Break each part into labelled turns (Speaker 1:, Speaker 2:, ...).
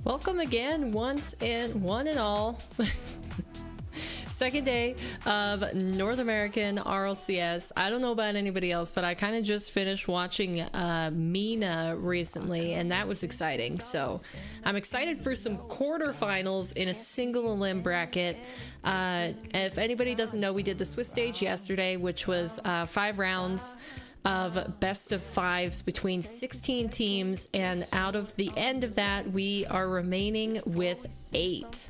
Speaker 1: Welcome again, once and one and all. Second day of North American RLCS. I don't know about anybody else, but I kind of just finished watching MENA recently, and that was exciting. So I'm excited for some quarterfinals in a single ELIM bracket. If anybody doesn't know, we did the Swiss stage yesterday, which was 5 rounds of best of 5s between 16 teams, and out of the end of that we are remaining with 8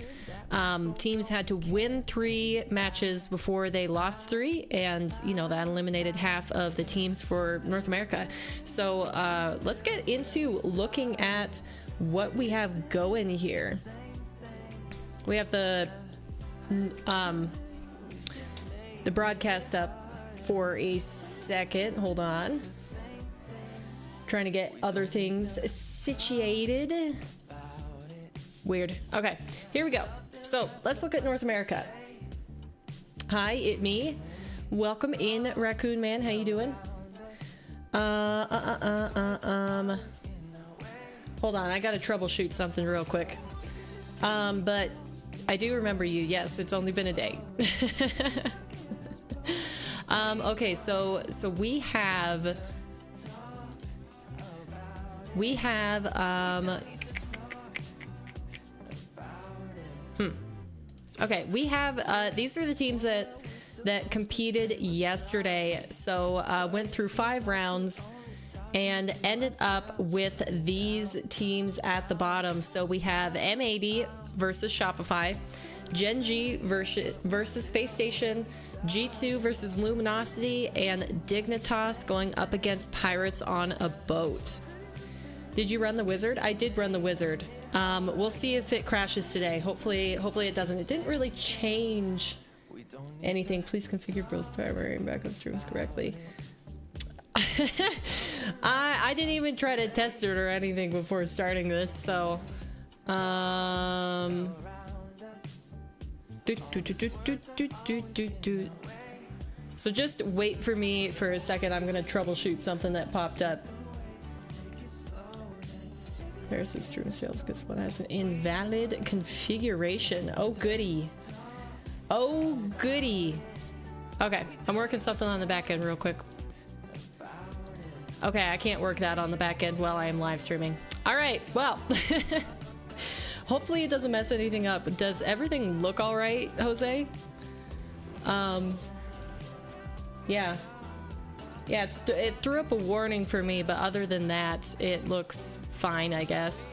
Speaker 1: teams. Had to win 3 matches before they lost 3, and you know that eliminated half of the teams for North America. So let's get into looking at what we have going here. We have the broadcast up for a second. Hold on. Trying to get other things situated. Weird. Okay, here we go. So let's look at North America. Hi, it me. Welcome in, Raccoon Man. How you doing? Hold on, I gotta troubleshoot something real quick. But I do remember you. Yes, it's only been a day. Okay, so we have okay, we have these are the teams that competed yesterday. So went through 5 rounds and ended up with these teams at the bottom. So we have M80 versus Shopify, Gen G versus Space Station, G2 versus Luminosity, and Dignitas going up against Pirates on a Boat. Did you run the Wizard? I did run the Wizard. We'll see if it crashes today. Hopefully it doesn't. It didn't really change anything. Please configure both primary and backup streams correctly. I didn't even try to test it or anything before starting this, so so just wait for me for a second. I'm gonna troubleshoot something that popped up. There's the stream sales because one has an invalid configuration. Oh goody. Oh goody. Okay, I'm working something on the back end real quick. Okay, I can't work that on the back end while I am live streaming. All right, well. Hopefully it doesn't mess anything up. Does everything look all right, Jose? Yeah. Yeah, it threw up a warning for me, but other than that, it looks fine, I guess.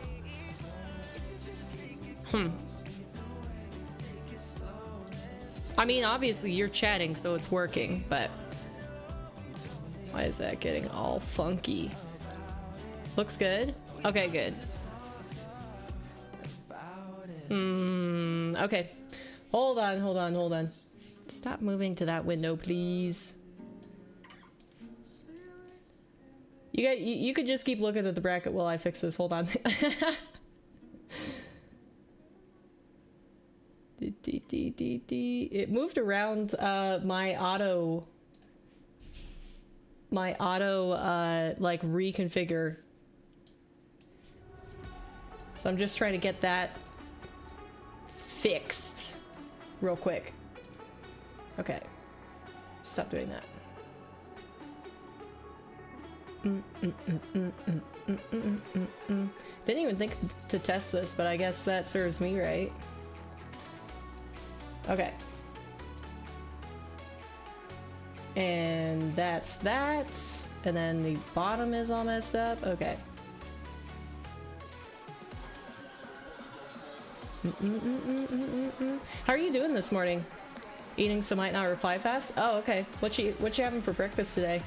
Speaker 1: I mean, obviously you're chatting, so it's working, but why is that getting all funky? Looks good? Okay, good. Okay. Hold on. Stop moving to that window, please. You could just keep looking at the bracket while I fix this. Hold on. It moved around my auto like reconfigure. So I'm just trying to get that fixed real quick. Okay, stop doing that. Didn't even think to test this, but I guess that serves me right. Okay, and that's that, and then the bottom is all messed up. Okay. How are you doing this morning? Eating so might not reply fast? Oh, okay. What you having for breakfast today?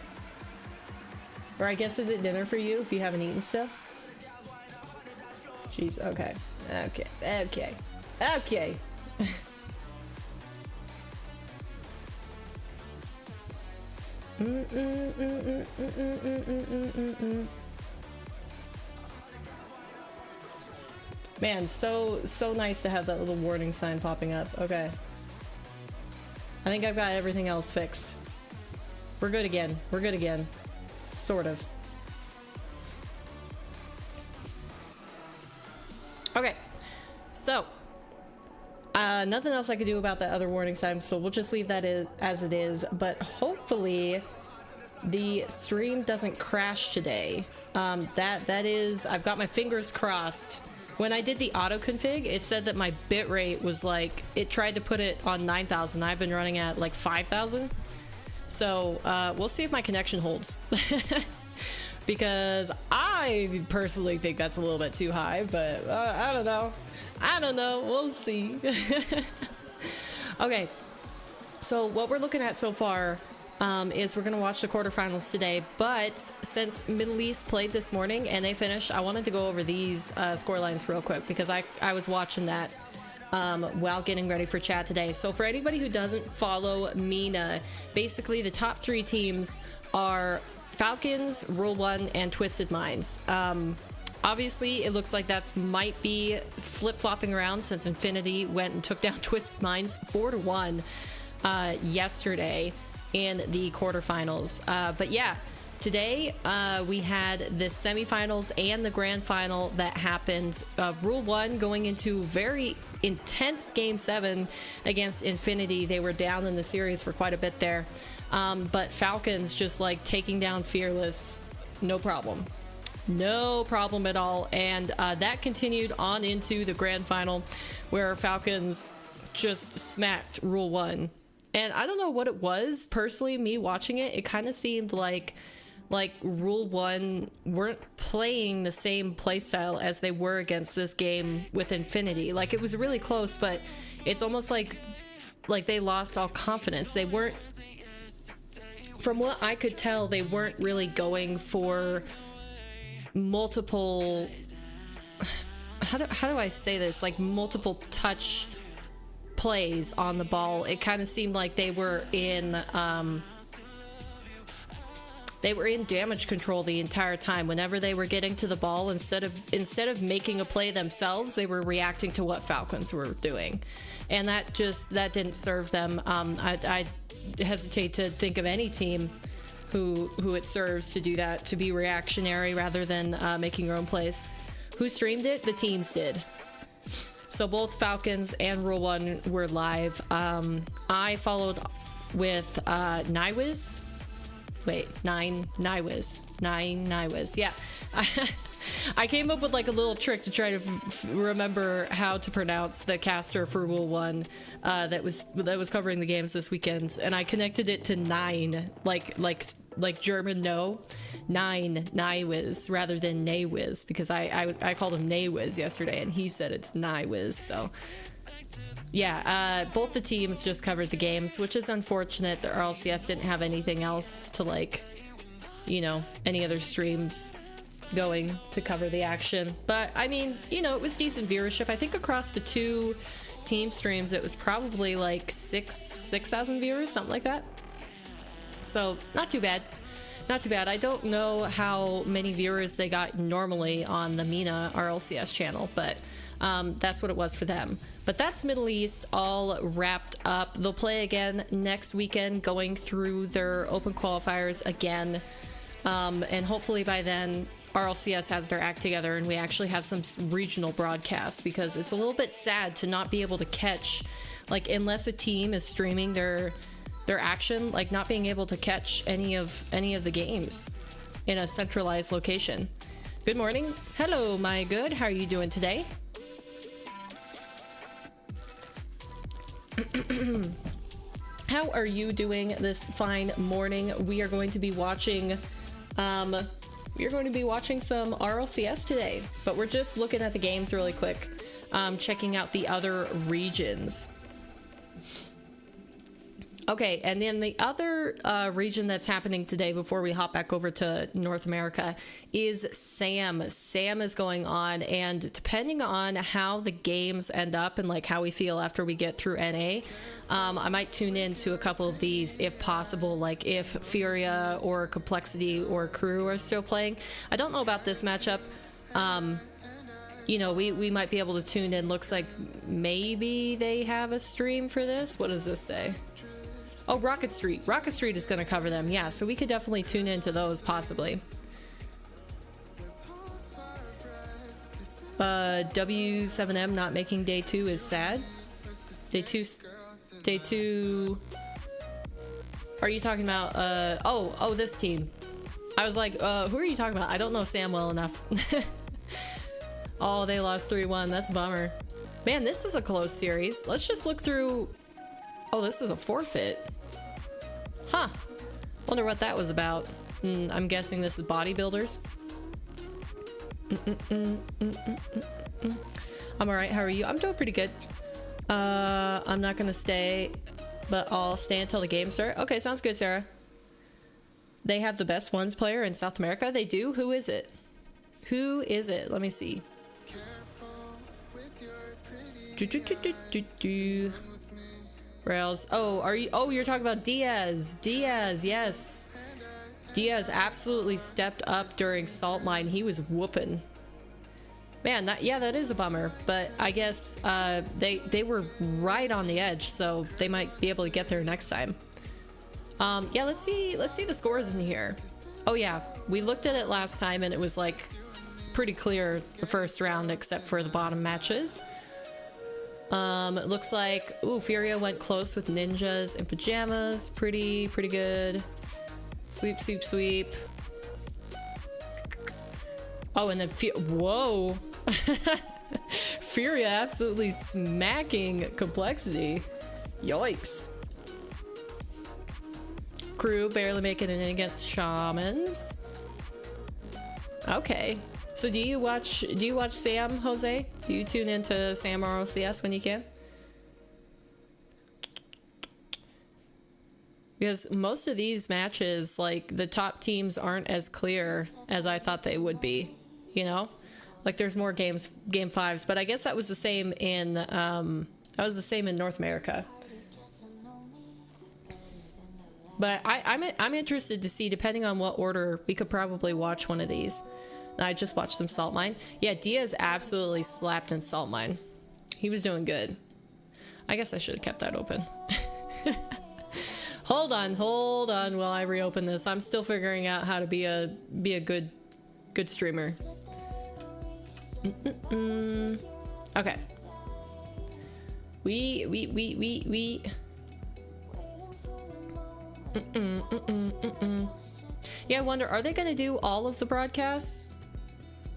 Speaker 1: Or I guess is it dinner for you if you haven't eaten stuff? Jeez, okay. Okay. Man, so nice to have that little warning sign popping up. Okay. I think I've got everything else fixed. We're good again. Sort of. Okay, so nothing else I could do about that other warning sign, so we'll just leave that as it is. But hopefully the stream doesn't crash today. That is, I've got my fingers crossed. When I did the auto config, it said that my bitrate was like, it tried to put it on 9,000. I've been running at like 5,000. So we'll see if my connection holds. Because I personally think that's a little bit too high, but I don't know. I don't know. We'll see. Okay. So what we're looking at so far is we're going to watch the quarterfinals today, but since Middle East played this morning and they finished, I wanted to go over these score lines real quick because I was watching that while getting ready for chat today. So for anybody who doesn't follow MENA, basically the top 3 teams are Falcons, Rule 1, and Twisted Minds. Obviously, it looks like that's might be flip-flopping around since Infinity went and took down Twisted Minds 4-1 yesterday in the quarterfinals. But yeah, today we had the semifinals and the grand final that happened. Rule 1 going into very intense Game 7 against Infinity. They were down in the series for quite a bit there. But Falcons just like taking down Fearless, no problem. No problem at all. And that continued on into the grand final where Falcons just smacked Rule 1. And I don't know what it was. Personally, me watching it, it kind of seemed like Rule 1 weren't playing the same playstyle as they were against this game with Infinity. Like, it was really close, but it's almost like they lost all confidence. They weren't, from what I could tell, they weren't really going for multiple, how do I say this? Like multiple touch plays on the ball. It kind of seemed like they were in damage control the entire time. Whenever they were getting to the ball, instead of making a play themselves, they were reacting to what Falcons were doing, and that didn't serve them. I hesitate to think of any team who it serves to do that, to be reactionary rather than making your own plays. Who streamed it? The teams did. So both Falcons and Rule 1 were live. I followed with Nywiz. Wait, Nine Nywiz. Yeah. I came up with like a little trick to try to remember how to pronounce the caster for Rule 1 that was covering the games this weekend, and I connected it to 9, like German no, 9 Nywiz rather than Naywiz, because I called him Naywiz yesterday and he said it's Nywiz. So yeah, both the teams just covered the games, which is unfortunate. The RLCS didn't have anything else to, like, you know, any other streams going to cover the action. But I mean, you know, it was decent viewership. I think across the 2 team streams it was probably like 6,000 viewers, something like that. So not too bad. Not too bad. I don't know how many viewers they got normally on the MENA RLCS channel, but that's what it was for them. But that's Middle East all wrapped up. They'll play again next weekend, going through their open qualifiers again. And hopefully by then RLCS has their act together and we actually have some regional broadcasts, because it's a little bit sad to not be able to catch, like, unless a team is streaming their action, like not being able to catch any of the games in a centralized location. Good morning. Hello, my good. How are you doing today? How are you doing this fine morning? We are going to be watching some RLCS today, but we're just looking at the games really quick, checking out the other regions. Okay, and then the other region that's happening today before we hop back over to North America is SAM. SAM is going on, and depending on how the games end up and like how we feel after we get through NA, I might tune in to a couple of these if possible, like if Furia or Complexity or Crew are still playing. I don't know about this matchup. You know, we might be able to tune in. Looks like maybe they have a stream for this. What does this say? Oh, Rocket Street. Rocket Street is going to cover them. Yeah, so we could definitely tune into those possibly. W7M not making day 2 is sad. Day 2. Are you talking about, oh, this team. I was like, who are you talking about? I don't know Sam well enough. Oh, they lost 3-1. That's a bummer. Man, this was a close series. Let's just look through. Oh, this is a forfeit. Huh. Wonder what that was about. I'm guessing this is bodybuilders. I'm alright. How are you? I'm doing pretty good. I'm not gonna stay, but I'll stay until the game start. Okay, sounds good, Sarah. They have the best ones player in South America. They do? Who is it? Who is it? Let me see. Rails. Oh, are you? Oh, you're talking about Diaz. Diaz, yes. Diaz absolutely stepped up during Salt Mine. He was whooping. Man, that is a bummer. But I guess they were right on the edge, so they might be able to get there next time. Yeah, let's see the scores in here. Oh yeah, we looked at it last time and it was like pretty clear the first round except for the bottom matches. It looks like, ooh, Furia went close with Ninjas and Pajamas. Pretty good. Sweep, sweep, sweep. Oh, and then whoa. Furia absolutely smacking Complexity. Yikes. Crew barely making it in against Shamans. Okay. So do you watch Sam, Jose? Do you tune into Sam RLCS when you can? Because most of these matches, like, the top teams aren't as clear as I thought they would be, you know? Like, there's more game 5s, but I guess that was the same in North America. But I'm interested to see, depending on what order, we could probably watch one of these. I just watched some Salt Mine. Yeah, Diaz absolutely slapped in Salt Mine. He was doing good. I guess I should have kept that open. Hold on while I reopen this. I'm still figuring out how to be a good streamer. Okay. Yeah, I wonder, are they gonna do all of the broadcasts?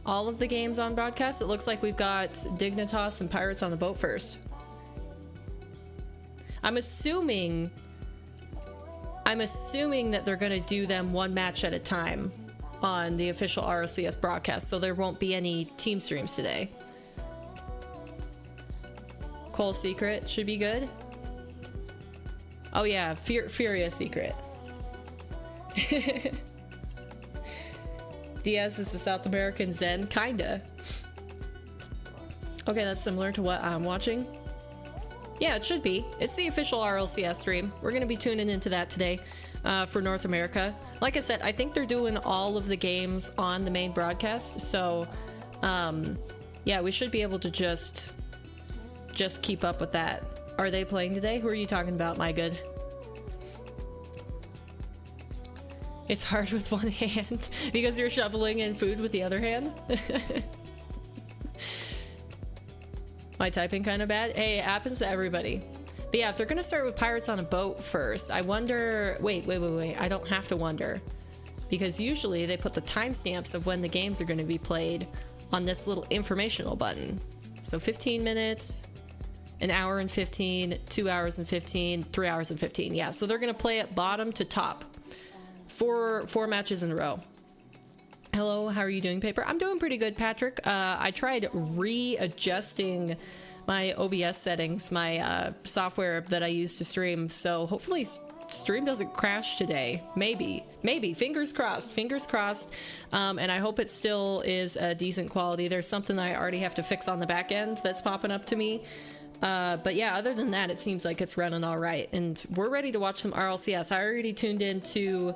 Speaker 1: All of the games on broadcast? It looks like we've got Dignitas and Pirates on the boat first. I'm assuming that they're gonna do them one match at a time on the official RLCS broadcast, so there won't be any team streams today. Cole Secret should be good. Oh yeah, Furia Secret. Diaz is the South American Zen, kinda. Okay, that's similar to what I'm watching. Yeah, it should be. It's the official RLCS stream. We're gonna be tuning into that today for North America. Like I said, I think they're doing all of the games on the main broadcast, so yeah, we should be able to just keep up with that. Are they playing today? Who are you talking about, my good? It's hard with one hand because you're shoveling in food with the other hand. My typing kind of bad. Hey, it happens to everybody. But yeah, if they're gonna start with Pirates on a boat first, I wonder. Wait. I don't have to wonder, because usually they put the timestamps of when the games are going to be played on this little informational button. So 15 minutes, an hour and 15, 2 hours and 15, 3 hours and 15. Yeah, so they're gonna play it bottom to top. Four matches in a row. Hello, how are you doing, Paper? I'm doing pretty good, Patrick. I tried readjusting my OBS settings, my software that I use to stream, so hopefully stream doesn't crash today. Maybe. Fingers crossed. And I hope it still is a decent quality. There's something I already have to fix on the back end that's popping up to me. But yeah, other than that, it seems like it's running all right. And we're ready to watch some RLCS. I already tuned into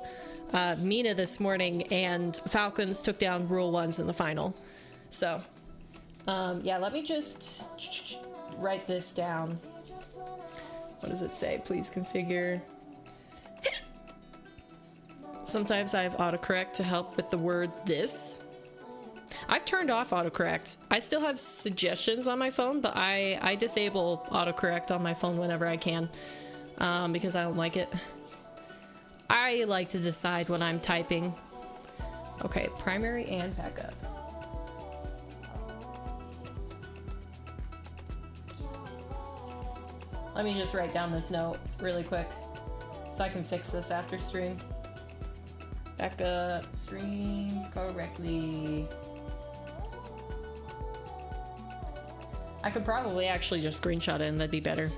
Speaker 1: Mina this morning, and Falcons took down Rule Ones in the final. So, yeah, let me just write this down. What does it say? Please configure. Sometimes I have autocorrect to help with the word this. I've turned off autocorrect. I still have suggestions on my phone, but I disable autocorrect on my phone whenever I can, because I don't like it. I like to decide when I'm typing. Okay, primary and backup. Let me just write down this note really quick so I can fix this after stream. Backup streams correctly. I could probably actually just screenshot it and that'd be better.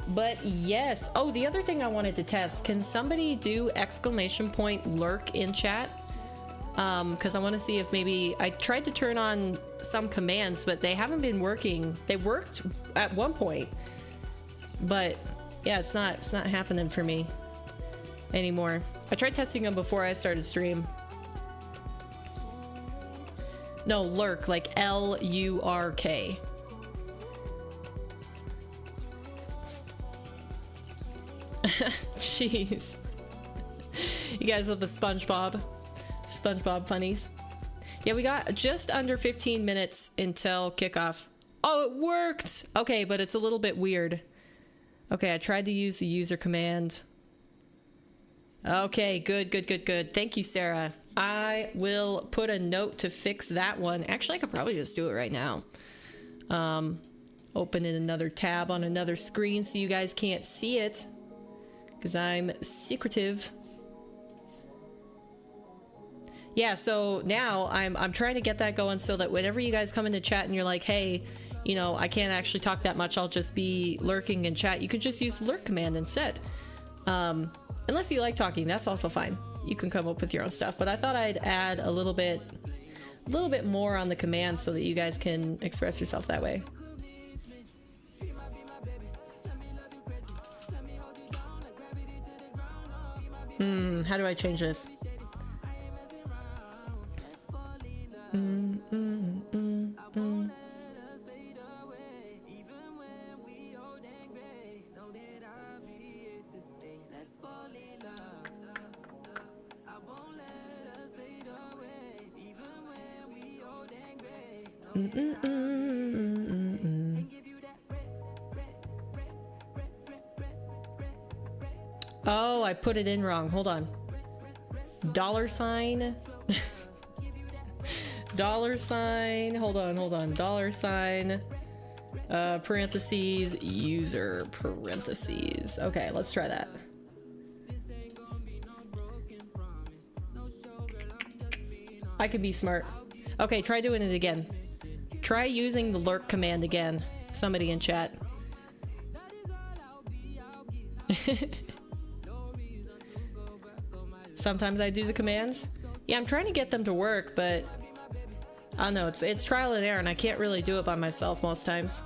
Speaker 1: But yes. Oh, the other thing I wanted to test. Can somebody do exclamation point lurk in chat? Because I want to see if maybe I tried to turn on some commands, but they haven't been working. They worked at one point, but yeah, it's not happening for me anymore. I tried testing them before I started stream. No, lurk, like L-U-R-K. Jeez. You guys with the SpongeBob funnies. Yeah, we got just under 15 minutes until kickoff. Oh, it worked! Okay, but it's a little bit weird. Okay, I tried to use the user command. Okay, good. Thank you, Sarah. I will put a note to fix that one. Actually, I could probably just do it right now. Open in another tab on another screen so you guys can't see it, because I'm secretive. Yeah, so now I'm trying to get that going so that whenever you guys come into chat and you're like, hey, you know, I can't actually talk that much, I'll just be lurking in chat, you can just use the lurk command instead. Unless you like talking, that's also fine. You can come up with your own stuff, but I thought I'd add a little bit more on the command so that you guys can express yourself that way. How do I change this? Oh, I put it in wrong. Hold on. $sign. $sign. Hold on. $sign. Parentheses. User parentheses. Okay, let's try that. I can be smart. Okay, try doing it again. Try using the lurk command again. Somebody in chat. Sometimes I do the commands. Yeah, I'm trying to get them to work, but I don't know. It's trial and error, and I can't really do it by myself most times.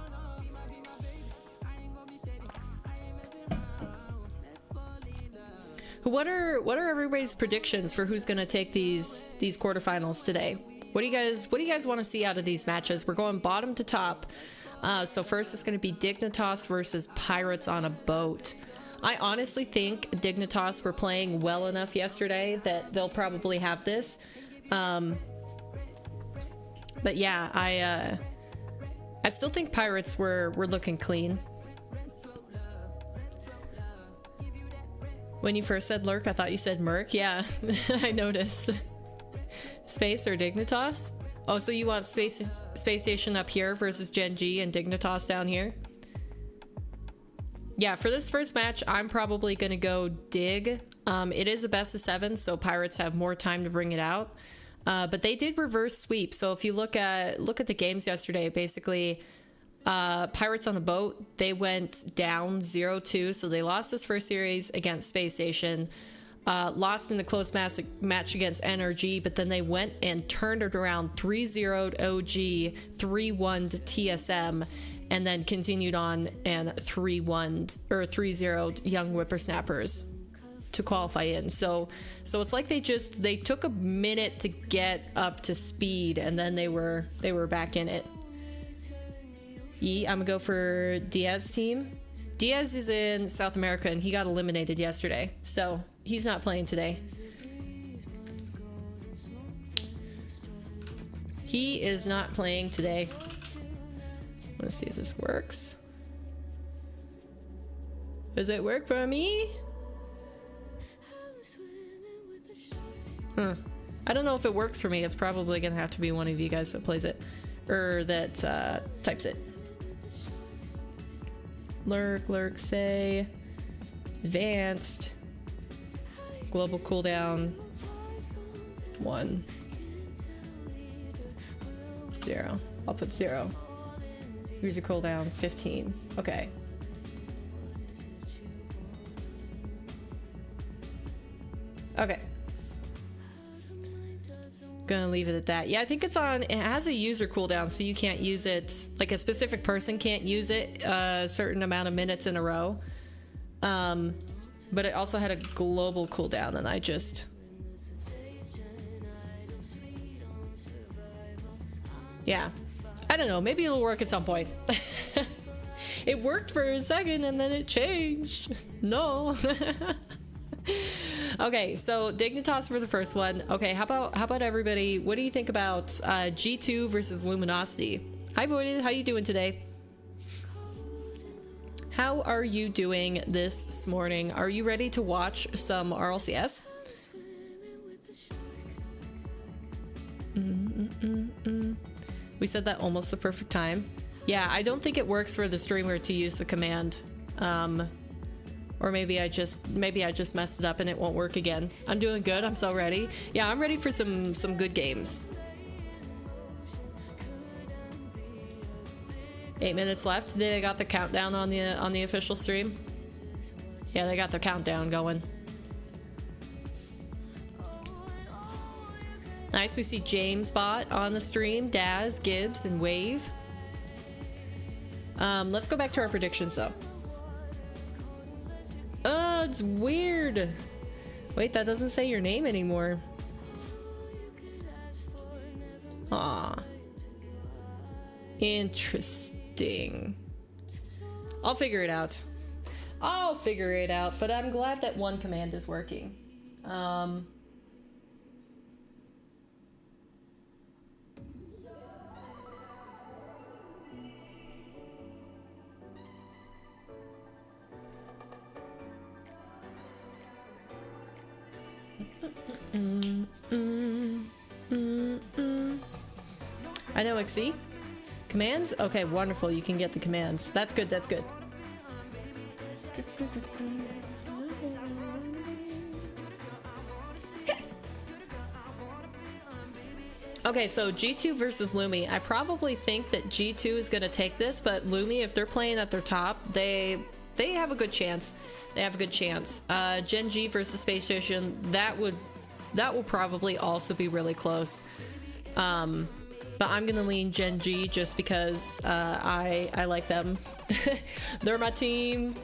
Speaker 1: What are everybody's predictions for who's gonna take these quarterfinals today? What do you guys want to see out of these matches? We're going bottom to top. So first it's gonna be Dignitas versus Pirates on a boat. I honestly think Dignitas were playing well enough yesterday that they'll probably have this. But yeah, I still think Pirates were looking clean. When you first said lurk, I thought you said Merc. Yeah, I noticed. Space or Dignitas? Oh, so you want Space Station up here versus Gen G and Dignitas down here? Yeah, for this first match, I'm probably gonna go Dig. It is a best of 7, so Pirates have more time to bring it out. But they did reverse sweep. So if you look at the games yesterday, basically, Pirates on the boat, they went down 0-2, so they lost this first series against Space Station, lost in a close match against NRG, but then they went and turned it around 3-0'd OG, 3-1'd TSM, and then continued on and 3-0'd Young Whippersnappers to qualify in. So it's like they took a minute to get up to speed, and then they were back in it. I'm gonna go for Diaz team. Diaz is in South America and he got eliminated yesterday, so he's not playing today. He is not playing today. Let's see if this works. Does it work for me? I don't know if it works for me. It's probably gonna have to be one of you guys that plays it. Or that types it. Lurk, say. Advanced. Global cooldown. 1. 0. I'll put 0. User cooldown 15. Okay. Okay. Gonna leave it at that. Yeah, I think it's on, it has a user cooldown, so you can't use it, like a specific person can't use it a certain amount of minutes in a row. But it also had a global cooldown, and I just... Yeah. I don't know, maybe it'll work at some point. It worked for a second and then it changed. No. Okay, so Dignitas for the first one. Okay, how about everybody? What do you think about G2 versus Luminosity? Hi Voided, how you doing today? How are you doing this morning? Are you ready to watch some RLCS? We said that almost the perfect time. Yeah, I don't think it works for the streamer to use the command. Or maybe I just messed it up and it won't work again. I'm doing good. I'm so ready. Yeah, I'm ready for some good games. 8 minutes left. They got the countdown on the official stream. Yeah, they got the countdown going. Nice. We see James Bot on the stream, Daz, Gibbs, and Wave. Let's go back to our predictions though. Oh, it's weird. Wait, that doesn't say your name anymore. Aw. Interesting. I'll figure it out. I'll figure it out, but I'm glad that one command is working. I know XC. Commands? Okay, wonderful. You can get the commands. That's good, that's good. Okay, so G2 versus Lumi. I probably think that G2 is going to take this, but Lumi, if they're playing at their top, they have a good chance. They have a good chance. Gen G versus Space Station, that will probably also be really close. But I'm gonna lean Gen G just because I like them. They're my team.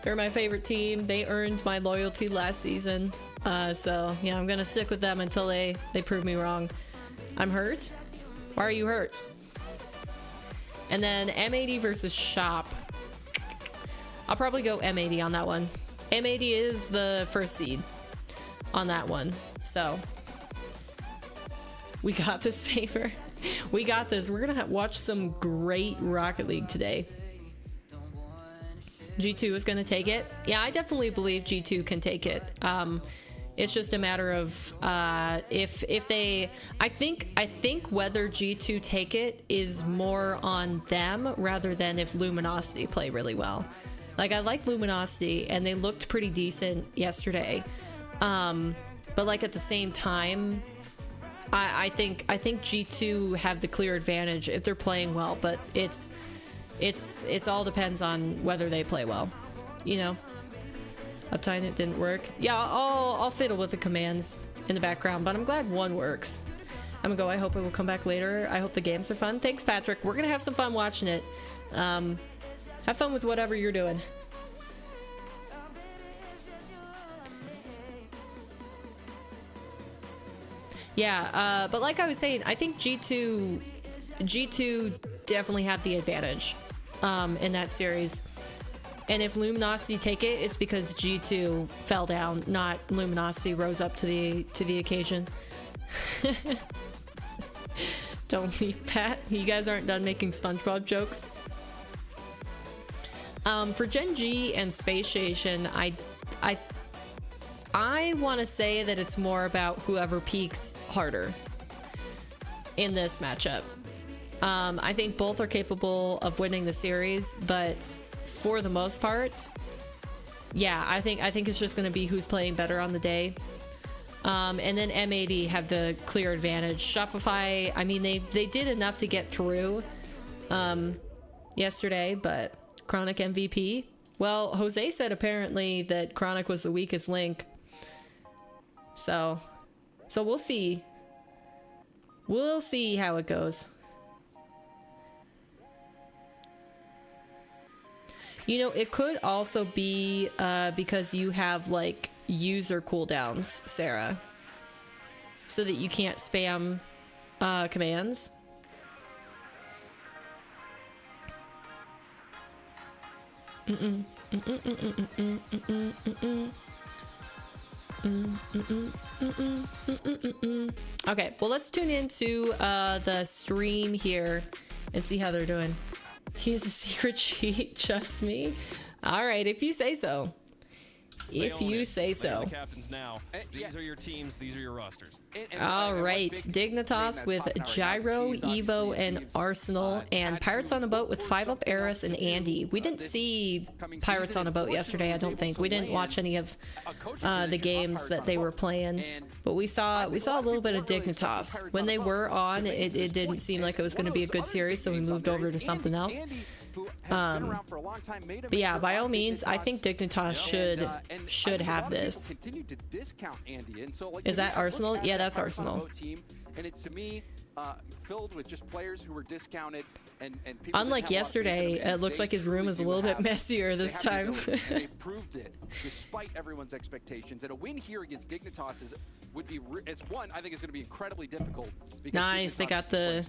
Speaker 1: They're my favorite team. They earned my loyalty last season. So yeah, I'm gonna stick with them until they prove me wrong. I'm hurt? Why are you hurt? And then M80 versus Shop. I'll probably go M80 on that one. M80 is the first seed on that one. So we got this paper. We got this. We're gonna watch some great Rocket League today. G2 is gonna take it. Yeah, I definitely believe G2 can take it. It's just a matter of if they. I think whether G2 take it is more on them rather than if Luminosity play really well. Like, I like Luminosity and they looked pretty decent yesterday. But like at the same time, I think G2 have the clear advantage if they're playing well, but it's all depends on whether they play well, you know. Uptime, it didn't work. Yeah, I'll fiddle with the commands in the background, but I'm glad one works. I'm gonna go. I hope it will come back later. I hope the games are fun. Thanks, Patrick. We're gonna have some fun watching it. Have fun with whatever you're doing. Yeah, but like I was saying, I think G2 definitely have the advantage in that series. And if Luminosity take it, it's because G2 fell down, not Luminosity rose up to the occasion. Don't leave Pat. You guys aren't done making SpongeBob jokes. For Gen G and Space Station, I want to say that it's more about whoever peaks harder in this matchup. I think both are capable of winning the series, but for the most part, yeah, I think it's just going to be who's playing better on the day. And then M80 have the clear advantage. Shopify, I mean, they did enough to get through yesterday, but Chronic MVP. Well, Jose said apparently that Chronic was the weakest link. So we'll see. We'll see how it goes. You know, it could also be because you have like user cooldowns, Sarah, so that you can't spam commands. Okay, well, let's tune into the stream here and see how they're doing. He has a secret cheat, just me. All right, if you say so. If you say so.
Speaker 2: The captains now. These are your teams. These are your rosters.
Speaker 1: All right, Dignitas with Gyro, Evo, and Arsenal, and Pirates on a Boat with 5-Up, Eris, and Andy. We didn't see Pirates on a Boat yesterday, I don't think. We didn't watch any of the games that they were playing, but we saw a little bit of Dignitas. When they were on, it didn't seem like it was going to be a good series, so we moved over to something else. But yeah, by all means, I think Dignitas should have this. Is that Arsenal? Yeah, that's Arsenal.
Speaker 3: And it's, to me, filled with just players who were discounted and people.
Speaker 1: Unlike yesterday, it looks like his room is a little bit messier this time.
Speaker 3: They proved it despite everyone's expectations. And a win here against Dignitas it's one I think is going to be incredibly difficult.
Speaker 1: Nice, they got the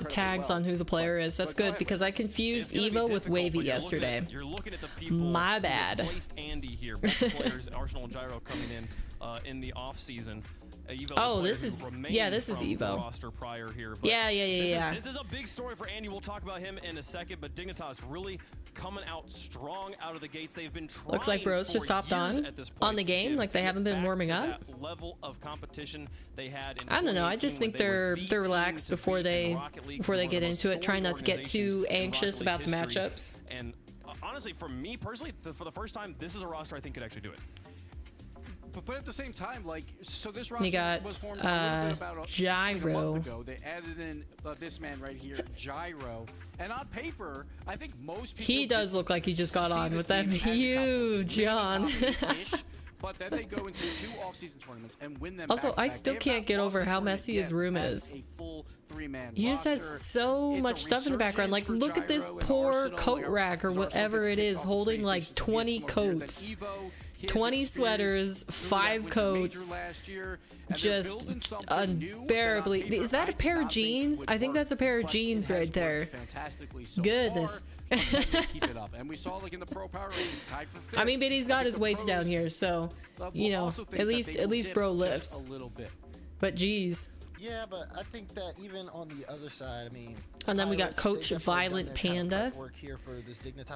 Speaker 1: tags on who the player is. That's good because I confused Evo with Wavy yesterday.
Speaker 2: You're looking at the people
Speaker 1: My bad.
Speaker 2: Placed Andy here, both players, Arsenal and Gyro coming in the off season. Evo,
Speaker 1: oh, this is Evo.
Speaker 2: Roster prior here,
Speaker 1: yeah.
Speaker 2: This is a big story for Andy. We'll talk about him in a second, but Dignitas really coming out strong out of the gates. They've been trying.
Speaker 1: Looks like Bros just hopped on the game, like they haven't been warming up.
Speaker 2: That level of competition they had.
Speaker 1: I don't know. I just think they're relaxed before they get into it, trying not to get too anxious about the matchups.
Speaker 2: And honestly, for me personally, for the first time, this is a roster I think could actually do it.
Speaker 4: But at the same time, like, so this roster
Speaker 1: you got
Speaker 4: was formed a little bit about
Speaker 1: Gyro.
Speaker 4: a month ago. They added in this man right here, Gyro. And on paper, I think most people...
Speaker 1: He does look like he just got on with that huge yawn.
Speaker 4: But then they go into 2 off-season tournaments and win them.
Speaker 1: Also, I still can't get over how messy his room is. He just has so much stuff in the background. Like, look at this poor coat rack or whatever it is, holding like 20 coats. 20 sweaters, 5 coats, just unbearably. Is that a pair of jeans? I think that's a pair of jeans right there. Goodness. I mean, but he's got his weights down here, so, you know, at least bro lifts. But geez.
Speaker 5: Yeah, but I think that even on the other side, I mean...
Speaker 1: And then we got Coach Violent Panda.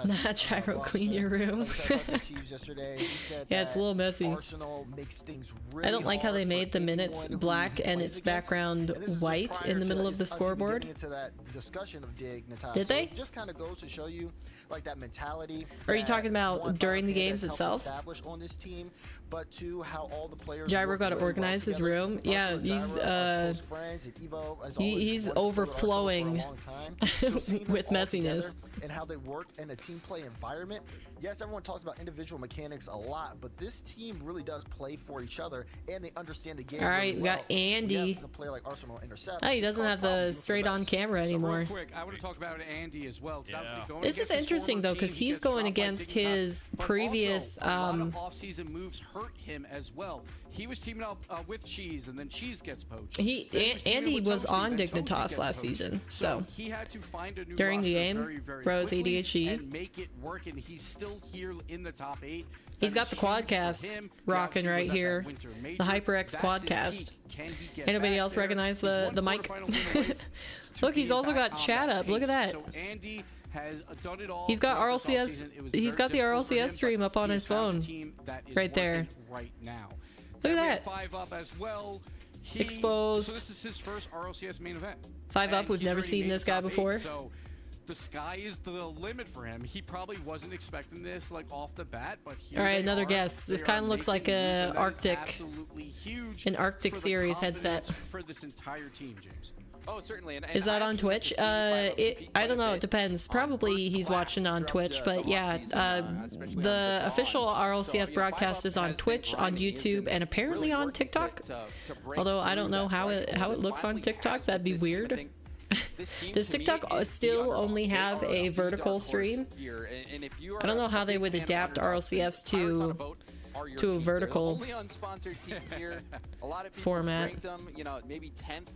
Speaker 1: Nah, Gyro, clean your room. Yeah, it's a little messy. I don't like how they made the minutes black and its background white in the middle of the scoreboard. Did they?
Speaker 5: Just kind of goes to show you, like, that mentality.
Speaker 1: Are you talking about during the games itself?
Speaker 5: But to how all the players
Speaker 1: Gyro got to organize his room. Yeah, he's overflowing with messiness.
Speaker 5: And how they work in a team play environment. Yes, everyone talks about individual mechanics a lot, but this team really does play for each other, and they understand the game.
Speaker 1: All right, we got Andy.
Speaker 5: A player like Arsenal intercept.
Speaker 1: Oh, he doesn't have the straight on camera anymore.
Speaker 4: So real quick, I want to talk about Andy as well.
Speaker 1: This is interesting though, because he's going against his previous
Speaker 4: off-season moves hurt him as well. He was teaming up with Cheese, and then Cheese gets poached.
Speaker 1: He Andy was on Dignitas last season, so
Speaker 4: he had to find a new
Speaker 1: during the
Speaker 4: roster
Speaker 1: game,
Speaker 4: very, very
Speaker 1: Bro's
Speaker 4: quickly
Speaker 1: ADHD.
Speaker 4: and make it work, and he's still here in the top 8.
Speaker 1: He's
Speaker 4: That
Speaker 1: got the
Speaker 4: is huge for
Speaker 1: quadcast
Speaker 4: him. He
Speaker 1: rocking
Speaker 4: obviously
Speaker 1: right
Speaker 4: was at that
Speaker 1: here.
Speaker 4: winter
Speaker 1: The
Speaker 4: major.
Speaker 1: HyperX
Speaker 4: That's his
Speaker 1: quadcast.
Speaker 4: peak. Can he get
Speaker 1: Anybody
Speaker 4: back
Speaker 1: else
Speaker 4: there?
Speaker 1: recognize
Speaker 4: He's
Speaker 1: the
Speaker 4: one
Speaker 1: mic?
Speaker 4: quarterfinals away to
Speaker 1: Look, he's
Speaker 4: being
Speaker 1: also
Speaker 4: back
Speaker 1: got
Speaker 4: on
Speaker 1: chat
Speaker 4: that
Speaker 1: up. Look at
Speaker 4: pace.
Speaker 1: that.
Speaker 4: So Andy has done it all.
Speaker 1: He's got
Speaker 4: throughout this
Speaker 1: RLCS.
Speaker 4: offseason. It was
Speaker 1: He's
Speaker 4: very
Speaker 1: got the
Speaker 4: difficult for him,
Speaker 1: RLCS stream
Speaker 4: but
Speaker 1: up on
Speaker 4: he
Speaker 1: his
Speaker 4: has found a
Speaker 1: phone.
Speaker 4: team that is
Speaker 1: Right there.
Speaker 4: working right now.
Speaker 1: Look
Speaker 4: Then
Speaker 1: at
Speaker 4: we have
Speaker 1: that.
Speaker 4: 5 Up as well. He,
Speaker 1: Exposed.
Speaker 4: So this is his first RLCS main event.
Speaker 1: 5 Up,
Speaker 4: And
Speaker 1: we've
Speaker 4: he's
Speaker 1: never
Speaker 4: already
Speaker 1: seen
Speaker 4: made
Speaker 1: this guy
Speaker 4: top 8,
Speaker 1: before.
Speaker 4: so the sky is the limit for him. He probably wasn't expecting this like off the bat, but here
Speaker 1: All right,
Speaker 4: they
Speaker 1: another
Speaker 4: are.
Speaker 1: guess. This
Speaker 4: They
Speaker 1: kinda
Speaker 4: are
Speaker 1: looks like
Speaker 4: making
Speaker 1: a
Speaker 4: moves, and that is
Speaker 1: Arctic-
Speaker 4: absolutely huge
Speaker 1: an Arctic
Speaker 4: for the
Speaker 1: Series headset.
Speaker 4: confidence for this entire team, James.
Speaker 3: Oh, certainly. And
Speaker 1: Is that
Speaker 3: I
Speaker 1: on
Speaker 3: actually
Speaker 1: Twitch?
Speaker 3: get to see Five Up compete
Speaker 1: I
Speaker 3: quite
Speaker 1: don't
Speaker 3: a
Speaker 1: know. It
Speaker 3: bit
Speaker 1: depends.
Speaker 3: on
Speaker 1: Probably
Speaker 3: first
Speaker 1: he's
Speaker 3: class
Speaker 1: watching on
Speaker 3: throughout
Speaker 1: Twitch,
Speaker 3: the
Speaker 1: but yeah,
Speaker 3: offseason, especially on
Speaker 1: the
Speaker 3: Dawn.
Speaker 1: official
Speaker 3: So,
Speaker 1: RLCS
Speaker 3: you know, Five
Speaker 1: broadcast
Speaker 3: Up
Speaker 1: is on
Speaker 3: has been
Speaker 1: Twitch, on
Speaker 3: grinding. He's
Speaker 1: YouTube,
Speaker 3: been
Speaker 1: and apparently
Speaker 3: really
Speaker 1: on
Speaker 3: working
Speaker 1: TikTok.
Speaker 3: to break
Speaker 1: Although I
Speaker 3: through
Speaker 1: don't know
Speaker 3: that
Speaker 1: how it
Speaker 3: threshold,
Speaker 1: looks on
Speaker 3: finally
Speaker 1: TikTok.
Speaker 3: has
Speaker 1: That'd be
Speaker 3: with this team. I
Speaker 1: weird.
Speaker 3: think this team,
Speaker 1: Does
Speaker 3: to me,
Speaker 1: TikTok
Speaker 3: is the
Speaker 1: still
Speaker 3: underdog.
Speaker 1: only
Speaker 3: They
Speaker 1: have
Speaker 3: are
Speaker 1: a
Speaker 3: the
Speaker 1: vertical
Speaker 3: dark horse
Speaker 1: stream?
Speaker 3: here. And if you are
Speaker 1: I don't know
Speaker 3: a
Speaker 1: how they
Speaker 3: big
Speaker 1: would
Speaker 3: fan of
Speaker 1: adapt
Speaker 3: underdogs,
Speaker 1: RLCS
Speaker 3: Pirates on
Speaker 1: to
Speaker 3: a Boat are your
Speaker 1: to a
Speaker 3: team. They're the
Speaker 1: vertical
Speaker 3: only unsponsored team here. A lot of people
Speaker 1: format.
Speaker 3: ranked them, you know, maybe 10th.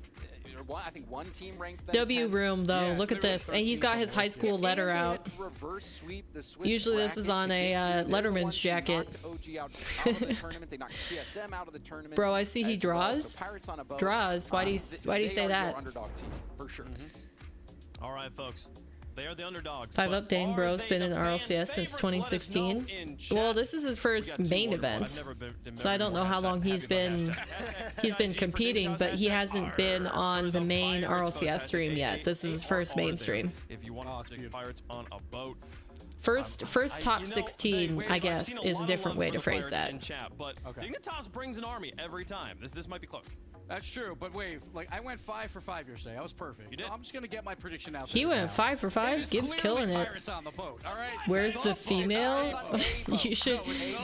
Speaker 3: I think one team ranked them
Speaker 1: W
Speaker 3: 10th.
Speaker 1: room though.
Speaker 4: Yeah,
Speaker 1: Look
Speaker 4: so
Speaker 1: at
Speaker 4: they were
Speaker 1: this, and he's got
Speaker 4: 13th
Speaker 1: his
Speaker 4: on
Speaker 1: high
Speaker 4: the
Speaker 1: school
Speaker 4: RLCS.
Speaker 1: letter
Speaker 3: And they
Speaker 1: out.
Speaker 3: reverse sweep the Swiss
Speaker 1: Usually this is
Speaker 3: bracket
Speaker 1: on
Speaker 3: to
Speaker 1: a
Speaker 3: get through. They're the
Speaker 1: Letterman's
Speaker 3: ones who
Speaker 1: jacket.
Speaker 3: knocked OG out of the tournament. They knocked TSM out of the tournament.
Speaker 1: Bro, I see he
Speaker 3: as well.
Speaker 1: draws.
Speaker 3: So Pirates on a Boat,
Speaker 1: Draws. Why do you
Speaker 3: they
Speaker 1: say
Speaker 3: are
Speaker 1: that?
Speaker 3: your underdog team for sure.
Speaker 2: All right, folks. They are the underdogs.
Speaker 1: 5
Speaker 2: but
Speaker 1: Up Dane
Speaker 2: are
Speaker 1: Bro's
Speaker 2: they
Speaker 1: been
Speaker 2: the
Speaker 1: in
Speaker 2: fan
Speaker 1: RLCS since
Speaker 2: favorites? Let us know
Speaker 1: 2016.
Speaker 2: in chat.
Speaker 1: Well, this is his
Speaker 2: We
Speaker 1: first
Speaker 2: got two
Speaker 1: main
Speaker 2: more to go.
Speaker 1: event.
Speaker 2: I've never been
Speaker 1: So I don't know how long he's been competing, but he hasn't been on the main RLCS stream yet. This is his first main stream.
Speaker 2: If you want to watch Pirates on a boat.
Speaker 1: First top 16, I guess, is a different way to phrase that.
Speaker 2: In chat, but Dignitas brings an army every time. This might be close.
Speaker 4: That's true, but wait, like I went 5 for 5 yesterday. I was perfect.
Speaker 2: You did?
Speaker 4: So I'm just gonna get my prediction out.
Speaker 1: He
Speaker 4: there
Speaker 1: went
Speaker 4: now.
Speaker 1: 5 for 5.
Speaker 4: It is
Speaker 1: Gibbs
Speaker 4: clearly
Speaker 1: killing it.
Speaker 4: Pirates on the boat. All right.
Speaker 1: Where's the female?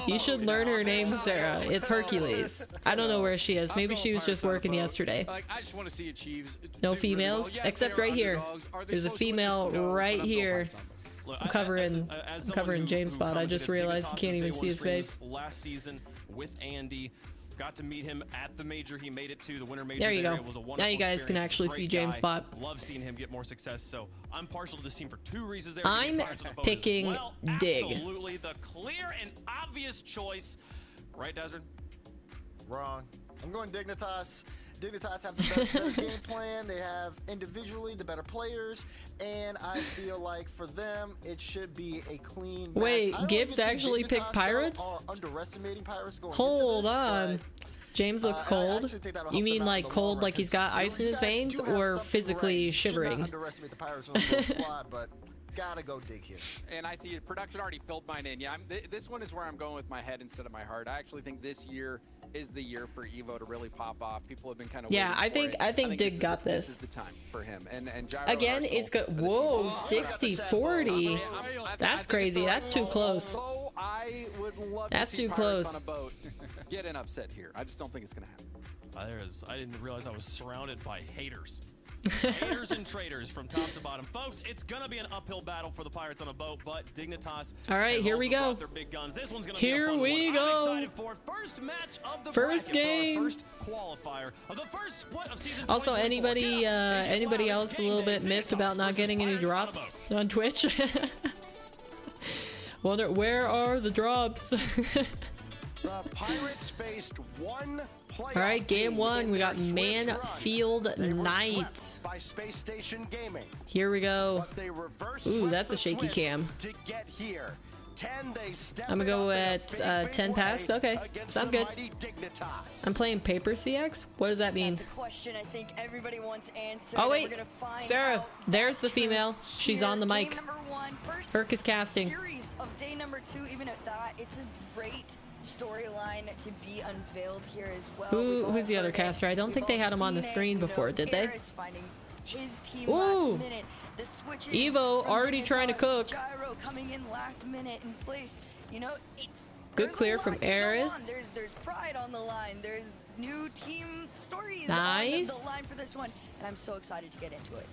Speaker 1: You should learn her name, Sarah. It's Hercules. I don't know where she is. Maybe she was just working yesterday.
Speaker 4: Like, I just want to see Achieves.
Speaker 1: No
Speaker 4: do really well.
Speaker 1: females,
Speaker 4: Yes,
Speaker 1: except
Speaker 4: they are
Speaker 1: right here.
Speaker 4: underdogs. Are they
Speaker 1: There's a
Speaker 4: supposed to win this?
Speaker 1: female
Speaker 4: No, but
Speaker 1: right
Speaker 4: I'm going
Speaker 1: here.
Speaker 4: Pirates on the boat.
Speaker 2: Look,
Speaker 1: I'm covering-
Speaker 2: as
Speaker 1: I'm covering
Speaker 2: someone
Speaker 1: James' spot. I just
Speaker 2: commented,
Speaker 1: realized you
Speaker 2: Dignitas'
Speaker 1: can't even
Speaker 2: day
Speaker 1: see
Speaker 2: one
Speaker 1: his
Speaker 2: streams
Speaker 1: face.
Speaker 2: Last season with Andy. Got to meet him at the major. He made it to the winter major.
Speaker 1: There you go.
Speaker 2: It was a
Speaker 1: Now
Speaker 2: wonderful
Speaker 1: you guys can
Speaker 2: experience.
Speaker 1: actually
Speaker 2: Great
Speaker 1: see James'
Speaker 2: guy.
Speaker 1: spot.
Speaker 2: Love seeing him get more success. So I'm partial to this team for 2 reasons. There.
Speaker 1: I'm picking
Speaker 2: well.
Speaker 1: Dig.
Speaker 2: Absolutely, the clear and obvious choice. Right, Desert?
Speaker 5: Wrong. I'm going Dignitas. Dignitas have the better game plan. They have individually the better players, and I feel like for them it should be a clean match.
Speaker 1: Wait,
Speaker 5: I don't
Speaker 1: Gibbs
Speaker 5: even think
Speaker 1: actually
Speaker 5: Dignitas,
Speaker 1: picked
Speaker 5: though,
Speaker 1: Pirates?
Speaker 5: are underestimating Pirates going
Speaker 1: Hold
Speaker 5: into this,
Speaker 1: on.
Speaker 5: but,
Speaker 1: James looks
Speaker 5: I
Speaker 1: cold.
Speaker 5: actually think that'll
Speaker 1: You
Speaker 5: help
Speaker 1: mean
Speaker 5: them out in
Speaker 1: like
Speaker 5: the long
Speaker 1: cold,
Speaker 5: run,
Speaker 1: like he's
Speaker 5: 'cause
Speaker 1: got ice in
Speaker 5: you
Speaker 1: his
Speaker 5: guys
Speaker 1: veins,
Speaker 5: do have
Speaker 1: or
Speaker 5: something
Speaker 1: physically
Speaker 5: right. Should not
Speaker 1: shivering?
Speaker 5: underestimate the Pirates on the squad, but gotta go Dig here.
Speaker 3: And I see production already filled mine in. Yeah, this one is where I'm going with my head instead of my heart. I actually think this year is the year for Evo to really pop off. People have been kind of
Speaker 1: Yeah, I think Dig got this.
Speaker 3: This is the time for him. And Gyro
Speaker 1: Again,
Speaker 3: Arsenal
Speaker 1: it's good.
Speaker 3: are the
Speaker 1: Whoa,
Speaker 3: team.
Speaker 1: 60-40. That's crazy. That's too close.
Speaker 3: Although I would love
Speaker 1: That's
Speaker 3: to see
Speaker 1: too
Speaker 3: Pirates
Speaker 1: close.
Speaker 3: on a boat get an upset here. I just don't think it's going to happen.
Speaker 2: I didn't realize I was surrounded by haters. Haters and traitors from top to bottom. Folks, it's going to be an uphill battle for the Pirates on a boat, but Dignitas.
Speaker 1: All right,
Speaker 2: has
Speaker 1: here
Speaker 2: also
Speaker 1: we go.
Speaker 2: brought their big guns. This one's going to be a
Speaker 1: Here
Speaker 2: fun
Speaker 1: we
Speaker 2: one.
Speaker 1: go.
Speaker 2: I'm excited for it. First match of the
Speaker 1: First
Speaker 2: bracket for our
Speaker 1: game.
Speaker 2: first qualifier of the first split of season
Speaker 1: Also,
Speaker 2: 2024.
Speaker 1: anybody
Speaker 2: Wow,
Speaker 1: else
Speaker 2: it's
Speaker 1: a little
Speaker 2: game
Speaker 1: bit
Speaker 2: day.
Speaker 1: miffed about not
Speaker 2: Dignitas
Speaker 1: getting any
Speaker 2: versus
Speaker 1: drops
Speaker 2: Pirates on
Speaker 1: on Twitch? Wonder where are the drops?
Speaker 6: The Pirates faced one playoff
Speaker 1: All right, game
Speaker 6: team
Speaker 1: one.
Speaker 6: in
Speaker 1: We
Speaker 6: their
Speaker 1: got
Speaker 6: Swiss
Speaker 1: Manfield
Speaker 6: run. They were
Speaker 1: Knight.
Speaker 6: swept by Space Station Gaming,
Speaker 1: Here we go.
Speaker 6: but they reverse
Speaker 1: Ooh,
Speaker 6: swept
Speaker 1: that's
Speaker 6: the
Speaker 1: a shaky
Speaker 6: Swiss
Speaker 1: cam.
Speaker 6: to get here. Can they step
Speaker 1: I'm gonna
Speaker 6: it
Speaker 1: go
Speaker 6: up in a
Speaker 1: at,
Speaker 6: big
Speaker 1: 10
Speaker 6: way
Speaker 1: pass. Okay,
Speaker 6: against
Speaker 1: sounds
Speaker 6: the
Speaker 1: good.
Speaker 6: mighty Dignitas?
Speaker 1: I'm playing Paper CX? What does that mean?
Speaker 7: That's a question I think everybody wants answered.
Speaker 1: Oh,
Speaker 7: and
Speaker 1: wait.
Speaker 7: we're gonna find
Speaker 1: Sarah,
Speaker 7: out
Speaker 1: there's
Speaker 7: that
Speaker 1: the female.
Speaker 7: truth
Speaker 1: She's
Speaker 7: here.
Speaker 1: on the mic.
Speaker 7: Game number one, first
Speaker 1: Herc is casting.
Speaker 7: series of day number 2. Even at that, it's a great storyline to be unveiled here as well. We've all
Speaker 1: Who's the other
Speaker 7: heard it.
Speaker 1: caster? I don't
Speaker 7: We've
Speaker 1: think they
Speaker 7: all
Speaker 1: had him on the
Speaker 7: seen it.
Speaker 1: screen
Speaker 7: You know,
Speaker 1: before, did they?
Speaker 7: Paris finding his team
Speaker 1: Ooh.
Speaker 7: last minute. The switches
Speaker 1: Evo
Speaker 7: from
Speaker 1: already trying to
Speaker 7: Dignitas,
Speaker 1: cook.
Speaker 7: Gyro coming in last minute in place. You know, it's
Speaker 1: Good
Speaker 7: there's a
Speaker 1: clear
Speaker 7: lot
Speaker 1: from
Speaker 7: to go on.
Speaker 1: Eris.
Speaker 7: There's pride on the line. There's new team stories
Speaker 1: Nice.
Speaker 7: on the line for this one, and I'm so excited to get into it.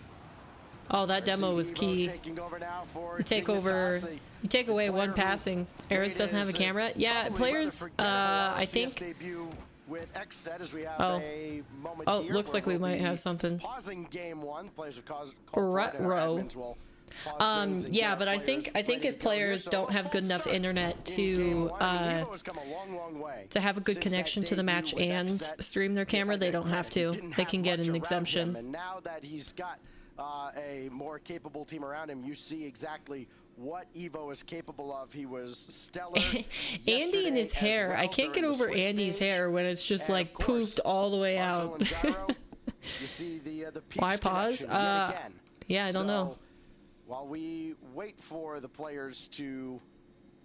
Speaker 1: Oh, that demo was
Speaker 6: Evo
Speaker 1: key.
Speaker 6: taking over now for
Speaker 1: You take over,
Speaker 6: Dignitas,
Speaker 1: you take away
Speaker 6: a
Speaker 1: one
Speaker 6: player who
Speaker 1: passing. Eris
Speaker 6: made
Speaker 1: doesn't have a
Speaker 6: his,
Speaker 1: camera. Yeah,
Speaker 6: probably
Speaker 1: players,
Speaker 6: rather forgettable
Speaker 1: I
Speaker 6: RLCS
Speaker 1: think
Speaker 6: debut with X set as we have
Speaker 1: Oh.
Speaker 6: a moment
Speaker 1: Oh,
Speaker 6: here
Speaker 1: looks
Speaker 6: where
Speaker 1: like we
Speaker 6: we'll
Speaker 1: might
Speaker 6: be
Speaker 1: have something.
Speaker 6: pausing game one. Players have called
Speaker 1: Ruh-roh.
Speaker 6: admins will pause things and
Speaker 1: Yeah,
Speaker 6: get
Speaker 1: but I
Speaker 6: players
Speaker 1: think
Speaker 6: ready to
Speaker 1: if
Speaker 6: go
Speaker 1: players
Speaker 6: here. So
Speaker 1: don't
Speaker 6: a
Speaker 1: have
Speaker 6: false
Speaker 1: good enough
Speaker 6: start
Speaker 1: internet
Speaker 6: in
Speaker 1: to
Speaker 6: game one. I mean, Evo has come a long, long way
Speaker 1: to have a good
Speaker 6: since
Speaker 1: connection
Speaker 6: that
Speaker 1: to the
Speaker 6: debut
Speaker 1: match
Speaker 6: with X
Speaker 1: and
Speaker 6: set.
Speaker 1: stream their camera, they don't have to.
Speaker 6: Didn't
Speaker 1: They
Speaker 6: have
Speaker 1: can get
Speaker 6: much
Speaker 1: an
Speaker 6: around
Speaker 1: exemption.
Speaker 6: him, and now that he's got a more capable team around him, you see exactly what Evo is capable of. He was stellar.
Speaker 1: Andy and his
Speaker 6: yesterday as
Speaker 1: hair. I
Speaker 6: well
Speaker 1: can't get
Speaker 6: during the
Speaker 1: over
Speaker 6: Swiss
Speaker 1: Andy's
Speaker 6: stage.
Speaker 1: hair when it's just
Speaker 6: And
Speaker 1: like
Speaker 6: of course,
Speaker 1: poofed all the way
Speaker 6: Marcel
Speaker 1: out.
Speaker 6: and Gyro, you see the peaks
Speaker 1: Why pause?
Speaker 6: connection yet again.
Speaker 1: Yeah, I don't know.
Speaker 6: So, while we wait for the players to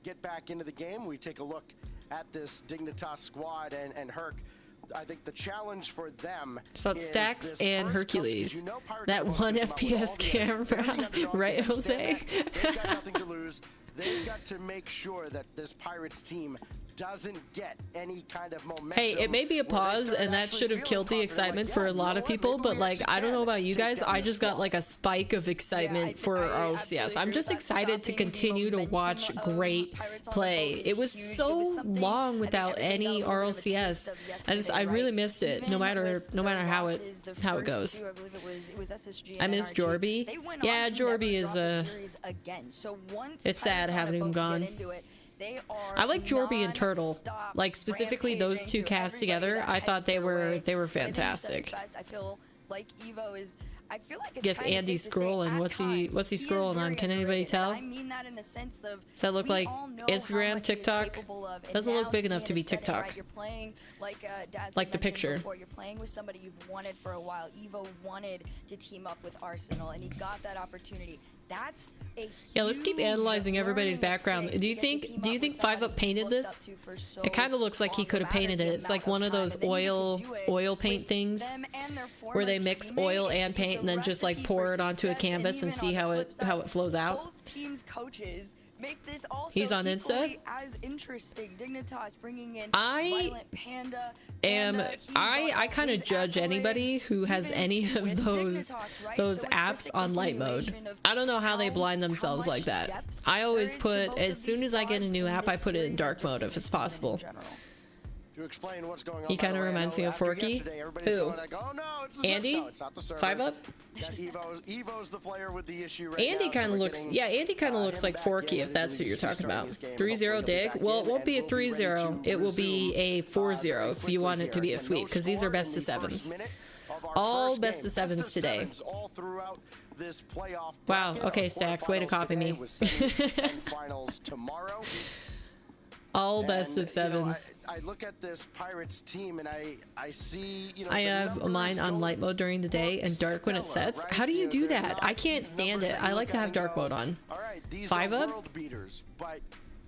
Speaker 6: get back into the game, we take a look at this Dignitas squad and Herc. I think the challenge for them
Speaker 1: So it's
Speaker 6: is
Speaker 1: Stax
Speaker 6: this
Speaker 1: and
Speaker 6: first
Speaker 1: Hercules.
Speaker 6: coach, 'cause you know Pirates
Speaker 1: That
Speaker 6: are supposed
Speaker 1: one
Speaker 6: to come out with
Speaker 1: FPS
Speaker 6: all the
Speaker 1: camera,
Speaker 6: very underdog
Speaker 1: right,
Speaker 6: games.
Speaker 1: Jose?
Speaker 6: They've got nothing to lose. They've got to make sure that this Pirates team doesn't get any kind of momentum.
Speaker 1: Hey, it may be a
Speaker 6: where they
Speaker 1: pause,
Speaker 6: start
Speaker 1: and that
Speaker 6: actually
Speaker 1: should have
Speaker 6: feeling
Speaker 1: killed the
Speaker 6: confident,
Speaker 1: excitement
Speaker 6: like,
Speaker 1: for
Speaker 6: yeah,
Speaker 1: a
Speaker 6: you know
Speaker 1: lot of
Speaker 6: what,
Speaker 1: people,
Speaker 6: maybe
Speaker 1: but
Speaker 6: we
Speaker 1: like,
Speaker 6: actually
Speaker 1: I don't know
Speaker 6: can
Speaker 1: about you
Speaker 6: take
Speaker 1: guys,
Speaker 6: down
Speaker 1: I
Speaker 6: this
Speaker 1: just got
Speaker 6: squad.
Speaker 1: like a spike of excitement for RLCS. I'm just excited to continue to watch great play. It was so long without any RLCS. I really missed it, no matter how it goes. I miss Jorby. Yeah, Jorby is it's sad having him gone. I like Jorby and Turtle, like specifically those two cast together. I thought they were fantastic.
Speaker 7: I feel like Evo is. I feel like it's
Speaker 1: Guess
Speaker 7: kinda
Speaker 1: Andy's
Speaker 7: safe to say
Speaker 1: scrolling.
Speaker 7: at
Speaker 1: What's he
Speaker 7: times,
Speaker 1: scrolling
Speaker 7: is
Speaker 1: on?
Speaker 7: very
Speaker 1: Can anybody
Speaker 7: underrated,
Speaker 1: tell?
Speaker 7: and I mean that in the sense of
Speaker 1: Does that look
Speaker 7: we
Speaker 1: like
Speaker 7: all know how
Speaker 1: Instagram,
Speaker 7: much he is
Speaker 1: TikTok?
Speaker 7: capable of, and
Speaker 1: Doesn't
Speaker 7: now
Speaker 1: look big
Speaker 7: to be
Speaker 1: enough to
Speaker 7: in
Speaker 1: be
Speaker 7: a setting,
Speaker 1: TikTok.
Speaker 7: right, you're playing like Daz
Speaker 1: Like the
Speaker 7: mentioned
Speaker 1: picture.
Speaker 7: before, you're playing with somebody you've wanted for a while. Evo wanted to team up with Arsenal, and he got that opportunity. That's a
Speaker 1: Yeah, let's keep
Speaker 7: huge
Speaker 1: analyzing everybody's
Speaker 7: learning
Speaker 1: background.
Speaker 7: experience
Speaker 1: Do you
Speaker 7: to get to
Speaker 1: think
Speaker 7: team up with
Speaker 1: 5 Up
Speaker 7: somebody
Speaker 1: painted
Speaker 7: you've looked
Speaker 1: this?
Speaker 7: up to for so
Speaker 1: It kind of looks like he
Speaker 7: long,
Speaker 1: could have
Speaker 7: no matter
Speaker 1: painted
Speaker 7: the
Speaker 1: it. It's like
Speaker 7: amount
Speaker 1: one of
Speaker 7: time,
Speaker 1: those
Speaker 7: and then you
Speaker 1: oil
Speaker 7: get to do it
Speaker 1: paint
Speaker 7: with
Speaker 1: things
Speaker 7: them and their
Speaker 1: where they
Speaker 7: former
Speaker 1: mix oil
Speaker 7: teammates.
Speaker 1: and paint
Speaker 7: It's
Speaker 1: and
Speaker 7: a
Speaker 1: then just like
Speaker 7: recipe
Speaker 1: pour
Speaker 7: for
Speaker 1: it onto a
Speaker 7: success,
Speaker 1: canvas and
Speaker 7: even
Speaker 1: see
Speaker 7: on the
Speaker 1: how
Speaker 7: flip
Speaker 1: it
Speaker 7: side,
Speaker 1: flows out.
Speaker 7: Both teams' coaches make this also
Speaker 1: He's on Insta?
Speaker 7: equally as interesting. Dignitas bringing in
Speaker 1: I
Speaker 7: Violent Panda.
Speaker 1: I kind of judge anybody who has any of those apps on light mode. I don't know how they blind themselves like that. I always put, as soon as I get a new app, I put it in dark mode if it's possible.
Speaker 6: To explain what's going on,
Speaker 1: He
Speaker 6: by the
Speaker 1: kinda
Speaker 6: way, I
Speaker 1: reminds
Speaker 6: know
Speaker 1: me of
Speaker 6: after
Speaker 1: Forky.
Speaker 6: yesterday, everybody's
Speaker 1: Who?
Speaker 6: going like, oh, no, it's the
Speaker 1: Andy?
Speaker 6: No, it's not the servers.
Speaker 1: 5 Up?
Speaker 6: Got Evo's the player with the issue right
Speaker 1: Andy
Speaker 6: now, so
Speaker 1: kind of
Speaker 6: we're
Speaker 1: looks,
Speaker 6: getting,
Speaker 1: yeah, Andy kind of looks
Speaker 6: him
Speaker 1: like
Speaker 6: back
Speaker 1: Forky
Speaker 6: in,
Speaker 1: if that's who
Speaker 6: and
Speaker 1: you're talking
Speaker 6: starting
Speaker 1: about.
Speaker 6: his game.
Speaker 1: 3-0
Speaker 6: Hopefully he'll be
Speaker 1: dig.
Speaker 6: back
Speaker 1: Well, it
Speaker 6: in,
Speaker 1: won't be a
Speaker 6: and we'll be ready
Speaker 1: 3-0.
Speaker 6: to
Speaker 1: It will be
Speaker 6: resume,
Speaker 1: a 4-0
Speaker 6: very
Speaker 1: if you want
Speaker 6: quickly
Speaker 1: it to be
Speaker 6: here.
Speaker 1: a
Speaker 6: And
Speaker 1: sweep,
Speaker 6: no
Speaker 1: because these are
Speaker 6: score
Speaker 1: best
Speaker 6: in
Speaker 1: of
Speaker 6: the first
Speaker 1: sevens.
Speaker 6: minute of our
Speaker 1: All
Speaker 6: first
Speaker 1: best
Speaker 6: game.
Speaker 1: of sevens today.
Speaker 6: Sevens all throughout this playoff
Speaker 1: Wow,
Speaker 6: bracket.
Speaker 1: okay,
Speaker 6: Our
Speaker 1: Stax, way to
Speaker 6: quarterfinals
Speaker 1: copy
Speaker 6: today
Speaker 1: me.
Speaker 6: with semis and finals tomorrow.
Speaker 1: All best
Speaker 6: And,
Speaker 1: of sevens.
Speaker 6: I look at this Pirates team and I see,
Speaker 1: I
Speaker 6: the
Speaker 1: have
Speaker 6: numbers
Speaker 1: mine on
Speaker 6: don't
Speaker 1: light mode during the day and dark when it
Speaker 6: stellar,
Speaker 1: sets.
Speaker 6: right?
Speaker 1: How do you do
Speaker 6: They're
Speaker 1: that?
Speaker 6: not
Speaker 1: I can't stand
Speaker 6: numbers
Speaker 1: it.
Speaker 6: that
Speaker 1: I
Speaker 6: you
Speaker 1: like
Speaker 6: look
Speaker 1: to
Speaker 6: at
Speaker 1: have
Speaker 6: and
Speaker 1: dark
Speaker 6: go,
Speaker 1: mode on.
Speaker 6: All right, these
Speaker 1: 5
Speaker 6: are
Speaker 1: Up?
Speaker 6: world beaters, but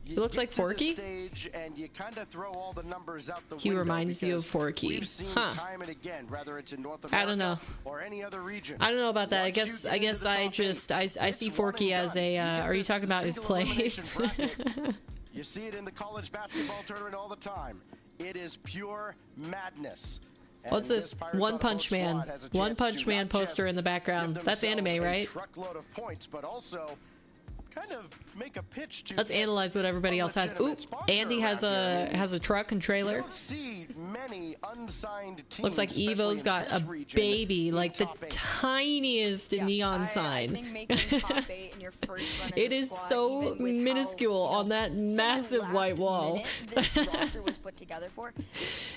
Speaker 1: He looks like Forky?
Speaker 6: Stage and you kind of throw all the numbers out the
Speaker 1: He
Speaker 6: window
Speaker 1: reminds you of
Speaker 6: because
Speaker 1: Forky.
Speaker 6: We've seen
Speaker 1: Huh.
Speaker 6: time and again, whether it's in North
Speaker 1: I don't
Speaker 6: America
Speaker 1: know.
Speaker 6: or any other region.
Speaker 1: I don't know about that. I
Speaker 6: Once you
Speaker 1: guess
Speaker 6: get
Speaker 1: I
Speaker 6: into
Speaker 1: guess
Speaker 6: the
Speaker 1: I
Speaker 6: top
Speaker 1: just
Speaker 6: eight,
Speaker 1: I see
Speaker 6: it's
Speaker 1: Forky
Speaker 6: one and
Speaker 1: as
Speaker 6: done.
Speaker 1: a
Speaker 6: You get
Speaker 1: are you
Speaker 6: this
Speaker 1: talking about his
Speaker 6: single elimination
Speaker 1: plays?
Speaker 6: bracket. You see it in the college basketball tournament all the time. It is pure madness.
Speaker 1: What's
Speaker 6: And
Speaker 1: this?
Speaker 6: Pirates
Speaker 1: One
Speaker 6: on a
Speaker 1: Punch
Speaker 6: boat
Speaker 1: Man.
Speaker 6: squad has a
Speaker 1: One
Speaker 6: chance
Speaker 1: Punch
Speaker 6: to
Speaker 1: Man
Speaker 6: not
Speaker 1: poster
Speaker 6: just
Speaker 1: in the background.
Speaker 6: give
Speaker 1: That's anime,
Speaker 6: themselves a
Speaker 1: right?
Speaker 6: truckload of points, but also kind of make a pitch to
Speaker 1: Let's
Speaker 6: get
Speaker 1: analyze what everybody
Speaker 6: a
Speaker 1: else has. Oop,
Speaker 6: legitimate sponsor
Speaker 1: Andy has
Speaker 6: around here.
Speaker 1: a truck and
Speaker 6: You
Speaker 1: trailer.
Speaker 6: don't see many unsigned teams,
Speaker 1: Looks like
Speaker 6: especially
Speaker 1: Evo's
Speaker 6: in
Speaker 1: got
Speaker 6: this
Speaker 1: a
Speaker 6: region,
Speaker 1: baby,
Speaker 6: in
Speaker 1: like the
Speaker 6: top eight.
Speaker 1: tiniest neon
Speaker 7: I
Speaker 1: sign.
Speaker 7: think making top 8 in your first run as
Speaker 1: It
Speaker 7: a
Speaker 1: is
Speaker 7: squad,
Speaker 1: so
Speaker 7: even with how,
Speaker 1: minuscule on that
Speaker 7: so
Speaker 1: massive white wall.
Speaker 7: last minute this roster was put together for.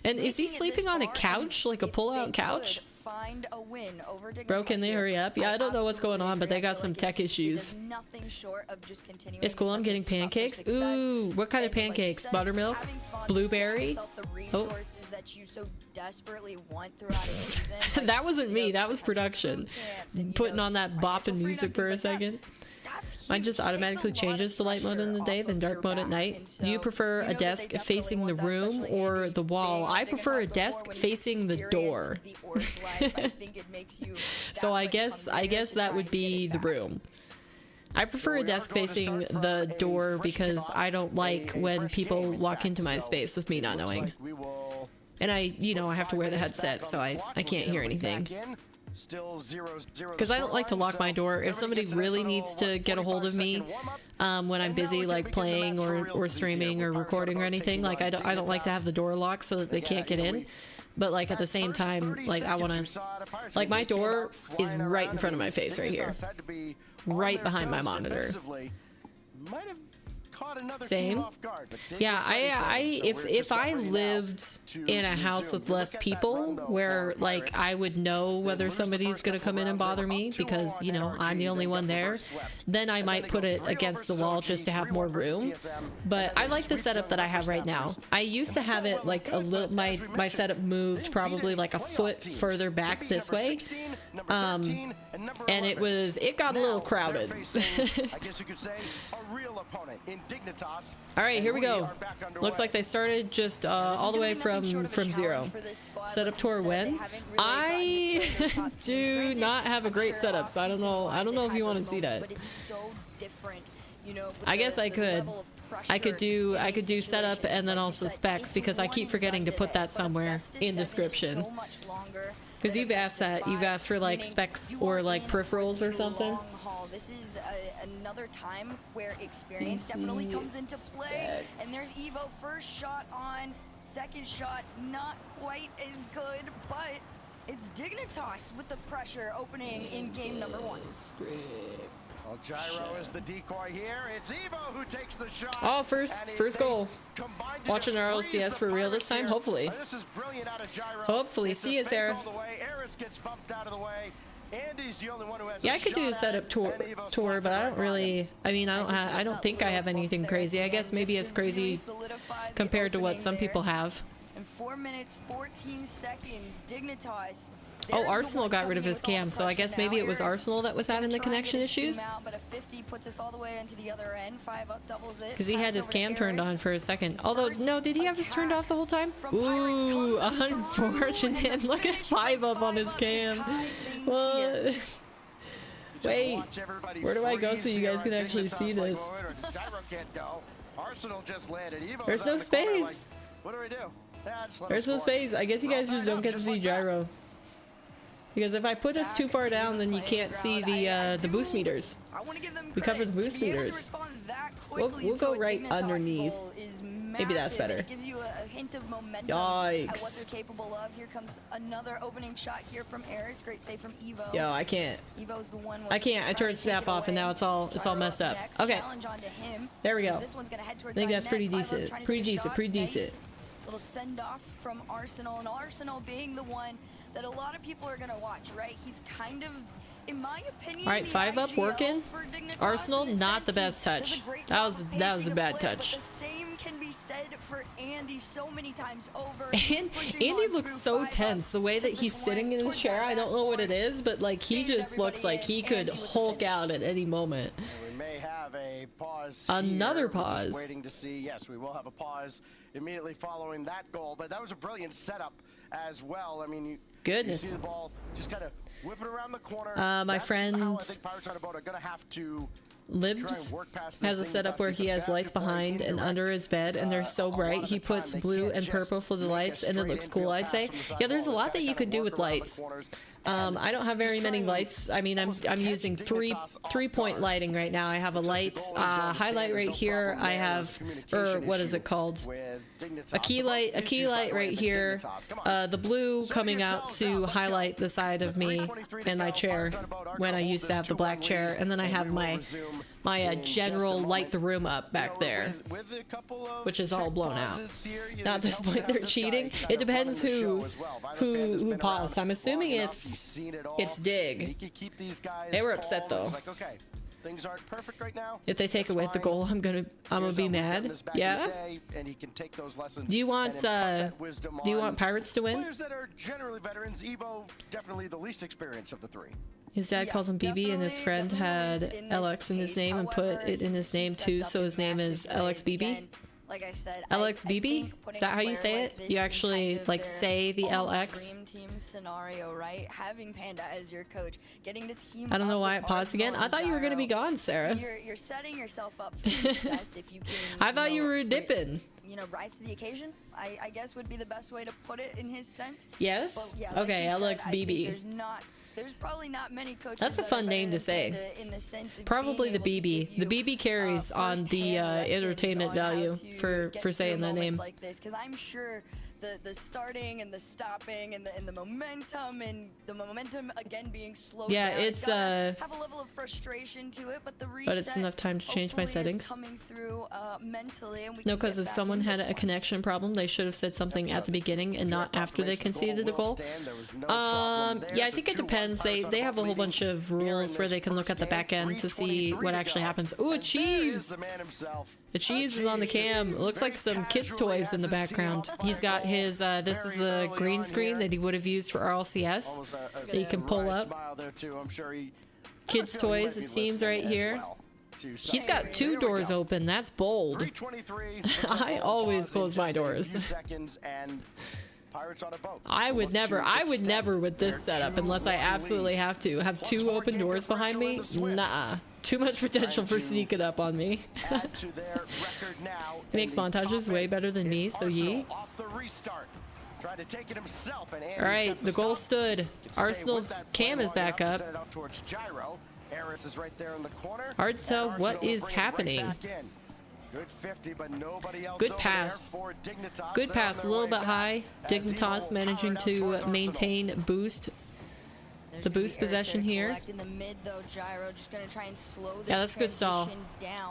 Speaker 1: And is he
Speaker 7: Making it
Speaker 1: sleeping
Speaker 7: this
Speaker 1: on a
Speaker 7: far,
Speaker 1: couch,
Speaker 7: and
Speaker 1: like a
Speaker 7: if
Speaker 1: pull-out
Speaker 7: they
Speaker 1: couch?
Speaker 7: could find a win over
Speaker 1: Bro, can
Speaker 7: Dignitas
Speaker 1: they
Speaker 7: here,
Speaker 1: hurry up? Yeah, I don't know what's going
Speaker 7: absolutely
Speaker 1: on, but they
Speaker 7: agree. I
Speaker 1: got
Speaker 7: feel
Speaker 1: some
Speaker 7: like
Speaker 1: tech
Speaker 7: it
Speaker 1: issues.
Speaker 7: does nothing short of just continuing
Speaker 1: It's
Speaker 7: to
Speaker 1: cool.
Speaker 7: set
Speaker 1: I'm
Speaker 7: this
Speaker 1: getting
Speaker 7: team up for
Speaker 1: pancakes.
Speaker 7: success.
Speaker 1: Ooh, what kind of
Speaker 7: And like you
Speaker 1: pancakes?
Speaker 7: said,
Speaker 1: Buttermilk?
Speaker 7: having sponsors,
Speaker 1: Blueberry?
Speaker 7: giving yourself the
Speaker 1: Oh.
Speaker 7: resources that you so desperately want throughout a season. Like,
Speaker 1: That wasn't
Speaker 7: you
Speaker 1: me.
Speaker 7: know,
Speaker 1: That was
Speaker 7: potential
Speaker 1: production.
Speaker 7: boot camps and, you
Speaker 1: Putting
Speaker 7: know,
Speaker 1: on that
Speaker 7: financial
Speaker 1: bopping music
Speaker 7: freedom,
Speaker 1: for a
Speaker 7: things like that.
Speaker 1: second.
Speaker 7: That's
Speaker 1: Mine
Speaker 7: huge.
Speaker 1: just
Speaker 7: It takes
Speaker 1: automatically
Speaker 7: a lot
Speaker 1: changes
Speaker 7: of
Speaker 1: to light mode in the
Speaker 7: pressure
Speaker 1: day,
Speaker 7: off
Speaker 1: then
Speaker 7: of
Speaker 1: dark
Speaker 7: your
Speaker 1: mode at
Speaker 7: back,
Speaker 1: night.
Speaker 7: and
Speaker 1: Do you
Speaker 7: so
Speaker 1: prefer
Speaker 7: you
Speaker 1: a
Speaker 7: know that
Speaker 1: desk
Speaker 7: they definitely
Speaker 1: facing the
Speaker 7: want that,
Speaker 1: room
Speaker 7: especially
Speaker 1: or
Speaker 7: Andy
Speaker 1: the wall?
Speaker 7: being on
Speaker 1: I prefer a
Speaker 7: Dignitas
Speaker 1: desk
Speaker 7: before when
Speaker 1: facing
Speaker 7: you've
Speaker 1: the door.
Speaker 7: experienced the Orcs life. I think it makes you
Speaker 1: So
Speaker 7: that
Speaker 1: I
Speaker 7: much
Speaker 1: guess
Speaker 7: hungrier to
Speaker 1: that
Speaker 7: try
Speaker 1: would
Speaker 7: and get
Speaker 1: be
Speaker 7: it
Speaker 1: the
Speaker 7: back.
Speaker 1: room. I prefer
Speaker 6: we
Speaker 1: a
Speaker 6: are
Speaker 1: desk
Speaker 6: going to
Speaker 1: facing
Speaker 6: start from
Speaker 1: the
Speaker 6: a
Speaker 1: door
Speaker 6: fresh
Speaker 1: because
Speaker 6: kickoff,
Speaker 1: I don't like
Speaker 6: a
Speaker 1: when
Speaker 6: fresh
Speaker 1: people
Speaker 6: game, in
Speaker 1: walk
Speaker 6: fact.
Speaker 1: into my
Speaker 6: So
Speaker 1: space with me
Speaker 6: it
Speaker 1: not
Speaker 6: looks
Speaker 1: knowing.
Speaker 6: like we will
Speaker 1: And I have to wear the
Speaker 6: put 5 minutes
Speaker 1: headset,
Speaker 6: back
Speaker 1: so
Speaker 6: on the
Speaker 1: I
Speaker 6: clock.
Speaker 1: can't
Speaker 6: We'll
Speaker 1: hear
Speaker 6: get everybody
Speaker 1: anything.
Speaker 6: back in. Still 0-0.
Speaker 1: Because I don't like to lock my door. If somebody really needs to get a hold of me when I'm busy, like playing or streaming or recording or anything, like I don't like to have the door locked so that they can't get in. But like at the same time, like I want to, like my door is right in front of my face right here, right behind my monitor. Same. Yeah, if I lived in a house with less people where like I would know whether somebody's gonna come in and bother me because, you know, I'm the only one there, then I might put it against the wall just to have more room. But I like the setup that I have right now. I used to have it like a little, my setup moved probably like a foot further back this way. And it got a little crowded. All right, here we go. Looks like they started just all the way from zero. Setup tour when? I do not have a great setup, so I don't know if you want to see that. I guess I could. I could do setup and then also specs, because I keep forgetting to put that somewhere in description. Because you've asked that. You've asked for like specs or like peripherals or something.
Speaker 7: This is another time where experience definitely comes into play. And there's Evo, first shot on, second shot not quite as good, but it's Dignitas with the pressure opening in game number 1.
Speaker 6: Well, Gyro is the decoy here. It's Evo who takes the shot.
Speaker 1: Oh, first goal. Watching RLCS for real this time, hopefully.
Speaker 6: This is brilliant out of Gyro.
Speaker 1: Hopefully. See you, Sarah.
Speaker 6: Eris gets bumped out of the way. Andy's the only one who has
Speaker 1: Yeah, I could do a setup tour, but I don't really. I mean, I don't think I have anything crazy. I guess maybe it's crazy compared to what some people have.
Speaker 7: In 4 minutes 14 seconds, Dignitas.
Speaker 1: Oh, Arsenal got rid of his cam, so I guess maybe it was Arsenal that was having the connection issues. Because he had his cam turned on for a second. Although, no, did he have his turned off the whole time? Ooh, unfortunate. Look at 5 up on his cam. What? Wait, where do I go so you guys can actually see this? There's no space. There's no space. I guess you guys just don't get to see Gyro. Because if I put us too far down, then you can't see the boost meters. We cover the boost meters. We'll go right underneath. Maybe that's better.
Speaker 7: It gives you a hint of momentum
Speaker 1: Yikes.
Speaker 7: at what they're capable of. Here comes another opening shot here from Eris. Great save from Evo.
Speaker 1: Yo, I can't.
Speaker 7: Evo's the one.
Speaker 1: I can't. I turned snap off and now it's all messed up. Okay. There we go. I think that's pretty decent. Pretty decent.
Speaker 7: Little send off from Arsenal, and Arsenal being the one that a lot of people are gonna watch, right? He's kind of, in my opinion,
Speaker 1: all right, 5 up working. Arsenal, not the best touch. That was a bad touch.
Speaker 7: But the same can be said for Andy so many times over.
Speaker 1: And Andy looks so tense. The way that he's sitting in his chair, I don't know what it is, but like he just looks like he could Hulk out at any moment.
Speaker 6: We may have a pause.
Speaker 1: Another
Speaker 6: here.
Speaker 1: pause.
Speaker 6: Just waiting to see. Yes, we will have a pause immediately following that goal. But that was a brilliant setup as well. I mean, you see the ball just kind of whip it around the corner.
Speaker 1: My friend
Speaker 6: how I think Pirates on a Boat are gonna have to
Speaker 1: Libs has a setup where he has lights behind and under his bed, and they're so bright. He puts blue and purple for the lights, and it looks cool, I'd say. Yeah, there's a lot that you could do with lights. I don't have very many lights. I mean, I'm using three-point lighting right now. I have a light highlight right here. I have, or what is it called? A key light right here. The blue coming out to highlight the side of me and my chair when I used to have the black chair, and then I have my general light the room up back there, which is all blown out. Now at this point they're cheating. It depends who paused. I'm assuming it's Dig. They were upset though.
Speaker 6: Things aren't perfect right now.
Speaker 1: If they take away the goal, I'm gonna be mad. Yeah. Do you want Pirates to win?
Speaker 6: Players that are generally veterans, Evo definitely the least experienced of the 3.
Speaker 1: His dad calls him BB, and his friend had LX in his name and put it in his name too, so his name is LXBB.
Speaker 7: Like I said,
Speaker 1: LXBB? Is that how you say it? You actually like say the LX?
Speaker 7: Dream team scenario, right? Having Panda as your coach, getting the team.
Speaker 1: I don't know why it paused again. I thought you were gonna be gone, Sarah.
Speaker 7: You're setting yourself up for success if you can.
Speaker 1: I thought you were dipping.
Speaker 7: Rise to the occasion, I guess would be the best way to put it in his sense.
Speaker 1: Yes?
Speaker 7: But, yeah,
Speaker 1: okay,
Speaker 7: like
Speaker 1: LXBB.
Speaker 7: there's not There's probably not many coaches.
Speaker 1: That's a
Speaker 7: that
Speaker 1: fun
Speaker 7: are
Speaker 1: name to
Speaker 7: better
Speaker 1: say.
Speaker 7: than in the sense of
Speaker 1: Probably the
Speaker 7: being able to
Speaker 1: BB. The
Speaker 7: give you,
Speaker 1: BB carries on the
Speaker 7: firsthand lessons
Speaker 1: entertainment
Speaker 7: on how
Speaker 1: value
Speaker 7: to
Speaker 1: for
Speaker 7: get
Speaker 1: saying
Speaker 7: through
Speaker 1: that
Speaker 7: moments
Speaker 1: name.
Speaker 7: like this, because I'm sure the starting and the stopping and the momentum again being slowed
Speaker 1: Yeah,
Speaker 7: down.
Speaker 1: it's,
Speaker 7: gotta have a level of frustration to it, but the reset,
Speaker 1: but it's enough time to change my
Speaker 7: hopefully, is
Speaker 1: settings.
Speaker 7: coming through mentally, and we
Speaker 1: No,
Speaker 7: can
Speaker 1: because
Speaker 7: get
Speaker 1: if
Speaker 7: back
Speaker 1: someone
Speaker 7: into
Speaker 1: had
Speaker 7: this
Speaker 1: a
Speaker 7: one.
Speaker 1: connection problem, they should have said something at the beginning and not after they conceded a goal. Yeah, I think it depends. They have a whole bunch of rules where they can look at the back end to see what actually happens. Ooh, a cheese! The cheese is on the cam. It looks like some kids' toys in the background. He's got his, this is the green screen that he would have used for RLCS. That you can pull up. Kids' toys, it seems, right here. He's got 2 doors open. That's bold. I always close my doors. I would never with this setup unless I absolutely have to. Have 2 open doors behind me? Nah. Too much potential for sneaking up on me. He makes montages way better than me, so ye. Alright, the goal stood. Arsenal's cam is back up. Hard to tell what is happening. Good pass. Good pass, a little bit high. Dignitas managing to maintain boost. The boost possession here. Yeah, that's a good stall.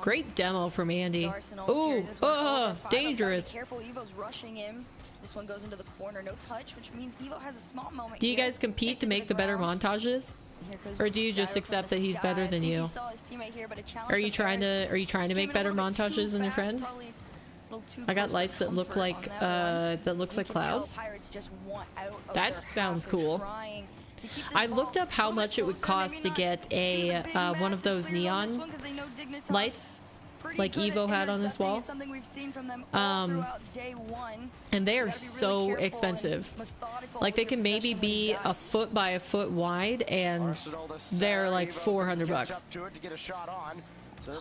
Speaker 1: Great demo from Andy. Ooh, oh, dangerous.
Speaker 7: Careful, Evo's rushing him. This one goes into the corner, no touch, which means Evo has a small moment.
Speaker 1: Do you guys compete to make the better montages? Or do you just accept that he's better than you? Are you trying to make better montages than your friend? I got lights that look like that looks like clouds. That sounds cool. I looked up how much it would cost to get a one of those neon lights like Evo had on this wall. And they are so expensive. Like they can maybe be a foot by a foot wide and they're like $400.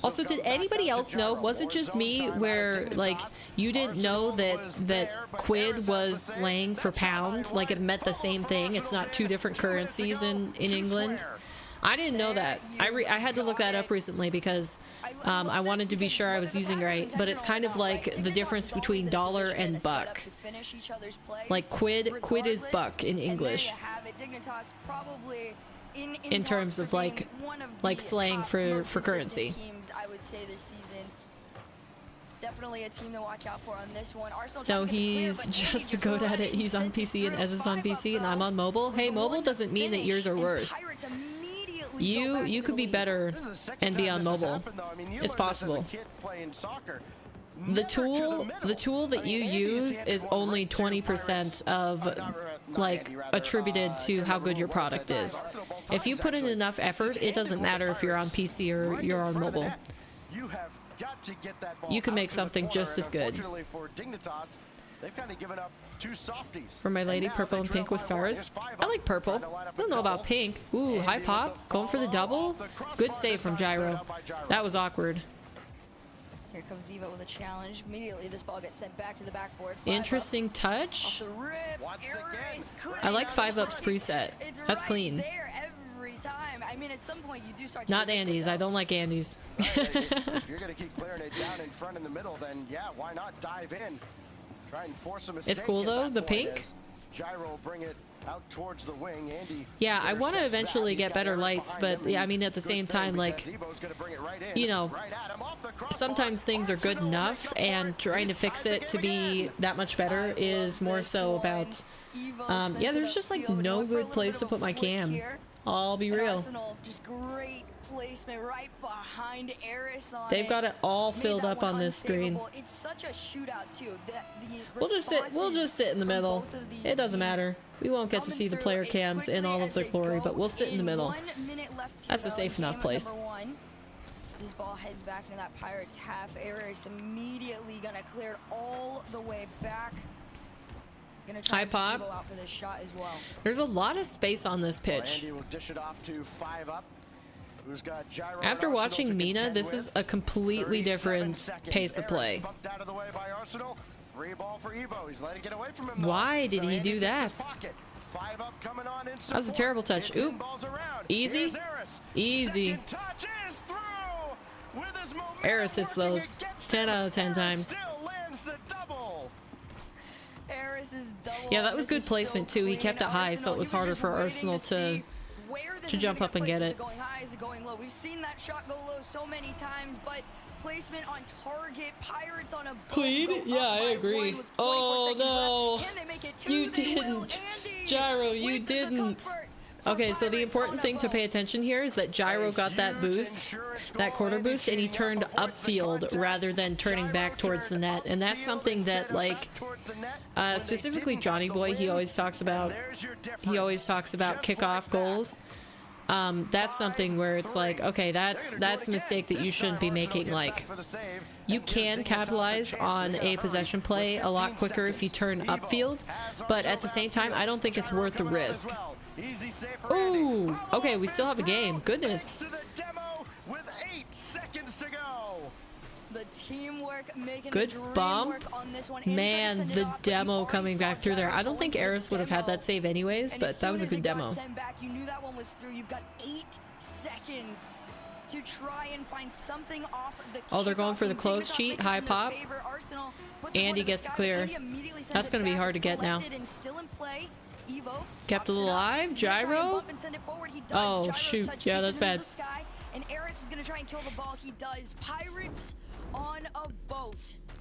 Speaker 1: Also, did anybody else know, was it just me where like you didn't know that quid was slang for pound, like it meant the same thing? It's not 2 different currencies in England. I didn't know that. I had to look that up recently because I wanted to be sure I was using right, but it's kind of like the difference between dollar and buck. Like quid is buck in English. In terms of like slang for currency.
Speaker 7: I would say this season. Definitely a team to watch out for on this one.
Speaker 1: No, he's just the goat at it. He's on PC and Ez is on PC and I'm on mobile. Hey, mobile doesn't mean that yours are worse. You could be better and be on mobile. It's possible. The tool that you use is only 20% of like attributed to how good your product is. If you put in enough effort, it doesn't matter if you're on PC or you're on mobile. You can make something just as good. For my lady, purple and pink with stars. I like purple. I don't know about pink. Ooh, high pop. Going for the double. Good save from Gyro. That was awkward.
Speaker 7: Here comes Evo with a challenge. Immediately, this ball gets sent back to the backboard.
Speaker 1: Interesting touch. I like 5-ups preset. That's clean.
Speaker 7: I mean, at some point you do start.
Speaker 1: Not Andy's. I don't like Andy's.
Speaker 6: If you're gonna keep clearing it down in front in the middle, then yeah, why not dive in? Try and force a mistake.
Speaker 1: It's cool though. The pink.
Speaker 6: Gyro bring it out towards the wing. Andy.
Speaker 1: Yeah, I want to eventually get better lights, but yeah, I mean at the same time, like, you know, sometimes things are good enough, and trying to fix it to be that much better is more so about. Yeah, there's just like no good place to put my cam. I'll be real.
Speaker 7: Just great placement right behind Eris on
Speaker 1: They've got it all filled up on this screen.
Speaker 7: It's such a shootout too.
Speaker 1: We'll just sit in the middle. It doesn't matter. We won't get to see the player cams in all of their glory, but we'll sit in the middle. That's a safe enough place.
Speaker 7: This ball heads back into that Pirates half. Eris immediately gonna clear it all the way back.
Speaker 1: High pop.
Speaker 7: Out for this shot as well.
Speaker 1: There's a lot of space on this pitch.
Speaker 6: Andy will dish it off to 5-up. Who's got Gyro.
Speaker 1: After watching Mina, this is a completely different pace of play.
Speaker 6: Out of the way by Arsenal. Free ball for Evo. He's letting it away from him,
Speaker 1: why did he do that?
Speaker 6: 5-up coming on in
Speaker 1: That was a terrible touch.
Speaker 6: support.
Speaker 1: Oop.
Speaker 6: Balls around.
Speaker 1: Easy.
Speaker 6: Here's Eris.
Speaker 1: Easy.
Speaker 6: Second touch is through. With his momentum
Speaker 1: Eris hits
Speaker 6: working
Speaker 1: those
Speaker 6: against
Speaker 1: 10
Speaker 6: him,
Speaker 1: out of 10
Speaker 6: Eris
Speaker 1: times.
Speaker 6: still lands the double.
Speaker 7: Eris's double.
Speaker 1: Yeah, that was
Speaker 7: This
Speaker 1: good
Speaker 7: is
Speaker 1: placement,
Speaker 7: so
Speaker 1: too. He
Speaker 7: clean.
Speaker 1: kept it high, so it
Speaker 7: Arsenal,
Speaker 1: was
Speaker 7: he
Speaker 1: harder
Speaker 7: just
Speaker 1: for
Speaker 7: waiting
Speaker 1: Arsenal to
Speaker 7: see where this is
Speaker 1: jump
Speaker 7: gonna
Speaker 1: up and
Speaker 7: get
Speaker 1: get
Speaker 7: placed.
Speaker 1: it.
Speaker 7: Is it going high? Is it going low? We've seen that shot go low so many times, but placement on target. Pirates on a boat
Speaker 1: Clean?
Speaker 7: go up
Speaker 1: Yeah, I
Speaker 7: by
Speaker 1: agree.
Speaker 7: 1 with 24
Speaker 1: Oh,
Speaker 7: seconds
Speaker 1: no.
Speaker 7: left. Can they make it 2?
Speaker 1: You
Speaker 7: They will.
Speaker 1: didn't.
Speaker 7: Andy
Speaker 1: Gyro, you
Speaker 7: with the
Speaker 1: didn't.
Speaker 7: comfort for
Speaker 1: Okay, so the
Speaker 7: Pirates
Speaker 1: important
Speaker 7: on a
Speaker 1: thing to pay
Speaker 7: boat.
Speaker 1: attention here is that Gyro got that boost, that quarter boost, and he turned upfield rather than turning back towards the net. And that's something that, like, specifically Johnny Boy, he always talks about kickoff goals. That's something where it's like, okay, that's a mistake that you shouldn't be making. Like, you can capitalize on a possession play a lot quicker if you turn upfield, but at the same time, I don't think it's worth the risk. Ooh, okay, we still have a game. Goodness.
Speaker 7: The teamwork making
Speaker 1: Good
Speaker 7: the dream
Speaker 1: bomb.
Speaker 7: work on this one. Andy tried to
Speaker 1: Man,
Speaker 7: send it
Speaker 1: the
Speaker 7: off, but you
Speaker 1: demo
Speaker 7: already
Speaker 1: coming
Speaker 7: saw
Speaker 1: back through there.
Speaker 7: Gyro
Speaker 1: I don't think
Speaker 7: going for the
Speaker 1: Eris would have had that
Speaker 7: demo.
Speaker 1: save anyways,
Speaker 7: And
Speaker 1: but
Speaker 7: as
Speaker 1: that was a
Speaker 7: soon
Speaker 1: good
Speaker 7: as it got
Speaker 1: demo.
Speaker 7: sent back, you knew that one was through. You've got 8 seconds to try and find something off the
Speaker 1: Oh, they're going
Speaker 7: kickoff.
Speaker 1: for the
Speaker 7: Dignitas
Speaker 1: close
Speaker 7: make
Speaker 1: cheat,
Speaker 7: this
Speaker 1: high
Speaker 7: in their
Speaker 1: pop.
Speaker 7: favor. Arsenal put this
Speaker 1: Andy
Speaker 7: one to the
Speaker 1: gets the
Speaker 7: sky,
Speaker 1: clear.
Speaker 7: Andy immediately sends
Speaker 1: That's
Speaker 7: it
Speaker 1: gonna be
Speaker 7: back.
Speaker 1: hard to
Speaker 7: It's
Speaker 1: get now.
Speaker 7: collected and still in play. Evo
Speaker 1: Kept it
Speaker 7: pops it up.
Speaker 1: alive.
Speaker 7: He's gonna try and
Speaker 1: Gyro?
Speaker 7: bump and send it forward. He does.
Speaker 1: Oh,
Speaker 7: Gyro's
Speaker 1: shoot.
Speaker 7: touch
Speaker 1: Yeah,
Speaker 7: keeps
Speaker 1: that's
Speaker 7: it into
Speaker 1: bad.
Speaker 7: the sky, and Eris is gonna try and kill the ball. He does. Pirates on a boat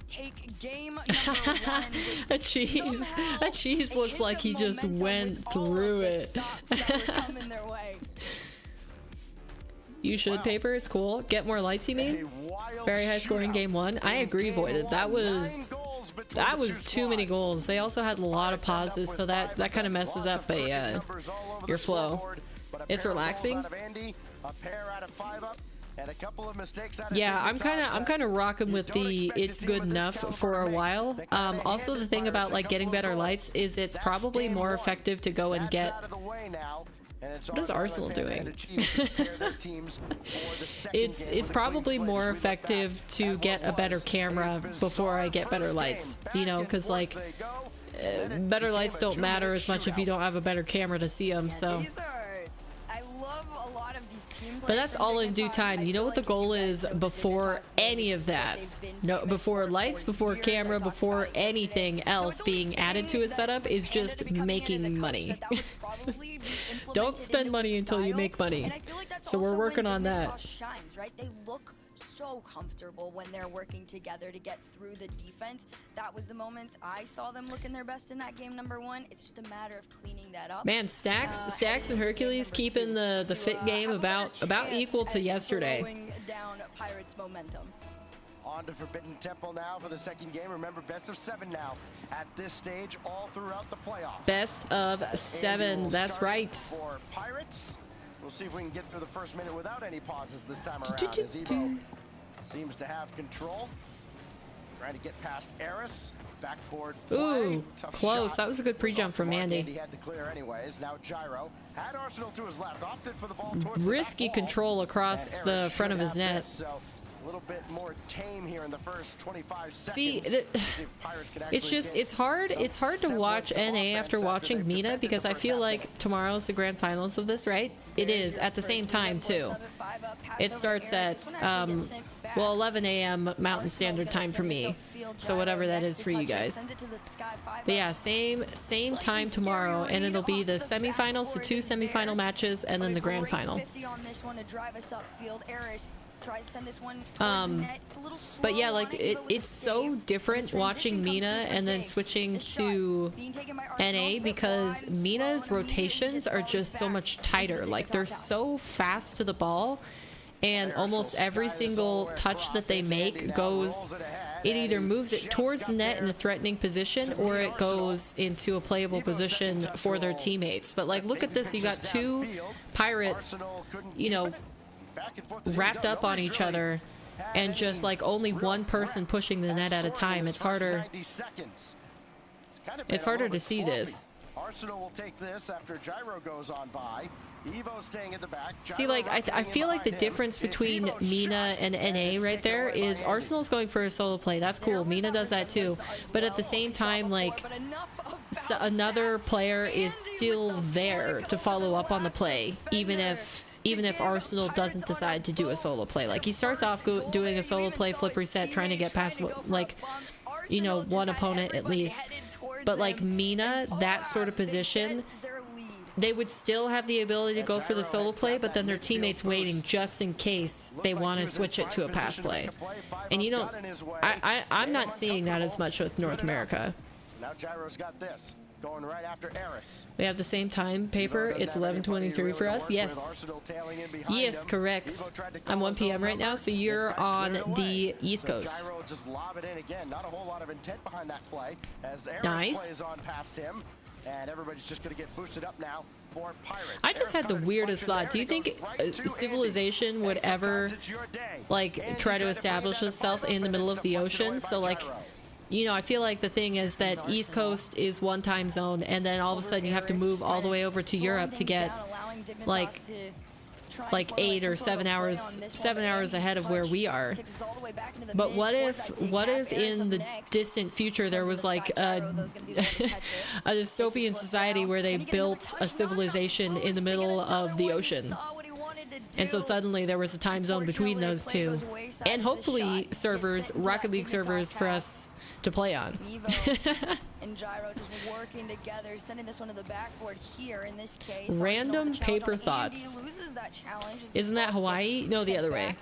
Speaker 7: take game number 1.
Speaker 1: A cheese.
Speaker 7: Somehow,
Speaker 1: A cheese looks
Speaker 7: hint
Speaker 1: like
Speaker 7: of
Speaker 1: he just
Speaker 7: momentum
Speaker 1: went
Speaker 7: with all
Speaker 1: through
Speaker 7: of the
Speaker 1: it.
Speaker 7: stops that were coming their way.
Speaker 1: You should, Paper. It's cool. Get more lights, you mean? Very high scoring game 1. I agree, Voided. That was too many goals. They also had a lot of pauses, so that kind of messes up your flow. It's relaxing. Yeah, I'm kind of rocking with the it's good enough for a while. Also, the thing about like getting better lights is it's probably more effective to go and get. What is Arsenal doing? It's probably more effective to get a better camera before I get better lights, you know, because like better lights don't matter as much if you don't have a better camera to see them. So.
Speaker 7: These are, I love a lot of these team
Speaker 1: But
Speaker 7: plays
Speaker 1: that's
Speaker 7: from
Speaker 1: all in due
Speaker 7: Dignitas.
Speaker 1: time.
Speaker 7: I
Speaker 1: You know
Speaker 7: feel
Speaker 1: what the
Speaker 7: like
Speaker 1: goal
Speaker 7: these guys
Speaker 1: is
Speaker 7: have been
Speaker 1: before
Speaker 7: Dignitas
Speaker 1: any of
Speaker 7: they've
Speaker 1: that.
Speaker 7: been
Speaker 1: No,
Speaker 7: famous
Speaker 1: before
Speaker 7: for
Speaker 1: lights, before
Speaker 7: years.
Speaker 1: camera,
Speaker 7: I talked
Speaker 1: before
Speaker 7: about it yesterday.
Speaker 1: anything
Speaker 7: So
Speaker 1: else
Speaker 7: it's only
Speaker 1: being added to
Speaker 7: fitting
Speaker 1: a setup
Speaker 7: that
Speaker 1: is
Speaker 7: Canada
Speaker 1: just
Speaker 7: to be coming in as a
Speaker 1: making
Speaker 7: coach
Speaker 1: money.
Speaker 7: that would probably be
Speaker 1: Don't
Speaker 7: implemented
Speaker 1: spend
Speaker 7: into
Speaker 1: money
Speaker 7: the
Speaker 1: until you
Speaker 7: style.
Speaker 1: make money.
Speaker 7: And I feel like that's
Speaker 1: So we're
Speaker 7: also
Speaker 1: working
Speaker 7: when
Speaker 1: on that.
Speaker 7: Dignitas shines, right? They look so comfortable when they're working together to get through the defense. That was the moments I saw them looking their best in that game number 1. It's just a matter of cleaning that up.
Speaker 1: Man, Stacks
Speaker 7: heading
Speaker 1: and
Speaker 7: into game
Speaker 1: Hercules
Speaker 7: number
Speaker 1: keeping
Speaker 7: 2
Speaker 1: the
Speaker 7: to,
Speaker 1: fit game
Speaker 7: have a better
Speaker 1: about
Speaker 7: chance
Speaker 1: equal to
Speaker 7: at
Speaker 1: yesterday.
Speaker 7: slowing down Pirates' momentum.
Speaker 6: On to Forbidden Temple now for the second game. Remember, best of 7 now at this stage all throughout the playoffs.
Speaker 1: Best of
Speaker 6: And
Speaker 1: 7.
Speaker 6: we'll
Speaker 1: That's
Speaker 6: start
Speaker 1: right.
Speaker 6: For Pirates, we'll see if we can get through the first minute without any pauses this time around.
Speaker 1: Do, do,
Speaker 6: As Evo
Speaker 1: do.
Speaker 6: seems to have control. Trying to get past Eris. Backboard
Speaker 1: Ooh,
Speaker 6: play. Tough
Speaker 1: close.
Speaker 6: shot.
Speaker 1: That was a good pre-jump
Speaker 6: Off
Speaker 1: from
Speaker 6: the mark.
Speaker 1: Andy.
Speaker 6: Andy had to clear anyways. Now Gyro had Arsenal to his left. Opted for the ball towards
Speaker 1: Risky
Speaker 6: the back wall.
Speaker 1: control across
Speaker 6: And
Speaker 1: the
Speaker 6: Eris
Speaker 1: front of
Speaker 6: should
Speaker 1: his
Speaker 6: have
Speaker 1: net.
Speaker 6: this, so a little bit more tame here in the first 25 seconds.
Speaker 1: See,
Speaker 6: See if Pirates can
Speaker 1: it's
Speaker 6: actually
Speaker 1: just
Speaker 6: get
Speaker 1: it's hard to
Speaker 6: some
Speaker 1: watch
Speaker 6: semblance of
Speaker 1: NA
Speaker 6: offense
Speaker 1: after
Speaker 6: after
Speaker 1: watching
Speaker 6: they've
Speaker 1: Mina
Speaker 6: defended
Speaker 1: because
Speaker 6: the
Speaker 1: I
Speaker 6: first
Speaker 1: feel
Speaker 6: half
Speaker 1: like tomorrow's the grand finals of this, right? It is at the same time too. It starts at 11 a.m. Mountain Standard Time for me, so whatever that is for you guys. But yeah, same time tomorrow, and it'll be the semifinals, the 2 semifinal matches, and then the grand final. But yeah, like it's so different watching Mina and then switching to NA because Mina's rotations are just so much tighter. Like they're so fast to the ball, and almost every single touch that they make goes, it either moves it towards the net in a threatening position or it goes into a playable position for their teammates. But like, look at this, you got 2 Pirates, you know, wrapped up on each other and just like only one person pushing the net at a time. It's harder to see this.
Speaker 6: Arsenal will take this after Gyro goes on by. Evo staying at the back.
Speaker 1: See, like, I feel like the difference between Mina and NA right there is Arsenal's going for a solo play. That's cool. Mina does that too. But at the same time, like, another player is still there to follow up on the play, even if Arsenal doesn't decide to do a solo play. Like, he starts off doing a solo play, flip reset, trying to get past, like, you know, one opponent at least. But like Mina, that sort of position, they would still have the ability to go for the solo play, but then their teammates waiting just in case they want to switch it to a pass play. And you don't, I'm not seeing that as much with North America.
Speaker 6: Now Gyro's got this. Going right after Eris.
Speaker 1: We have the same time, Paper. It's 11:23 for us. Yes. Yes, correct. I'm 1 p.m. right now, so you're on the East Coast.
Speaker 6: Gyro just lob it in again. Not a whole lot of intent behind that play as Eris
Speaker 1: Nice.
Speaker 6: plays on past him. And everybody's just going to get boosted up now for Pirates.
Speaker 1: I just had the weirdest thought. Do you think Civilization would ever, like, try to establish itself in the middle of the ocean? So, like, you know, I feel like the thing is that East Coast is one time zone, and then all of a sudden you have to move all the way over to Europe to get, like 8 or 7 hours ahead of where we are. But what if in the distant future there was like a dystopian society where they built a civilization in the middle of the ocean, and so suddenly there was a time zone between those two, and hopefully servers, Rocket League servers for us to play on.
Speaker 7: Evo and Gyro just working together, sending this one to the backboard here in this case.
Speaker 1: Random
Speaker 7: Arsenal, the
Speaker 1: paper
Speaker 7: challenge on
Speaker 1: thoughts.
Speaker 7: Andy loses that challenge as
Speaker 1: Isn't that
Speaker 7: the ball
Speaker 1: Hawaii?
Speaker 7: gets
Speaker 1: No, the
Speaker 7: sent
Speaker 1: other
Speaker 7: back.
Speaker 1: way.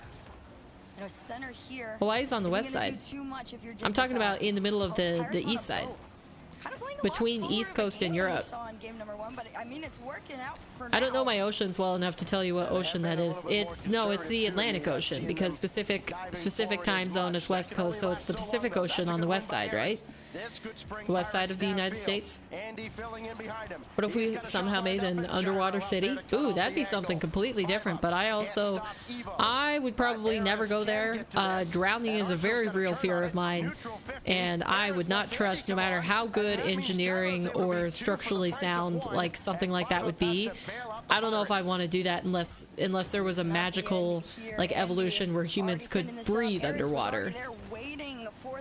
Speaker 7: And a center here
Speaker 1: Hawaii's on the
Speaker 7: isn't
Speaker 1: west
Speaker 7: gonna
Speaker 1: side.
Speaker 7: do too much if you're
Speaker 1: I'm talking about
Speaker 7: Dignitas.
Speaker 1: in the middle of the
Speaker 7: Pirates on a
Speaker 1: east side.
Speaker 7: boat. Kinda playing a lot
Speaker 1: Between
Speaker 7: slower
Speaker 1: East
Speaker 7: of a
Speaker 1: Coast
Speaker 7: game
Speaker 1: and
Speaker 7: than we
Speaker 1: Europe.
Speaker 7: saw in game number 1, but I mean, it's working out for
Speaker 1: I don't know
Speaker 7: now.
Speaker 1: my oceans well enough to tell you what ocean that is. It's the Atlantic Ocean, because Pacific time zone is West Coast, so it's the Pacific Ocean on the west side, right? The west side of the United States. What if we somehow made an underwater city? Ooh, that'd be something completely different. But I would probably never go there. Drowning is a very real fear of mine, and I would not trust, no matter how good engineering or structurally sound like something like that would be. I don't know if I want to do that unless there was a magical like evolution where humans could breathe underwater.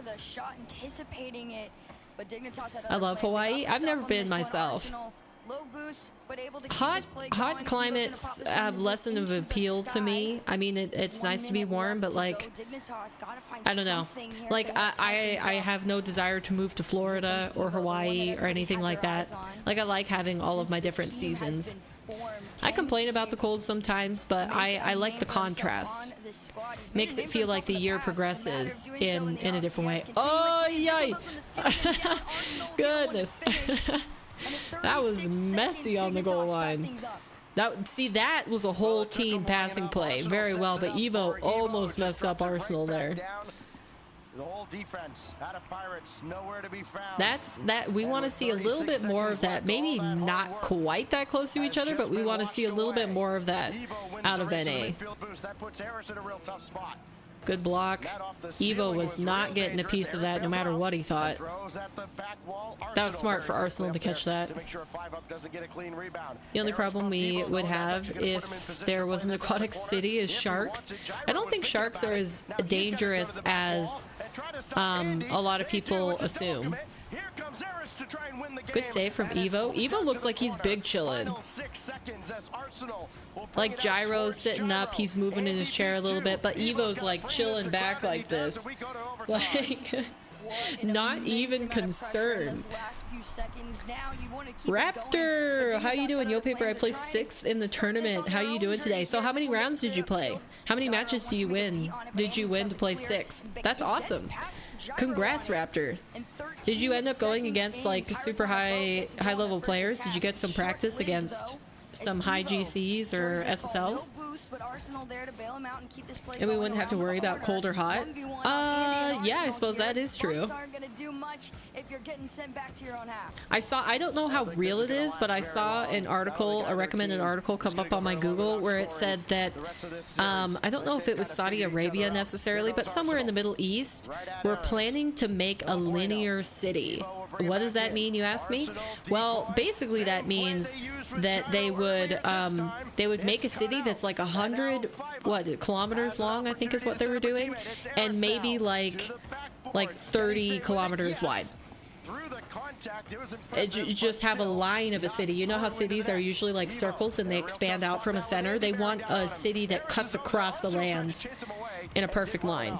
Speaker 7: The shot, anticipating it, but Dignitas had
Speaker 1: I love
Speaker 7: other plays. They
Speaker 1: Hawaii.
Speaker 7: got the
Speaker 1: I've never
Speaker 7: stop on
Speaker 1: been
Speaker 7: this one.
Speaker 1: myself.
Speaker 7: Arsenal, low boost, but able to keep
Speaker 1: Hot
Speaker 7: this play going. Evo's
Speaker 1: climates
Speaker 7: gonna pop this
Speaker 1: have
Speaker 7: one
Speaker 1: less of
Speaker 7: into the
Speaker 1: appeal to
Speaker 7: sky.
Speaker 1: me. I mean, it's
Speaker 7: 1
Speaker 1: nice to be
Speaker 7: minute
Speaker 1: warm,
Speaker 7: left
Speaker 1: but
Speaker 7: to
Speaker 1: like,
Speaker 7: go. Dignitas gotta find
Speaker 1: I don't know.
Speaker 7: something here
Speaker 1: Like,
Speaker 7: if they wanna tie
Speaker 1: I
Speaker 7: things up.
Speaker 1: have no desire to move to Florida or Hawaii or anything like that. Like, I like having all of my different seasons. I complain about the cold sometimes, but I like the contrast. Makes it feel like the year progresses in a different way. Oh, yay! Goodness. That was messy on the goal line. That was a whole team passing play very well, but Evo almost messed up Arsenal there.
Speaker 6: The whole defense out of Pirates, nowhere to be found.
Speaker 1: We want to see a little bit more of that. Maybe not quite that close to each other, but we want to see a little bit more of that out of NA.
Speaker 6: That puts Eris in a real tough spot.
Speaker 1: Good block. Evo was not getting a piece of that no matter what he thought. That was smart for Arsenal to catch that. The only problem we would have if there was an aquatic city is sharks. I don't think sharks are as dangerous as a lot of people assume. Good save from Evo. Evo looks like he's big chillin'. Like Gyro's sitting up, he's moving in his chair a little bit, but Evo's like chilling back like this. Like, not even concerned. Raptor, how you doing? Yo Paper, I placed 6th in the tournament. How you doing today? So how many rounds did you play? How many matches do you win? Did you win to play 6th? That's awesome. Congrats, Raptor. Did you end up going against like super high level players? Did you get some practice against some high GCs or SSLs? And we wouldn't have to worry about cold or hot? Yeah, I suppose that is true. I don't know how real it is, but I saw an article, a recommended article come up on my Google where it said that, I don't know if it was Saudi Arabia necessarily, but somewhere in the Middle East, we're planning to make a linear city what does that mean, you ask me? Well, basically that means that they would make a city that's like 100 kilometers long, I think is what they were doing, and maybe like 30 kilometers wide. You just have a line of a city. You know how cities are usually like circles and they expand out from a center? They want a city that cuts across the land in a perfect line.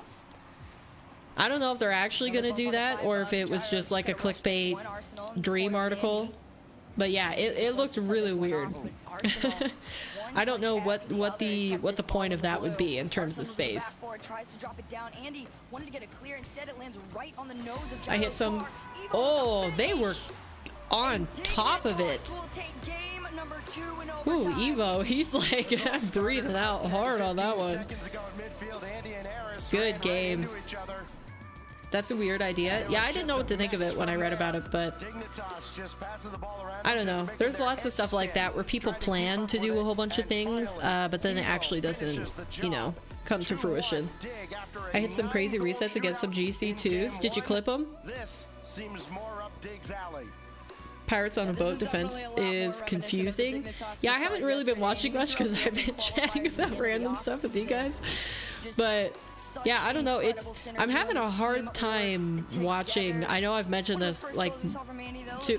Speaker 1: I don't know if they're actually going to do that or if it was just like a clickbait dream article. But yeah, it looked really weird. I don't know what the point of that would be in terms of space. I hit some. Oh, they were on top of it. Ooh, Evo, he's like breathing out hard on that one. Good game. That's a weird idea. Yeah, I didn't know what to think of it when I read about it, but I don't know. There's lots of stuff like that where people plan to do a whole bunch of things, but then it actually doesn't, you know, come to fruition. I hit some crazy resets against some GC2s. Did you clip them? Pirates on a boat defense is confusing. Yeah, I haven't really been watching much because I've been chatting about random stuff with you guys. But yeah, I don't know. I'm having a hard time watching. I know I've mentioned this like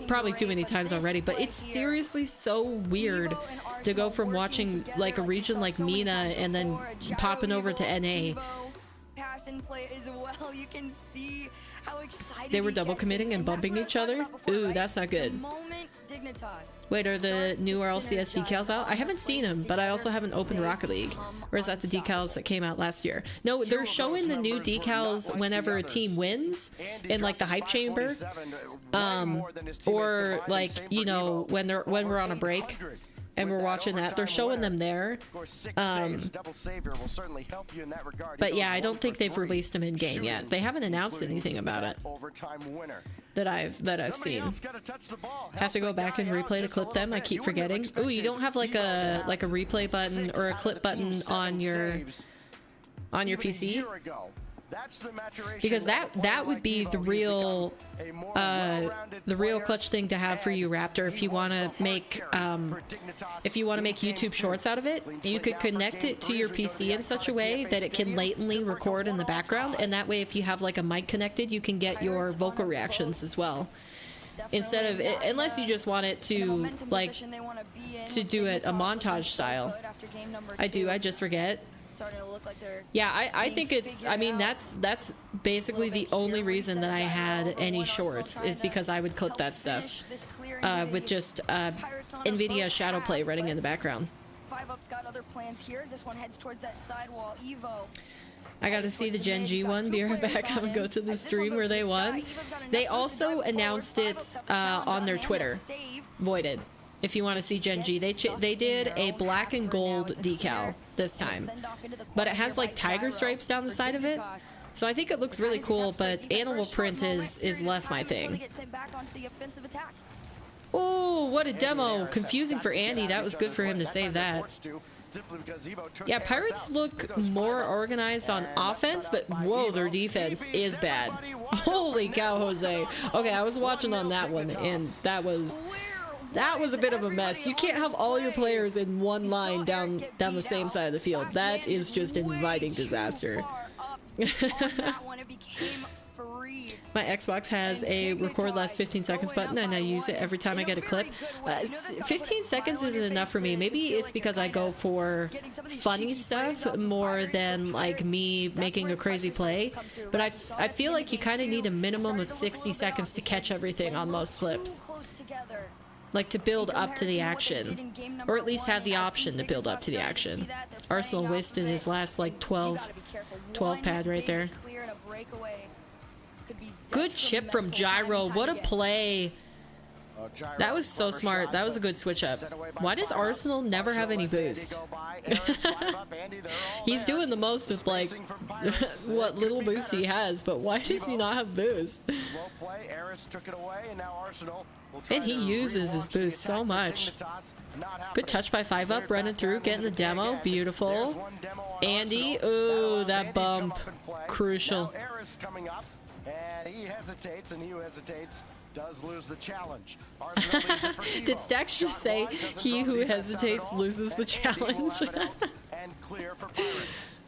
Speaker 1: probably too many times already, but it's seriously so weird to go from watching like a region like MENA and then popping over to NA. They were double committing and bumping each other. Ooh, that's not good. Wait, are the new RLCS decals out? I haven't seen them, but I also haven't opened Rocket League. Or is that the decals that came out last year? No, they're showing the new decals whenever a team wins in like the hype chamber. Or like, you know, when we're on a break and we're watching that, they're showing them there. But yeah, I don't think they've released them in game yet. They haven't announced anything about it that I've seen. Have to go back and replay to clip them. I keep forgetting. Ooh, you don't have like a replay button or a clip button on your PC? Because that would be the real clutch thing to have for you, Raptor. If you want to make YouTube shorts out of it, you could connect it to your PC in such a way that it can latently record in the background, and that way if you have like a mic connected, you can get your vocal reactions as well. Instead of unless you just want it to like to do it a montage style. I just forget. Yeah, I think it's, I mean, that's basically the only reason that I had any shorts is because I would clip that stuff with just NVIDIA Shadow Play running in the background.
Speaker 7: 5UP's got other plans here as this one heads towards that sidewall. Evo.
Speaker 1: I got to see the Gen G one. Be right back. I'm gonna go to the stream where they won. They also announced it on their Twitter. Voided. If you want to see Gen G, they did a black and gold decal this time, but it has like tiger stripes down the side of it, so I think it looks really cool. But animal print is less my thing. Oh, what a demo! Confusing for Andy. That was good for him to save that. Yeah, Pirates look more organized on offense, but whoa, their defense is bad. Holy cow, Jose. Okay, I was watching on that one, and that was a bit of a mess. You can't have all your players in one line down the same side of the field. That is just inviting disaster. My Xbox has a record last 15 seconds button, and I use it every time I get a clip. 15 seconds isn't enough for me. Maybe it's because I go for funny stuff more than like me making a crazy play. But I feel like you kind of need a minimum of 60 seconds to catch everything on most clips. Like to build up to the action, or at least have the option to build up to the action. Arsenal wasted his last like 12 pad right there. Good chip from Gyro. What a play. That was so smart. That was a good switch up. Why does Arsenal never have any boost? He's doing the most with like what little boost he has, but why does he not have boost? And he uses his boost so much. Good touch by 5UP, running through, getting the demo. Beautiful. Andy, ooh, that bump. Crucial.
Speaker 6: And he hesitates, and he hesitates. does lose the challenge. Arsenal leaves it for Evo.
Speaker 1: Did Stax just say,
Speaker 6: Shot wide, doesn't
Speaker 1: he
Speaker 6: throw
Speaker 1: who
Speaker 6: defense down at
Speaker 1: hesitates
Speaker 6: all,
Speaker 1: loses the
Speaker 6: and Andy will
Speaker 1: challenge?
Speaker 6: have it out and clear for Pirates.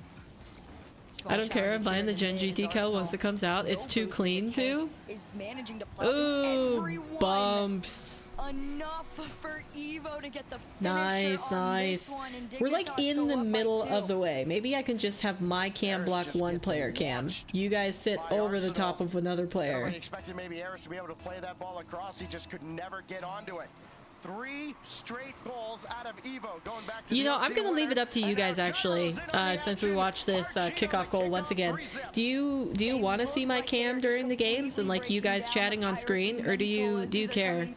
Speaker 1: I don't care. I'm buying the Gen G decal once it comes out. It's too clean too.
Speaker 7: Is managing to plow
Speaker 1: Ooh,
Speaker 7: everyone.
Speaker 1: bumps.
Speaker 7: Enough for Evo to get the finisher
Speaker 1: Nice,
Speaker 7: on
Speaker 1: nice.
Speaker 7: this one, and
Speaker 1: We're like
Speaker 7: Dignitas
Speaker 1: in
Speaker 7: go
Speaker 1: the
Speaker 7: up by
Speaker 1: middle
Speaker 7: 2.
Speaker 1: of the way. Maybe I can just have my cam
Speaker 6: Harris
Speaker 1: block
Speaker 6: just
Speaker 1: one
Speaker 6: gets
Speaker 1: player cam.
Speaker 6: launched
Speaker 1: You guys sit
Speaker 6: by
Speaker 1: over the
Speaker 6: Arsenal.
Speaker 1: top of another player.
Speaker 6: Everybody expected maybe Harris to be able to play that ball across. He just could never get onto it. 3 straight goals out of Evo going back to
Speaker 1: You
Speaker 6: the
Speaker 1: know, I'm
Speaker 6: OT
Speaker 1: gonna leave it
Speaker 6: winner.
Speaker 1: up to you
Speaker 6: And now
Speaker 1: guys actually,
Speaker 6: Gyro's in on the
Speaker 1: since we
Speaker 6: action.
Speaker 1: watched this
Speaker 6: Archie
Speaker 1: kickoff
Speaker 6: on the
Speaker 1: goal once
Speaker 6: kickoff,
Speaker 1: again.
Speaker 6: 3-zip.
Speaker 1: Do you want to see my cam during the games and like you guys chatting on screen, or do you care?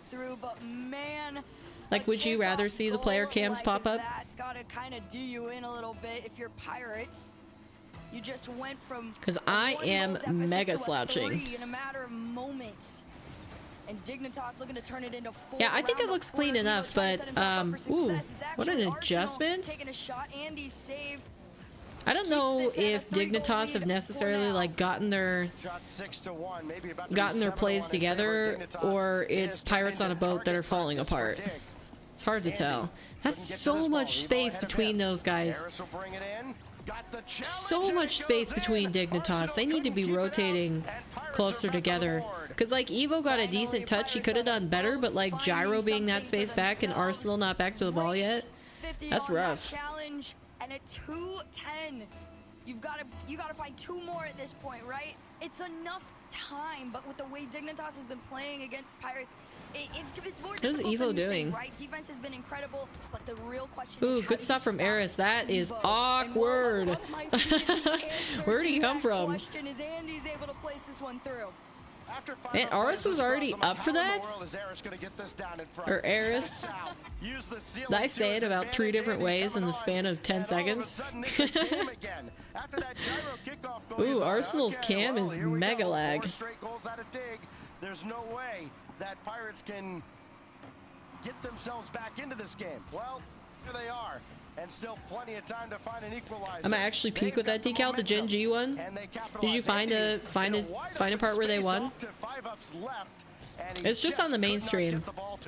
Speaker 1: Like, would you rather see the player cams pop up?
Speaker 7: That's gotta kind of do you in a little bit if you're Pirates. You just went from
Speaker 1: 'Cause
Speaker 7: a
Speaker 1: I
Speaker 7: 1-goal
Speaker 1: am
Speaker 7: deficit
Speaker 1: mega
Speaker 7: to a
Speaker 1: slouching.
Speaker 7: 3 in a matter of moments. And Dignitas looking to turn it into 4.
Speaker 1: Yeah, I think
Speaker 7: around
Speaker 1: it looks
Speaker 7: the corner.
Speaker 1: clean
Speaker 7: Evo
Speaker 1: enough,
Speaker 7: trying to
Speaker 1: but,
Speaker 7: set himself up for
Speaker 1: ooh,
Speaker 7: success. It's
Speaker 1: what an
Speaker 7: actually Arsenal
Speaker 1: adjustment.
Speaker 7: taking a shot. Andy's saved.
Speaker 1: I don't
Speaker 7: Keeps
Speaker 1: know
Speaker 7: this at a
Speaker 1: if
Speaker 7: 3-goal
Speaker 1: Dignitas
Speaker 7: lead
Speaker 1: have
Speaker 7: for
Speaker 1: necessarily
Speaker 7: now.
Speaker 1: like gotten their
Speaker 6: Shot 6-1, maybe about to be
Speaker 1: gotten their
Speaker 6: 7-1
Speaker 1: plays
Speaker 6: in
Speaker 1: together,
Speaker 6: favor of Dignitas.
Speaker 1: or
Speaker 6: It
Speaker 1: it's
Speaker 6: has turned
Speaker 1: Pirates on a
Speaker 6: into
Speaker 1: boat that are
Speaker 6: target
Speaker 1: falling
Speaker 6: practice for
Speaker 1: apart.
Speaker 6: Dig.
Speaker 1: It's hard to
Speaker 6: Andy
Speaker 1: tell. That's
Speaker 6: couldn't get to
Speaker 1: so
Speaker 6: this
Speaker 1: much
Speaker 6: ball. Evo
Speaker 1: space
Speaker 6: ahead of
Speaker 1: between
Speaker 6: him.
Speaker 1: those guys.
Speaker 6: Harris will bring it in. Got the challenge,
Speaker 1: So
Speaker 6: and
Speaker 1: much
Speaker 6: it
Speaker 1: space
Speaker 6: goes
Speaker 1: between
Speaker 6: in.
Speaker 1: Dignitas.
Speaker 6: Arsenal
Speaker 1: They need to
Speaker 6: couldn't
Speaker 1: be
Speaker 6: keep it out,
Speaker 1: rotating
Speaker 6: and Pirates
Speaker 1: closer
Speaker 6: are back on the
Speaker 1: together.
Speaker 6: board.
Speaker 1: Because like Evo got a decent touch, he could have done better, but like Gyro being that space back and Arsenal not back to the ball yet,
Speaker 7: 50
Speaker 1: that's
Speaker 7: on that
Speaker 1: rough.
Speaker 7: Challenge and a 2-10. You gotta find 2 more at this point, right? It's enough time, but with the way Dignitas has been playing against Pirates, it's more
Speaker 1: How's
Speaker 7: difficult
Speaker 1: Evo
Speaker 7: than you
Speaker 1: doing?
Speaker 7: think, right? Defense has been incredible, but the real question
Speaker 1: Ooh,
Speaker 7: is how
Speaker 1: good
Speaker 7: do
Speaker 1: stuff
Speaker 7: you
Speaker 1: from
Speaker 7: stop
Speaker 1: Eris. That is
Speaker 7: Evo?
Speaker 1: awkward.
Speaker 7: And what might be the answer
Speaker 1: Where did he
Speaker 7: to
Speaker 1: come
Speaker 7: that
Speaker 1: from?
Speaker 7: question is Andy's able to place this one through.
Speaker 6: After 5
Speaker 1: Man, Aris was already up for that? Or Eris? Did I say it about 3 different ways in the span of 10 seconds? Ooh, Arsenal's cam is mega lag.
Speaker 6: 4 straight goals out of Dig. There's no way that Pirates can get themselves back into this game. Well, here they are. And still plenty of time to find an equalizer.
Speaker 1: I might actually peek with that decal, the Gen G one. Did you find a part where they won? It's just on the mainstream.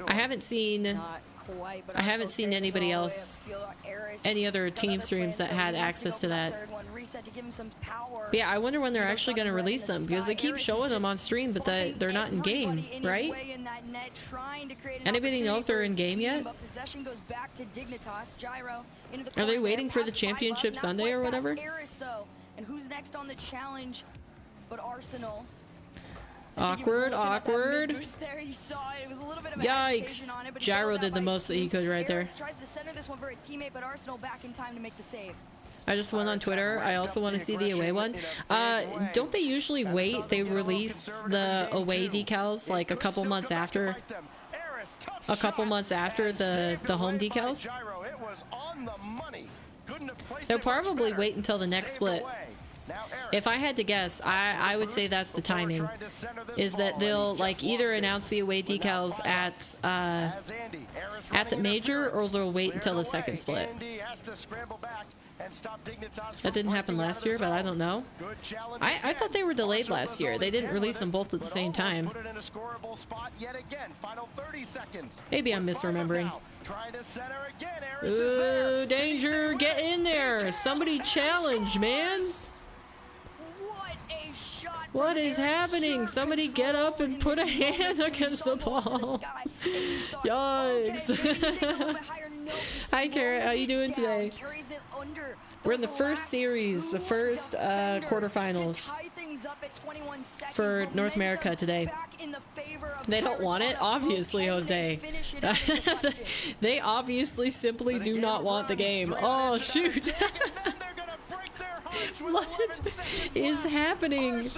Speaker 1: I haven't seen
Speaker 7: Not quite, but
Speaker 1: I haven't
Speaker 7: Arsenal
Speaker 1: seen
Speaker 7: carries
Speaker 1: anybody
Speaker 7: it all the way
Speaker 1: else,
Speaker 7: up the field. Eris
Speaker 1: any other
Speaker 7: has got
Speaker 1: team
Speaker 7: other
Speaker 1: streams that
Speaker 7: plans,
Speaker 1: had
Speaker 7: he wants
Speaker 1: access
Speaker 7: go
Speaker 1: to
Speaker 7: for
Speaker 1: that.
Speaker 7: third one, reset to give him some power.
Speaker 1: But yeah, I wonder when they're
Speaker 7: Evo's
Speaker 1: actually
Speaker 7: got
Speaker 1: going to
Speaker 7: the red in
Speaker 1: release
Speaker 7: the
Speaker 1: them, because they
Speaker 7: sky.
Speaker 1: keep
Speaker 7: Eris is
Speaker 1: showing them
Speaker 7: just
Speaker 1: on stream, but they're not in game,
Speaker 7: everybody in his
Speaker 1: right?
Speaker 7: way in that net, trying to create an
Speaker 1: Anybody know if they're in
Speaker 7: opportunity for
Speaker 1: game
Speaker 7: his
Speaker 1: yet?
Speaker 7: team, but possession goes back to Dignitas. Gyro into the
Speaker 1: Are they
Speaker 7: corner,
Speaker 1: waiting for the
Speaker 7: past 5 up,
Speaker 1: championship
Speaker 7: not
Speaker 1: Sunday or
Speaker 7: quite past
Speaker 1: whatever?
Speaker 7: Eris, though. And who's next on the challenge but Arsenal?
Speaker 1: Awkward, awkward.
Speaker 7: There, you saw it. It was a little bit of a
Speaker 1: Yikes.
Speaker 7: hesitation on it, but he
Speaker 1: Gyro
Speaker 7: bailed out
Speaker 1: did the
Speaker 7: by
Speaker 1: most that he could right there.
Speaker 7: Eris tries to center this one for a teammate, but Arsenal back in time to make the save.
Speaker 1: I just went on Twitter. I also want to see the away one. Don't they usually wait? They release the away decals like a couple months after the home decals. They'll probably wait until the next split. If I had to guess, I would say that's the timing. Is that they'll like either announce the away decals at the major, or they'll wait until the second split. That didn't happen last year, but I don't know. I thought they were delayed last year. They didn't release them both at the same time. Maybe I'm misremembering. Ooh, danger! Get in there! Somebody challenge, man!
Speaker 7: What a shot!
Speaker 1: What
Speaker 7: from
Speaker 1: is
Speaker 7: Eris.
Speaker 1: happening?
Speaker 7: Pure
Speaker 1: Somebody get up
Speaker 7: control
Speaker 1: and
Speaker 7: in
Speaker 1: put a
Speaker 7: these moments
Speaker 1: hand
Speaker 7: when he
Speaker 1: against the
Speaker 7: saw to
Speaker 1: ball.
Speaker 7: sky, and he thought,
Speaker 1: Yikes.
Speaker 7: okay, maybe take a little bit higher. No, he
Speaker 1: Hi, Kara. How
Speaker 7: slows
Speaker 1: you
Speaker 7: it
Speaker 1: doing
Speaker 7: down,
Speaker 1: today?
Speaker 7: carries it under.
Speaker 1: We're in the
Speaker 7: Those
Speaker 1: first
Speaker 7: last
Speaker 1: series, the
Speaker 7: 2
Speaker 1: first
Speaker 7: defenders
Speaker 1: quarterfinals
Speaker 7: to tie things up at 21 seconds.
Speaker 1: for North
Speaker 7: Momentum
Speaker 1: America today.
Speaker 7: back in the favor of
Speaker 1: They don't
Speaker 7: Pirates
Speaker 1: want
Speaker 7: on
Speaker 1: it,
Speaker 7: a boat.
Speaker 1: obviously,
Speaker 7: Can they
Speaker 1: Jose.
Speaker 7: finish it out is the question.
Speaker 1: They obviously simply do not want the game. Oh, shoot. What is happening?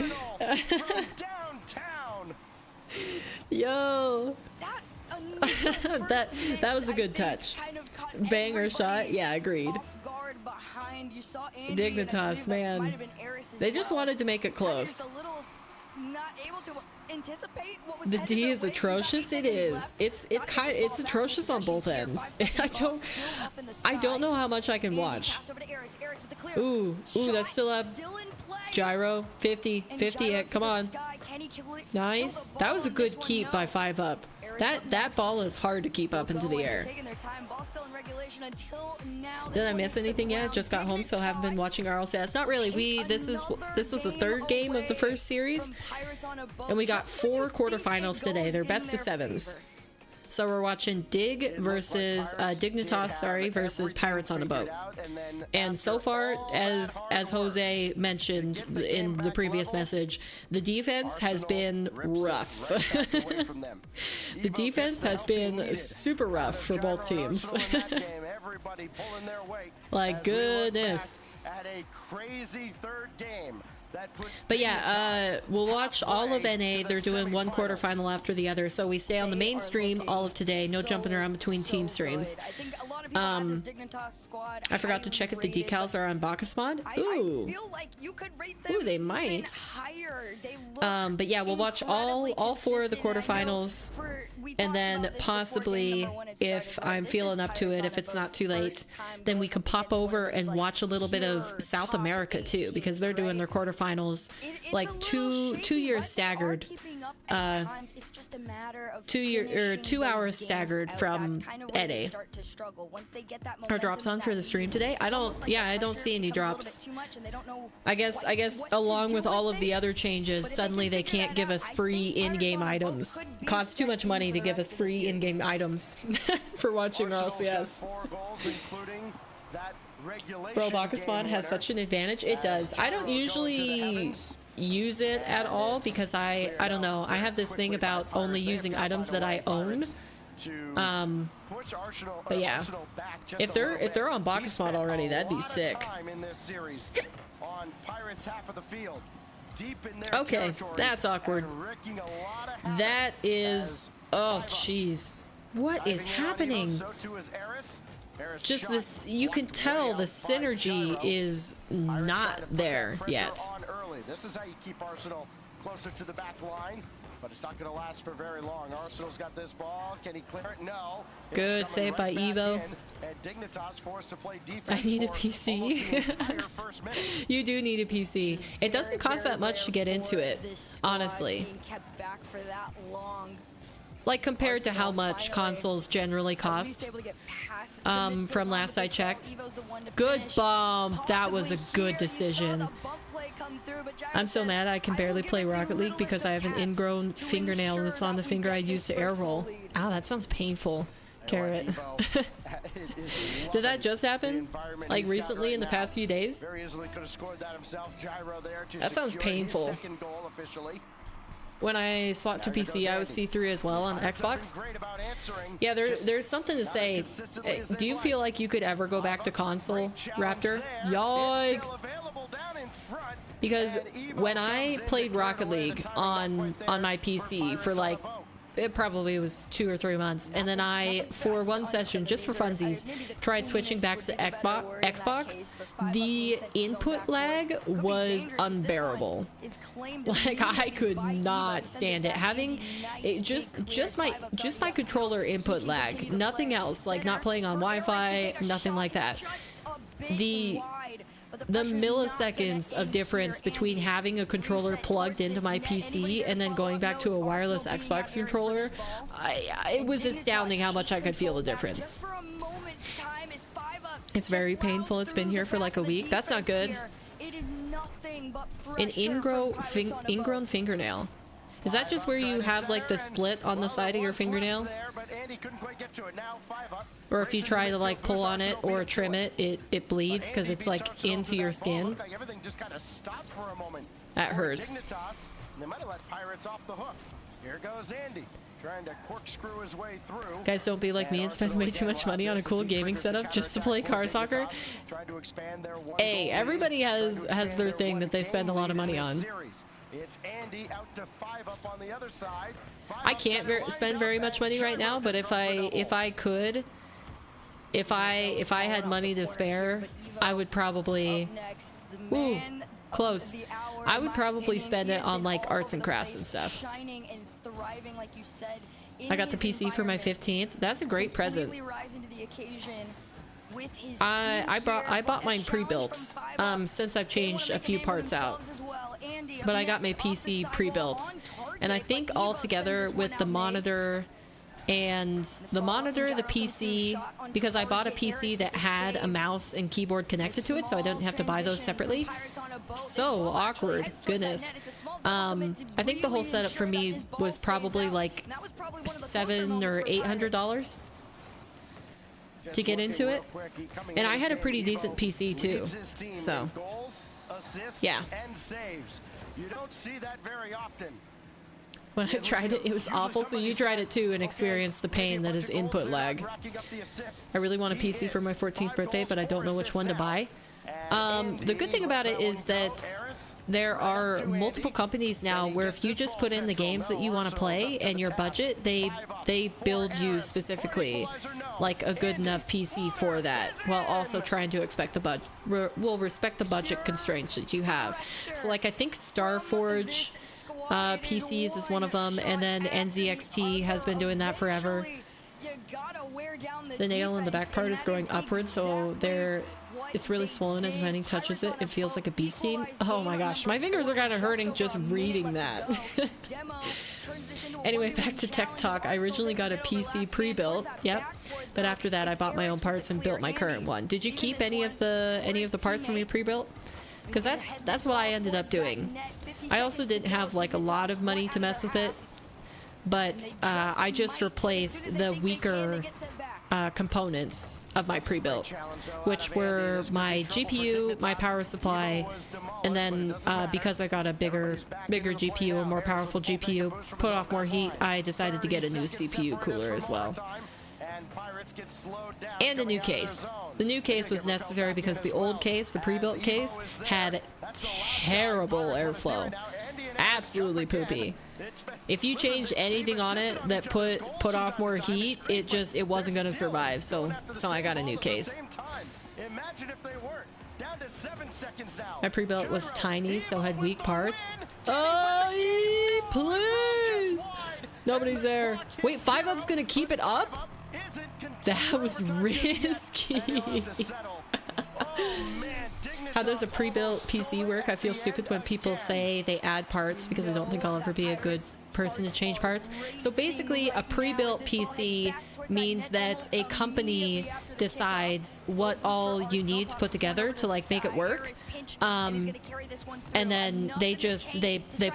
Speaker 1: Yo. That was a good touch. Banger shot. Yeah, agreed. Dignitas, man. They just wanted to make it close. The D is atrocious. It is. It's atrocious on both ends. I don't know how much I can watch. Ooh, that's still up. Gyro, 50, 50 it. Come on.
Speaker 7: Can he kill
Speaker 1: Nice.
Speaker 7: the
Speaker 1: That
Speaker 7: ball
Speaker 1: was a
Speaker 7: on this
Speaker 1: good
Speaker 7: one?
Speaker 1: keep
Speaker 7: No.
Speaker 1: by 5-up. That ball is hard to keep up into the
Speaker 7: Going,
Speaker 1: air.
Speaker 7: taking their time. Ball still in regulation until now.
Speaker 1: Did I miss anything yet? Just got home, so haven't been watching RLCS. Not really. This was the third game of the first series, and we got 4 quarterfinals today. They're best of 7s. So we're watching Dig versus Dignitas, versus Pirates on a Boat. And so far, as Jose mentioned in the previous message, the defense has been rough. The defense has been super rough for both teams. Like, goodness.
Speaker 6: At a crazy third game.
Speaker 1: But yeah, we'll watch all of NA. They're doing one quarterfinal after the other, so we stay on the main stream all of today. No jumping around between team streams. I forgot to check if the decals are on Bacchus mod. Ooh, ooh, they might. But yeah, we'll watch all 4 of the quarterfinals, and then possibly, if I'm feeling up to it, if it's not too late, then we can pop over and watch a little bit of South America too, because they're doing their quarterfinals like 2 years staggered. 2 hours staggered from NA. Are drops on for the stream today? I don't see any drops. I guess along with all of the other changes, suddenly they can't give us free in-game items. Costs too much money to give us free in-game items for watching RLCS. Bro, Bacchus mod has such an advantage. It does. I don't usually use it at all because I don't know. I have this thing about only using items that I own. But yeah, if they're on Bacchus mod already, that'd be sick. Okay, that's awkward. That is, oh jeez, what is happening? Just this, you can tell the synergy is not there yet.
Speaker 6: This is how you keep Arsenal closer to the back line, but it's not going to last for very long. Arsenal's got this ball. Can he clear it? No.
Speaker 1: Good save by Evo. I need a PC. You do need a PC. It doesn't cost that much to get into it, honestly. Like compared to how much consoles generally cost. From last I checked. Good bomb. That was a good decision. I'm so mad I can barely play Rocket League because I have an ingrown fingernail that's on the finger I use to air roll. Ow, that sounds painful. Carrot. Did that just happen? Like recently in the past few days? That sounds painful. When I swapped to PC, I was C3 as well on Xbox. Yeah, there's something to say. Do you feel like you could ever go back to console, Raptor? Yikes. Because when I played Rocket League on my PC for like, it probably was 2 or 3 months, and then I, for one session, just for funsies, tried switching back to Xbox. The input lag was unbearable. Like, I could not stand it. Having it just my controller input lag, nothing else. Like not playing on Wi-Fi, nothing like that. The milliseconds of difference between having a controller plugged into my PC and then going back to a wireless Xbox controller, it was astounding how much I could feel the difference. It's very painful. It's been here for like a week. That's not good. An ingrown fingernail. Is that just where you have like the split on the side of your fingernail? Or if you try to like pull on it or trim it, it bleeds because it's like into your skin. That hurts. Guys, don't be like me and spend way too much money on a cool gaming setup just to play car soccer. Hey, everybody has their thing that they spend a lot of money on. I can't spend very much money right now, but if I could, if I had money to spare, I would probably, ooh, close. I would probably spend it on like arts and crafts and stuff. I got the PC for my 15th. That's a great present. I bought mine pre-built since I've changed a few parts out. but I got my PC pre-built, and I think altogether with the monitor and the PC, because I bought a PC that had a mouse and keyboard connected to it, so I didn't have to buy those separately. So awkward, goodness. I think the whole setup for me was probably like $700 or $800 to get into it, and I had a pretty decent PC too, so yeah.
Speaker 6: You don't see that very often.
Speaker 1: When I tried it, it was awful, so you tried it too and experienced the pain that is input lag. I really want a PC for my 14th birthday, but I don't know which one to buy. The good thing about it is that there are multiple companies now where if you just put in the games that you want to play and your budget, they build you specifically like a good enough PC for that, while also trying to respect the budget constraints that you have. So like I think Starforge PCs is one of them, and then NZXT has been doing that forever. The nail in the back part is growing upward, so it's really swollen, and if anything touches it, it feels like a bee sting. Oh my gosh, my fingers are kind of hurting just reading that. Anyway, back to tech talk. I originally got a PC pre-built, yep, but after that I bought my own parts and built my current one. Did you keep any of the parts from your pre-built? Because that's what I ended up doing. I also didn't have like a lot of money to mess with it, but I just replaced the weaker components of my pre-built, which were my GPU, my power supply, and then because I got a bigger GPU, a more powerful GPU, put off more heat, I decided to get a new CPU cooler as well. And a new case. The new case was necessary because the old case, the pre-built case, had terrible airflow. Absolutely poopy. If you changed anything on it that put off more heat, it wasn't going to survive. So I got a new case. My pre-built was tiny, so had weak parts. Oh, please! Nobody's there. Wait, 5-Up's gonna keep it up? That was risky. How does a pre-built PC work? I feel stupid when people say they add parts because I don't think I'll ever be a good person to change parts. So basically, a pre-built PC means that a company decides what all you need to put together to like make it work, and then they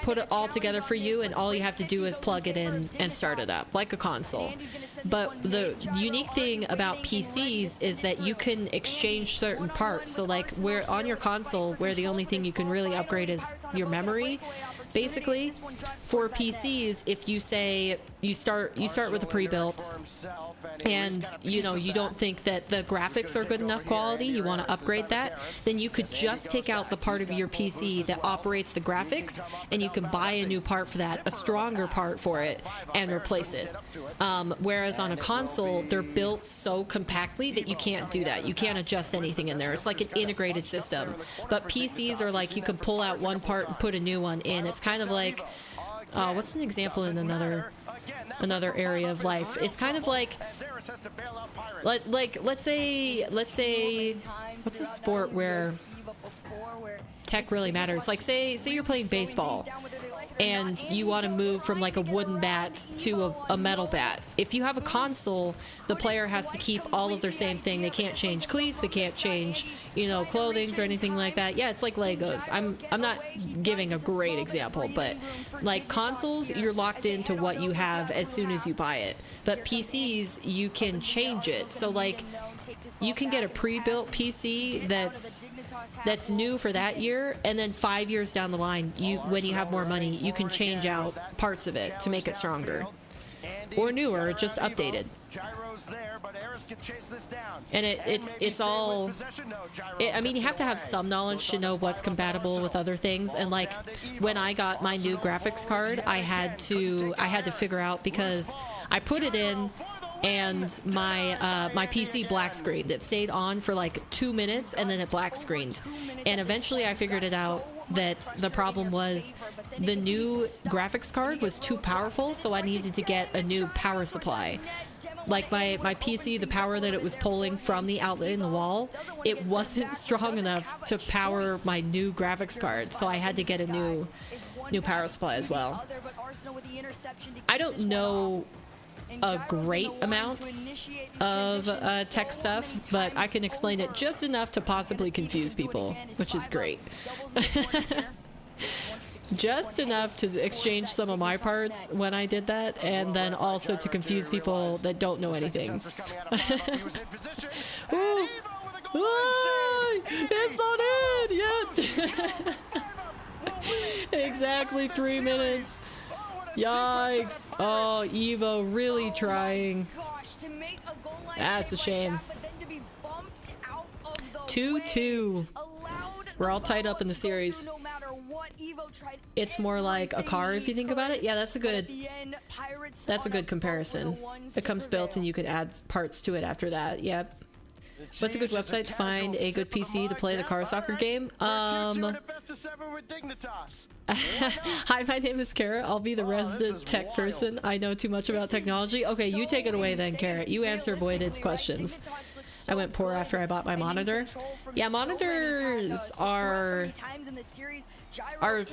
Speaker 1: put it all together for you, and all you have to do is plug it in and start it up like a console. But the unique thing about PCs is that you can exchange certain parts. So like where on your console, where the only thing you can really upgrade is your memory, basically, for PCs, if you say you start with a pre-built and you don't think that the graphics are good enough quality, you want to upgrade that, then you could just take out the part of your PC that operates the graphics, and you can buy a new part for that, a stronger part for it, and replace it. Whereas on a console, they're built so compactly that you can't do that. You can't adjust anything in there. It's like an integrated system. But PCs are like you can pull out one part and put a new one in. It's kind of like, what's an example in another area of life? It's kind of like let's say what's a sport where tech really matters? Like say you're playing baseball and you want to move from like a wooden bat to a metal bat. If you have a console, the player has to keep all of their same thing. They can't change cleats, they can't change, clothings or anything like that. Yeah, it's like Legos. I'm not giving a great example, but like consoles, you're locked into what you have as soon as you buy it. But PCs, you can change it. So like you can get a pre-built PC that's new for that year, and then 5 years down the line, when you have more money, you can change out parts of it to make it stronger or newer, just updated. And it's all I mean, you have to have some knowledge to know what's compatible with other things. And like when I got my new graphics card, I had to figure out, because I put it in and my PC black screened. It stayed on for like 2 minutes and then it black screened. And eventually I figured it out that the problem was the new graphics card was too powerful, so I needed to get a new power supply. like my PC, the power that it was pulling from the outlet in the wall, it wasn't strong enough to power my new graphics card, so I had to get a new power supply as well. I don't know a great amount of tech stuff, but I can explain it just enough to possibly confuse people, which is great. Just enough to exchange some of my parts when I did that, and then also to confuse people that don't know anything. Ooh. Ooh, it's not in yet. Exactly 3 minutes. Yikes. Oh, Evo really trying. That's a shame. 2-2. We're all tied up in the series. It's more like a car if you think about it. Yeah, that's a good comparison. It comes built and you could add parts to it after that. Yep. What's a good website to find a good PC to play the car soccer game? Hi, my name is Kara. I'll be the resident tech person. I know too much about technology. Okay, you take it away then, Kara. You answer Voided's questions. I went poor after I bought my monitor. Yeah, monitors are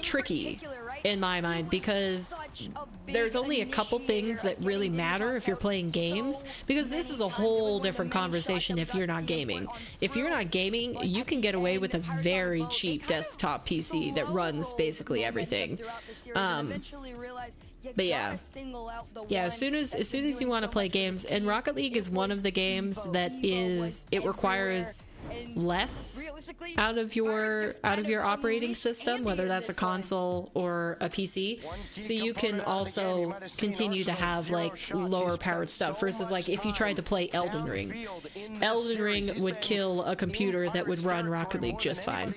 Speaker 1: tricky in my mind because there's only a couple things that really matter if you're playing games, because this is a whole different conversation if you're not gaming. If you're not gaming, you can get away with a very cheap desktop PC that runs basically everything. But yeah, as soon as you want to play games, and Rocket League is one of the games that it requires less out of your operating system, whether that's a console or a PC, so you can also continue to have like lower powered stuff versus like if you tried to play Elden Ring would kill a computer that would run Rocket League just fine.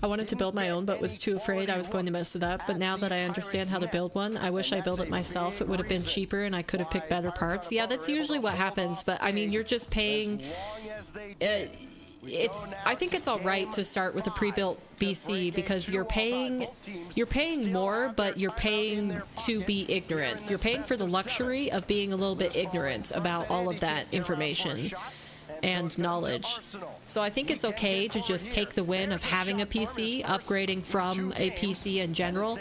Speaker 1: I wanted to build my own but was too afraid I was going to mess it up, but now that I understand how to build one, I wish I built it myself. It would have been cheaper and I could have picked better parts. Yeah, that's usually what happens, but I mean, you're just paying I think it's all right to start with a pre-built BC because you're paying more, but you're paying to be ignorant. You're paying for the luxury of being a little bit ignorant about all of that information and knowledge. So I think it's okay to just take the win of having a PC, upgrading from a PC in general,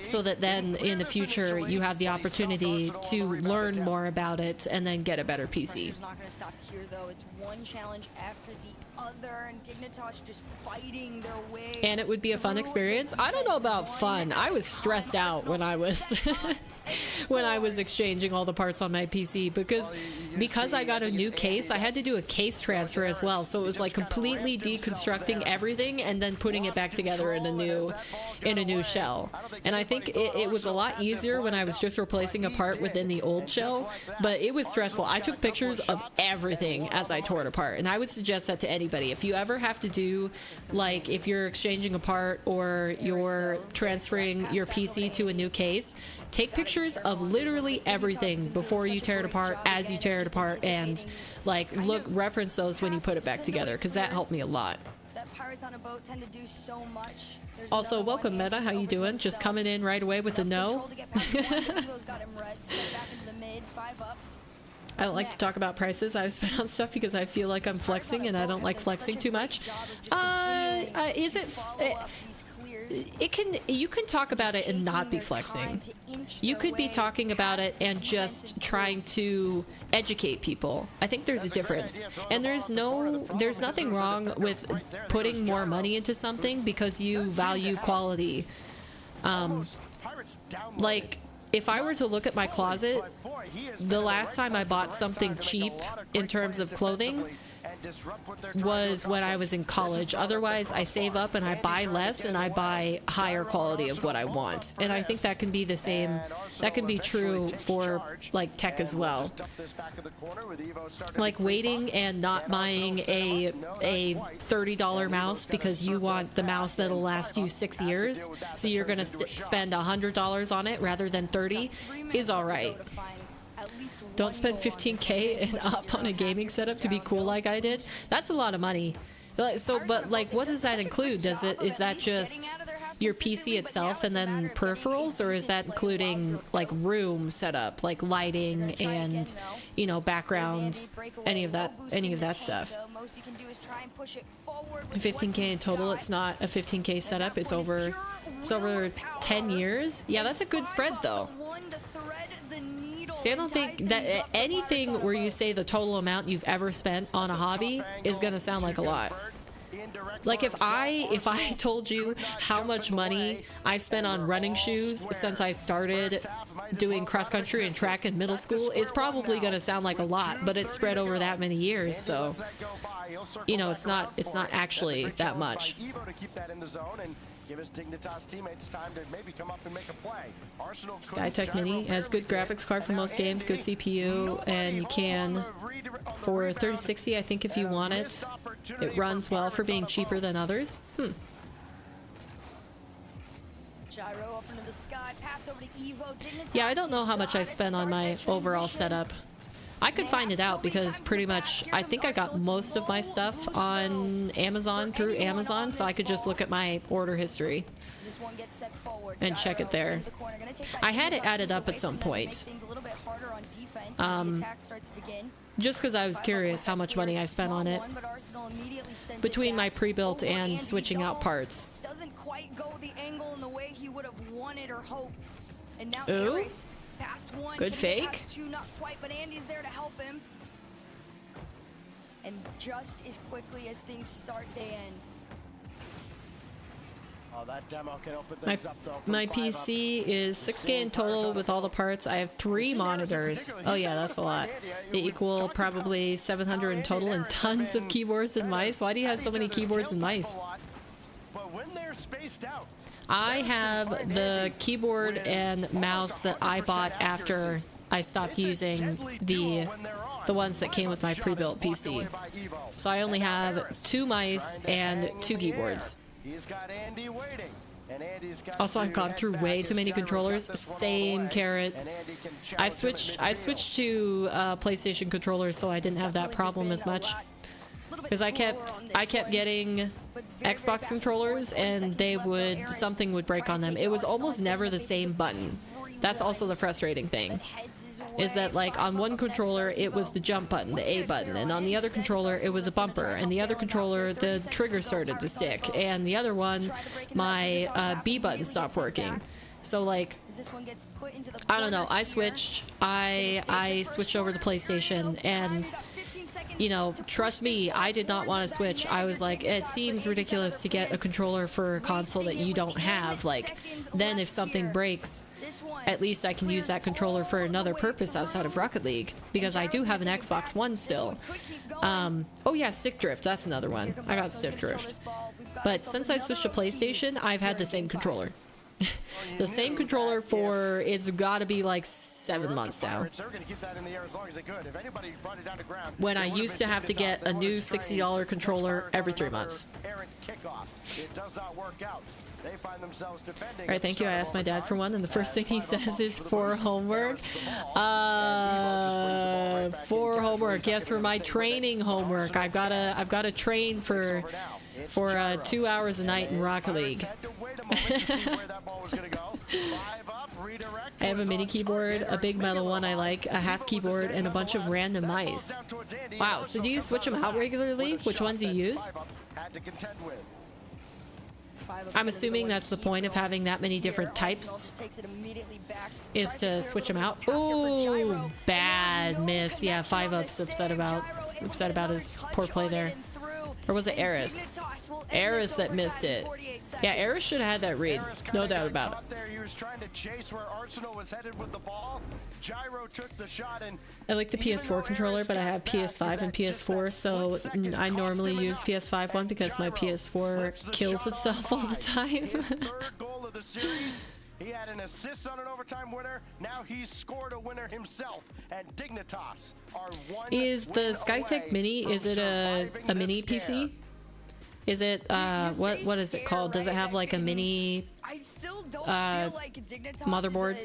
Speaker 1: so that then in the future you have the opportunity to learn more about it and then get a better PC.
Speaker 7: It's not going to stop here though. It's one challenge after the other, and Dignitas just fighting their way.
Speaker 1: And it would be a fun experience. I don't know about fun. I was stressed out when I was when I was exchanging all the parts on my PC because I got a new case. I had to do a case transfer as well, so it was like completely deconstructing everything and then putting it back together in a new shell. And I think it was a lot easier when I was just replacing a part within the old shell, but it was stressful. I took pictures of everything as I tore it apart, and I would suggest that to anybody. If you ever have to do, like, if you're exchanging a part or you're transferring your PC to a new case, take pictures of literally everything before you tear it apart, as you tear it apart, and like reference those when you put it back together, because that helped me a lot.
Speaker 7: Pirates on a boat tend to do so much.
Speaker 1: Also, welcome Meta, how you doing? Just coming in right away with the no. I don't like to talk about prices I've spent on stuff because I feel like I'm flexing and I don't like flexing too much. You can talk about it and not be flexing. You could be talking about it and just trying to educate people. I think there's a difference. And there's nothing wrong with putting more money into something because you value quality. Like, if I were to look at my closet, the last time I bought something cheap in terms of clothing was when I was in college. Otherwise, I save up and I buy less and I buy higher quality of what I want. And I think that can be the same. That can be true for like tech as well. Like waiting and not buying a $30 mouse because you want the mouse that'll last you 6 years, so you're gonna spend $100 on it rather than 30 is all right. Don't spend $15K and up on a gaming setup to be cool like I did. That's a lot of money. So, but like, what does that include? Is that just your PC itself and then peripherals, or is that including like room setup, like lighting and, you know, backgrounds, any of that stuff? 15K in total. It's not a 15K setup. It's over 10 years. Yeah, that's a good spread though. See, I don't think that anything where you say the total amount you've ever spent on a hobby is gonna sound like a lot. Like if I told you how much money I spent on running shoes since I started doing cross country and track in middle school, it's probably gonna sound like a lot, but it's spread over that many years, so you know, it's not actually that much.
Speaker 6: Give his Dignitas teammates time to maybe come up and make a play. Arsenal
Speaker 1: Skytech Mini has good graphics card for most games, good CPU, and you can, for 3060, I think if you want it, it runs well for being cheaper than others.
Speaker 7: Gyro up into the sky, pass over to Evo. Dignitas.
Speaker 1: Yeah, I don't know how much I've spent on my overall setup. I could find it out because pretty much I think I got most of my stuff on Amazon through Amazon, so I could just look at my order history and check it there. I had it added up at some point. Just because I was curious how much money I spent on it between my pre-built and switching out parts.
Speaker 7: Doesn't quite go the angle in the way he would have wanted or hoped. And now
Speaker 1: Ooh.
Speaker 7: past one,
Speaker 1: good fake.
Speaker 7: Two, not quite, but Andy's there to help him. And just as quickly as things start, they end.
Speaker 6: Oh, that demo can open things up, though,
Speaker 1: My
Speaker 6: from 5
Speaker 1: PC
Speaker 6: up.
Speaker 1: is 6K in total with all the parts. I have 3 monitors. Oh yeah, that's a lot. They equal probably 700 in total and tons of keyboards and mice. Why do you have so many keyboards and mice?
Speaker 6: But when they're spaced out,
Speaker 1: I have the keyboard and mouse that I bought after I stopped using the ones that came with my pre-built PC. So I only have 2 mice and 2 keyboards.
Speaker 6: he's got Andy waiting. And Andy's got
Speaker 1: Also, I've gone through way too many controllers. Same carrot. I switched to PlayStation controllers, so I didn't have that problem as much. Because I kept getting Xbox controllers, and something would break on them. It was almost never the same button. That's also the frustrating thing. Is that like on one controller it was the jump button, the A button, and on the other controller it was a bumper, and the other controller the trigger started to stick, and the other one my B button stopped working. So like, I don't know, I switched over to PlayStation, and you know, trust me, I did not want to switch. I was like, it seems ridiculous to get a controller for a console that you don't have. Like, then if something breaks, at least I can use that controller for another purpose outside of Rocket League, because I do have an Xbox One still. Oh yeah, stick drift, that's another one. I got stick drift. But since I switched to PlayStation, I've had the same controller. The same controller for, it's gotta be like 7 months now. When I used to have to get a new $60 controller every 3 months. Alright, thank you. I asked my dad for one, and the first thing he says is for homework. For homework, yes, for my training homework. I've gotta train for 2 hours a night in Rocket League. I have a mini keyboard, a big metal one I like, a half keyboard, and a bunch of random mice. Wow, so do you switch them out regularly? Which ones you use? I'm assuming that's the point of having that many different types, is to switch them out. Ooh, bad miss. Yeah, 5-up's upset about his poor play there. Or was it Eris? Eris that missed it. Yeah, Eris should have had that read. No doubt about it. I like the PS4 controller, but I have PS5 and PS4, so I normally use PS5 one because my PS4 kills itself all the time.
Speaker 6: He had an assist on an overtime winner. Now he's scored a winner himself. And Dignitas are one.
Speaker 1: Is the Skytech Mini, is it a mini PC? Is it what is it called? Does it have like a mini motherboard?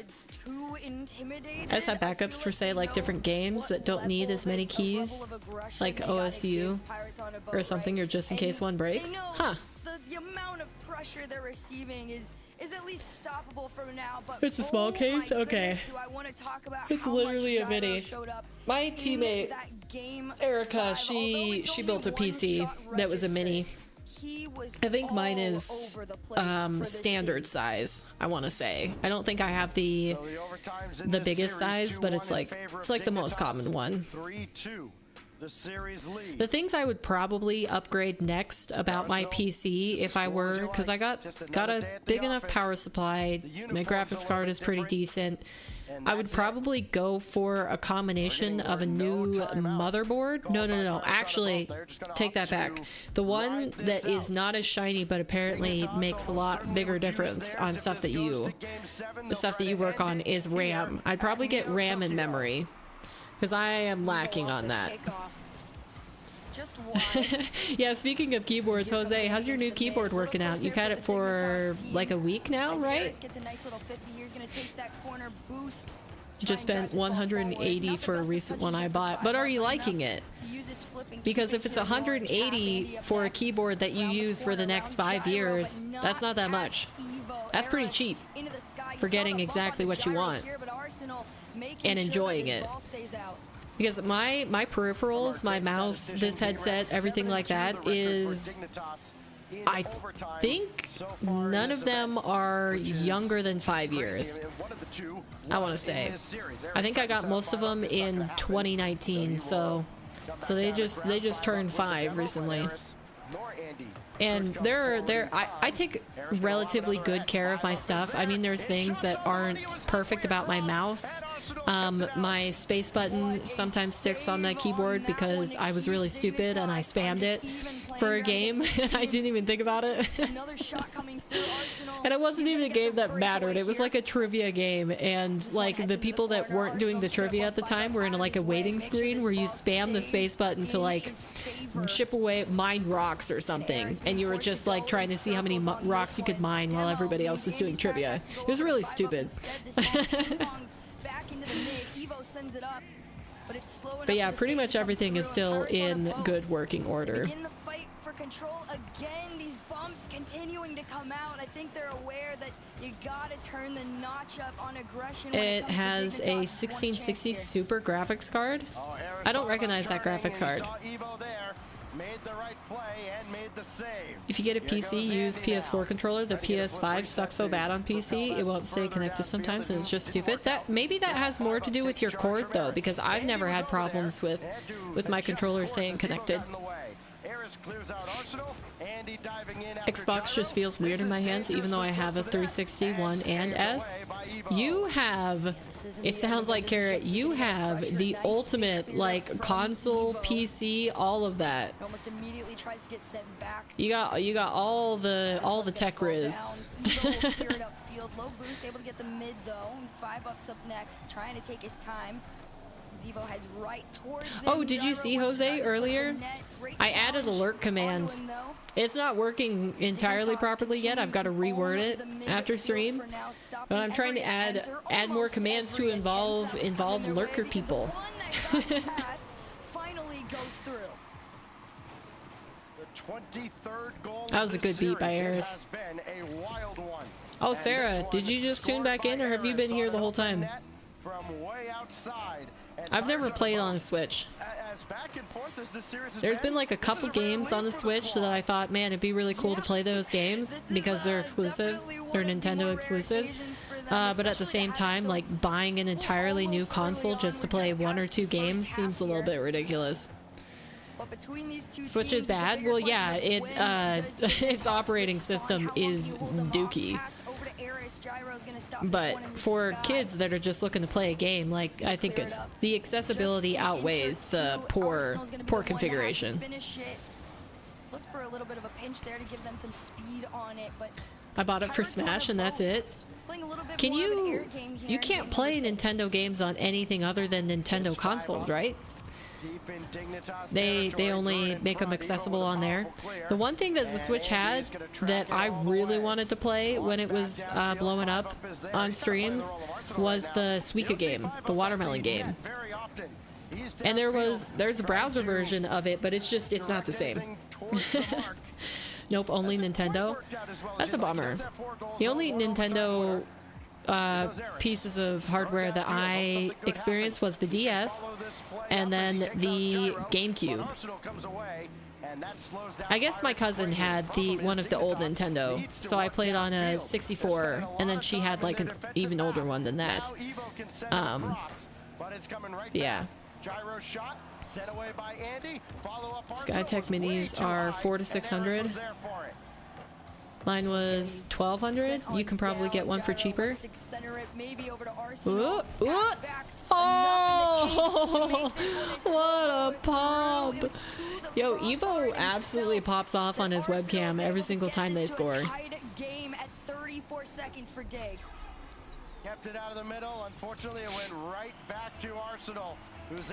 Speaker 1: I just have backups for say like different games that don't need as many keys, like OSU or something, or just in case one breaks. Huh.
Speaker 7: the amount of pressure they're receiving is at least stoppable from now. But
Speaker 1: It's a small
Speaker 7: oh
Speaker 1: case?
Speaker 7: my
Speaker 1: Okay.
Speaker 7: goodness, do I want to talk about
Speaker 1: It's
Speaker 7: how
Speaker 1: literally
Speaker 7: much
Speaker 1: a mini.
Speaker 7: Gyro showed up
Speaker 1: My
Speaker 7: in
Speaker 1: teammate,
Speaker 7: that game
Speaker 1: Erica,
Speaker 7: 5. Although
Speaker 1: she
Speaker 7: it's
Speaker 1: built a
Speaker 7: only one
Speaker 1: PC
Speaker 7: shot
Speaker 1: that was a mini.
Speaker 7: registered, he was
Speaker 1: I think mine
Speaker 7: all
Speaker 1: is
Speaker 7: over the place for this
Speaker 1: standard
Speaker 7: team.
Speaker 1: size, I want to say. I don't think I have the biggest size, but it's like the most common one.
Speaker 6: 3-2. The series lead.
Speaker 1: The things I would probably upgrade next about my PC if I were, because I got a big enough power supply, my graphics card is pretty decent. I would probably go for a combination of a new motherboard. No. Actually, take that back. The one that is not as shiny but apparently makes a lot bigger difference on stuff that you work on is RAM. I'd probably get RAM and memory, because I am lacking on that.
Speaker 7: Just one.
Speaker 1: Yeah, speaking of keyboards, Jose, how's your new keyboard working out? You've had it for like a week now, right?
Speaker 7: Gets a nice little 50. He's gonna take that corner boost.
Speaker 1: Just spent 180 for a recent one I bought. But are you liking it? Because if it's 180 for a keyboard that you use for the next 5 years, that's not that much. That's pretty cheap for getting exactly what you want and enjoying it. Because my peripherals, my mouse, this headset, everything like that is, I think none of them are younger than 5 years. I want to say. I think I got most of them in 2019, so they just turned 5 recently. And I take relatively good care of my stuff. I mean, there's things that aren't perfect about my mouse. My space button sometimes sticks on the keyboard because I was really stupid and I spammed it for a game and I didn't even think about it. And it wasn't even a game that mattered. It was like a trivia game, and like the people that weren't doing the trivia at the time were in like a waiting screen where you spam the space button to like chip away, mine rocks or something, and you were just like trying to see how many rocks you could mine while everybody else was doing trivia. It was really stupid. But yeah, pretty much everything is still in good working order.
Speaker 7: In the fight for control again, these bumps continuing to come out. I think they're aware that you gotta turn the notch up on aggression.
Speaker 1: It has a 1660 Super graphics card. I don't recognize that graphics card. If you get a PC, use PS4 controller. The PS5 sucks so bad on PC, it won't stay connected sometimes, and it's just stupid. Maybe that has more to do with your cord though, because I've never had problems with my controller staying connected. Xbox just feels weird in my hands, even though I have a 360 One and S. You have, it sounds like, Carrot, you have the ultimate like console, PC, all of that.
Speaker 7: Almost immediately tries to get sent back.
Speaker 1: You got all the tech riz.
Speaker 7: Low boost, able to get the mid though. 5 ups up next, trying to take his time. Zevo heads right towards him.
Speaker 1: Oh, did you see Jose earlier? I added alert commands. It's not working entirely properly yet. I've got to reword it after stream. But I'm trying to add more commands to involve lurker people.
Speaker 7: Finally goes through.
Speaker 6: That
Speaker 1: was a good beat by Eris. Oh, Sarah, did you just tune back in, or have you been here the whole time? I've never played on a Switch. There's been like a couple games on the Switch that I thought, man, it'd be really cool to play those games because they're exclusive. They're Nintendo exclusives. But at the same time, like buying an entirely new console just to play 1 or 2 games seems a little bit ridiculous. Switch is bad? Well, yeah, its operating system is dookie. But for kids that are just looking to play a game, like, I think it's the accessibility outweighs the poor configuration.
Speaker 7: Looked for a little bit of a pinch there to give them some speed on it, but
Speaker 1: I bought it for Smash and that's it. Can you can't play Nintendo games on anything other than Nintendo consoles, right? They only make them accessible on there. The one thing that the Switch had that I really wanted to play when it was blowing up on streams was the Suika game, the watermelon game. And there's a browser version of it, but it's not the same. Nope, only Nintendo. That's a bummer. The only Nintendo pieces of hardware that I experienced was the DS and then the GameCube. I guess my cousin had one of the old Nintendo, so I played on a 64, and then she had like an even older one than that. Yeah. SkyTech minis are 400 to 600. Mine was 1,200. You can probably get one for cheaper. Ooh, ooh. Oh, what a pop! Yo, Evo absolutely pops off on his webcam every single time they score.
Speaker 7: Game at 34 seconds for Dig.
Speaker 6: Kept it out of the middle. Unfortunately, it went right back to Arsenal.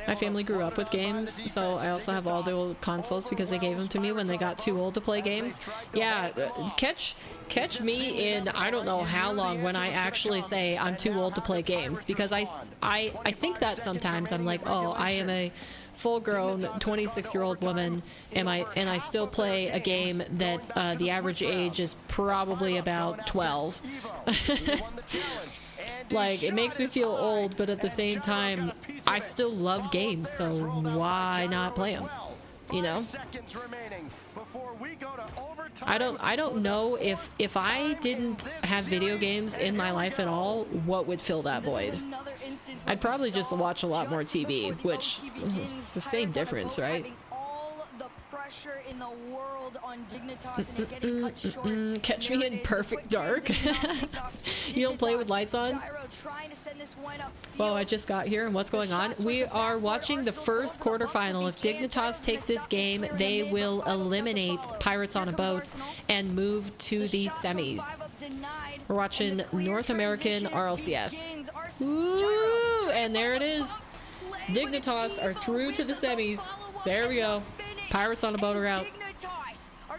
Speaker 1: My family grew up with games, so I also have all the old consoles because they gave them to me when they got too old to play games. Yeah, catch me in I don't know how long when I actually say I'm too old to play games, because I think that sometimes I'm like, oh, I am a full-grown 26-year-old woman, and I still play a game that the average age is probably about 12. Like, it makes me feel old, but at the same time, I still love games, so why not play them? You know? I don't know if I didn't have video games in my life at all, what would fill that void? I'd probably just watch a lot more TV, which is the same difference, right?
Speaker 7: In the world on Dignitas and it getting cut short.
Speaker 1: Catch me in perfect dark. You don't play with lights on? Well, I just got here, and what's going on? We are watching the first quarterfinal. If Dignitas take this game, they will eliminate Pirates on a Boat and move to the semis. We're watching North American RLCS. Ooh, and there it is. Dignitas are through to the semis. There we go. Pirates on a Boat are out.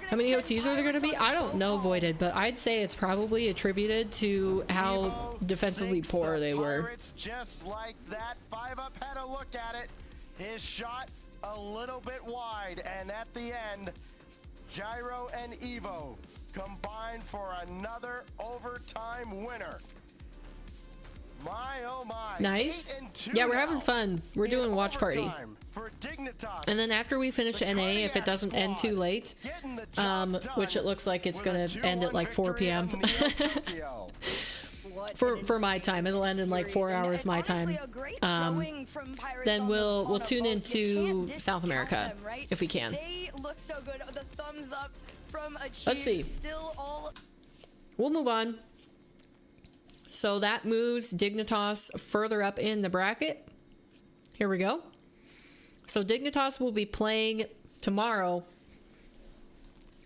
Speaker 1: How many OTs are there going to be? I don't know, Voided, but I'd say it's probably attributed to how defensively poor they were.
Speaker 6: Just like that, 5-up had a look at it. His shot a little bit wide, and at the end, Gyro and Evo combined for another overtime winner. My oh my.
Speaker 1: Nice. Yeah, we're having fun. We're doing watch party. And then after we finish NA, if it doesn't end too late, which it looks like it's gonna end at like 4 p.m. for my time, it'll end in like 4 hours my time. Then we'll tune into South America if we can. Let's see. We'll move on. So that moves Dignitas further up in the bracket. Here we go. So Dignitas will be playing tomorrow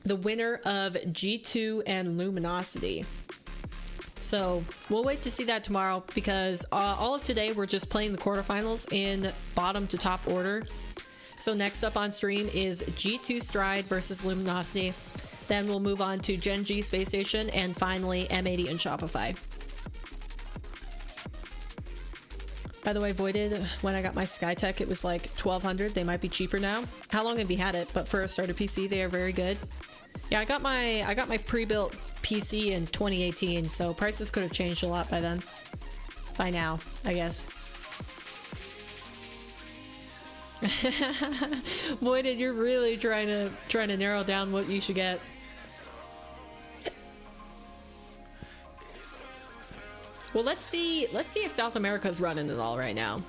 Speaker 1: the winner of G2 and Luminosity. So we'll wait to see that tomorrow, because all of today we're just playing the quarterfinals in bottom to top order. So next up on stream is G2 Stride versus Luminosity. Then we'll move on to Gen G Space Station, and finally M80 and Shopify. By the way, Voided, when I got my SkyTech, it was like 1,200. They might be cheaper now. How long have you had it? But for a starter PC, they are very good. Yeah, I got my pre-built PC in 2018, so prices could have changed a lot by then. By now, I guess. Voided, you're really trying to narrow down what you should get. Well, let's see if South America's running it all right now.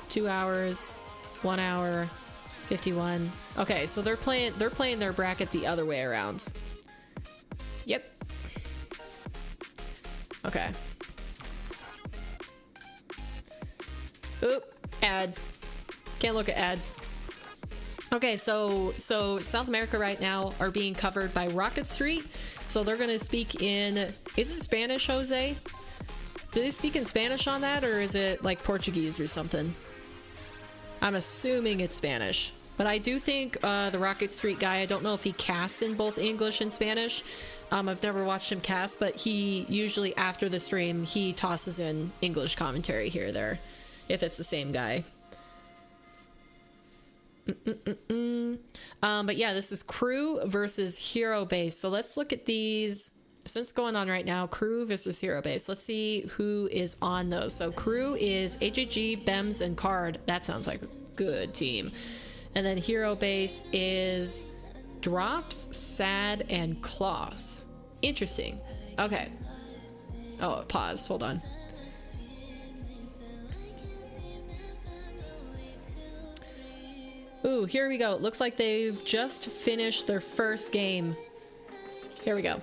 Speaker 1: 2 hours, 1 hour, 51. Okay, so they're playing their bracket the other way around. Yep. Okay. Oop, ads. Can't look at ads. Okay, so South America right now are being covered by Rocket Street. So they're gonna speak in, is it Spanish, Jose? Do they speak in Spanish on that, or is it like Portuguese or something? I'm assuming it's Spanish. But I do think the Rocket Street guy, I don't know if he casts in both English and Spanish. I've never watched him cast, but he usually, after the stream, he tosses in English commentary here or there, if it's the same guy. But yeah, this is crew versus hero base. So let's look at these. Since going on right now, crew versus hero base. Let's see who is on those. So crew is HHG, Bems, and Card. That sounds like a good team. And then hero base is Drops, Sad, and Kloss. Interesting. Okay. Oh, it paused. Hold on. Ooh, here we go. It looks like they've just finished their first game. Here we go.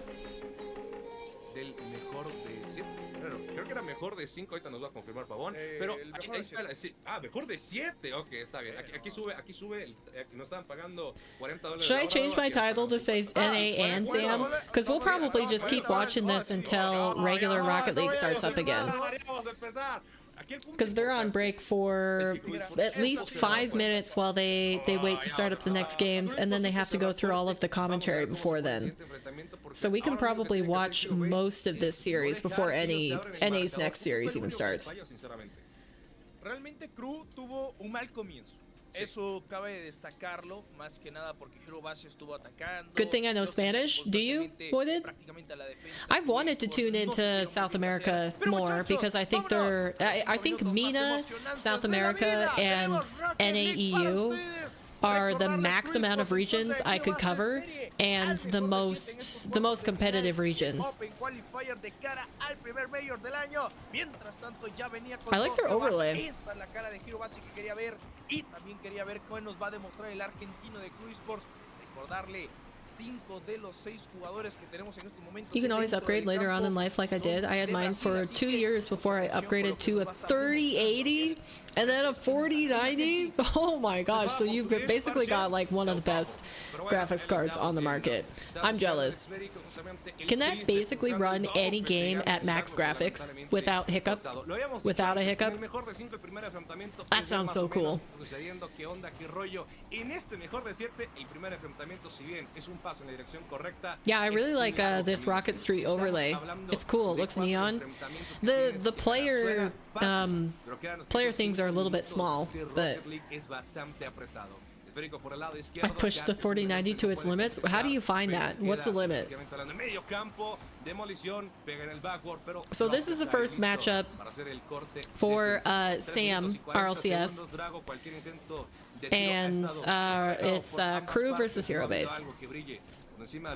Speaker 8: Creo que era mejor de 5, ahorita nos va a confirmar Pavón, pero ahí está, sí, mejor de 7, ok, está bien, aquí sube, nos estaban pagando $40.
Speaker 1: Should I change my title to say NA and Sam? Because we'll probably just keep watching this until regular Rocket League starts up again. Because they're on break for at least 5 minutes while they wait to start up the next games, and then they have to go through all of the commentary before then. So we can probably watch most of this series before NA's next series even starts.
Speaker 9: Realmente Crew tuvo un mal comienzo. Eso cabe destacarlo, más que nada porque Hero Base estuvo atacando.
Speaker 1: Good thing I know Spanish. Do you, Wooded? I've wanted to tune into South America more because I think I think MENA, South America, and NAEU are the max amount of regions I could cover and the most competitive regions. I like their overlay.
Speaker 9: Y también quería ver cuál nos va a demostrar el argentino de Crew Esports. Recordarle 5 de los 6 jugadores que tenemos en estos momentos.
Speaker 1: You can always upgrade later on in life like I did. I had mine for 2 years before I upgraded to a 3080 and then a 4090. Oh my gosh, so you've basically got like one of the best graphics cards on the market. I'm jealous. Can that basically run any game at max graphics without hiccup? Without a hiccup? That sounds so cool. Yeah, I really like this Rocket Street overlay. It's cool. It looks neon. The player things are a little bit small, but I pushed the 4090 to its limits. How do you find that? What's the limit? So this is the first matchup for Sam, RLCS. And it's crew versus hero base.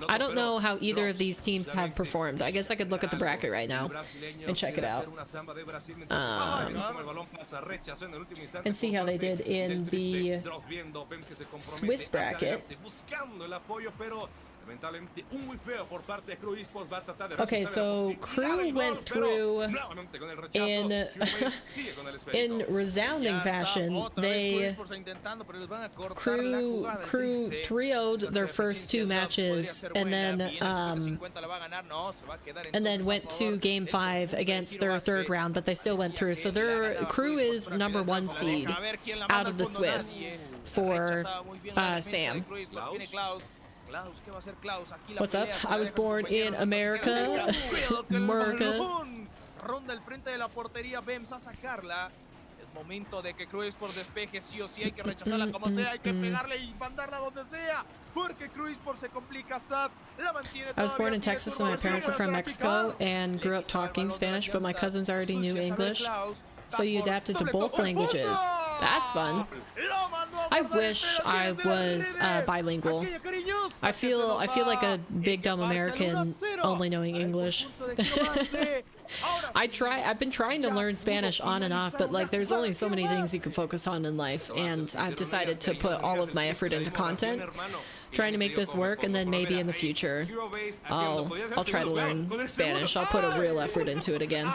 Speaker 1: I don't know how either of these teams have performed. I guess I could look at the bracket right now and check it out. And see how they did in the Swiss bracket. Okay, so Crew went through in resounding fashion. Crew 3-0'd their first 2 matches and then went to game 5 against their 3rd round, but they still went through. So their Crew is number 1 seed out of the Swiss for Sam. What's up? I was born in America.
Speaker 9: Ronda al frente de la portería, Bems a sacarla. Es momento de que Crew Esports despeje, sí o sí, hay que rechazarla como sea, hay que pegarle y mandarla donde sea, porque Crew Esports se complica. Sad la mantiene.
Speaker 1: I was born in Texas and my parents are from Mexico and grew up talking Spanish, but my cousins already knew English. So you adapted to both languages. That's fun. I wish I was bilingual. I feel like a big dumb American only knowing English. I've been trying to learn Spanish on and off, but like there's only so many things you can focus on in life, and I've decided to put all of my effort into content, trying to make this work, and then maybe in the future I'll try to learn Spanish. I'll put a real effort into it again.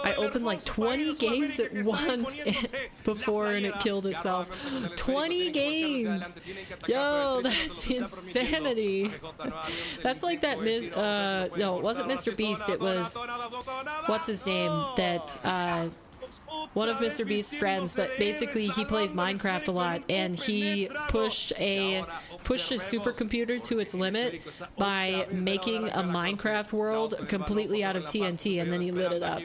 Speaker 1: I opened like 20 games at once before and it killed itself. 20 games! Yo, that's insanity. That's like that no, it wasn't Mr. Beast, it was what's his name, that one of Mr. Beast's friends, but basically he plays Minecraft a lot, and he pushed a supercomputer to its limit by making a Minecraft world completely out of TNT, and then he lit it up.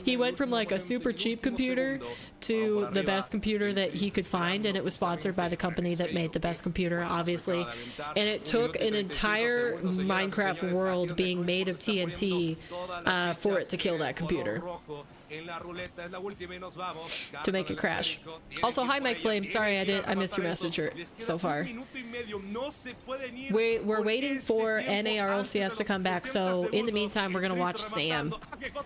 Speaker 1: He went from like a super cheap computer to the best computer that he could find, and it was sponsored by the company that made the best computer, obviously. And it took an entire Minecraft world being made of TNT for it to kill that computer, to make it crash. Also, hi Mike Flame, sorry I missed your message so far. We're waiting for NA RLCS to come back, so in the meantime we're gonna watch Sam,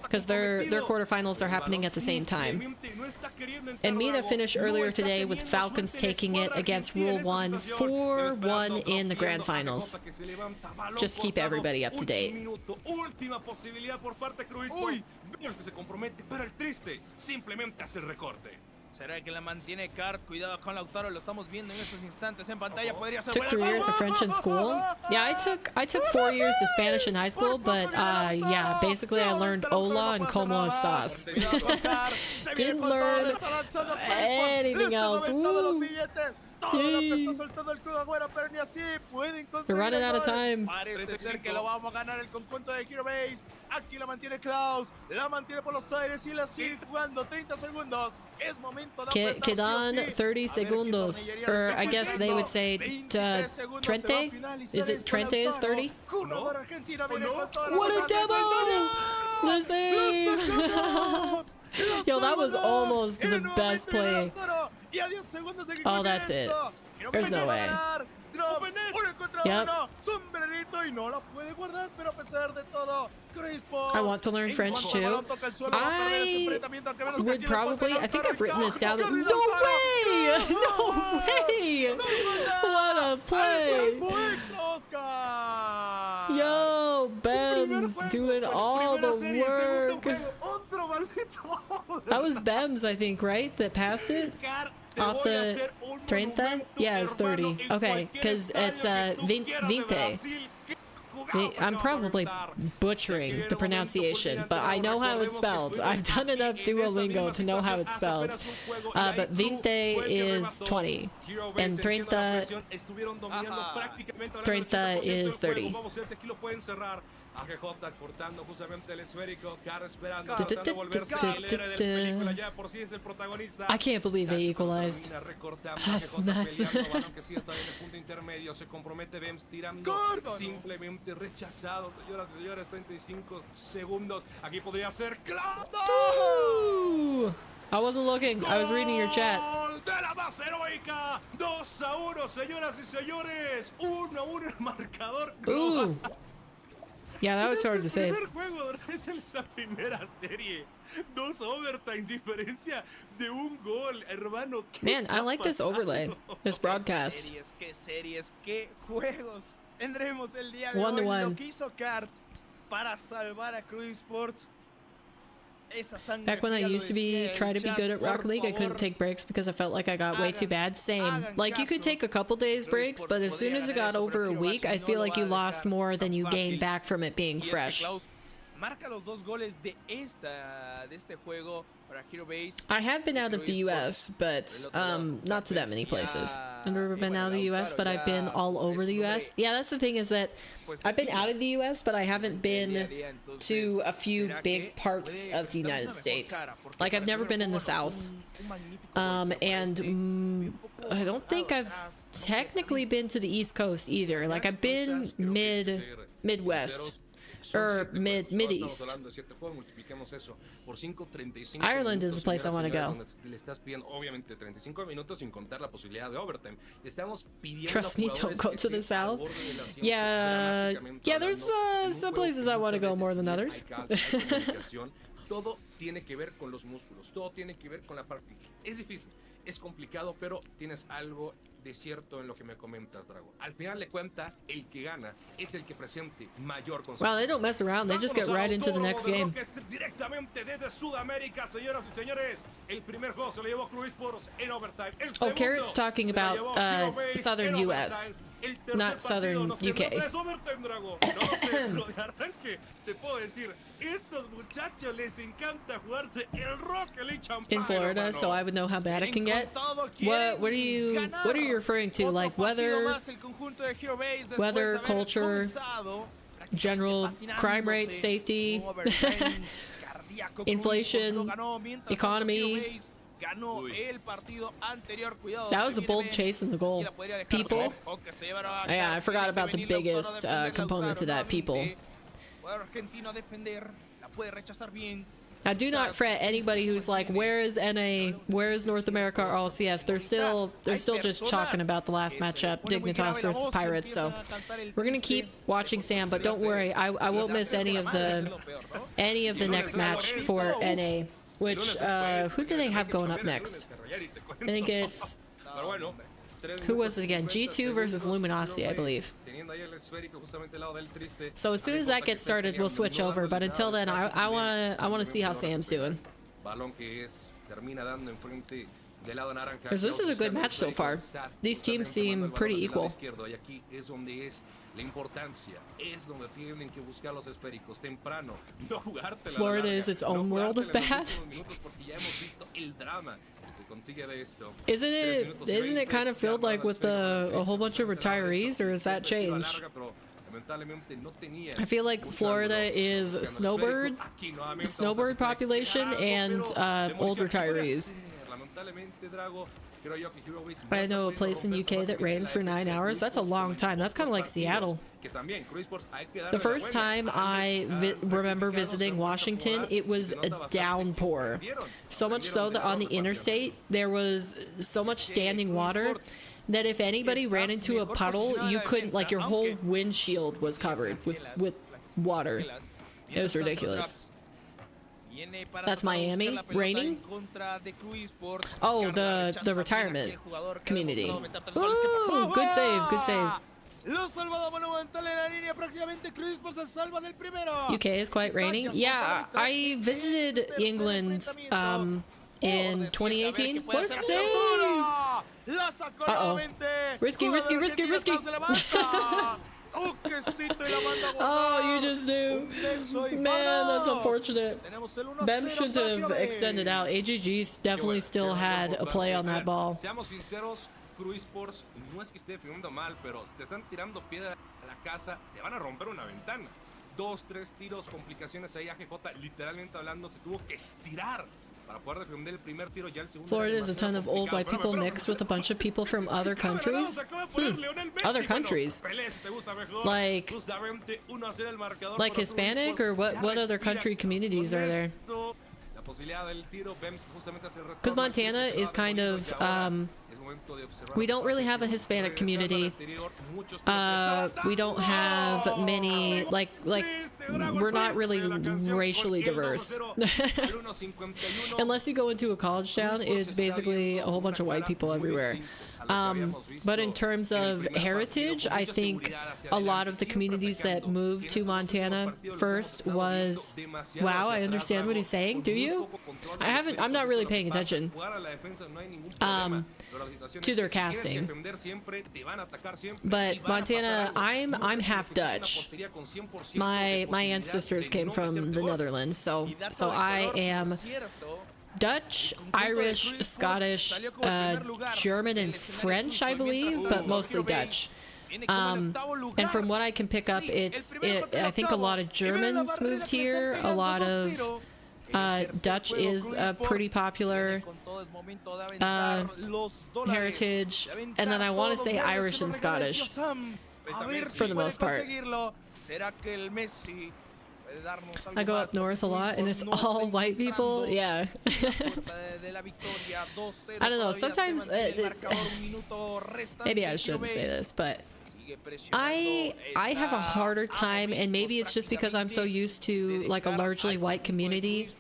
Speaker 1: because their quarterfinals are happening at the same time. And Mina finished earlier today with Falcons taking it against Rule 1 4-1 in the grand finals. Just keep everybody up to date.
Speaker 9: ¿Será que la mantiene Cart? Cuidado con Lautaro, lo estamos viendo en estos instantes en pantalla. Podría ser
Speaker 1: Took 3 years of French in school. Yeah, I took 4 years of Spanish in high school, but yeah, basically I learned hola and como estás. Didn't learn anything else. Woo. We're running out of time.
Speaker 9: Parece ser que lo vamos a ganar el conjunto de Hero Base. Aquí la mantiene Klaus, la mantiene por los aires y la sigue jugando 30 segundos. Es momento de
Speaker 1: Quedan 30 segundos, or I guess they would say Trente? Is it Trente is 30? What a demo! Listen! Yo, that was almost the best play. Oh, that's it. There's no way. Yep. I want to learn French too. I would probably, I think I've written this down. No way! No way! What a play! Yo, Bems doing all the work. That was Bems, I think, right? That passed it? Off the 30? Yeah, it's 30. Okay, because it's 20. I'm probably butchering the pronunciation, but I know how it's spelled. I've done enough Duolingo to know how it's spelled. But 20 is 20, and 30 is 30.
Speaker 8: AGJ cortando justamente el esférico, Car esperando, tratando de volverse la galera de película, ya por sí es el protagonista.
Speaker 1: I can't believe they equalized. That's nuts.
Speaker 8: Balón que sigue todavía en el punto intermedio, se compromete Bems tirando, simplemente rechazado, señoras y señores, 35 segundos. Aquí podría ser claro.
Speaker 1: I wasn't looking. I was reading your chat.
Speaker 8: De la base heroica, 2-1, señoras y señores, 1-1 el marcador.
Speaker 1: Ooh. Yeah, that was hard to say.
Speaker 8: Es esa primera serie. 2 overtimes, diferencia de un gol, hermano.
Speaker 1: Man, I like this overlay, this broadcast.
Speaker 9: Qué series, qué juegos tendremos el día de hoy.
Speaker 1: 1-1.
Speaker 9: Lo que hizo Cart para salvar a Crew Sports.
Speaker 1: Back when I used to try to be good at Rocket League, I couldn't take breaks because I felt like I got way too bad. Same. Like, you could take a couple days breaks, but as soon as it got over a week, I feel like you lost more than you gained back from it being fresh. I have been out of the US, but not to that many places. I've never been out of the US, but I've been all over the US. Yeah, that's the thing, is that I've been out of the US, but I haven't been to a few big parts of the United States. Like, I've never been in the South. And I don't think I've technically been to the East Coast either. Like, I've been Midwest. Or Mid-East. Ireland is the place I want to go. Trust me, don't go to the South. Yeah, there's some places I want to go more than others.
Speaker 8: Todo tiene que ver con los músculos, todo tiene que ver con la práctica. Es difícil, es complicado, pero tienes algo de cierto en lo que me comentas, Drago. Al final de cuentas, el que gana es el que presente mayor concentración.
Speaker 1: Wow, they don't mess around, they just get right into the next game.
Speaker 8: Directamente desde Sudamérica, señoras y señores, el primer juego se lo llevó Crew Sports en overtime.
Speaker 1: Oh, Carrot's talking about Southern US. Not Southern UK. In Florida, so I would know how bad it can get. What are you referring to? Like weather, culture, general crime rate, safety?
Speaker 9: cardíaco.
Speaker 1: Inflation,
Speaker 9: Cruz lo ganó, mientras
Speaker 1: economy.
Speaker 9: tanto, Hero ganó el partido anterior. Cuidado,
Speaker 1: That
Speaker 9: se
Speaker 1: was a
Speaker 9: viene
Speaker 1: bold
Speaker 9: Ben.
Speaker 1: chase in the goal.
Speaker 9: Y la podría dejar
Speaker 1: People.
Speaker 9: ojo, que se llevará a
Speaker 1: Yeah, I
Speaker 9: cabo.
Speaker 1: forgot
Speaker 9: Tiene que
Speaker 1: about the
Speaker 9: venir Lautaro a
Speaker 1: biggest
Speaker 9: defender,
Speaker 1: component to
Speaker 9: Lautaro
Speaker 1: that, people.
Speaker 9: nuevamente. Jugador argentino a defender, la puede rechazar bien.
Speaker 1: Now, do not fret anybody who's like, where is NA, where is North America RLCS? They're still just talking about the last matchup, Dignitas versus Pirates. So we're gonna keep watching Sam, but don't worry, I won't miss any of the next match for NA. Which who do they have going up next? I think it's who was it again? G2 versus Luminosity, I believe. So as soon as that gets started, we'll switch over. But until then, I wanna see how Sam's doing. Because this is a good match so far. These teams seem pretty equal. Florida is its own world of bad. Isn't it kind of filled like with a whole bunch of retirees, or has that changed? I feel like Florida is snowbird population and old retirees. I know a place in UK that rains for 9 hours. That's a long time. That's kind of like Seattle. The first time I remember visiting Washington, it was a downpour. So much so that on the interstate, there was so much standing water that if anybody ran into a puddle, you couldn't, like, your whole windshield was covered with water. It was ridiculous. That's Miami. Raining? Oh, the retirement community. Ooh, good save, good save. UK is quite raining. Yeah, I visited England in 2018. What a save! Uh-oh. Risky. Oh, you just knew. Man, that's unfortunate. Bem should have extended out. AGG definitely still had a play on that ball.
Speaker 8: Sports no es que esté defendiendo mal, pero si te están tirando piedra a la casa, te van a romper una ventana. 2, 3 tiros, complicaciones ahí. AGJ, literalmente hablando, se tuvo que estirar para poder defender el primer tiro. Ya el segundo.
Speaker 1: Florida is a ton of old white people mixed with a bunch of people from other countries. Other countries? Like Hispanic, or what other country communities are there? Because Montana is kind of we don't really have a Hispanic community. We don't have many, like we're not really racially diverse. Unless you go into a college town, it's basically a whole bunch of white people everywhere. But in terms of heritage, I think a lot of the communities that moved to Montana first was, wow, I understand what he's saying. Do you? I'm not really paying attention to their casting. But Montana, I'm half Dutch. My ancestors came from the Netherlands, so I am Dutch, Irish, Scottish, German, and French, I believe, but mostly Dutch. And from what I can pick up, I think a lot of Germans moved here. A lot of Dutch is a pretty popular heritage, and then I want to say Irish and Scottish for the most part. I go up north a lot and it's all white people. Yeah. I don't know, sometimes maybe I shouldn't say this, but I have a harder time, and maybe it's just because I'm so used to like a largely white community.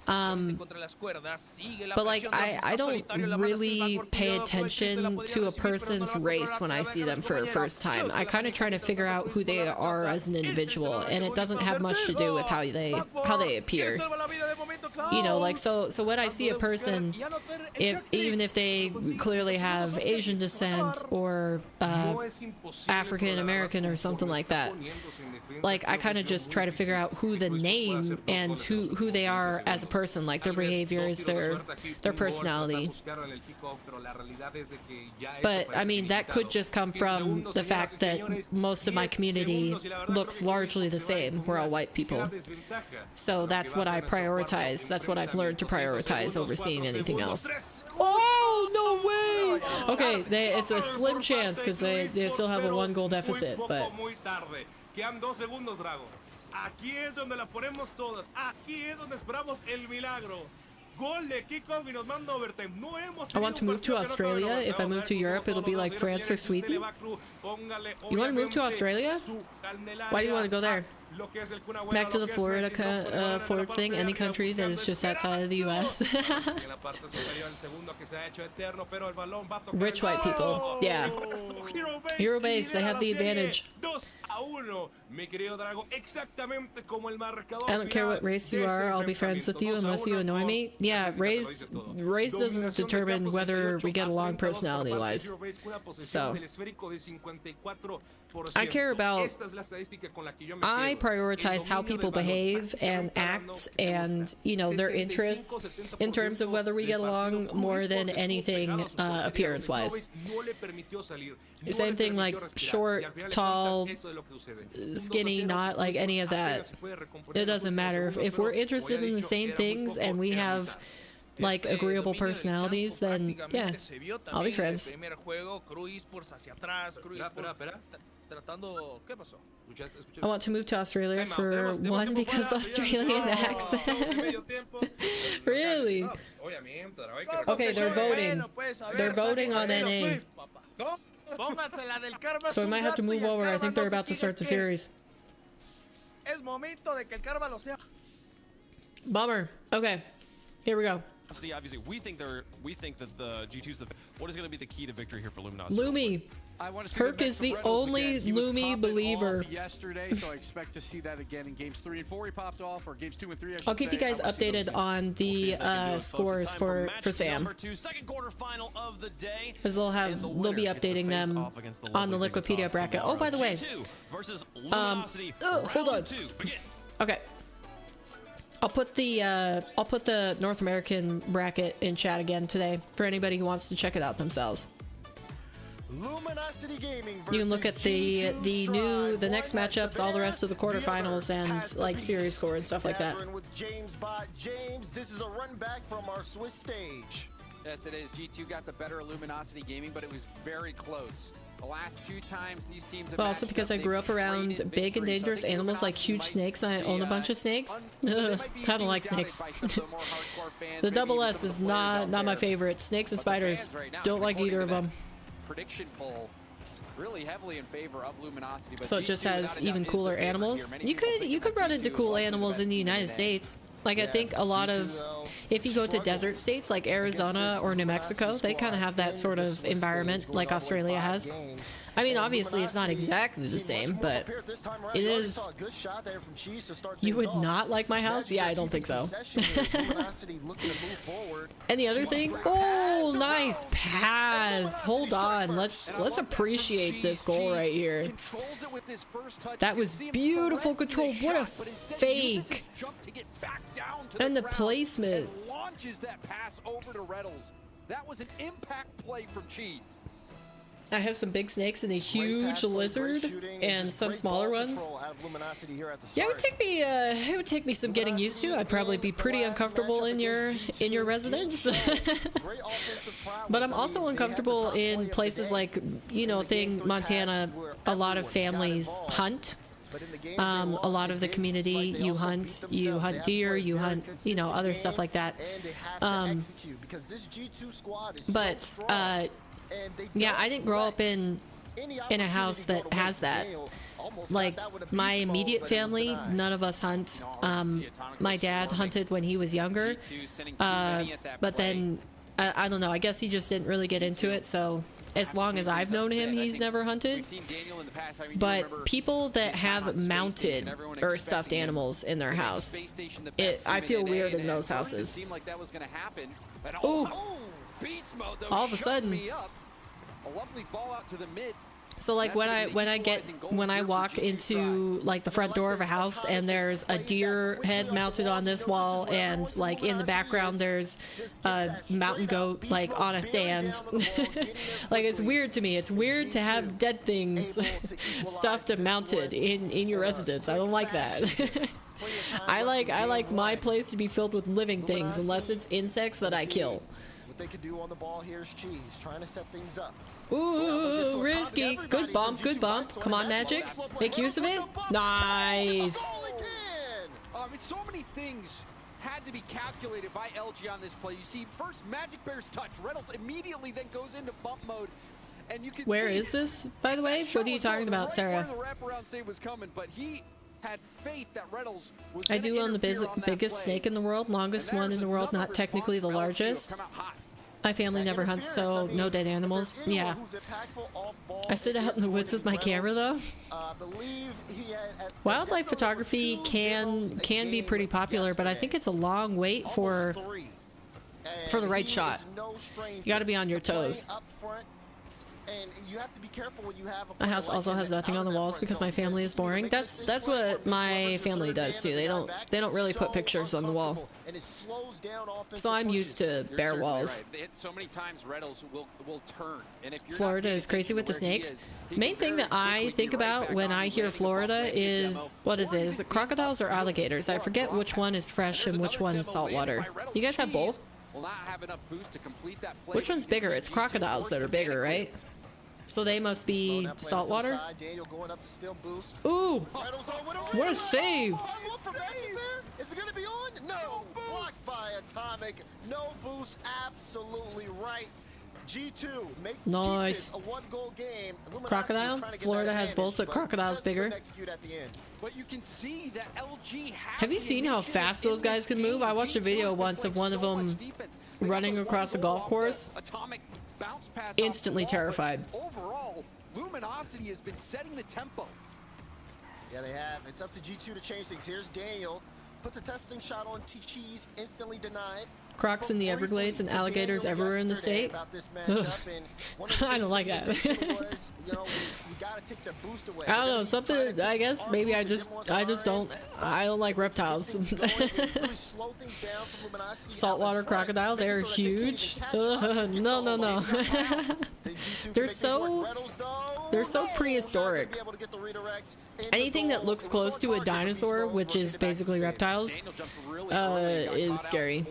Speaker 1: But like I don't really pay attention to a person's race when I see them for the first time. I kind of try to figure out who they are as an individual, and it doesn't have much to do with how they appear. you know, like, so when I see a person, even if they clearly have Asian descent or African American or something like that, like, I kind of just try to figure out who the name and who they are as a person, like their behaviors, their personality. But I mean, that could just come from the fact that most of my community looks largely the same. We're all white people. So that's what I prioritize. That's what I've learned to prioritize over seeing anything else. Oh, no way! Okay, it's a slim chance because they still have a 1-goal deficit, but...
Speaker 10: Aquí es donde la ponemos todas. Aquí es donde esperamos el milagro. Gol de kickoff y nos manda overtime. No hemos
Speaker 1: I want to move to Australia. If I move to Europe, it'll be like France or Sweden. You want to move to Australia? Why do you want to go there? Back to the Florida Ford thing, any country that is just outside of the US. Rich white people, yeah. Hero base, they have the advantage. I don't care what race you are, I'll be friends with you unless you annoy me. Yeah, race doesn't determine whether we get along personality-wise. So, I care about, I prioritize how people behave and act and, you know, their interests in terms of whether we get along more than anything appearance-wise. Same thing like short, tall, skinny, not like any of that. It doesn't matter. If we're interested in the same things and we have like agreeable personalities, then yeah, I'll be friends. I want to move to Australia for one because Australian accent. Really? Okay, they're voting. They're voting on NA. So I might have to move over. I think they're about to start the series. Bummer. Okay, here we go.
Speaker 2: Obviously, we think that the G2's what is going to be the key to victory here for Luminosity?
Speaker 1: Lumi. Herc is the only Lumi believer.
Speaker 4: Yesterday, so I expect to see that again in games 3 and 4. He popped off, or games 2 and 3.
Speaker 1: I'll keep you guys updated on the scores for Sam. Because they'll be updating them on the Liquipedia bracket. Oh, by the way, hold on. Okay. I'll put the North American bracket in chat again today for anybody who wants to check it out themselves.
Speaker 5: Luminosity Gaming
Speaker 1: you can look at the next matchups, all the rest of the quarterfinals, and like series score and stuff like that.
Speaker 5: With James, this is a run back from our Swiss stage.
Speaker 3: Yes, it is. G2 got the better Luminosity Gaming, but it was very close. The last 2 times these teams have
Speaker 1: well, also because I grew up around big and dangerous animals like huge snakes, and I own a bunch of snakes. I don't like snakes. The double S is not my favorite. Snakes and spiders, don't like either of them.
Speaker 3: Prediction poll really heavily in favor of Luminosity, but
Speaker 1: so it just has even cooler animals. You could run into cool animals in the United States. Like, I think a lot of, if you go to desert states like Arizona or New Mexico, they kind of have that sort of environment like Australia has. I mean, obviously it's not exactly the same, but it is. You would not like my house? Yeah, I don't think so. And the other thing, oh, nice pass. Hold on, let's appreciate this goal right here. That was beautiful control. What a fake. And the placement.
Speaker 3: Launches that pass over to Reddles. That was an impact play from Cheese.
Speaker 1: I have some big snakes and a huge lizard and some smaller ones. Yeah, it would take me some getting used to. I'd probably be pretty uncomfortable in your residence. But I'm also uncomfortable in places like, you know, Montana. A lot of families hunt. A lot of the community, you hunt deer, you hunt, you know, other stuff like that. But yeah, I didn't grow up in a house that has that. Like, my immediate family, none of us hunt. My dad hunted when he was younger, but then I don't know, I guess he just didn't really get into it, so as long as I've known him, he's never hunted. But people that have mounted or stuffed animals in their house, I feel weird in those houses. Ooh, all of a sudden.
Speaker 3: A lovely ball out to the mid.
Speaker 1: So like when I walk into like the front door of a house and there's a deer head mounted on this wall, and like in the background there's a mountain goat like on a stand. Like, it's weird to me. It's weird to have dead things stuffed and mounted in your residence. I don't like that. I like my place to be filled with living things, unless it's insects that I kill.
Speaker 5: What they could do on the ball here is cheese, trying to set things up.
Speaker 1: Ooh, risky. Good bump, good bump. Come on, Magic. Make use of it. Nice.
Speaker 3: So many things had to be calculated by LG on this play. You see, first Magic Bear's touch. Reynolds immediately then goes into bump mode. And you can
Speaker 1: Where is this, by the way? What are you talking about, Sarah?
Speaker 3: The wraparound save was coming, but he had faith that Reynolds was
Speaker 1: I do own the biggest snake in the world, longest one in the world, not technically the largest. My family never hunts, so no dead animals. Yeah. I sit out in the woods with my camera, though. Wildlife photography can be pretty popular, but I think it's a long wait for the right shot. You got to be on your toes.
Speaker 5: And you have to be careful when you have
Speaker 1: My house also has nothing on the walls because my family is boring. That's what my family does too. They don't really put pictures on the wall. So I'm used to bare walls.
Speaker 3: So many times Reynolds will turn. And if you're
Speaker 1: Florida is crazy with the snakes. Main thing that I think about when I hear Florida is, what is it? Is it crocodiles or alligators? I forget which one is fresh and which one is saltwater. You guys have both? Which one's bigger? It's crocodiles that are bigger, right? So they must be saltwater. Ooh! What a save!
Speaker 5: Is it gonna be on? No! Blocked by Atomic. No boost. Absolutely right. G2.
Speaker 1: Nice.
Speaker 5: A one-goal game.
Speaker 1: Crocodile? Florida has both, but crocodile's bigger.
Speaker 3: But you can see that LG
Speaker 1: have you seen how fast those guys can move? I watched a video once of one of them running across a golf course. Instantly terrified.
Speaker 3: Overall, Luminosity has been setting the tempo.
Speaker 5: Yeah, they have. It's up to G2 to change things. Here's Daniel. Puts a testing shot on Cheese, instantly denied.
Speaker 1: Crocs in the Everglades and alligators everywhere in the state. I don't like that. I don't know, something, I guess maybe I just don't like reptiles. Saltwater crocodile, they're huge. No. They're so prehistoric. Anything that looks close to a dinosaur, which is basically reptiles, is scary.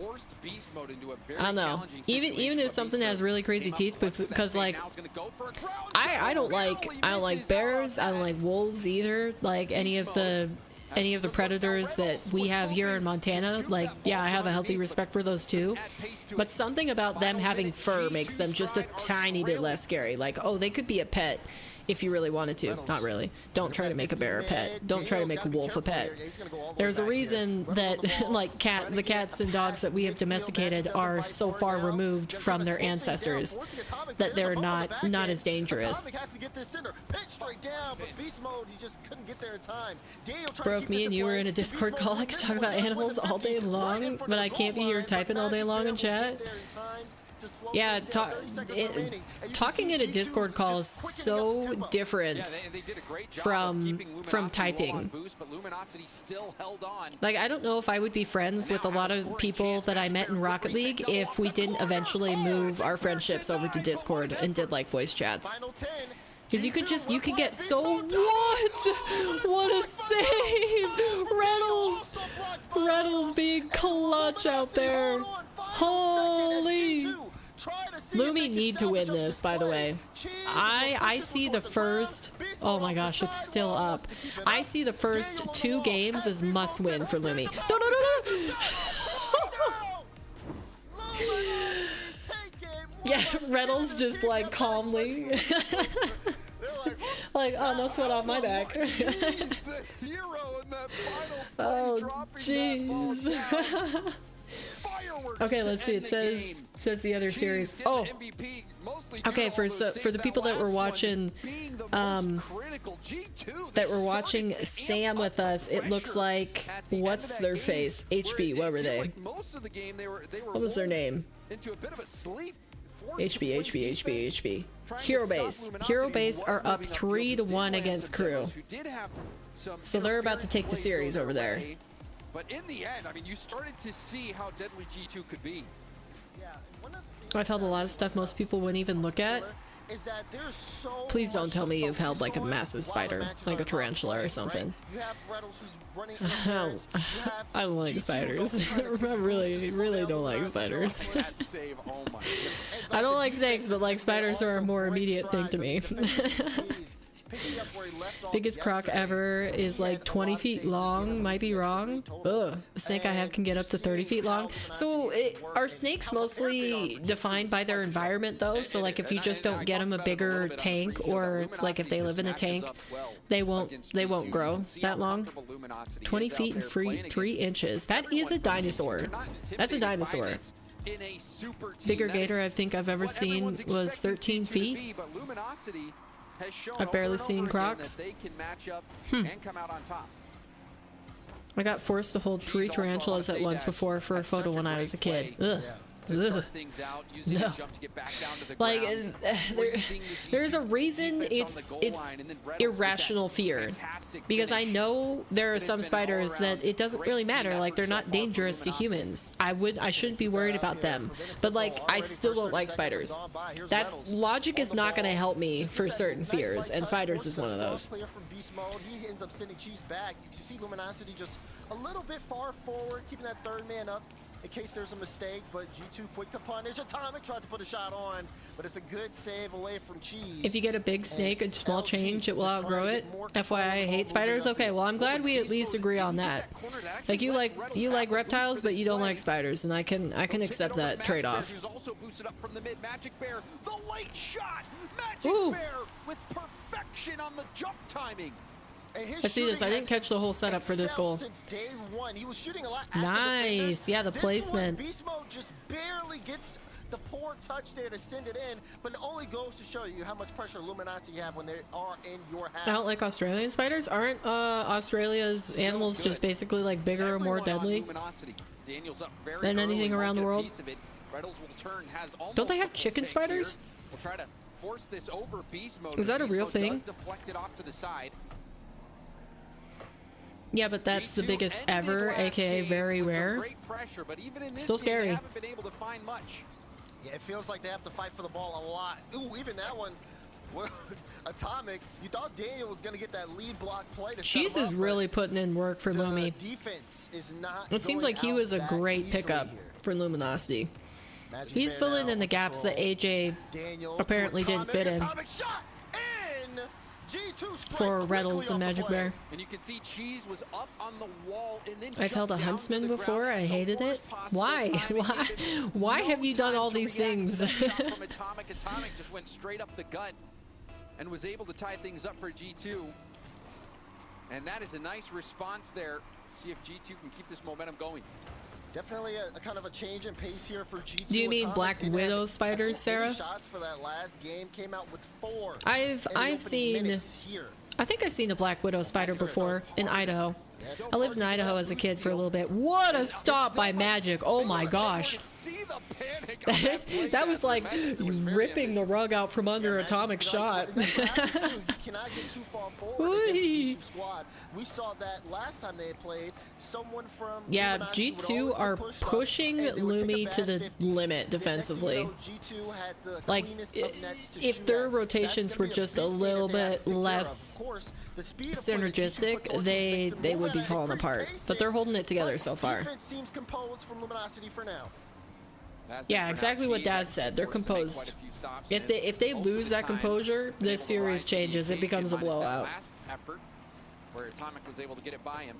Speaker 1: I don't know. Even if something has really crazy teeth, because like I don't like bears. I don't like wolves either. Like any of the predators that we have here in Montana. Like, yeah, I have a healthy respect for those too. But something about them having fur makes them just a tiny bit less scary. Like, oh, they could be a pet. If you really wanted to. Not really. Don't try to make a bear a pet. Don't try to make a wolf a pet. There's a reason that like the cats and dogs that we have domesticated are so far removed from their ancestors that they're not as dangerous. Bro, if me and you were in a Discord call, I could talk about animals all day long, but I can't be here typing all day long in chat. Yeah, talking in a Discord call is so different from typing. Like, I don't know if I would be friends with a lot of people that I met in Rocket League if we didn't eventually move our friendships over to Discord and did like voice chats. Because you could get so what a save! Reynolds being clutch out there. Holy! Lumi need to win this, by the way. I see the first, oh my gosh, it's still up. I see the first 2 games as must win for Lumi. No! Yeah, Reynolds just like calmly. Like, oh, no sweat off my back. Oh, jeez.
Speaker 3: fireworks.
Speaker 1: Okay,
Speaker 3: to
Speaker 1: let's see.
Speaker 3: end
Speaker 1: It
Speaker 3: the game.
Speaker 1: says the other
Speaker 3: Cheese,
Speaker 1: series.
Speaker 3: get the
Speaker 1: Oh,
Speaker 3: MVP, mostly due
Speaker 1: okay.
Speaker 3: to
Speaker 1: For
Speaker 3: all those
Speaker 1: the
Speaker 3: saves.
Speaker 1: people that were
Speaker 3: last one
Speaker 1: watching,
Speaker 3: being the most critical. G2,
Speaker 1: that
Speaker 3: they
Speaker 1: were watching
Speaker 3: started to
Speaker 1: Sam
Speaker 3: amp
Speaker 1: with
Speaker 3: up the
Speaker 1: us, it looks
Speaker 3: pressure
Speaker 1: like
Speaker 3: at the end
Speaker 1: what's
Speaker 3: of that
Speaker 1: their
Speaker 3: game,
Speaker 1: face?
Speaker 3: where
Speaker 1: HB.
Speaker 3: it
Speaker 1: What were
Speaker 3: seemed
Speaker 1: they?
Speaker 3: like most of the game they were
Speaker 1: What was their
Speaker 3: lulled
Speaker 1: name?
Speaker 3: into a bit of a sleep.
Speaker 1: HB. Hero Base. Hero Base are up 3-1 against Crew. So they're about to take the series over there.
Speaker 3: But in the end, I mean, you started to see how deadly G2 could be.
Speaker 5: Yeah, one of the things
Speaker 1: I've held a lot of stuff most people wouldn't even look at.
Speaker 5: is that there's so
Speaker 1: Please don't
Speaker 5: much
Speaker 1: tell
Speaker 5: to
Speaker 1: me you've held
Speaker 5: focus
Speaker 1: like a
Speaker 5: on
Speaker 1: massive
Speaker 5: while
Speaker 1: spider,
Speaker 5: the matches
Speaker 1: like a
Speaker 5: are
Speaker 1: tarantula or
Speaker 5: ongoing,
Speaker 1: something.
Speaker 5: right? You have Reddles who's running
Speaker 1: I
Speaker 5: interference. You have
Speaker 1: I don't like
Speaker 5: G2
Speaker 1: spiders.
Speaker 5: who's trying to take
Speaker 1: I really, really don't like spiders.
Speaker 3: That save, oh my goodness.
Speaker 1: I don't like snakes, but like spiders are a more immediate thing to me. Biggest croc ever is like 20 feet long, might be wrong. Ugh. The snake I have can get up to 30 feet long. So are snakes mostly defined by their environment though? So like if you just don't get them a bigger tank, or like if they live in a tank, they won't grow that long. 20 feet and 3 inches. That is a dinosaur. That's a dinosaur. Bigger gator I think I've ever seen was 13 feet. I've barely seen crocs. I got forced to hold 3 tarantulas at once before for a photo when I was a kid. Ugh. Ugh. No. Like, there's a reason it's irrational fear. Because I know there are some spiders that it doesn't really matter. Like, they're not dangerous to humans. I shouldn't be worried about them. But, like, I still don't like spiders. Logic is not going to help me for certain fears, and spiders is one of those.
Speaker 5: He ends up sending Cheese back. You see Luminosity just a little bit far forward, keeping that third man up in case there's a mistake, but G2 quick to punish. Atomic tried to put a shot on, but it's a good save away from Cheese.
Speaker 1: If you get a big snake, a small change, it will outgrow it. FYI, I hate spiders. Okay, well, I'm glad we at least agree on that. Like, you like reptiles, but you don't like spiders, and I can accept that trade-off. Ooh.
Speaker 3: With perfection on the jump timing.
Speaker 1: I see this. I didn't catch the whole setup for this goal. Nice. Yeah, the placement.
Speaker 5: Beast mode just barely gets the poor touch there to send it in, but it only goes to show you how much pressure Luminosity have when they are in your half.
Speaker 1: I don't like Australian spiders. Aren't Australia's animals just basically like bigger or more deadly than anything around the world? Don't they have chicken spiders?
Speaker 3: We'll try to force this over beast mode.
Speaker 1: Is that a real thing? Yeah, but that's the biggest ever, aka very rare. Still scary.
Speaker 5: Yeah, it feels like they have to fight for the ball a lot. Ooh, even that one. Well, Atomic, you thought Daniel was going to get that lead block play to
Speaker 1: Cheese is really putting in work for Lumi.
Speaker 5: Defense is not.
Speaker 1: It seems like he was a great pickup for Luminosity. He's filling in the gaps that AJ apparently didn't fit in for Reddles and Magic Bear.
Speaker 3: And you can see Cheese was up on the wall and then
Speaker 1: I've held a Huntsman before. I hated it. Why? Why have you done all these things?
Speaker 3: Atomic just went straight up the gut and was able to tie things up for G2. And that is a nice response there. See if G2 can keep this momentum going.
Speaker 5: Definitely a kind of a change in pace here for G2.
Speaker 1: Do you mean Black Widow spiders, Sarah?
Speaker 5: Shots for that last game came out with 4.
Speaker 1: I've seen. I think I've seen a Black Widow spider before in Idaho. I lived in Idaho as a kid for a little bit. What a stop by Magic! Oh my gosh, that was like ripping the rug out from under Atomic shot.
Speaker 5: We saw that last time they had played. Someone from
Speaker 1: G2 are pushing Lumi to the limit defensively. Like, if their rotations were just a little bit less synergistic, they would be falling apart. But they're holding it together so far. Yeah, exactly what Daz said. They're composed. If they lose that composure, this series changes. It becomes a blowout.
Speaker 3: Where Atomic was able to get it by him.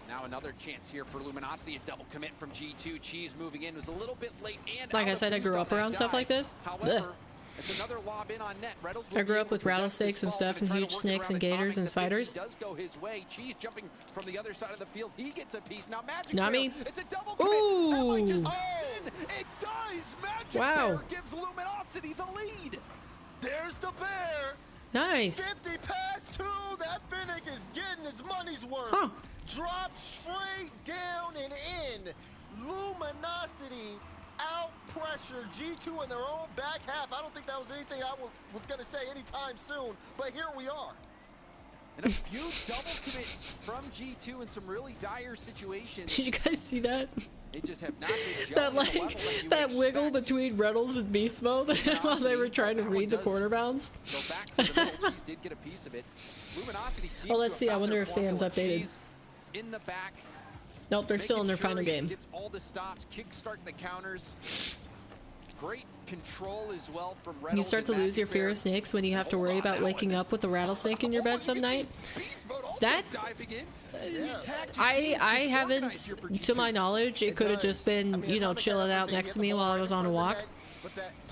Speaker 3: Now another chance here for Luminosity. A double commit from G2. Cheese moving in was a little bit late. And
Speaker 1: like I said, I grew up around stuff like this.
Speaker 3: However, It's another lob in on net. Reynolds
Speaker 1: I grew up with rattlesnakes and stuff, and huge snakes and gators and spiders.
Speaker 3: Does go his way. Cheese jumping from the other side of the field. He gets a piece. Now Magic
Speaker 1: Nami.
Speaker 3: Bear, it's a double commit.
Speaker 1: Ooh.
Speaker 3: Just it does. Magic
Speaker 1: Wow.
Speaker 3: Bear gives Luminosity the lead.
Speaker 6: There's the bear.
Speaker 1: Nice.
Speaker 6: 50 past 2. That Finnick is getting his money's worth.
Speaker 1: Huh.
Speaker 6: Drop straight down and in. Luminosity out pressure G2 in their own back half. I don't think that was anything I was going to say anytime soon, but here we are.
Speaker 3: And a few double commits from G2 in some really dire situations.
Speaker 1: Did you guys see that?
Speaker 3: They just have not been
Speaker 1: That
Speaker 3: gelling at the level you
Speaker 1: that
Speaker 3: would
Speaker 1: wiggle
Speaker 3: expect.
Speaker 1: between Reynolds and Beast Mode while they were trying to read the quarter bounds.
Speaker 3: Go back to the middle. Cheese did get a piece of it. Luminosity seems
Speaker 1: Oh, let's
Speaker 3: to
Speaker 1: see.
Speaker 3: have
Speaker 1: I
Speaker 3: found
Speaker 1: wonder
Speaker 3: their
Speaker 1: if Sam's
Speaker 3: formula.
Speaker 1: updated.
Speaker 3: Cheese in the back.
Speaker 1: Nope, they're still in their
Speaker 3: making
Speaker 1: final
Speaker 3: sure he
Speaker 1: game.
Speaker 3: Gets all the stops, kick-starting the counters. Great control as well from Reynolds.
Speaker 1: You start to
Speaker 3: and
Speaker 1: lose your
Speaker 3: Magic
Speaker 1: fear
Speaker 3: Bear.
Speaker 1: of snakes when you have to worry about waking up with a rattlesnake in your bed some night. That's I haven't, to my knowledge, it could have just been, you know, chilling out next to me while I was on a walk.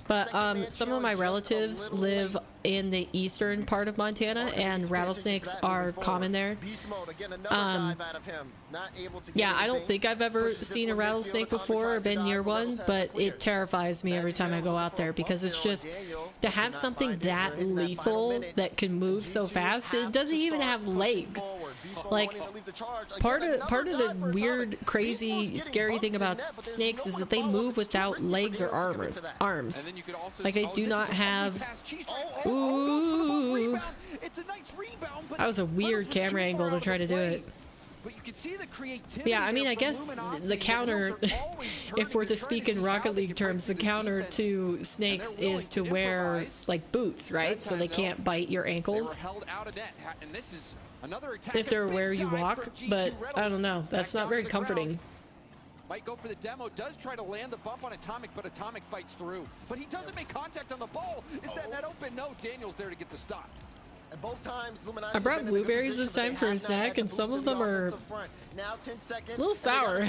Speaker 1: But some of my relatives live in the eastern part of Montana, and rattlesnakes are common there. Yeah, I don't think I've ever seen a rattlesnake before or been near one, but it terrifies me every time I go out there because it's just to have something that lethal that can move so fast. It doesn't even have legs. Like part of the weird, crazy, scary thing about snakes is that they move without legs or arms. Like they do not have. Ooh. That was a weird camera angle to try to do it.
Speaker 3: But you can see the creativity.
Speaker 1: Yeah, I mean, I guess the counter, if we're to speak in Rocket League terms, the counter to snakes is to wear like boots, right? So they can't bite your ankles if they're where you walk. But I don't know. That's not very comforting.
Speaker 3: Might go for the demo, does try to land the bump on Atomic, but Atomic fights through. But he doesn't make contact on the ball. Is that net open? No, Daniel's there to get the stop.
Speaker 6: And both times,
Speaker 1: I brought blueberries this time for a snack, and some of them are a little sour.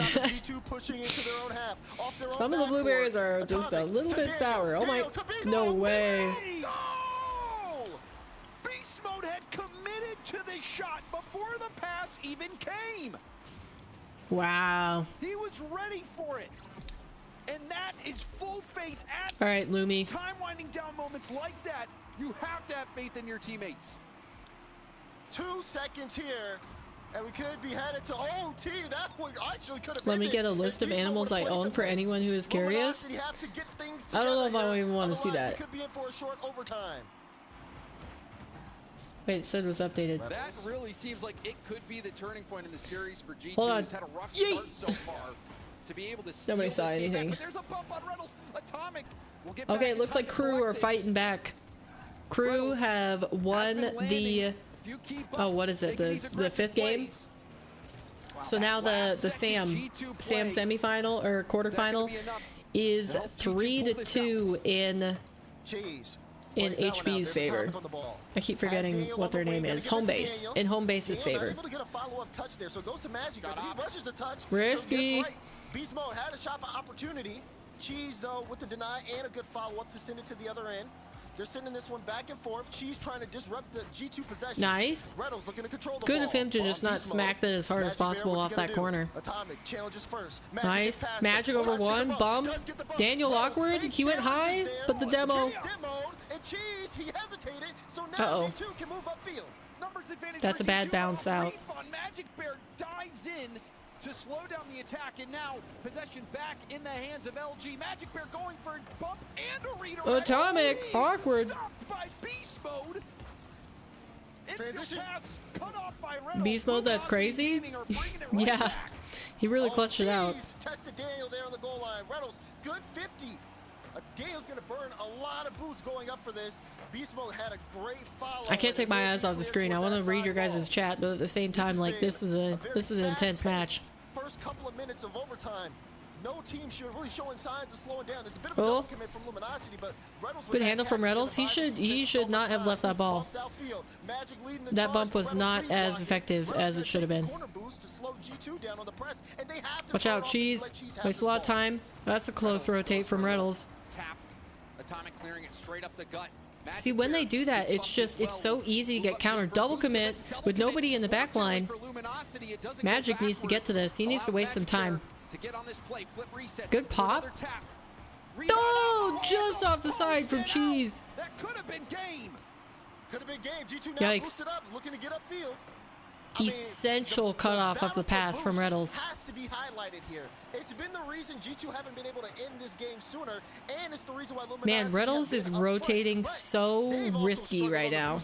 Speaker 1: Some of the blueberries are just a little bit sour. Oh my, no way.
Speaker 3: Beast Mode had committed to the shot before the pass even came.
Speaker 1: Wow.
Speaker 3: He was ready for it. And that is full faith at
Speaker 1: all right, Lumi.
Speaker 3: Time winding down moments like that. You have to have faith in your teammates.
Speaker 6: 2 seconds here, and we could be headed to OT. That one actually could have.
Speaker 1: Let me get a list of animals I own for anyone who is curious. I don't know if I even want to see that.
Speaker 6: Could be in for a short overtime.
Speaker 1: Wait, it said it was updated.
Speaker 3: That really seems like it could be the turning point in the series for G2.
Speaker 1: Hold on.
Speaker 3: He's had a rough start so far to be able to steal
Speaker 1: Nobody
Speaker 3: this
Speaker 1: saw
Speaker 3: game
Speaker 1: anything.
Speaker 3: back, but there's a bump on Reynolds. Atomic will get
Speaker 1: Okay,
Speaker 3: back
Speaker 1: it
Speaker 3: in
Speaker 1: looks
Speaker 3: time
Speaker 1: like
Speaker 3: to
Speaker 1: Crew
Speaker 3: collect
Speaker 1: are
Speaker 3: this.
Speaker 1: fighting back. Crew have won the what is it, the fifth game. So now the Sam semifinal or quarterfinal is 3-2 in HB's favor. I keep forgetting what their name is. Home base, in home base's favor. Risky.
Speaker 6: Beast Mode had a shot for opportunity. Cheese though with the deny and a good follow-up to send it to the other end. They're sending this one back and forth. Cheese trying to disrupt the G2 possession.
Speaker 1: Nice.
Speaker 6: Reynolds looking to control the
Speaker 1: Good
Speaker 6: ball.
Speaker 1: of him to just not smack that as hard as possible off that corner.
Speaker 6: Atomic challenges first.
Speaker 1: Nice. Magic over one. Bump. Daniel awkward. He went high, but the demo.
Speaker 6: And Cheese, he hesitated, so now G2 can move upfield.
Speaker 1: That's a bad bounce out.
Speaker 3: Magic Bear dives in to slow down the attack, and now possession back in the hands of LG. Magic Bear going for a bump and a redirect.
Speaker 1: Atomic, awkward.
Speaker 3: Stopped by Beast Mode.
Speaker 6: Transition.
Speaker 3: Pass cut off by Reynolds.
Speaker 1: Beast Mode, that's crazy. Yeah, he really clutched it out.
Speaker 6: Tested Daniel there on the goal line. Reynolds, good 50. Daniel's going to burn a lot of boost going up for this. Beast Mode had a great follow.
Speaker 1: I can't take my eyes off the screen. I want to read your guys' chat, but at the same time, like this is an intense match.
Speaker 6: First couple of minutes of overtime. No team should really showing signs of slowing down. There's a bit of a double commit from Luminosity, but Reynolds
Speaker 1: good handle from Reynolds. He should not have left that ball. That bump was not as effective as it should have been.
Speaker 6: Watch
Speaker 1: Watch out, Cheese. Wastes a lot of time. That's a close rotate from Reynolds.
Speaker 3: Tap. Atomic clearing it straight up the gut.
Speaker 1: See, when they do that, it's so easy to get countered. Double commit with nobody in the back line. Magic needs to get to this. He needs to waste some time. Good pop. Oh, just off the side from Cheese.
Speaker 3: That could have been game.
Speaker 6: Could have been game. G2 now
Speaker 1: Yikes.
Speaker 6: boosted up, looking to get upfield.
Speaker 1: Essential cutoff of the pass from Riddles.
Speaker 6: Has to be highlighted here. It's been the reason G2 haven't been able to end this game sooner, and it's the reason why Luminosity
Speaker 1: Man, Riddles is rotating so risky right now.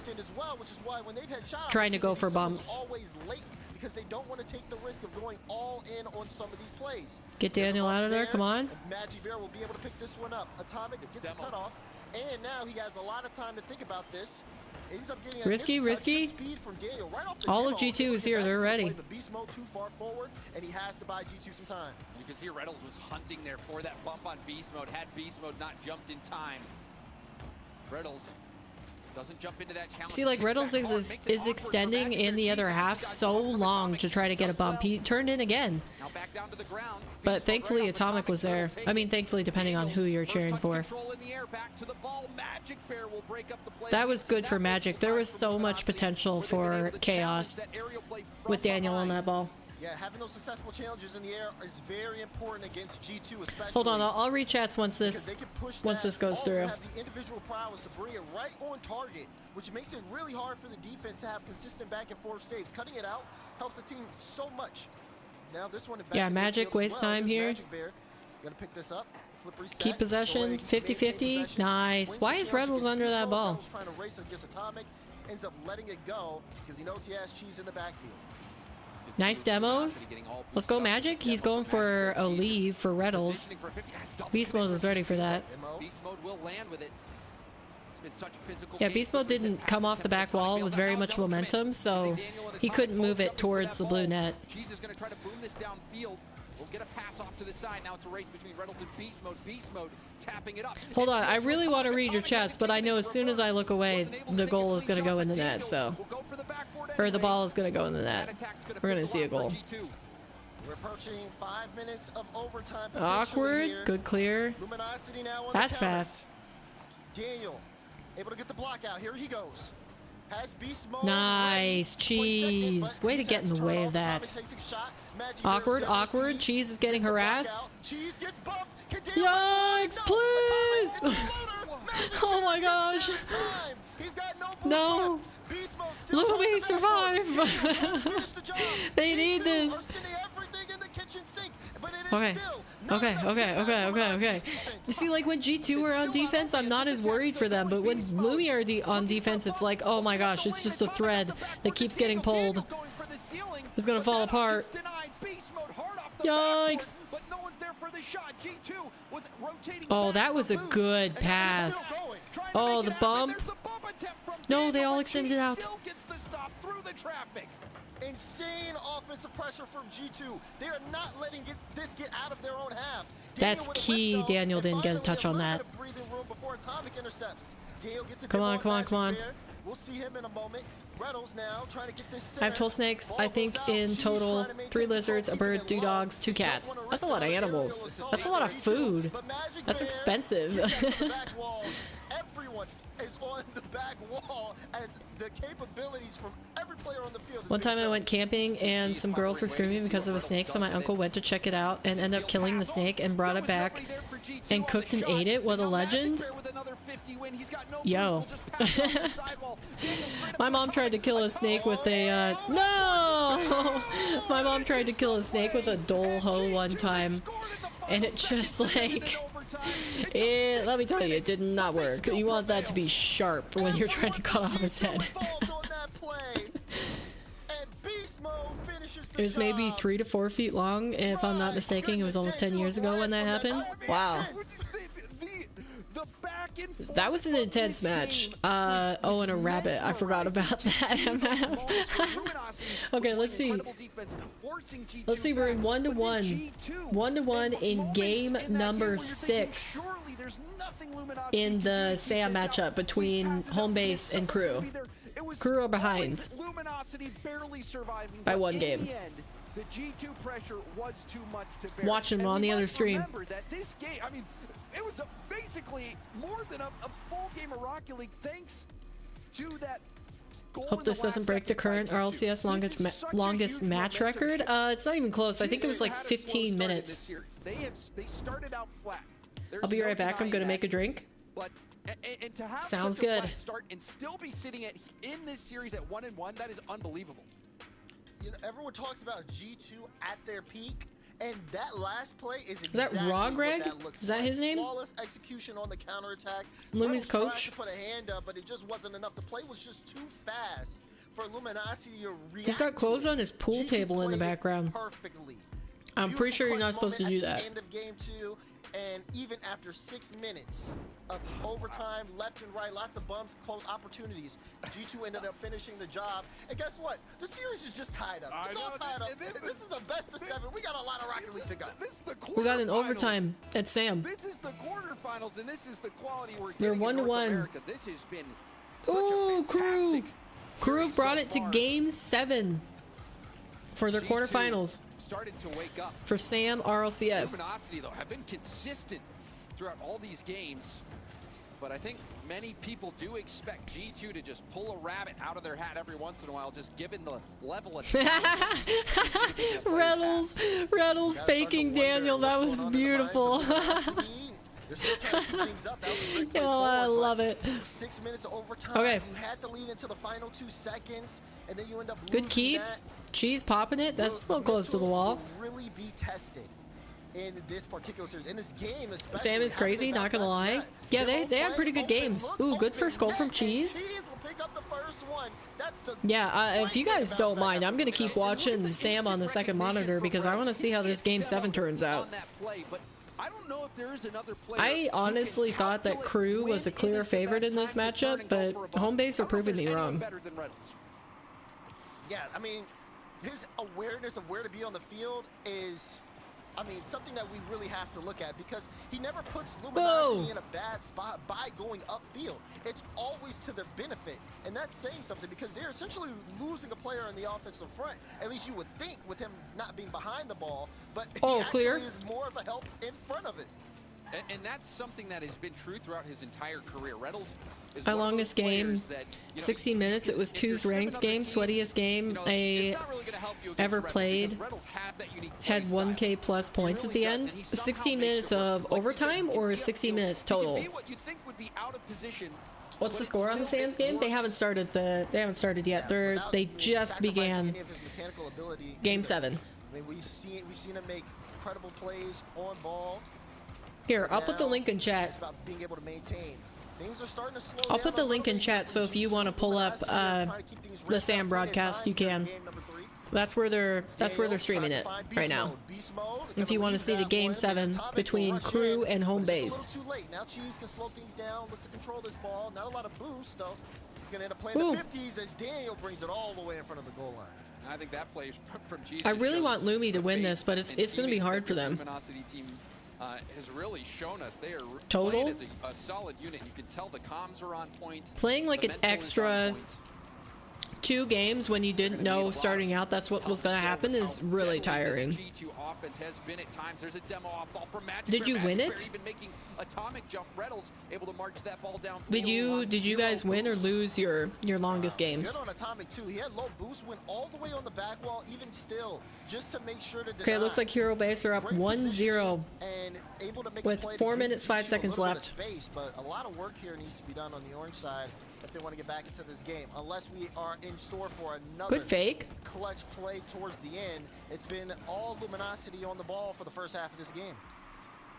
Speaker 1: Trying to go for bumps.
Speaker 6: Always late because they don't want to take the risk of going all in on some of these plays.
Speaker 1: Get Daniel out of there, come on.
Speaker 6: Magic Bear will be able to pick this one up. Atomic gets the cutoff, and now he has a lot of time to think about this. Ends up getting a
Speaker 1: Risky.
Speaker 6: speed from Daniel right off the
Speaker 1: All
Speaker 6: demo.
Speaker 1: of G2 is here, they're ready.
Speaker 6: The beast mode too far forward, and he has to buy G2 some time.
Speaker 3: You can see Reynolds was hunting there for that bump on beast mode. Had beast mode not jumped in time, Reynolds doesn't jump into that challenge.
Speaker 1: See, like, Riddles is extending in the other half so long to try to get a bump. He turned in again.
Speaker 3: Now back down to the ground.
Speaker 1: But thankfully Atomic was there. I mean, thankfully, depending on who you're cheering for. That was good for Magic. There was so much potential for chaos with Daniel on that ball.
Speaker 6: Yeah, having those successful challenges in the air is very important against G2, especially.
Speaker 1: Hold on, I'll read chats once this goes through.
Speaker 6: Have the individual prowess to bring it right on target, which makes it really hard for the defense to have consistent back and forth saves. Cutting it out helps the team so much. Now this one.
Speaker 1: Yeah, Magic wastes time here.
Speaker 6: Magic Bear, gotta pick this up. Flip reset.
Speaker 1: Keep possession, 50-50. Nice. Why is Riddles under that ball?
Speaker 6: Trying to race against Atomic, ends up letting it go because he knows he has Cheese in the backfield.
Speaker 1: Nice demos. Let's go Magic. He's going for a leave for Riddles. Beast Mode was ready for that.
Speaker 3: Beast mode will land with it.
Speaker 1: Yeah, Beast Mode didn't come off the back wall with very much momentum, so he couldn't move it towards the blue net.
Speaker 3: Cheese is going to try to boom this downfield. We'll get a pass off to the side. Now it's a race between Reynolds and Beast Mode. Beast Mode tapping it up.
Speaker 1: Hold on, I really want to read your chest, but I know as soon as I look away, the goal is going to go in the net, so. Or the ball is going to go in the net. We're going to see a goal.
Speaker 6: We're approaching 5 minutes of overtime.
Speaker 1: Awkward,
Speaker 6: here.
Speaker 1: good clear.
Speaker 6: Luminosity now on
Speaker 1: That's
Speaker 6: the counter.
Speaker 1: fast.
Speaker 6: Daniel, able to get the block out. Here he goes. Has beast mode.
Speaker 1: Nice, Cheese. Way to get in the way of that. Awkward. Cheese is getting harassed.
Speaker 6: Cheese gets bumped.
Speaker 1: Yikes, please! Oh my gosh. No. Lumi, survive. They need this. Okay. You see, like, when G2 are on defense, I'm not as worried for them, but when Lumi are on defense, it's like, oh my gosh, it's just a thread that keeps getting pulled. It's gonna fall apart. Yikes. Oh, that was a good pass. Oh, the bump. No, they all extended out.
Speaker 6: Insane offensive pressure from G2. They are not letting this get out of their own half.
Speaker 1: That's key. Daniel didn't get a touch on that. Come on.
Speaker 6: We'll see him in a moment. Reynolds now trying to get this.
Speaker 1: I have 12 snakes. I think in total 3 lizards, a bird, 2 dogs, 2 cats. That's a lot of animals. That's a lot of food. That's expensive.
Speaker 6: Everyone is on the back wall as the capabilities from every player on the field.
Speaker 1: One time I went camping and some girls were screaming because of a snake, so my uncle went to check it out and ended up killing the snake and brought it back and cooked and ate it. What a legend. Yo. My mom tried to kill a snake with a, no! My mom tried to kill a snake with a dole hoe one time, and it just like, let me tell you, it did not work. You want that to be sharp when you're trying to cut off its head. It was maybe 3 to 4 feet long, if I'm not mistaken. It was almost 10 years ago when that happened. Wow. That was an intense match. Oh, and a rabbit. I forgot about that. Okay, let's see. Let's see, we're in 1-1. 1-1 in game number 6 in the SAM matchup between home base and crew. Crew are behind by 1 game.
Speaker 3: The G2 pressure was too much to bear.
Speaker 1: Watching on the other stream.
Speaker 3: Remember that this game, I mean, it was basically more than a full game of Rocket League thanks to that goal.
Speaker 1: Hope this doesn't break the current RLCS longest match record. It's not even close. I think it was like 15 minutes.
Speaker 3: They started out flat.
Speaker 1: I'll be right back. I'm gonna make a drink.
Speaker 3: But and to have
Speaker 1: sounds
Speaker 3: such a
Speaker 1: good.
Speaker 3: flat start and still be sitting in this series at 1-1, that is unbelievable.
Speaker 5: You know, everyone talks about G2 at their peak, and that last play is
Speaker 1: that
Speaker 5: exactly
Speaker 1: Raw
Speaker 5: what
Speaker 1: Greg?
Speaker 5: that looks
Speaker 1: Is that
Speaker 5: like.
Speaker 1: his name?
Speaker 5: Flawless execution on the counterattack.
Speaker 1: Lumi's
Speaker 5: Reynolds tried
Speaker 1: coach?
Speaker 5: to put a hand up, but it just wasn't enough. The play was just too fast for Luminosity to react.
Speaker 1: He's got clothes on his pool
Speaker 5: G2
Speaker 1: table in the
Speaker 5: played it
Speaker 1: background.
Speaker 5: Perfectly.
Speaker 1: I'm pretty sure you're not supposed to do
Speaker 5: Beautiful
Speaker 1: that.
Speaker 5: clutch moment at the end of game 2, and even after 6 minutes of overtime, left and right, lots of bumps, close opportunities, G2 ended up finishing the job. And guess what? The series is just tied up. It's all tied up. This is a best of 7. We got a lot of Rocket League to go.
Speaker 1: We got an overtime at Sam.
Speaker 3: This is the quarterfinals, and this is the quality we're
Speaker 1: They're
Speaker 3: getting in North
Speaker 1: 1-1.
Speaker 3: America. This has been such
Speaker 1: Ooh,
Speaker 3: a fantastic
Speaker 1: Crew
Speaker 3: series
Speaker 1: brought
Speaker 3: so
Speaker 1: it to
Speaker 3: far.
Speaker 1: game 7 for their
Speaker 3: G2
Speaker 1: quarterfinals
Speaker 3: started to wake up.
Speaker 1: for Sam RLCS.
Speaker 3: Luminosity, though, have been consistent throughout all these games, but I think many people do expect G2 to just pull a rabbit out of their hat every once in a while, just given the level of
Speaker 1: Reynolds faking Daniel. That was beautiful. Oh, I love it.
Speaker 5: 6 minutes of overtime.
Speaker 1: Okay.
Speaker 5: You had to lead into the final 2 seconds, and then you end up
Speaker 1: Good
Speaker 5: losing
Speaker 1: keep.
Speaker 5: that.
Speaker 1: Cheese popping it. That's a little close to the wall.
Speaker 5: Will really be tested in this particular series, in this game especially.
Speaker 1: Sam is crazy, not gonna lie. Yeah, they had pretty good games. Ooh, good first goal from Cheese.
Speaker 5: Cheese will pick up the first one. That's the
Speaker 1: Yeah, if you guys don't mind, I'm gonna keep watching Sam on the second monitor because I want to see how this game 7 turns out.
Speaker 3: on that play, but I don't know if there is another player
Speaker 1: I honestly
Speaker 3: who can
Speaker 1: thought that
Speaker 3: calculate
Speaker 1: Crew was a
Speaker 3: when
Speaker 1: clear
Speaker 3: is the
Speaker 1: favorite
Speaker 3: best
Speaker 1: in this
Speaker 3: time to turn
Speaker 1: matchup,
Speaker 3: and go
Speaker 1: but
Speaker 3: for a bump.
Speaker 1: home base
Speaker 3: I
Speaker 1: are
Speaker 3: don't know if
Speaker 1: proving me
Speaker 3: there's anyone
Speaker 1: wrong.
Speaker 3: better than Reynolds.
Speaker 5: Yeah, I mean, his awareness of where to be on the field is, I mean, something that we really have to look at, because he never puts Luminosity in a bad spot by going upfield. It's always to their benefit, and that's saying something because they're essentially losing a player in the offensive front. At least you would think with him not being behind the ball, but he actually is more of a help in front of it.
Speaker 3: And that's something that has been true throughout his entire career. Reynolds is
Speaker 1: My
Speaker 3: one of
Speaker 1: longest
Speaker 3: those
Speaker 1: game,
Speaker 3: players that,
Speaker 1: 16 minutes. It was
Speaker 3: if you're
Speaker 1: 2's ranked
Speaker 3: stripping
Speaker 1: game,
Speaker 3: other
Speaker 1: sweatiest game
Speaker 3: teams,
Speaker 1: I
Speaker 3: it's not really gonna help you against
Speaker 1: ever
Speaker 3: Reynolds,
Speaker 1: played.
Speaker 3: because Reynolds has that unique
Speaker 1: Had
Speaker 3: play
Speaker 1: 1K plus points at the end. 16 minutes of overtime or 60 minutes total?
Speaker 3: He can be what you think would be out of position.
Speaker 1: What's the
Speaker 3: but
Speaker 1: score on the
Speaker 3: still
Speaker 1: Sam's
Speaker 3: it
Speaker 1: game? They
Speaker 3: works.
Speaker 1: haven't started yet. They just began game 7.
Speaker 5: I mean, we've seen him make incredible plays on ball.
Speaker 1: Here, I'll put the link in chat.
Speaker 5: It's about being able to maintain. Things are starting to slow
Speaker 1: I'll
Speaker 5: down
Speaker 1: put the
Speaker 5: a
Speaker 1: link
Speaker 5: little
Speaker 1: in
Speaker 5: bit
Speaker 1: chat,
Speaker 5: for
Speaker 1: so if you want to pull up the Sam broadcast, you can. That's where they're streaming it right now. If you want to see the game 7 between Crew and home base.
Speaker 5: Too late. Now Cheese can slow things down, look to control this ball. Not a lot of boost though. He's gonna end up playing
Speaker 1: Ooh.
Speaker 5: the 50s as Daniel brings it all the way in front of the goal line.
Speaker 3: I think that plays from Jesus.
Speaker 1: I really want Lumi to win this, but it's going to be hard for them.
Speaker 3: Luminosity team has really shown us they are
Speaker 1: Total?
Speaker 3: playing as a solid unit. You can tell the comms are on point.
Speaker 1: Playing like
Speaker 3: the
Speaker 1: an
Speaker 3: mental is on
Speaker 1: extra
Speaker 3: point.
Speaker 1: 2 games when you didn't know starting out that's what was going to happen is really tiring.
Speaker 3: G2 offense has been at times. There's a demo off ball from Magic
Speaker 1: Did
Speaker 3: Bear.
Speaker 1: you win
Speaker 3: Magic
Speaker 1: it?
Speaker 3: Bear even making atomic jump. Reynolds able to march that ball down.
Speaker 1: Did you guys win or lose your longest games?
Speaker 5: Good on Atomic too. He had low boost, went all the way on the back wall, even still, just to make sure to
Speaker 1: Okay, it looks like Hero Base are up 1-0
Speaker 5: and able to make
Speaker 1: with
Speaker 5: a play to
Speaker 1: 4
Speaker 5: give
Speaker 1: minutes, 5
Speaker 5: G2 a
Speaker 1: seconds
Speaker 5: little bit of
Speaker 1: left.
Speaker 5: Space, but a lot of work here needs to be done on the orange side if they want to get back into this game. Unless we are in store for another
Speaker 1: Good fake.
Speaker 5: clutch play towards the end. It's been all Luminosity on the ball for the first half of this game.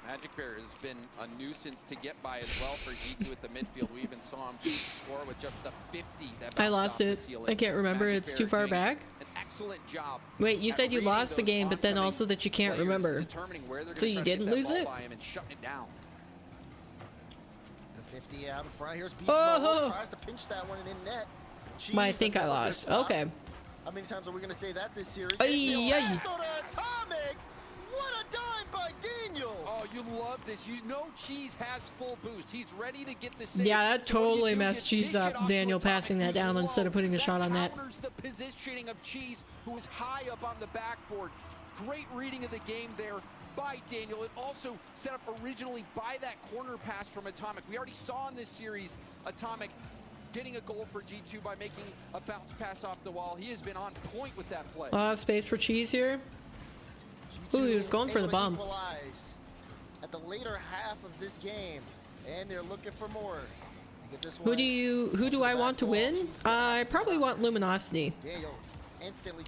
Speaker 3: Magic Bear has been a nuisance to get by as well for G2 at the midfield. We even saw him score with just the 50. That
Speaker 1: I
Speaker 3: bounced
Speaker 1: lost
Speaker 3: off the
Speaker 1: it.
Speaker 3: ceiling.
Speaker 1: I can't remember.
Speaker 3: Magic
Speaker 1: It's
Speaker 3: Bear
Speaker 1: too far
Speaker 3: doing
Speaker 1: back.
Speaker 3: An excellent job.
Speaker 1: Wait, you
Speaker 3: at
Speaker 1: said you
Speaker 3: reading
Speaker 1: lost the
Speaker 3: those
Speaker 1: game, but then
Speaker 3: oncoming
Speaker 1: also that you can't
Speaker 3: players,
Speaker 1: remember.
Speaker 3: determining where they're
Speaker 1: So
Speaker 3: gonna
Speaker 1: you
Speaker 3: try to get
Speaker 1: didn't
Speaker 3: that
Speaker 1: lose
Speaker 3: ball
Speaker 1: it?
Speaker 3: by him and shutting it down.
Speaker 5: The 50 out in front. Here's Beast
Speaker 1: Oh.
Speaker 5: Mode. Tries to pinch that one in net.
Speaker 1: I
Speaker 5: Cheese,
Speaker 1: think I
Speaker 5: another good
Speaker 1: lost.
Speaker 5: stop.
Speaker 1: Okay.
Speaker 5: How many times are we going to say that this series?
Speaker 1: Ay,
Speaker 5: Daniel
Speaker 1: ay.
Speaker 5: last on Atomic. What a dime by Daniel.
Speaker 3: Oh, you love this. You know Cheese has full boost. He's ready to get the save.
Speaker 1: Yeah, that
Speaker 3: So what do you
Speaker 1: totally
Speaker 3: do?
Speaker 1: messed
Speaker 3: You
Speaker 1: Cheese
Speaker 3: dish it
Speaker 1: up.
Speaker 3: off to
Speaker 1: Daniel
Speaker 3: Atomic,
Speaker 1: passing that
Speaker 3: who's
Speaker 1: down
Speaker 3: low.
Speaker 1: instead of putting a shot on net.
Speaker 3: Counters the positioning of Cheese, who is high up on the backboard. Great reading of the game there. by Daniel. It also set up originally by that corner pass from Atomic. We already saw in this series Atomic getting a goal for G2 by making a bounce pass off the wall. He has been on point with that play.
Speaker 1: Space for cheese here. Ooh, he was going for the bomb.
Speaker 5: At the later half of this game, and they're looking for more.
Speaker 1: Who do I want to win? I probably want Luminosity.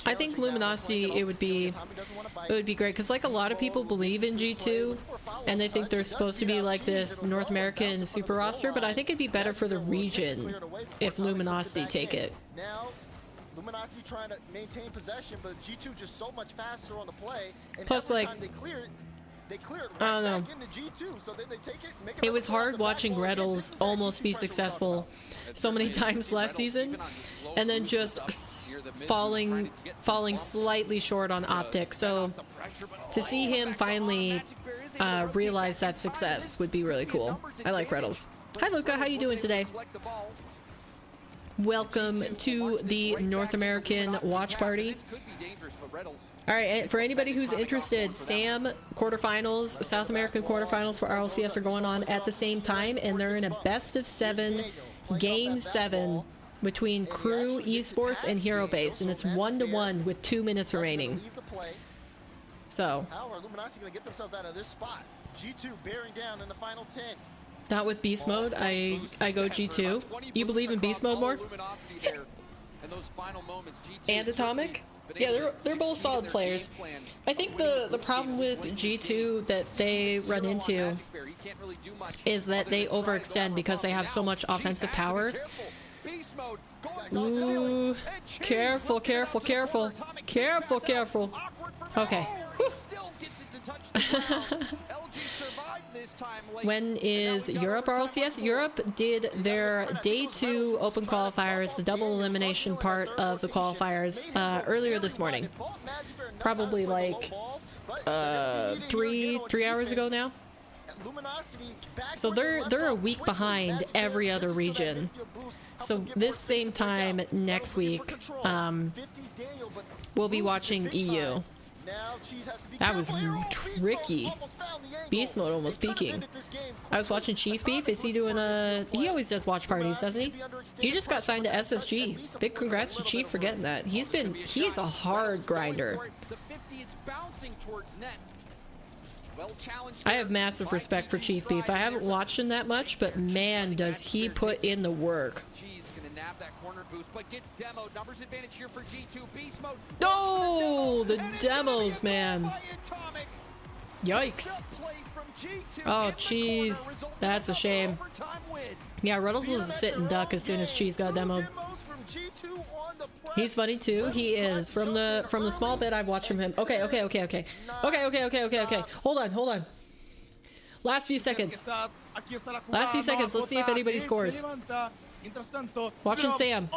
Speaker 1: I think Luminosity, it would be great because like a lot of people believe in G2 and they think they're supposed to be like this North American super roster, but I think it'd be better for the region if Luminosity take it.
Speaker 5: Now, Luminosity trying to maintain possession, but G2 just so much faster on the play, and
Speaker 1: plus
Speaker 5: every
Speaker 1: like
Speaker 5: time they clear it
Speaker 1: I don't know.
Speaker 5: back into G2, so then they take it, make
Speaker 1: It was hard watching Grettles almost be successful so many times last season, and then just falling slightly short on optics. So to see him finally realize that success would be really cool. I like Grettles. Hi Luca, how you doing today? Welcome to the North American watch party. All right, for anybody who's interested, SAM quarterfinals, South American quarterfinals for RLCS are going on at the same time, and they're in a best of 7, game 7 between Crew Esports and Hero Base, and it's 1-1 with 2 minutes remaining. So,
Speaker 5: how are Luminosity going to get themselves out of this spot? G2 bearing down in the final 10.
Speaker 1: not with beast mode. I go G2. You believe in beast mode more? And Atomic? Yeah, they're both solid players. I think the problem with G2 that they run into is that they overextend because they have so much offensive power. Ooh, careful, careful, careful. Careful, careful. Okay. When is Europe RLCS? Europe did their day 2 open qualifiers, the double elimination part of the qualifiers, earlier this morning. Probably like 3 hours ago now. So they're a week behind every other region. So this same time next week, we'll be watching EU. That was tricky. Beast mode almost peaking. I was watching Chief Beef. Is he doing he always does watch parties, doesn't he? He just got signed to SSG. Big congrats to Chief for getting that. He's a hard grinder. I have massive respect for Chief Beef. I haven't watched him that much, but man, does he put in the work.
Speaker 3: Nab that corner boost, but gets demoed. Numbers advantage here for G2. Beast mode.
Speaker 1: No, the demos, man. Yikes. Oh, Cheese. That's a shame. Yeah, Ruddles was a sit and duck as soon as Cheese got demoed. He's funny too. He is. From the small bit I've watched from him. Okay. Hold on. Last few seconds. Let's see if anybody scores. Watching Sam.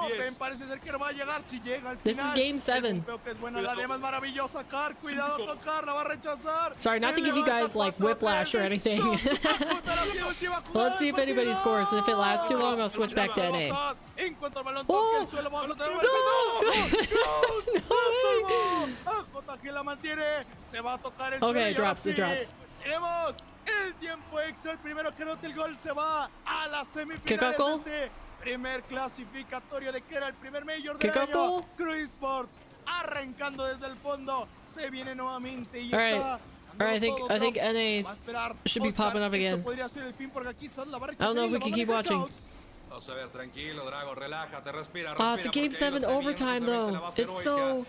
Speaker 1: This is game 7. Sorry, not to give you guys like whiplash or anything. Let's see if anybody scores, and if it lasts too long, I'll switch back to NA. Oh! No! Okay, it drops. Kickoff goal?
Speaker 9: Primer clasificatorio de que era el primer mayor
Speaker 1: del año.
Speaker 9: Crew Esports arrancando desde el fondo. Se viene nuevamente y
Speaker 1: All right, I think NA should be popping up again. I don't know if we can keep watching. It's a game 7 overtime though. It's so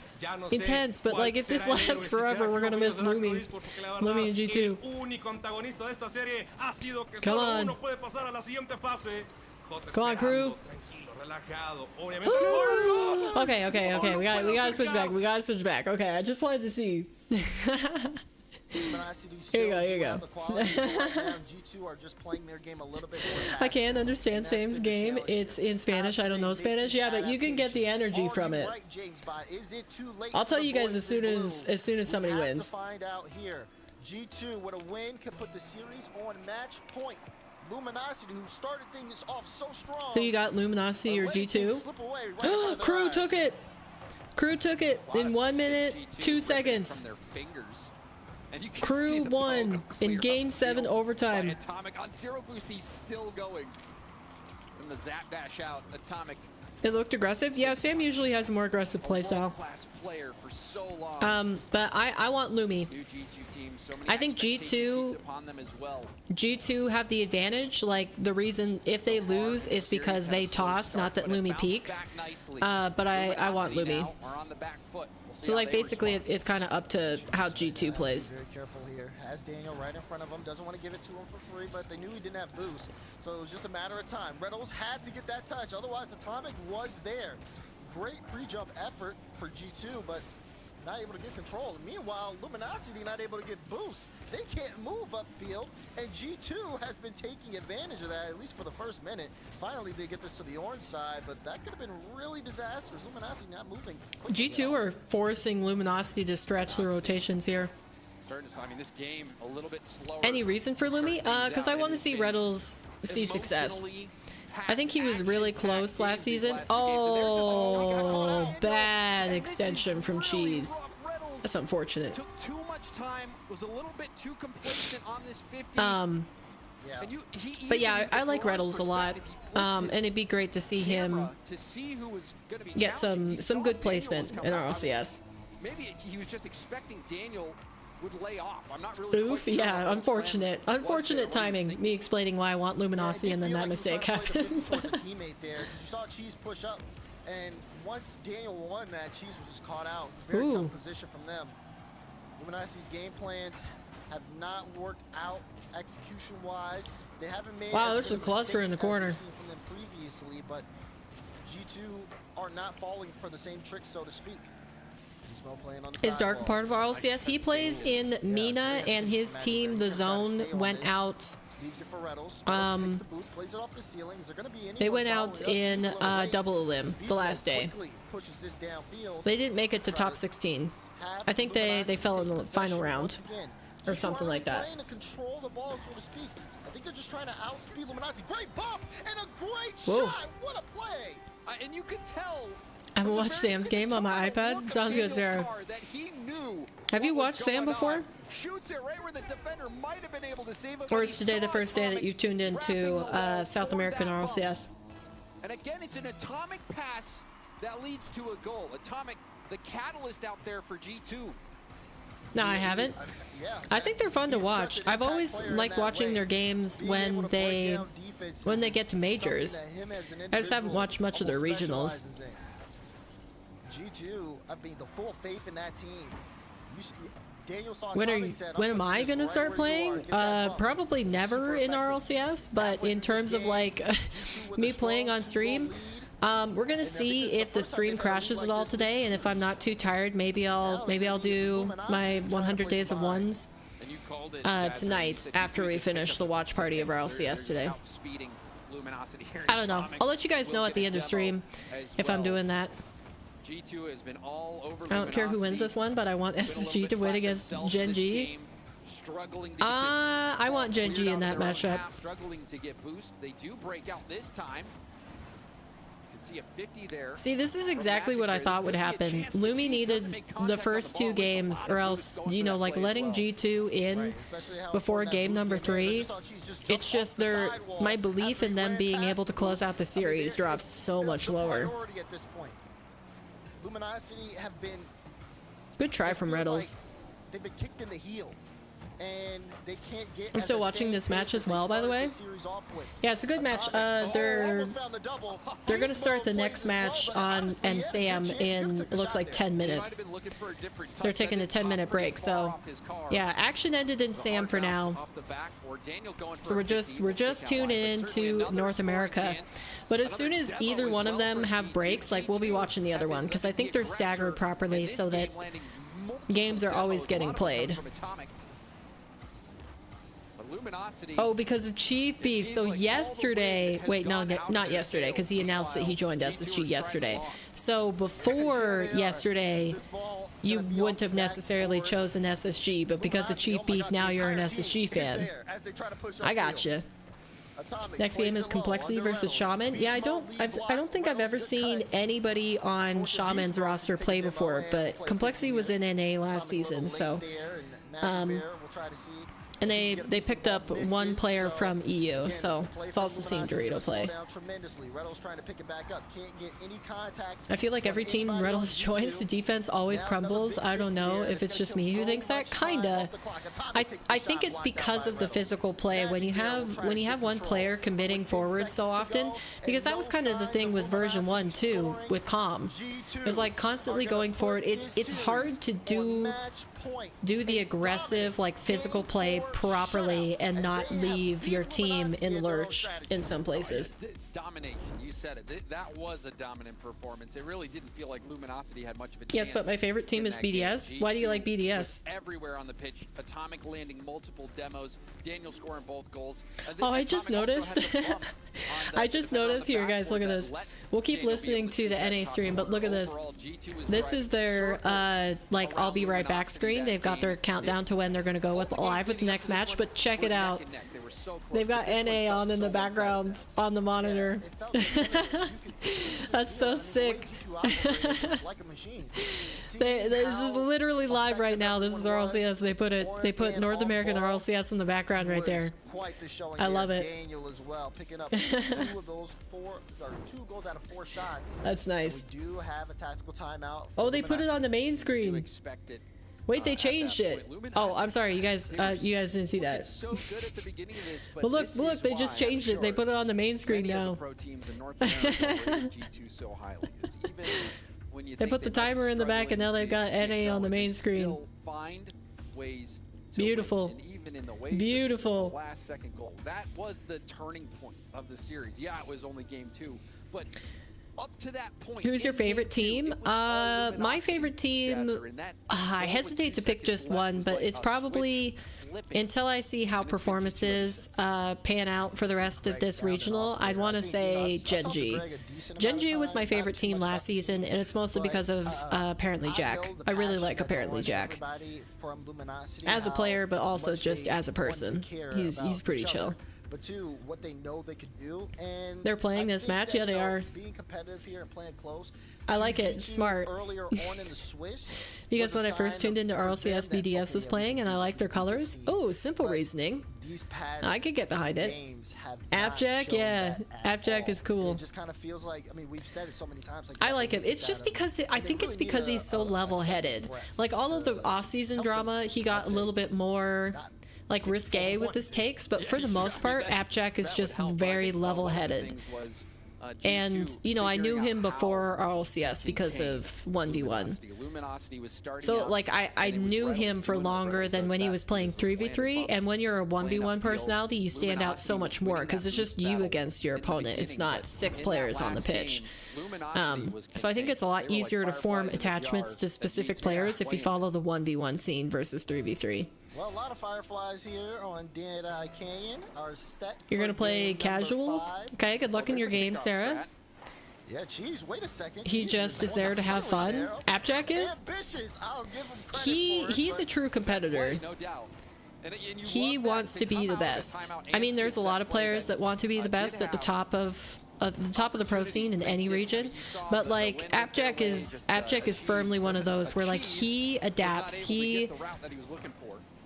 Speaker 1: intense, but like if this lasts forever, we're gonna miss Lumi and G2. Come on. Come on, Crew. Okay. We gotta switch back. Okay, I just wanted to see. Here you go. I can't understand Sam's game. It's in Spanish. I don't know Spanish. Yeah, but you can get the energy from it. I'll tell you guys as soon as somebody wins.
Speaker 5: G2 with a win can put the series on match point. Luminosity, who started things off so strong.
Speaker 1: So you got Luminosity or G2? Crew took it. In 1 minute, 2 seconds.
Speaker 3: And you can see
Speaker 1: Crew
Speaker 3: the
Speaker 1: won
Speaker 3: pogo
Speaker 1: in
Speaker 3: clear
Speaker 1: Game
Speaker 3: upfield
Speaker 1: 7
Speaker 3: by
Speaker 1: overtime.
Speaker 3: Atomic on 0 boost, he's still going. And the zap dash out, Atomic.
Speaker 1: It looked aggressive. Yeah, Sam usually has a more aggressive playstyle.
Speaker 3: World-class player for so long.
Speaker 1: But I want Lumi.
Speaker 3: New G2 team, so many
Speaker 1: I think
Speaker 3: expectations
Speaker 1: G2
Speaker 3: heaped upon them as well.
Speaker 1: G2 have the advantage. Like, the reason if they lose is because they toss, not that Lumi peaks. But I want Lumi. So like basically it's kind of up to how G2 plays.
Speaker 5: Very careful here. Has Daniel right in front of him. Doesn't want to give it to him for free, but they knew he didn't have boost. So it was just a matter of time. Reynolds had to get that touch. Otherwise, Atomic was there. Great pre-jump effort for G2, but not able to get control. Meanwhile, Luminosity not able to get boost. They can't move upfield, and G2 has been taking advantage of that, at least for the first minute. Finally, they get this to the orange side, but that could have been really disastrous. Luminosity not moving quickly.
Speaker 1: G2 are forcing Luminosity to stretch the rotations here.
Speaker 3: I mean, this game a little bit slower.
Speaker 1: Any reason for Lumi? Because I want to see Reddles see success. I think he was really close last season. Oh, bad extension from Cheese. That's unfortunate.
Speaker 3: Took too much time, was a little bit too complacent on this 50.
Speaker 1: But yeah, I like Reddles a lot. And it'd be great to see him get some good placement in RLCS.
Speaker 3: Maybe he was just expecting Daniel would lay off. I'm not really
Speaker 1: Oof, yeah, unfortunate timing. Me explaining why I want Luminosity and then that mistake happens.
Speaker 5: Teammate there. You saw Cheese push up, and once Daniel won that, Cheese was just caught out. Very tough position from them. Luminosity's game plans have not worked out execution-wise. They haven't made
Speaker 1: there's a cluster in the corner.
Speaker 5: From them previously, but G2 are not falling for the same tricks, so to speak.
Speaker 1: Is Dark a part of RLCS? He plays in Mina, and his team, the Zone, went out. They went out in double ELIM the last day. They didn't make it to top 16. I think they fell in the final round or something like that.
Speaker 5: I think they're just trying to outspeed Luminosity. Great bump and a great shot. What a play!
Speaker 3: And you could tell.
Speaker 1: I haven't watched Sam's game on my iPad. Sounds good, Sarah. Have you watched Sam before? Or is today the first day that you tuned into South American RLCS?
Speaker 3: And again, it's an Atomic pass that leads to a goal. Atomic, the catalyst out there for G2.
Speaker 1: No, I haven't. I think they're fun to watch. I've always liked watching their games when they get to majors. I just haven't watched much of their regionals.
Speaker 5: G2, I mean, the full faith in that team.
Speaker 1: When am I gonna start playing? Probably never in RLCS, but in terms of like me playing on stream, we're gonna see if the stream crashes at all today, and if I'm not too tired, maybe I'll do my 100 days of ones tonight after we finish the watch party of RLCS today. I don't know. I'll let you guys know at the end of stream if I'm doing that.
Speaker 3: G2 has been all over.
Speaker 1: I don't care who wins this one, but I want SSG to win against Gen G. I want Gen G in that matchup.
Speaker 3: Struggling to get boost. They do break out this time. You can see a 50 there.
Speaker 1: See, this is exactly what I thought would happen. Lumi needed the first two games, or else, you know, like letting G2 in before game number 3. It's just my belief in them being able to close out the series drops so much lower.
Speaker 5: Luminosity have been.
Speaker 1: Good try from Reddles.
Speaker 5: Like they've been kicked in the heel, and they can't get.
Speaker 1: I'm still watching this match as well, by the way. Yeah, it's a good match. They're gonna start the next match on Sam in it looks like 10 minutes. They're taking a 10-minute break, so yeah, action ended in Sam for now. So we're just tuning in to North America. But as soon as either one of them have breaks, like, we'll be watching the other one, because I think they're staggered properly so that games are always getting played. Oh, because of Chief Beef. So yesterday, wait, no, not yesterday, because he announced that he joined SSG yesterday. So before yesterday, you wouldn't have necessarily chosen SSG, but because of Chief Beef, now you're an SSG fan. I gotcha. Next game is Complexity versus Shaman. Yeah, I don't think I've ever seen anybody on Shaman's roster play before, but Complexity was in NA last season, so
Speaker 5: Bear, we'll try to see.
Speaker 1: And they picked up one player from EU, so falls the same Dorito play. I feel like every team Reynolds joins, the defense always crumbles. I don't know if it's just me who thinks that. Kinda. I think it's because of the physical play. When you have one player committing forward so often, because that was kind of the thing with version 1 too, with Calm. It was like constantly going forward. It's hard to do the aggressive, like, physical play properly and not leave your team in lurch in some places.
Speaker 3: Domination, you said it. That was a dominant performance. It really didn't feel like Luminosity had much of a chance.
Speaker 1: Yes, but my favorite team is BDS. Why do you like BDS?
Speaker 3: Everywhere on the pitch. Atomic landing multiple demos. Daniel scoring both goals.
Speaker 1: Oh, I just noticed. I just noticed here, guys. Look at this. We'll keep listening to the NA stream, but look at this. This is their like I'll be right back screen. They've got their countdown to when they're going to go live with the next match. But check it out. They've got NA on in the background on the monitor. That's so sick. This is literally live right now. This is RLCS. They put North American RLCS in the background right there. I love it.
Speaker 5: Daniel as well, picking up 2 goals out of 4 shots.
Speaker 1: That's nice.
Speaker 5: We do have a tactical timeout.
Speaker 1: Oh, they put it on the main screen. Wait, they changed it. Oh, I'm sorry, you guys didn't see that. But look, they just changed it. They put it on the main screen now. They put the timer in the back, and now they've got NA on the main screen. Beautiful. Beautiful.
Speaker 3: Last second goal. That was the turning point of the series. Yeah, it was only game 2, but up to that point.
Speaker 1: Who's your favorite team? My favorite team, I hesitate to pick just one, but it's probably, until I see how performances pan out for the rest of this regional, I'd want to say Genji. Genji was my favorite team last season, and it's mostly because of apparently Jack. I really like apparently Jack. As a player, but also just as a person. He's pretty chill.
Speaker 5: But 2, what they know they could do, and
Speaker 1: they're playing this match. Yeah, they are.
Speaker 5: Being competitive here and playing close.
Speaker 1: I like it. Smart.
Speaker 5: Earlier on in the Swiss,
Speaker 1: because when I first tuned into RLCS, BDS was playing, and I like their colors. Oh, simple reasoning. I could get behind it. Appjack, yeah, Appjack is cool.
Speaker 5: It just kind of feels like, I mean, we've said it so many times. Like,
Speaker 1: I like him. It's just because I think it's because he's so level-headed. Like all of the off-season drama, he got a little bit more like risque with his takes, but for the most part, Appjack is just very level-headed. And, you know, I knew him before RLCS because of 1v1. So, like, I knew him for longer than when he was playing 3v3, and when you're a 1v1 personality, you stand out so much more, because it's just you against your opponent. It's not 6 players on the pitch. So I think it's a lot easier to form attachments to specific players if you follow the 1v1 scene versus 3v3.
Speaker 5: Well, a lot of Fireflies here on Dead Eye Canyon are set.
Speaker 1: You're gonna play casual? Okay, good luck in your game, Sarah.
Speaker 5: Yeah, geez, wait a second.
Speaker 1: He just is there to have fun. Appjack is? He's a true competitor. He wants to be the best. I mean, there's a lot of players that want to be the best at the top of the pro scene in any region, but like Appjack is firmly one of those where like he adapts,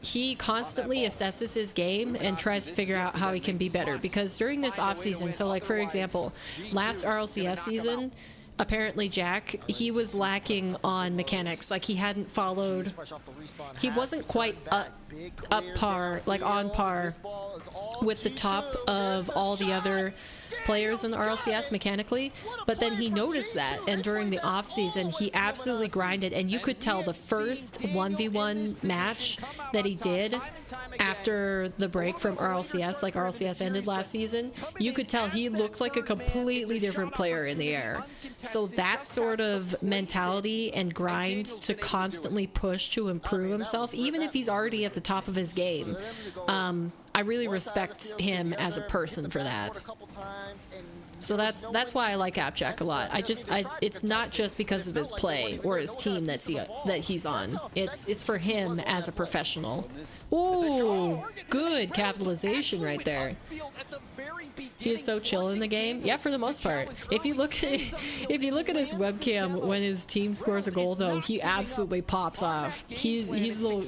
Speaker 1: he constantly assesses his game and tries to figure out how he can be better, because during this off season, so like for example, last RLCS season, apparently Jack, he was lacking on mechanics. Like he hadn't followed, he wasn't quite up par, like on par with the top of all the other players in the RLCS mechanically, but then he noticed that, and during the off season he absolutely grinded, and you could tell the first 1v1 match that he did after the break from RLCS, like RLCS ended last season, you could tell he looked like a completely different player in the air. So that sort of mentality and grind to constantly push to improve himself, even if he's already at the top of his game, I really respect him as a person for that. So that's why I like Appjack a lot. It's not just because of his play or his team that he's on. It's for him as a professional. Ooh, good capitalization right there. He is so chill in the game. Yeah, for the most part. If you look at his webcam when his team scores a goal, though, he absolutely pops off. He's little.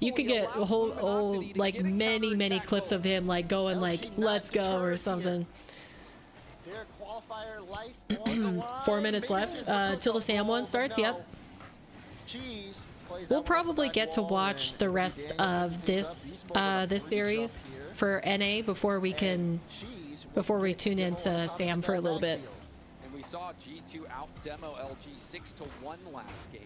Speaker 1: You could get a whole like many clips of him like going like "Let's go" or something. 4 minutes left till the Sam one starts. Yep. We'll probably get to watch the rest of this this series for NA before we tune into Sam for a little bit.
Speaker 3: And we saw G2 out demo LG 6-1 last game.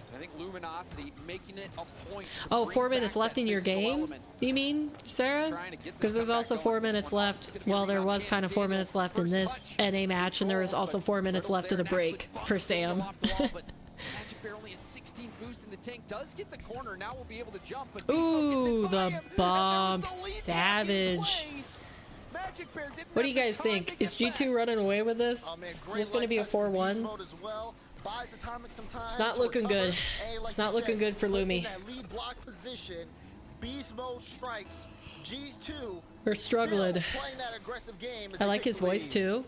Speaker 3: And I think Luminosity making it a point.
Speaker 1: Oh, 4 minutes left in your game? You mean, Sarah? Because there's also 4 minutes left. Well, there was kind of 4 minutes left in this NA match, and there was also 4 minutes left of the break for Sam.
Speaker 3: Magic Bear only has 16 boost in the tank. Does get the corner. Now we'll be able to jump. But
Speaker 1: ooh, the bomb. Savage. What do you guys think? Is G2 running away with this? Is this going to be a 4-1? It's not looking good. It's not looking good for Lumi. We're struggling. I like his voice too.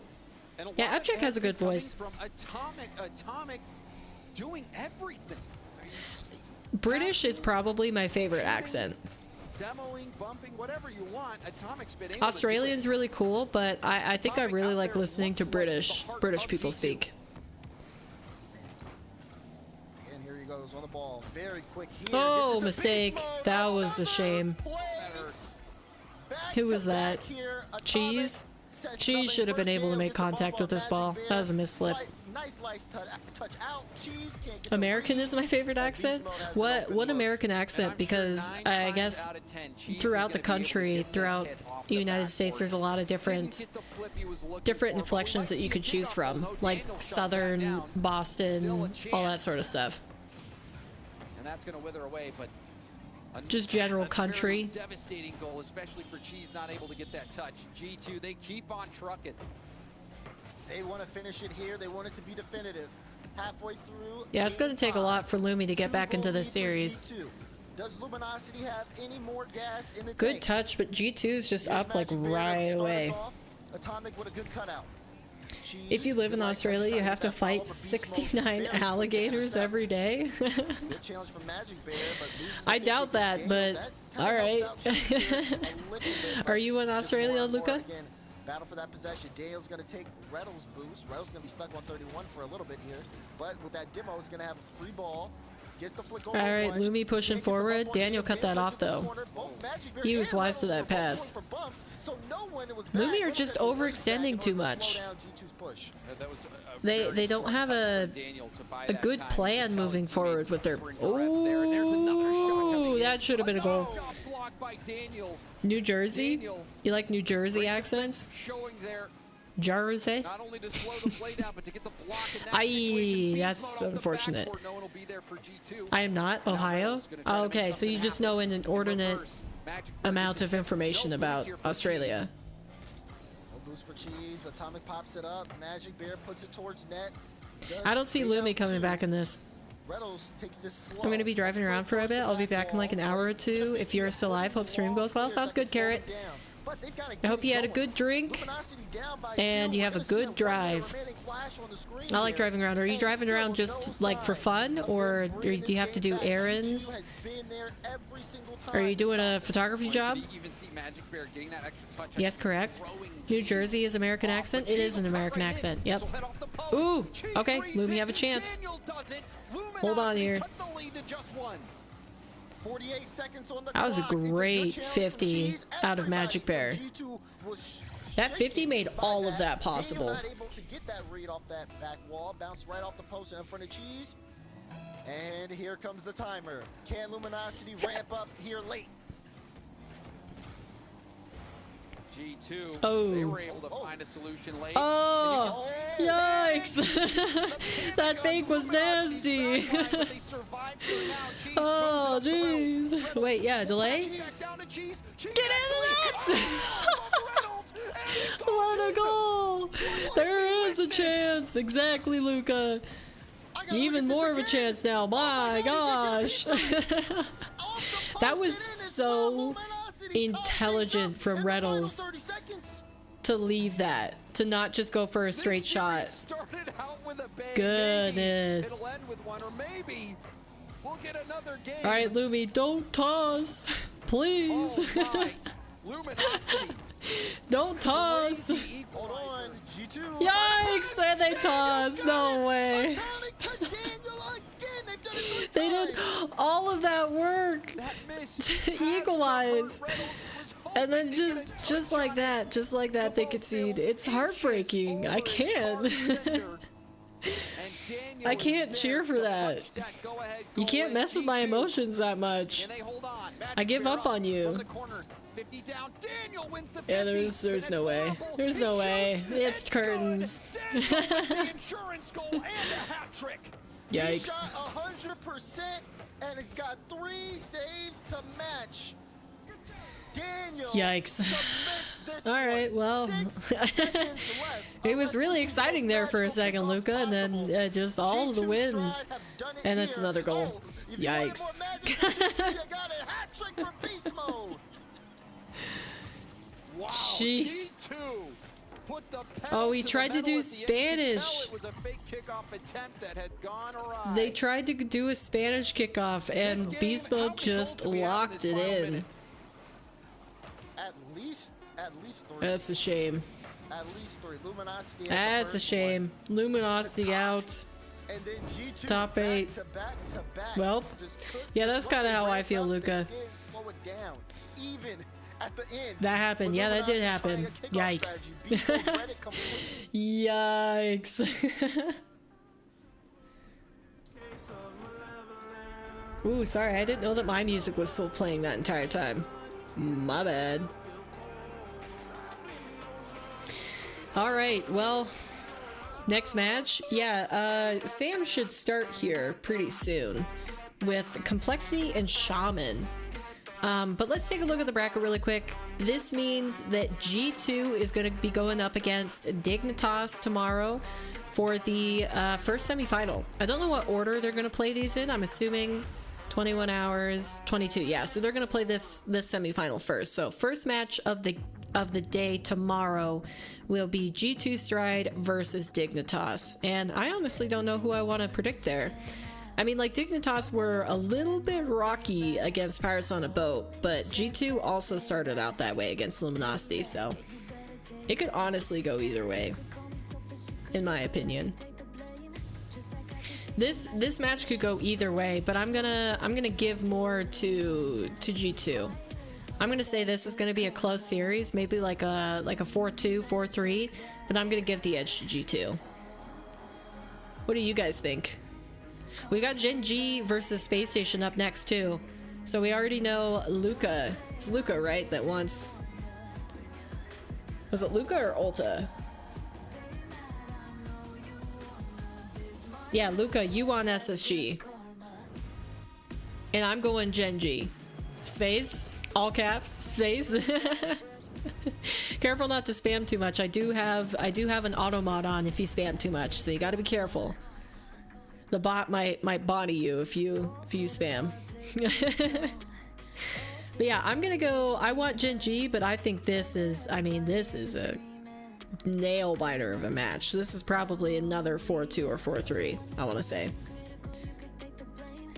Speaker 1: Yeah, Abject has a good voice.
Speaker 3: Atomic doing everything.
Speaker 1: British is probably my favorite accent.
Speaker 3: Demoing, bumping, whatever you want. Atomic's been able
Speaker 1: Australian's really cool, but I think I really like listening to British people speak.
Speaker 5: And here he goes on the ball. Very quick here.
Speaker 1: Oh, mistake. That was a shame. Who was that? Cheese? Cheese should have been able to make contact with this ball. That was a misflip. American is my favorite accent. What American accent? Because I guess throughout the country, throughout the United States, there's a lot of different inflections that you could choose from, like Southern, Boston, all that sort of stuff.
Speaker 3: And that's going to wither away, but
Speaker 1: just general country.
Speaker 3: Devastating goal, especially for Cheese not able to get that touch. G2, they keep on trucking.
Speaker 5: They want to finish it here. They want it to be definitive. Halfway through.
Speaker 1: Yeah, it's going to take a lot for Lumi to get back into this series.
Speaker 5: Does Luminosity have any more gas in the
Speaker 1: good
Speaker 5: tank?
Speaker 1: Touch, but G2's just up like right away.
Speaker 5: Atomic with a good cutout.
Speaker 1: If you live in Australia, you have to fight 69 alligators every day. I doubt that, but all right. Are you in Australia, Luca?
Speaker 5: Battle for that possession. Dale's going to take Reddle's boost. Reddle's going to be stuck on 31 for a little bit here. But with that demo, he's going to have a free ball. Gets the flick over.
Speaker 1: All right, Lumi pushing forward. Daniel cut that off, though. He was wise to that pass. Lumi are just overextending too much. They don't have a good plan moving forward with their... Oh, that should have been a goal. New Jersey? You like New Jersey accents? Jersey? Aye, that's unfortunate. I am not Ohio? Oh, okay, so you just know an inordinate amount of information about Australia.
Speaker 5: Boost for Cheese, but Atomic pops it up. Magic Bear puts it towards net.
Speaker 1: I don't see Lumi coming back in this. I'm going to be driving around for a bit. I'll be back in like an hour or two. If you're still alive, hope stream goes well. Sounds good, Carrot. I hope you had a good drink and you have a good drive. I like driving around. Are you driving around just like for fun, or do you have to do errands? Are you doing a photography job? Yes, correct. New Jersey is American accent? It is an American accent. Yep. Ooh, okay. Lumi have a chance. Hold on here. That was a great 50 out of Magic Bear. That 50 made all of that possible.
Speaker 5: Able to get that read off that back wall, bounce right off the post in front of Cheese. And here comes the timer. Can Luminosity ramp up here late?
Speaker 3: G2,
Speaker 1: oh.
Speaker 3: They were able to find a solution late.
Speaker 1: Oh, yikes. That fake was nasty. Oh, jeez. Wait, yeah, delay? Get in that! What a goal! There is a chance. Exactly, Luca. Even more of a chance now. My gosh. That was so intelligent from Reddles. to leave that, to not just go for a straight shot.
Speaker 3: Started out with a bang.
Speaker 1: Goodness.
Speaker 3: Maybe it'll end with one, or maybe we'll get another game.
Speaker 1: All right, Lumi, don't toss, please.
Speaker 3: Oh my. Luminosity.
Speaker 1: Don't toss.
Speaker 3: Crazy
Speaker 5: Hold
Speaker 3: equalizer.
Speaker 5: on, G2.
Speaker 1: Yikes! And they toss. No way.
Speaker 5: Atomic to Daniel again. They've done it 3
Speaker 1: They did
Speaker 5: times.
Speaker 1: all of that work
Speaker 3: That miss
Speaker 1: to
Speaker 3: pass
Speaker 1: equalize.
Speaker 3: to Burt Reynolds was
Speaker 1: And then
Speaker 3: hoping to get a
Speaker 1: just
Speaker 3: touch
Speaker 1: like
Speaker 3: on
Speaker 1: that,
Speaker 3: it.
Speaker 1: just like that, they concede. It's heartbreaking. I can't. I can't cheer for that. You can't mess with my emotions that much. I give up on you. Yeah, there's no way. There's no way. It's curtains.
Speaker 3: Insurance goal and a hat trick.
Speaker 5: He
Speaker 1: Yikes.
Speaker 5: shot 100%, and he's got 3 saves to match. Daniel.
Speaker 1: Yikes.
Speaker 5: submits this
Speaker 1: All right,
Speaker 5: one.
Speaker 1: well,
Speaker 5: 6 seconds left.
Speaker 1: it was
Speaker 5: Unless
Speaker 1: really
Speaker 5: we see
Speaker 1: exciting
Speaker 5: those
Speaker 1: there for a
Speaker 5: magical
Speaker 1: second,
Speaker 5: kickoffs
Speaker 1: Luca, and then
Speaker 5: possible.
Speaker 1: just all of the
Speaker 5: G2
Speaker 1: wins.
Speaker 5: Stride have done it
Speaker 1: And it's
Speaker 5: here.
Speaker 1: another goal.
Speaker 5: Oh, if you wanted
Speaker 1: Yikes.
Speaker 5: more magic from G2, you got a hat trick for beast mode.
Speaker 3: Wow.
Speaker 1: Jeez.
Speaker 3: G2 put the
Speaker 1: Oh, he
Speaker 3: pedal to the
Speaker 1: tried to
Speaker 3: metal
Speaker 1: do
Speaker 3: at the end. You could tell
Speaker 1: Spanish.
Speaker 3: it was a fake kickoff attempt that had gone awry.
Speaker 1: They tried to do a Spanish kickoff, and
Speaker 3: This game,
Speaker 1: Beast
Speaker 3: how
Speaker 1: Mode
Speaker 3: many
Speaker 1: just
Speaker 3: goals do we have in
Speaker 1: locked
Speaker 3: this
Speaker 1: it
Speaker 3: final
Speaker 1: in.
Speaker 3: minute?
Speaker 5: At least 3.
Speaker 1: That's a shame.
Speaker 5: At least 3. Luminosity. had the
Speaker 1: That's a
Speaker 5: first
Speaker 1: shame. Luminosity
Speaker 5: top.
Speaker 1: out.
Speaker 5: one. And then G2
Speaker 1: Top
Speaker 5: back
Speaker 1: 8.
Speaker 5: to back to back.
Speaker 1: Well,
Speaker 5: Just
Speaker 1: yeah,
Speaker 5: just
Speaker 1: that's kinda
Speaker 5: wasn't
Speaker 1: how I
Speaker 5: ramped
Speaker 1: feel,
Speaker 5: up. They
Speaker 1: Luca.
Speaker 5: did slow it down. Even at the end.
Speaker 1: That happened.
Speaker 5: with
Speaker 1: Yeah, that did
Speaker 5: Luminosity
Speaker 1: happen.
Speaker 5: trying a kickoff
Speaker 1: Yikes.
Speaker 5: strategy. Beast Mode read it completely.
Speaker 1: Yikes. Ooh, sorry, I didn't know that my music was still playing that entire time. My bad. Alright, well, next match. Yeah, Sam should start here pretty soon with Complexity and Shaman. But let's take a look at the bracket really quick. This means that G2 is going to be going up against Dignitas tomorrow for the first semifinal. I don't know what order they're going to play these in. I'm assuming 21 hours, 22. Yeah, so they're going to play this semifinal first. So first match of the day tomorrow will be G2 Stride versus Dignitas. And I honestly don't know who I want to predict there. I mean, like, Dignitas were a little bit rocky against Pirates on a Boat, but G2 also started out that way against Luminosity, so it could honestly go either way, in my opinion. This match could go either way, but I'm gonna give more to G2. I'm gonna say this is gonna be a close series, maybe like a 4-2, 4-3, but I'm gonna give the edge to G2. What do you guys think? We got Gen G versus Space Station up next too. So we already know Luca. It's Luca, right? That wants... Was it Luca or Ulta? Yeah, Luca, you want SSG. And I'm going Gen G. Space? All caps? Space? Careful not to spam too much. I do have an auto mod on if you spam too much, so you gotta be careful. The bot might body you if you spam. But yeah, I'm gonna go. I want Gen G, but I think this is a nail biter of a match. This is probably another 4-2 or 4-3. I want to say.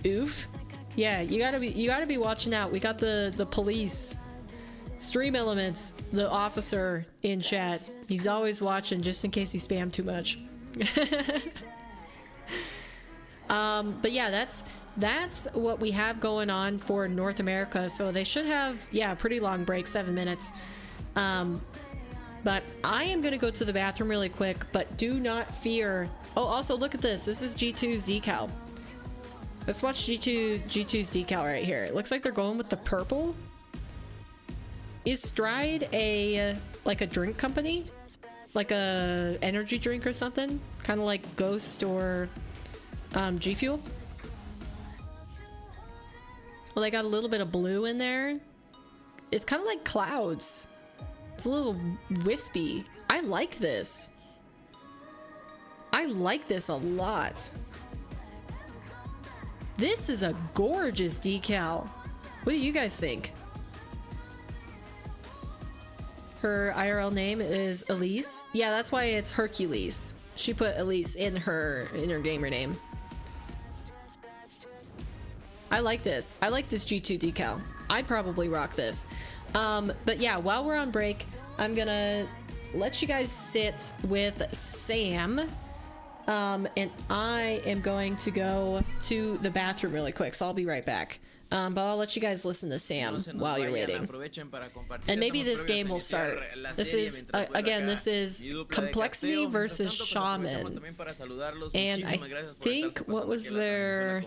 Speaker 1: Oof. Yeah, you gotta be watching out. We got the police, Stream Elements, the officer in chat. He's always watching just in case you spam too much. But yeah, that's what we have going on for North America. So they should have, yeah, a pretty long break, 7 minutes. But I am gonna go to the bathroom really quick, but do not fear. Oh, also look at this. This is G2's decal. Let's watch G2's decal right here. It looks like they're going with the purple. Is Stride like a drink company? Like a energy drink or something? Kind of like Ghost or G Fuel? Well, they got a little bit of blue in there. It's kind of like clouds. It's a little wispy. I like this. I like this a lot. This is a gorgeous decal. What do you guys think? her IRL name is Elise. Yeah, that's why it's Hercules. She put Elise in her gamer name. I like this. I like this G2 decal. I'd probably rock this. But yeah, while we're on break, I'm gonna let you guys sit with Sam. And I am going to go to the bathroom really quick, so I'll be right back. But I'll let you guys listen to Sam while you're waiting. And maybe this game will start. This is, again, this is Complexity versus Shaman. And I think, what was their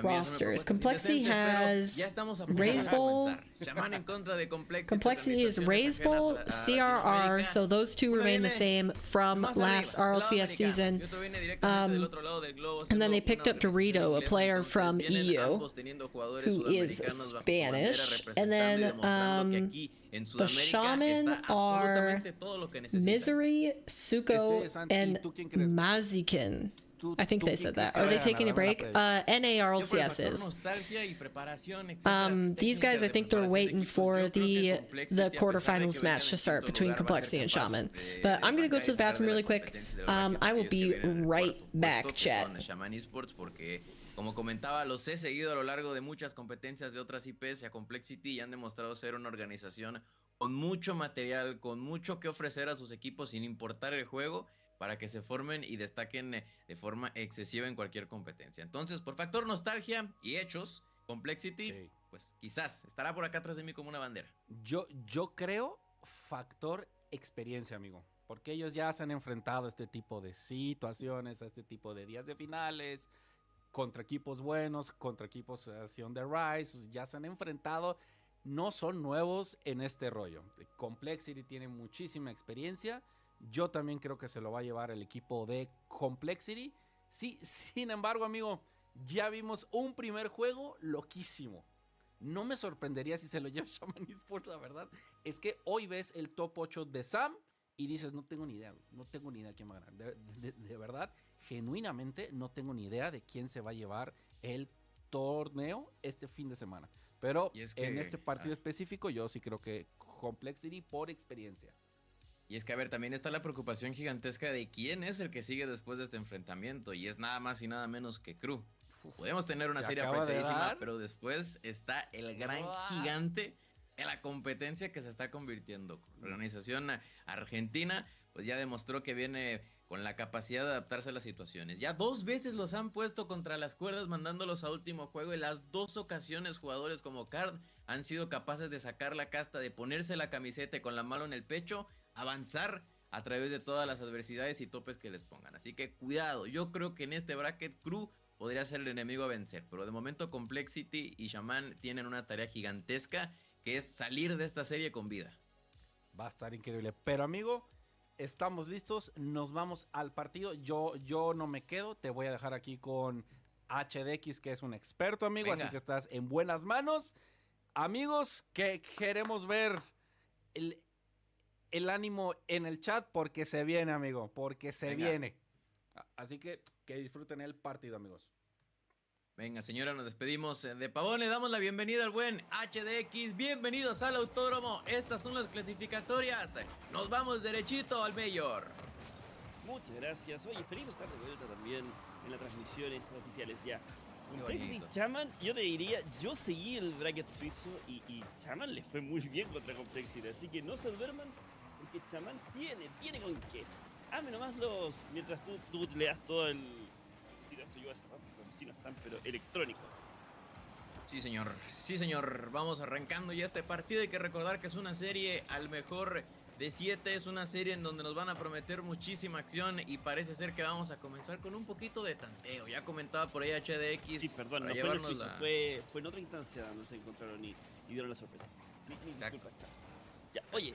Speaker 1: rosters? Complexity has Raise Bowl. Complexity is Raise Bowl, CRR, so those two remain the same from last RLCS season. And then they picked up Dorito, a player from EU, who is Spanish. And then the Shaman are Misery, Suko, and Mazikin. I think they said that. Are they taking a break? NA RLCS is. These guys, I think they're waiting for the quarterfinals match to start between Complexity and Shaman. But I'm gonna go to the bathroom really quick. I will be right back, chat.
Speaker 11: Como comentaba, los he seguido a lo largo de muchas competencias de otras IPs y a Complexity y han demostrado ser una organización con mucho material, con mucho que ofrecer a sus equipos sin importar el juego, para que se formen y destaquen de forma excesiva en cualquier competencia. Entonces, por factor nostalgia y hechos, Complexity, pues quizás estará por acá atrás de mí como una bandera.
Speaker 4: Yo creo factor experiencia, amigo. Porque ellos ya se han enfrentado a este tipo de situaciones, a este tipo de días de finales, contra equipos buenos, contra equipos así on the rise, pues ya se han enfrentado. No son nuevos en este rollo. Complexity tiene muchísima experiencia. Yo también creo que se lo va a llevar el equipo de Complexity. Sí, sin embargo, amigo, ya vimos un primer juego loquísimo. No me sorprendería si se lo lleva Shaman Esports, la verdad. Es que hoy ves el top 8 de Sam y dices, no tengo ni idea, no tengo ni idea quién va a ganar. De verdad, genuinamente, no tengo ni idea de quién se va a llevar el torneo este fin de semana. Pero en este partido específico, yo sí creo que Complexity por experiencia.
Speaker 11: Y es que, a ver, también está la preocupación gigantesca de quién es el que sigue después de este enfrentamiento. Y es nada más y nada menos que Crew. Podemos tener una serie apretadísima, pero después está el gran gigante en la competencia que se está convirtiendo. La organización argentina, pues ya demostró que viene con la capacidad de adaptarse a las situaciones. Ya 2 veces los han puesto contra las cuerdas, mandándolos a último juego. Y las 2 ocasiones jugadores como Card han sido capaces de sacar la casta, de ponerse la camiseta y con la mano en el pecho, avanzar a través de todas las adversidades y topes que les pongan. Así que cuidado, yo creo que en este bracket Crew podría ser el enemigo a vencer, pero de momento Complexity y Shaman tienen una tarea gigantesca, que es salir de esta serie con vida.
Speaker 4: Va a estar increíble, pero amigo, estamos listos, nos vamos al partido. Yo no me quedo, te voy a dejar aquí con HDX, que es un experto, amigo. Venga. Así que estás en buenas manos. Amigos, que queremos ver el ánimo en el chat, porque se viene, amigo, porque se viene. Así que disfruten el partido, amigos.
Speaker 11: Venga, señora, nos despedimos de Pavón. Le damos la bienvenida al buen HDX. Bienvenidos al autódromo. Estas son las clasificatorias. Nos vamos derechito al Mayor.
Speaker 12: Muchas gracias. Oye, feliz de estar de vuelta también en las transmisiones oficiales ya. Complexity Shaman, yo te diría, yo seguí el bracket suizo y Shaman le fue muy bien contra Complexity, así que no se duerman, porque Shaman tiene con qué. Hazme nomás mientras tú le das todo el... Esto yo hace rato, como si no están, pero electrónico.
Speaker 11: Sí, señor, vamos arrancando ya este partido. Hay que recordar que es una serie al mejor de 7, es una serie en donde nos van a prometer muchísima acción y parece ser que vamos a comenzar con un poquito de tanteo. Ya comentaba por ahí HDX.
Speaker 12: Sí, perdón, no fue en el suizo, fue en otra instancia donde se encontraron y dieron la sorpresa. Disculpa, chao. Ya, oye,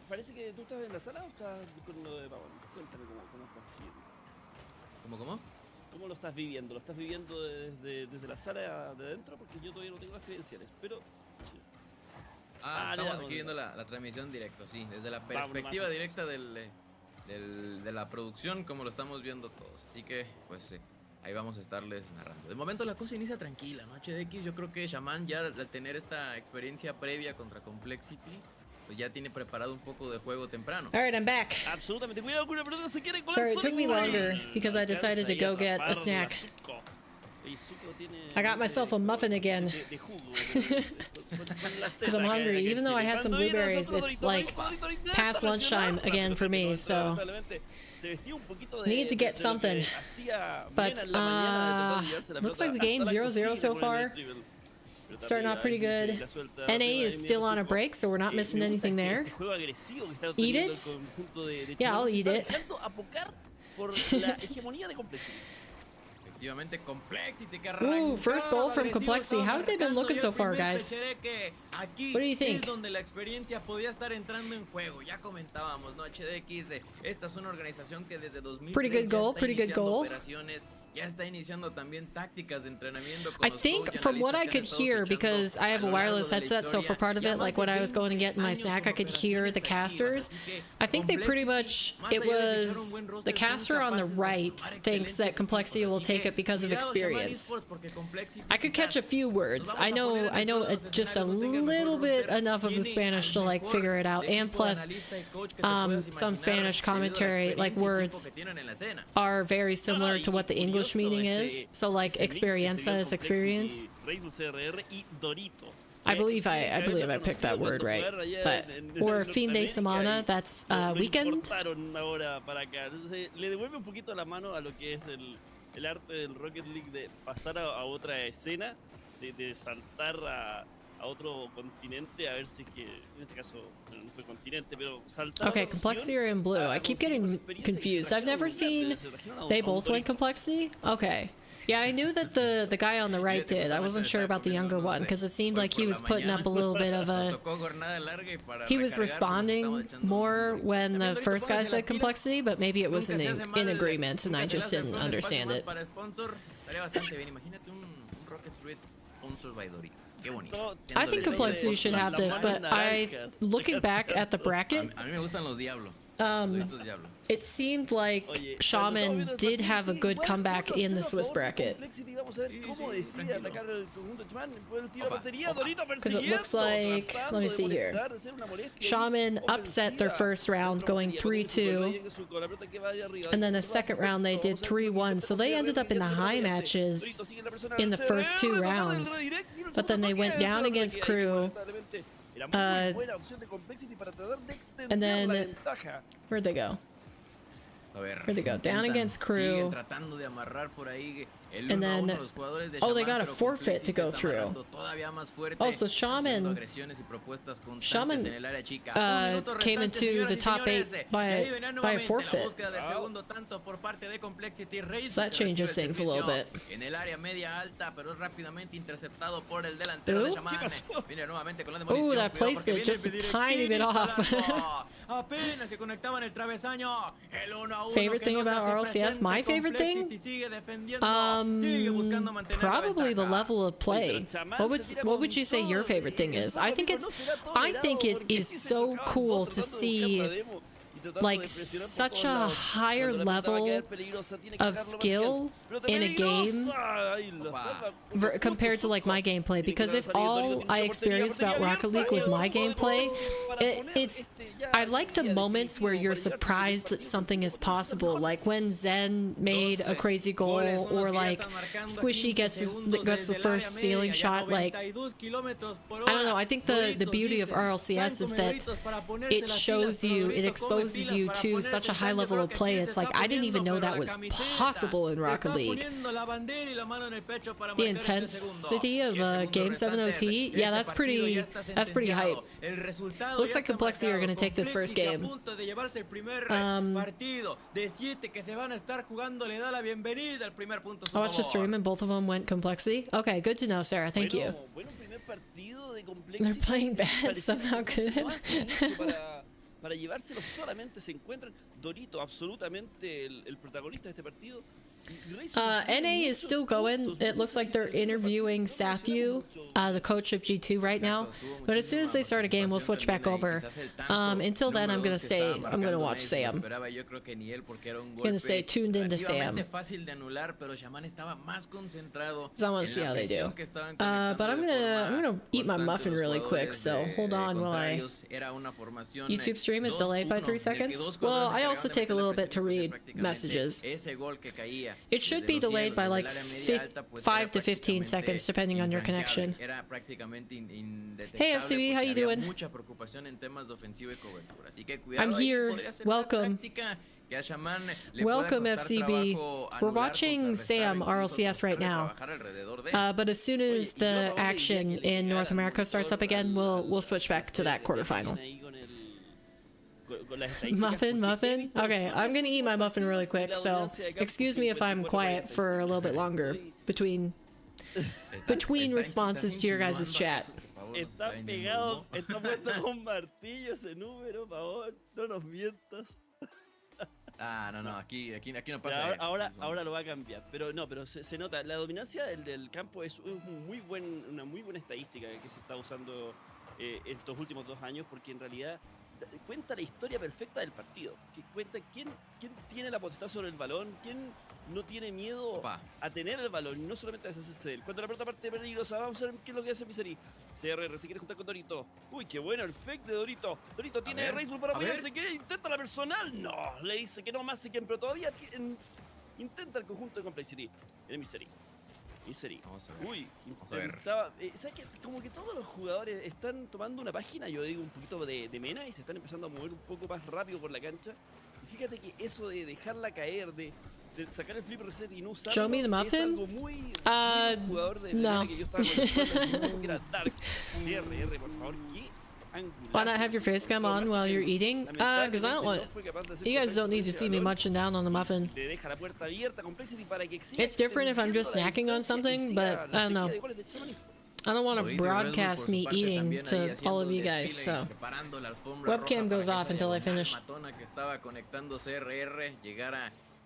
Speaker 12: parece que tú estás en la sala o estás con lo de Pavón. Cuéntame cómo estás viviendo.
Speaker 11: ¿Cómo?
Speaker 12: ¿Cómo lo estás viviendo? ¿Lo estás viviendo desde la sala de adentro? Porque yo todavía no tengo las credenciales, pero...
Speaker 11: estamos aquí viendo la transmisión directo, sí, desde la perspectiva directa de la producción, como lo estamos viendo todos. Así que, pues, ahí vamos a estarles narrando. De momento la cosa inicia tranquila, ¿no? HDX, yo creo que Shaman ya al tener esta experiencia previa contra Complexity, pues ya tiene preparado un poco de juego temprano.
Speaker 1: All right, I'm back.
Speaker 12: Absolutamente. Cuidado con la pelota, se quiere colar.
Speaker 1: Sorry, it took me longer because I decided to go get a snack. I got myself a muffin again. Because I'm hungry. Even though I had some blueberries, it's like past lunchtime again for me, so need to get something. But looks like the game 0-0 so far. Starting off pretty good. NA is still on a break, so we're not missing anything there. Eat it? Yeah, I'll eat it. Ooh, first goal from Complexity. How have they been looking so far, guys? What do you think?
Speaker 11: Donde la experiencia podía estar entrando en juego. Ya comentábamos, ¿no? HDX, esta es una organización que desde 2003
Speaker 1: pretty good goal, pretty good goal.
Speaker 11: Ya está iniciando también tácticas de entrenamiento con
Speaker 1: I think from what I could hear, because I have a wireless headset, so for part of it, like when I was going to get my snack, I could hear the casters. I think they pretty much, it was the caster on the right thinks that Complexity will take it because of experience. I could catch a few words. I know just a little bit enough of the Spanish to like figure it out, and plus some Spanish commentary, like words are very similar to what the English meaning is, so like experiencia is experience. I believe I picked that word right, but or fin de semana, that's weekend.
Speaker 12: Le devuelve un poquito la mano a lo que es el arte del Rocket League de pasar a otra escena, de saltar a otro continente, a ver si es que en este caso no fue continente, pero saltar.
Speaker 1: Okay, Complexity are in blue. I keep getting confused. I've never seen they both went Complexity. Okay. Yeah, I knew that the guy on the right did. I wasn't sure about the younger one because it seemed like he was putting up a little bit of a... He was responding more when the first guy said Complexity, but maybe it was in agreement and I just didn't understand it. I think Complexity should have this, but looking back at the bracket, it seemed like Shaman did have a good comeback in the Swiss bracket. Because it looks like, let me see here, Shaman upset their first round going 3-2, and then the second round they did 3-1, so they ended up in the high matches in the first two rounds, but then they went down against Crew. And then, where'd they go? Where'd they go? Down against Crew. And then, oh, they got a forfeit to go through. Oh, so Shaman came into the top 8 by a forfeit. So that changes things a little bit. Ooh, that placement just a tiny bit off. Favorite thing about RLCS? My favorite thing? Probably the level of play. What would you say your favorite thing is? I think it is so cool to see like such a higher level of skill in a game compared to like my gameplay, because if all I experienced about Rocket League was my gameplay, I like the moments where you're surprised that something is possible, like when Zen made a crazy goal, or like Squishy gets the first ceiling shot. Like, I don't know, I think the beauty of RLCS is that it shows you, it exposes you to such a high level of play. It's like, I didn't even know that was possible in Rocket League. The intensity of Game 7 OT, yeah, that's pretty hype. Looks like Complexity are gonna take this first game. I watched the stream and both of them went Complexity. Okay, good to know, Sarah. Thank you. They're playing bad somehow. Good.
Speaker 12: Para llevárselo solamente se encuentran Dorito, absolutamente el protagonista de este partido.
Speaker 1: NA is still going. It looks like they're interviewing Sathu, the coach of G2 right now. But as soon as they start a game, we'll switch back over. Until then, I'm gonna watch Sam. I'm gonna stay tuned into Sam. Because I want to see how they do. But I'm gonna eat my muffin really quick. So hold on while I. YouTube stream is delayed by 3 seconds. Well, I also take a little bit to read messages. It should be delayed by like 5 to 15 seconds depending on your connection. Hey FCB, how you doing? I'm here. Welcome. Welcome FCB. We're watching Sam RLCS right now. But as soon as the action in North America starts up again, we'll switch back to that quarterfinal. Muffin? Okay, I'm gonna eat my muffin really quick, so excuse me if I'm quiet for a little bit longer between responses to your guys' chat.
Speaker 12: Está pegado, está puesto con martillo ese número, por favor, no nos mientas.
Speaker 11: No, aquí no pasa.
Speaker 12: Ahora lo va a cambiar, pero se nota, la dominancia del campo es una muy buena estadística que se está usando estos últimos 2 años, porque en realidad cuenta la historia perfecta del partido, que cuenta quién tiene la potestad sobre el balón, quién no tiene miedo a tener el balón, no solamente a deshacerse de él. Cuando la pelota parte peligrosa, vamos a ver qué es lo que hace Misery. CRR se quiere juntar con Dorito. Uy, qué bueno el fake de Dorito. Dorito tiene Raceball para apoyar, se quiere, intenta la personal. No, le dice que no más, pero todavía intenta el conjunto de Complexity. En Misery. Uy, intentaba. ¿Sabes qué? Como que todos los jugadores están tomando una página, yo digo un poquito de mena, y se están empezando a mover un poco más rápido por la cancha. Y fíjate que eso de dejarla caer, de sacar el flip reset y no usarlo,
Speaker 1: Show me the muffin?
Speaker 12: es algo muy jugador de
Speaker 1: no.
Speaker 12: que yo estaba con que era Dark. CRR, por favor, ¿qué?
Speaker 1: Why not have your face cam on while you're eating? Because I don't want. You guys don't need to see me munching down on the muffin. It's different if I'm just snacking on something, but I don't know. I don't want to broadcast me eating to all of you guys, so webcam goes off until I finish.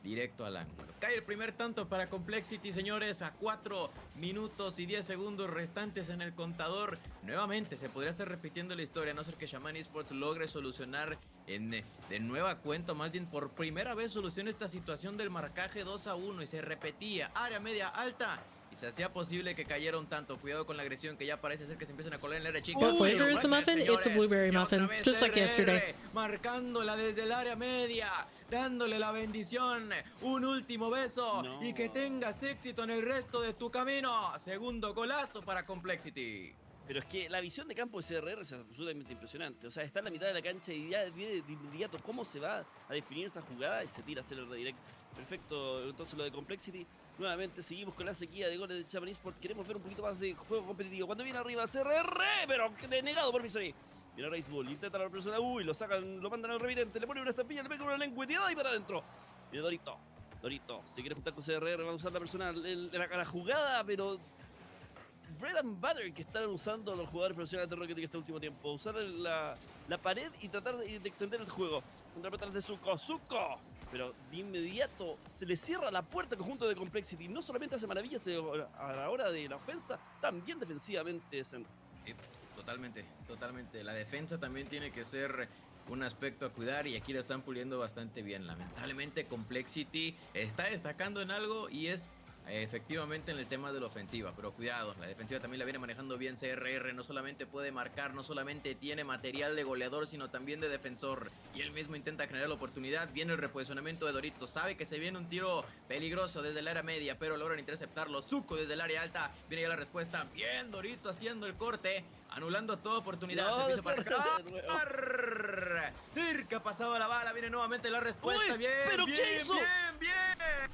Speaker 11: Directo al ángulo. Cae el primer tanto para Complexity, señores, a 4 minutos y 10 segundos restantes en el contador. Nuevamente se podría estar repitiendo la historia, a no ser que Shaman Esports logre solucionar de nueva cuenta, más bien por primera vez soluciona esta situación del marcaje 2-1 y se repetía área media alta. Y se hacía posible que cayera un tanto. Cuidado con la agresión, que ya parece ser que se empiezan a colar en el área chica.
Speaker 1: What flavor is the muffin? It's a blueberry muffin, just like yesterday.
Speaker 11: Marcándola desde el área media, dándole la bendición, un último beso y que tengas éxito en el resto de tu camino. Segundo golazo para Complexity.
Speaker 12: Pero es que la visión de campo de CRR es absolutamente impresionante. O sea, está en la mitad de la cancha y ya de inmediato cómo se va a definir esa jugada y se tira a hacer el redirect. Perfecto, entonces lo de Complexity. Nuevamente seguimos con la sequía de goles de Shaman Esports. Queremos ver un poquito más de juego competitivo. Cuando viene arriba CRR, pero denegado por Misery. Viene Raceball, intenta la persona, lo sacan, lo mandan al revidente, le ponen una estampilla, le pegan una lengüeteada y para adentro. Viene Dorito, se quiere juntar con CRR, va a usar la persona, la jugada, pero bread and butter que están usando los jugadores profesionales de Rocket League este último tiempo. Usar la pared y tratar de extender el juego. Contrarrestar de Zuko. Pero de inmediato se le cierra la puerta al conjunto de Complexity. No solamente hace maravillas a la hora de la ofensa, también defensivamente.
Speaker 11: Totalmente. La defensa también tiene que ser un aspecto a cuidar y aquí la están puliendo bastante bien. Lamentablemente Complexity está destacando en algo y es efectivamente en el tema de la ofensiva, pero cuidado, la defensiva también la viene manejando bien CRR, no solamente puede marcar, no solamente tiene material de goleador, sino también de defensor, y él mismo intenta generar la oportunidad. Viene el reposicionamiento de Dorito, sabe que se viene un tiro peligroso desde el área media, pero logran interceptarlo. Zuko desde el área alta, viene ya la respuesta, bien Dorito haciendo el corte, anulando toda oportunidad. Se empieza a marcar. Cerca pasaba la bala, viene nuevamente la respuesta.
Speaker 12: Uy,
Speaker 11: bien,
Speaker 12: ¿pero
Speaker 11: bien,
Speaker 12: qué hizo?
Speaker 11: bien.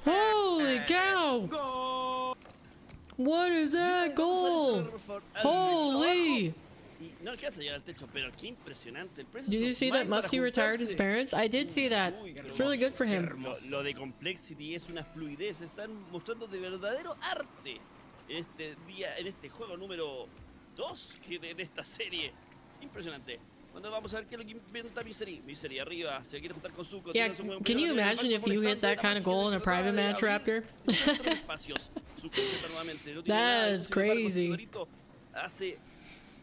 Speaker 1: Holy cow!
Speaker 11: Goal.
Speaker 1: What is that goal? Holy!
Speaker 12: No alcanza a llegar al techo, pero qué impresionante.
Speaker 1: Did you see that Muskie retired his parents? I did see that. It's really good for him.
Speaker 12: Lo de Complexity es una fluidez. Están mostrando de verdadero arte en este juego número 2 de esta serie. Impresionante. Bueno, vamos a ver qué es lo que inventa Misery. Misery arriba, se quiere juntar con Zuko.
Speaker 1: Yeah, can you imagine if you hit that kind of goal in a private match, Raptor? That is crazy.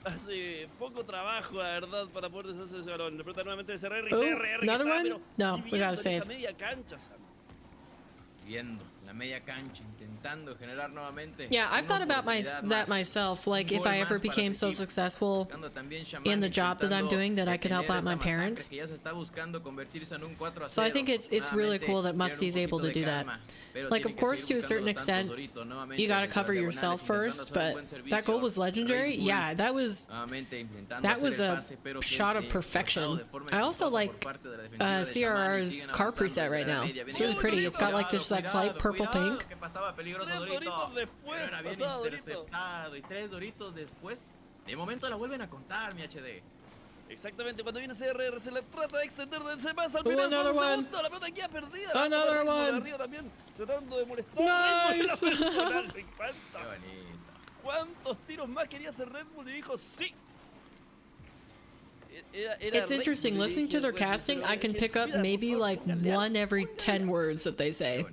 Speaker 12: Hace poco trabajo, la verdad, para poder deshacerse de ese balón. Le pregunta nuevamente de CRR y
Speaker 1: Oh,
Speaker 12: CRR.
Speaker 1: another one? No, we gotta save.
Speaker 12: Media cancha, Sam.
Speaker 11: Viendo la media cancha, intentando generar nuevamente.
Speaker 1: Yeah, I've thought about that myself. Like, if I ever became so successful in the job that I'm doing that I could help out my parents. So I think it's really cool that Musty's able to do that. Like, of course, to a certain extent, you gotta cover yourself first, but that goal was legendary. Yeah, that was a shot of perfection. I also like CRR's car preset right now. It's really pretty. It's got like that slight purple pink.
Speaker 11: De momento la vuelven a contar, mi HD.
Speaker 12: Exactamente, cuando viene CRR se le trata de extender de más al final.
Speaker 1: Another one.
Speaker 12: Segundo, la pelota queda perdida.
Speaker 1: Another one.
Speaker 12: Arriba también, tratando de molestar.
Speaker 1: Nice.
Speaker 12: Red Bull, me encanta. ¿Cuántos tiros más quería hacer Red Bull? Y dijo sí.
Speaker 1: It's interesting, listening to their casting, I can pick up maybe like 1 every 10 words that they say.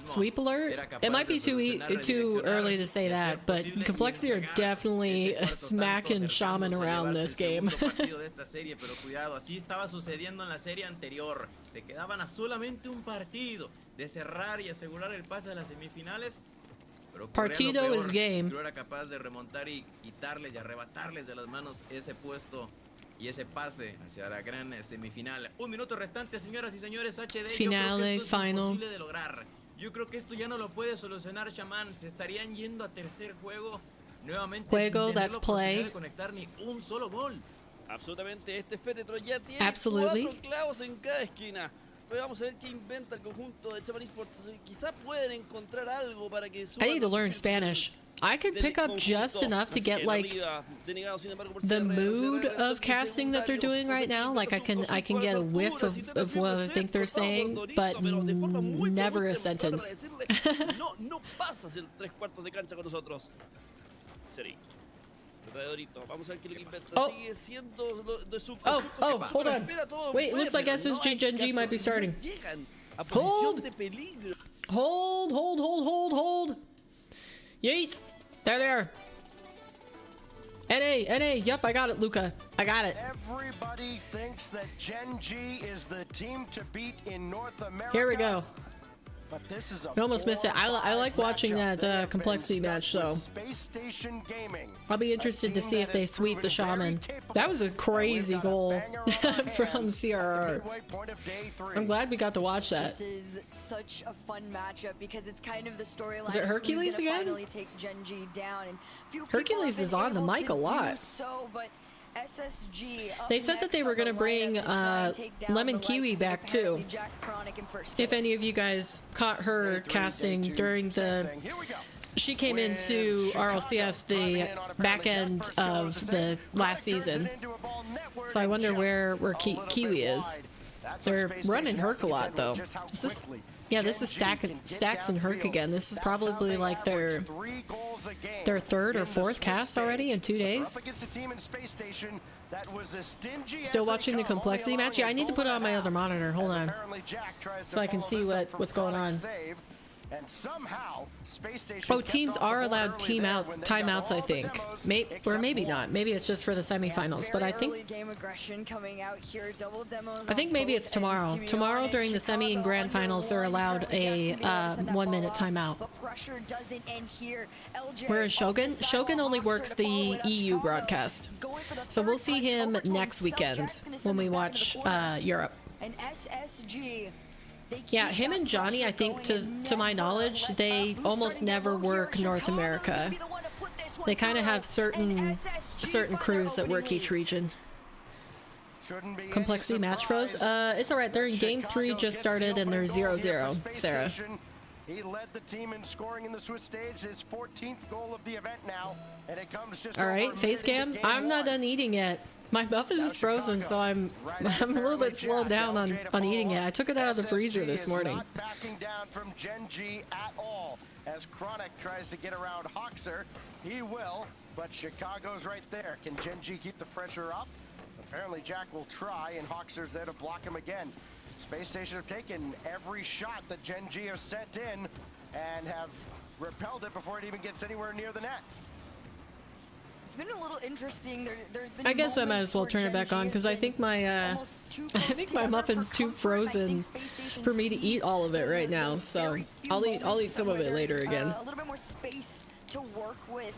Speaker 1: Sweep alert? It might be too early to say that, but Complexity are definitely smacking Shaman around this game.
Speaker 11: Pero cuidado, así estaba sucediendo en la serie anterior. Te quedaban a solamente un partido de cerrar y asegurar el pase a las semifinales. Pero
Speaker 1: Partido is game.
Speaker 11: Creo era capaz de remontar y quitarles y arrebatarles de las manos ese puesto y ese pase hacia la gran semifinal. Un minuto restante, señoras y señores. HD.
Speaker 1: Finale, final.
Speaker 11: Imposible de lograr. Yo creo que esto ya no lo puede solucionar Shaman. Se estarían yendo a tercer juego nuevamente
Speaker 1: Juego,
Speaker 11: sin tener
Speaker 1: that's
Speaker 11: la oportunidad
Speaker 1: play.
Speaker 11: de conectar ni un solo gol.
Speaker 12: Absolutamente, este féretro ya tiene
Speaker 1: Absolutely.
Speaker 12: 4 clavos en cada esquina. Pero vamos a ver qué inventa el conjunto de Shaman Esports. Quizá pueden encontrar algo para que
Speaker 1: I need to learn Spanish. I could pick up just enough to get like the mood of casting that they're doing right now. Like I can get a whiff of what I think they're saying, but never a sentence.
Speaker 12: No pasas el 3/4 de cancha con nosotros. Seri. Vamos a ver qué le inventa. Sigue siendo de su.
Speaker 1: Hold on. Wait, it looks like SSG Gen G might be starting. Hold. Yeet. There. NA. Yep, I got it, Luca. I got it.
Speaker 6: Everybody thinks that Gen G is the team to beat in North America.
Speaker 1: Here we go.
Speaker 6: But this is
Speaker 1: I almost missed it. I like watching that complexity match, though. I'll be interested to see if they sweep the Shaman. That was a crazy goal from CRR. I'm glad we got to watch that.
Speaker 7: This is such a fun matchup because it's kind of the storyline.
Speaker 1: Is it Hercules again?
Speaker 7: Finally take Gen G down, and
Speaker 1: Hercules is on the mic a lot.
Speaker 7: But SSG
Speaker 1: they said that they were going to bring Lemon Kiwi back too. If any of you guys caught her casting during the... She came into RLCS the back end of the last season. So I wonder where Kiwi is. They're running Herc a lot though. This is Stacks and Herc again. This is probably like their 3rd or 4th cast already in 2 days. Still watching the complexity match? Yeah, I need to put it on my other monitor. Hold on. So I can see what's going on. Teams are allowed timeouts, I think. Or maybe not. Maybe it's just for the semifinals. But I think maybe it's tomorrow. Tomorrow during the semi and grand finals, they're allowed a 1 minute timeout. Whereas Shogun only works the EU broadcast. So we'll see him next weekend when we watch Europe. Yeah, him and Johnny, I think, to my knowledge, they almost never work North America. They kind of have certain crews that work each region. Complexity match froze? It's alright, they're in game 3, just started, and they're 0-0, Sarah.
Speaker 6: He led the team in scoring in the Swiss stage, his 14th goal of the event now, and it comes just
Speaker 1: alright, face cam? I'm not done eating yet. My muffin is frozen, so I'm a little bit slowed down on eating it. I took it out of the freezer this morning.
Speaker 6: Not backing down from Gen G at all. As Chronic tries to get around Hoxer, he will, but Chicago's right there. Can Gen G keep the pressure up? Apparently Jack will try, and Hoxer's there to block him again. Space Station have taken every shot that Gen G have sent in and have repelled it before it even gets anywhere near the net.
Speaker 7: It's been a little interesting. There's been
Speaker 1: I guess I might as well turn it back on because I think my muffin's too frozen for me to eat all of it right now. So I'll eat some of it later again.
Speaker 7: A little bit more space to work with.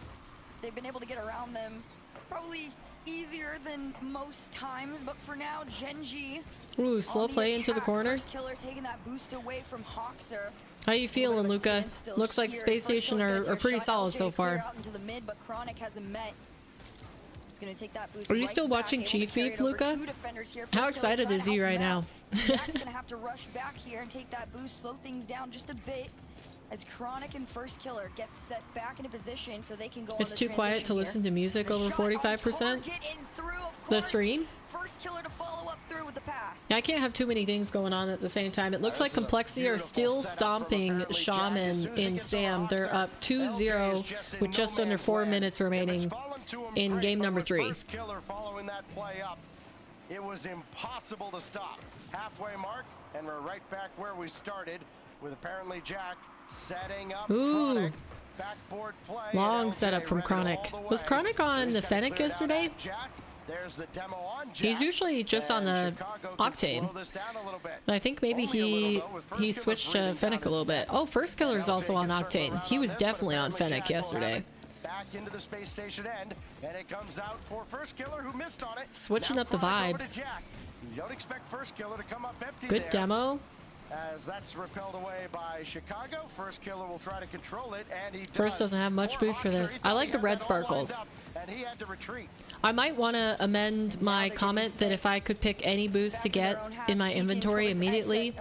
Speaker 7: They've been able to get around them probably easier than most times, but for now, Gen G.
Speaker 1: Ooh, slow play into the corner.
Speaker 7: First killer taking that boost away from Hoxer.
Speaker 1: How you feeling, Luca? Looks like Space Station are pretty solid so far.
Speaker 7: Out into the mid, but Chronic hasn't met. It's gonna take that boost.
Speaker 1: Are you still watching Chief Beef, Luca? How excited is he right now?
Speaker 7: Jack's gonna have to rush back here and take that boost, slow things down just a bit. As Chronic and First Killer get set back into position so they can go
Speaker 1: It's
Speaker 7: on the
Speaker 1: too quiet to
Speaker 7: here.
Speaker 1: listen to music over 45%. The stream?
Speaker 7: First Killer to follow up through with the pass.
Speaker 1: I can't have too many things going on at the same time. It looks like Complexity are still stomping Shaman in Sam. They're up 2-0 with just under 4 minutes remaining in game number 3.
Speaker 6: First Killer following that play up. It was impossible to stop. Halfway mark, and we're right back where we started with apparently Jack setting up Chronic. Backboard play.
Speaker 1: Long setup from Chronic. Was Chronic on the Fennec yesterday?
Speaker 6: There's the demo on Jack.
Speaker 1: He's usually just on the Octane. I think maybe he switched to Fennec a little bit. Oh, First Killer's also on Octane. He was definitely on Fennec yesterday.
Speaker 6: Back into the Space Station end, and it comes out for First Killer who missed on it.
Speaker 1: Switching up the vibes.
Speaker 6: You don't expect First Killer to come up empty.
Speaker 1: Good demo.
Speaker 6: As that's repelled away by Chicago, First Killer will try to control it, and he does.
Speaker 1: First doesn't have much boost for this. I like the red sparkles.
Speaker 6: And he had to retreat.
Speaker 1: I might want to amend my comment that if I could pick any boost to get in my inventory immediately,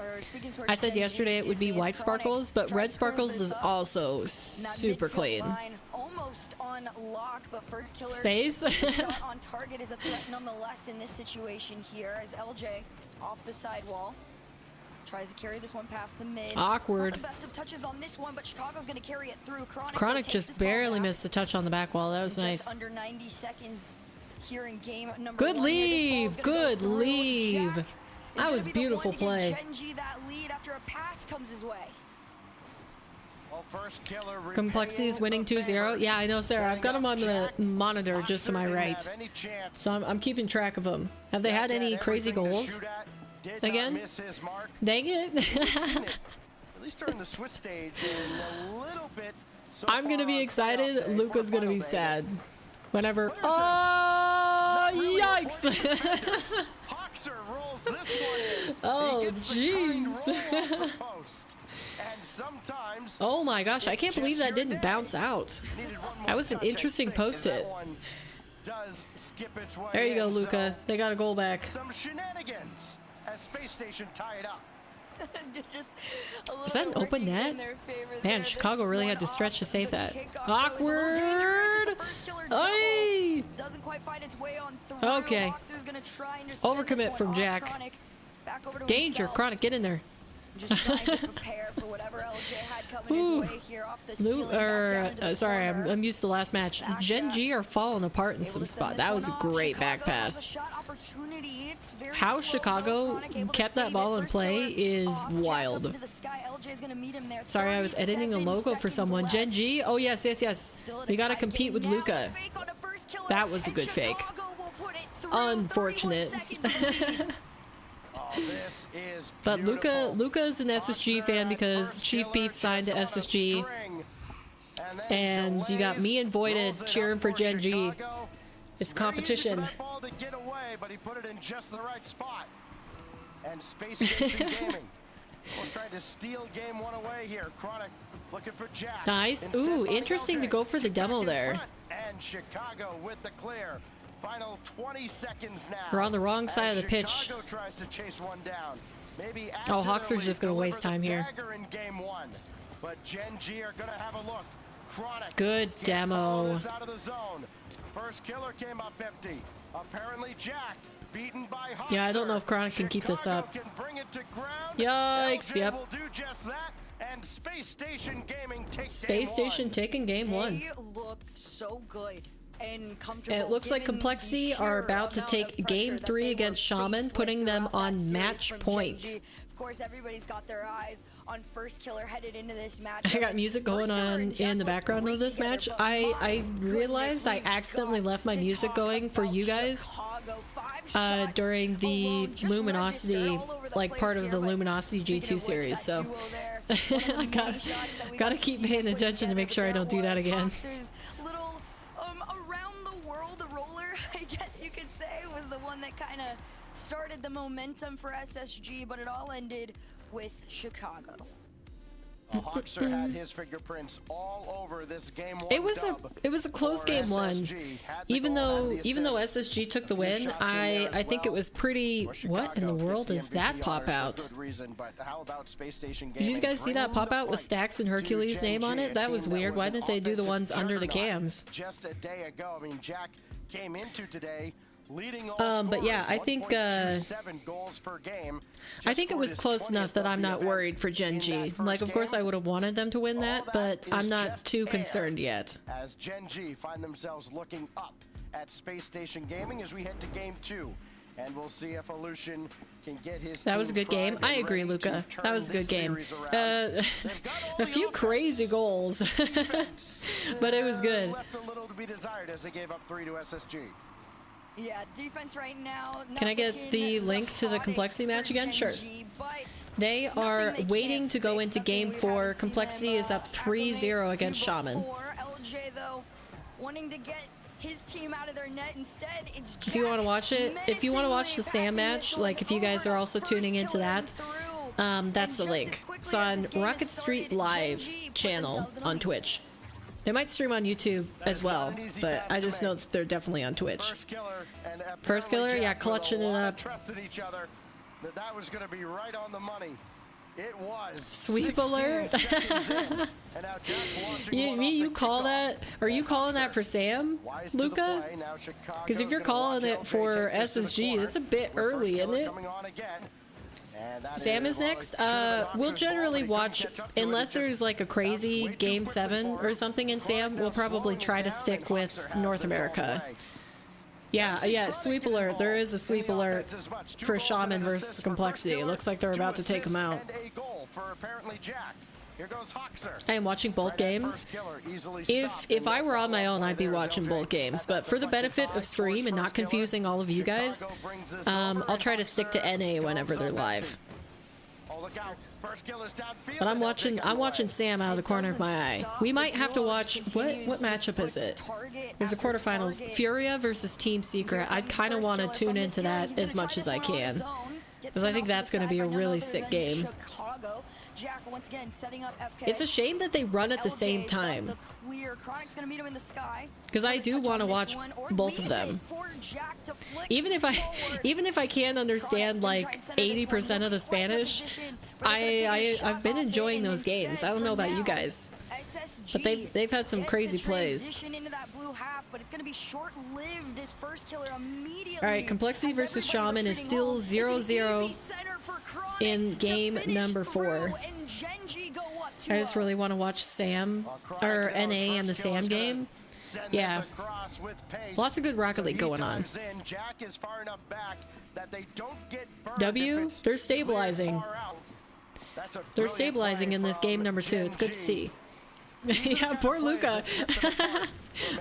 Speaker 1: I said yesterday it would be white sparkles, but red sparkles is also super clean.
Speaker 7: Almost on lock, but First Killer
Speaker 1: Space?
Speaker 7: shot on target is a threat nonetheless in this situation here as LJ off the sidewall. Tries to carry this one past the mid.
Speaker 1: Awkward.
Speaker 7: Not the best of touches on this one, but Chicago's going to carry it through.
Speaker 1: Chronic just barely missed the touch on the back wall. That was nice.
Speaker 7: Just under 90 seconds here in game number
Speaker 1: Good
Speaker 7: 1
Speaker 1: leave. Good leave. That was beautiful play.
Speaker 7: Gen G that lead after a pass comes his way.
Speaker 6: First Killer
Speaker 1: Complexity is winning 2-0. Yeah, I know, Sarah. I've got him on the monitor just to my right. So I'm keeping track of them. Have they had any crazy goals? Again? Dang it.
Speaker 6: At least during the Swiss stage and a little bit.
Speaker 1: I'm gonna be excited. Luca's gonna be sad. Whenever. Oh, yikes!
Speaker 6: Hoxer rolls this one in.
Speaker 1: Oh, jeez. Oh my gosh, I can't believe that didn't bounce out. That was an interesting post hit. There you go, Luca. They got a goal back.
Speaker 6: Some shenanigans as Space Station tie it up.
Speaker 1: Is that an open net? Man, Chicago really had to stretch to save that. Awkward! Oy! Okay. Overcommit from Jack. Danger, Chronic, get in there.
Speaker 7: Just trying to prepare for whatever LJ had coming his way here off the ceiling.
Speaker 1: Sorry, I'm used to last match. Gen G are falling apart in some spot. That was a great back pass. How Chicago kept that ball in play is wild. Sorry, I was editing a logo for someone. Gen G? Oh, yes, yes, yes. We gotta compete with Luca. That was a good fake. Unfortunate. But Luca is an SSG fan because Chief Beef signed to SSG. And you got me and Voided cheering for Gen G. It's competition.
Speaker 6: But he put it in just the right spot. And Space Station Gaming was trying to steal game 1 away here. Chronic looking for Jack.
Speaker 1: Nice. Ooh, interesting to go for the demo there.
Speaker 6: And Chicago with the clear. Final 20 seconds now.
Speaker 1: We're on the wrong side of the pitch.
Speaker 6: Chicago tries to chase one down. Maybe
Speaker 1: oh, Hoxer's just gonna waste time here.
Speaker 6: In game 1. But Gen G are gonna have a look. Chronic.
Speaker 1: Good demo.
Speaker 6: Out of the zone. First Killer came up empty. Apparently Jack beaten by Hoxer.
Speaker 1: Yeah, I don't know if Chronic can keep this up.
Speaker 6: Chicago can bring it to ground.
Speaker 1: Yikes,
Speaker 6: LJ
Speaker 1: yep.
Speaker 6: will do just that, and Space Station Gaming takes
Speaker 1: Space
Speaker 6: game
Speaker 1: Station
Speaker 6: one.
Speaker 1: taking game one.
Speaker 7: They look so good and comfortable.
Speaker 1: It looks like
Speaker 7: given
Speaker 1: Complexity
Speaker 7: the
Speaker 1: are
Speaker 7: sheer
Speaker 1: about to
Speaker 7: amount
Speaker 1: take
Speaker 7: of pressure
Speaker 1: game
Speaker 7: that
Speaker 1: 3
Speaker 7: they were
Speaker 1: against Shaman,
Speaker 7: faced with
Speaker 1: putting them
Speaker 7: throughout that
Speaker 1: on
Speaker 7: series
Speaker 1: match
Speaker 7: from
Speaker 1: point.
Speaker 7: Gen G. Of course, everybody's got their eyes on First Killer headed into this match.
Speaker 1: I got music going on in the background of this match. I realized I accidentally left my music going for you guys during the Luminosity, like part of the Luminosity G2 series, so I gotta keep paying attention to make sure I don't do that again.
Speaker 7: Little around the world roller, I guess you could say, was the one that kind of started the momentum for SSG, but it all ended with Chicago.
Speaker 6: Hoxer had his fingerprints all over this game one.
Speaker 1: It was a close game one. Even though SSG took the win, I think it was pretty. What in the world is that pop out? Did you guys see that pop out with Stax and Hercules' name on it? That was weird. Why didn't they do the ones under the cams?
Speaker 6: Just a day ago, I mean, Jack came into today leading all
Speaker 1: But yeah,
Speaker 6: scorers,
Speaker 1: I think
Speaker 6: 1.27 goals per game.
Speaker 1: I think it was close enough that I'm not worried for Gen G. Like, of course, I would have wanted them to win that, but I'm not too concerned yet.
Speaker 6: As Gen G find themselves looking up at Space Station Gaming as we head to game 2, and we'll see if Aleutian can get his.
Speaker 1: That was a good game. I agree, Luca. That was a good game. A few crazy goals, but it was good.
Speaker 6: Left a little to be desired as they gave up 3 to SSG.
Speaker 7: Yeah, defense right now.
Speaker 1: Can I get the link to the Complexity match again? Sure. They are waiting to go into game 4. Complexity is up 3-0 against Shaman.
Speaker 7: LJ though, wanting to get his team out of their net instead. It's
Speaker 1: If you want to watch it, if you want to watch the Sam match, like if you guys are also tuning into that, that's the link. It's on Rocket Street Live channel on Twitch. They might stream on YouTube as well, but I just know that they're definitely on Twitch. First Killer, yeah, clutching it up.
Speaker 6: That was going to be right on the money. It was.
Speaker 1: Sweep alert. You call that? Are you calling that for Sam, Luca? Because if you're calling it for SSG, it's a bit early, isn't it? Sam is next. We'll generally watch, unless there's like a crazy game 7 or something in Sam, we'll probably try to stick with North America. Yeah, sweep alert. There is a sweep alert for Shaman versus Complexity. It looks like they're about to take him out. I am watching both games. If I were on my own, I'd be watching both games. But for the benefit of stream and not confusing all of you guys, I'll try to stick to NA whenever they're live. But I'm watching Sam out of the corner of my eye. We might have to watch what matchup is it? There's a quarterfinals. Furia versus Team Secret. I kind of want to tune into that as much as I can, because I think that's going to be a really sick game.
Speaker 7: Jack once again setting up FK.
Speaker 1: It's a shame that they run at the same time, because I do want to watch both of them. Even if I can't understand like 80% of the Spanish, I've been enjoying those games. I don't know about you guys, but they've had some crazy plays. All right, Complexity versus Shaman is still 0-0 in game number 4. I just really want to watch Sam or NA and the Sam game. Yeah, lots of good Rocket League going on. W, they're stabilizing. They're stabilizing in this game number 2. It's good to see. Yeah, poor Luca.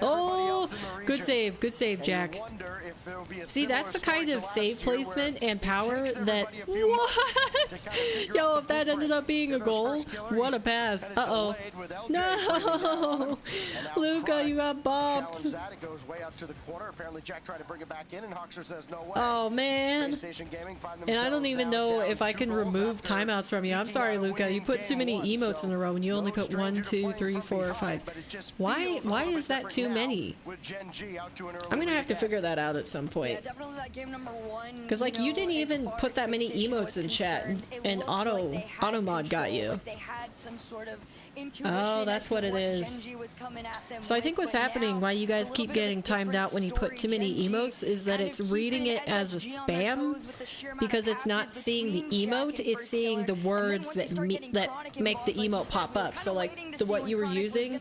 Speaker 1: Oh, good save, Jack. See, that's the kind of save placement and power that. What? Yo, if that ended up being a goal, what a pass. Uh-oh. No! Luca, you got bopped. Oh, man. And I don't even know if I can remove timeouts from you. I'm sorry, Luca. You put too many emotes in a row and you only put 1, 2, 3, 4, 5. Why is that too many?
Speaker 6: with Gen G out to an early
Speaker 1: I'm gonna have to
Speaker 6: lead
Speaker 1: figure that out at some
Speaker 7: Yeah,
Speaker 1: point.
Speaker 7: definitely that game number 1.
Speaker 1: Because like you didn't even put that many emotes in chat, and auto mod got you.
Speaker 7: They had some sort of
Speaker 1: Oh, that's what it is. So I think what's happening, why you guys keep getting timed out when you put too many emotes, is that it's reading it as a spam because it's not seeing the emote, it's seeing the words that make the emote pop up. So like what you were using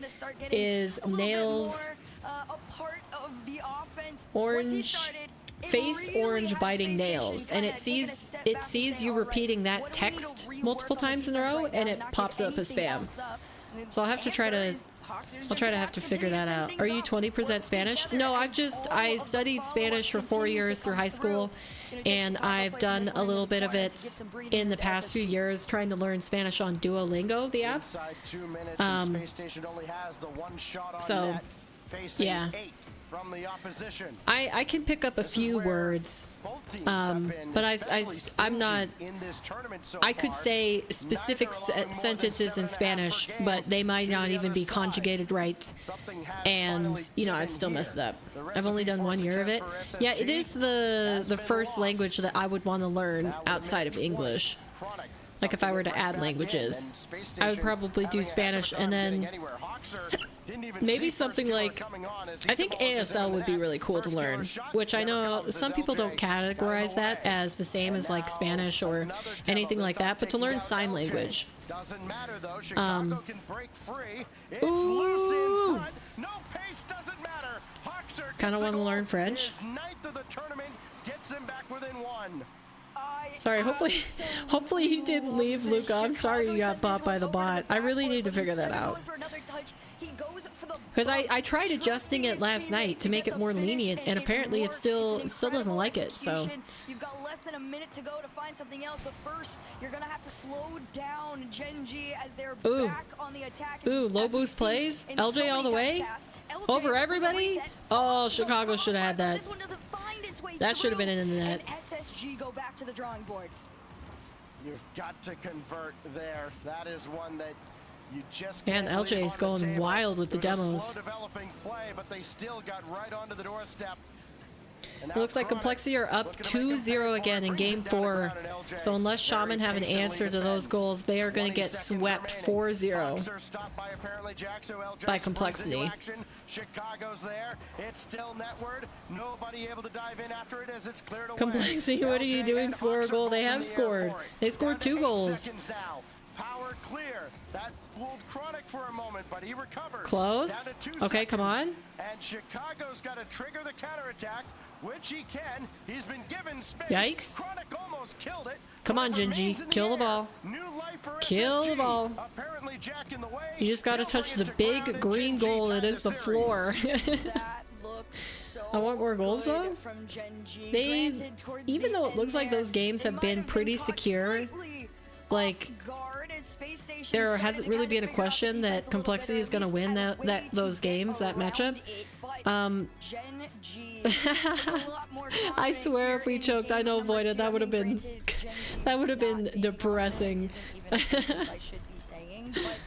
Speaker 1: is nails, orange, face orange biting nails, and it sees you repeating that text multiple times in a row, and it pops up as spam. So I'll try to have to figure that out. Are you 20% Spanish? No, I studied Spanish for 4 years through high school, and I've done a little bit of it in the past few years trying to learn Spanish on Duolingo, the app. So yeah, I can pick up a few words, but I'm not. I could say specific sentences in Spanish, but they might not even be conjugated right, and you know I'd still mess it up. I've only done 1 year of it. Yeah, it is the first language that I would want to learn outside of English. Like if I were to add languages, I would probably do Spanish and then maybe something like, I think ASL would be really cool to learn, which I know some people don't categorize that as the same as like Spanish or anything like that, but to learn sign language. Ooh! Kind of want to learn French. Sorry, hopefully he didn't leave, Luca. I'm sorry you got bought by the bot. I really need to figure that out. Because I tried adjusting it last night to make it more lenient, and apparently it still doesn't like it, so.
Speaker 7: You've got less than a minute to go to find something else, but first you're gonna have to slow down Gen G as they're back on the attack.
Speaker 1: Ooh, low boost plays? LJ all the way? Over everybody? Oh, Chicago should have had that. That should have been in the net.
Speaker 7: SSG go back to the drawing board.
Speaker 6: You've got to convert there. That is one that you just
Speaker 1: can't. And LJ is going wild with the demos.
Speaker 6: Slow developing play, but they still got right onto the doorstep.
Speaker 1: It looks like Complexity are up 2-0 again in Game 4. So unless Shaman have an answer to those goals, they are going to get swept 4-0 by Complexity.
Speaker 6: Chicago's there. It's still netward. Nobody able to dive in after it as it's cleared away.
Speaker 1: Complexity, what are you doing? Score a goal. They have scored. They scored 2 goals.
Speaker 6: Power clear. That fooled Chronic for a moment, but he recovers.
Speaker 1: Close. Okay, come on.
Speaker 6: And Chicago's got to trigger the counterattack, which he can. He's been given space.
Speaker 1: Yikes.
Speaker 6: Chronic almost killed it.
Speaker 1: Come on, Genji. Kill the ball. Kill the ball. You just got to touch the big green goal that is the floor. I want more goals though. Even though it looks like those games have been pretty secure, like there hasn't really been a question that Complexity is going to win those games, that matchup. I swear if we choked, I know Voided, that would have been depressing.
Speaker 7: I should be saying, but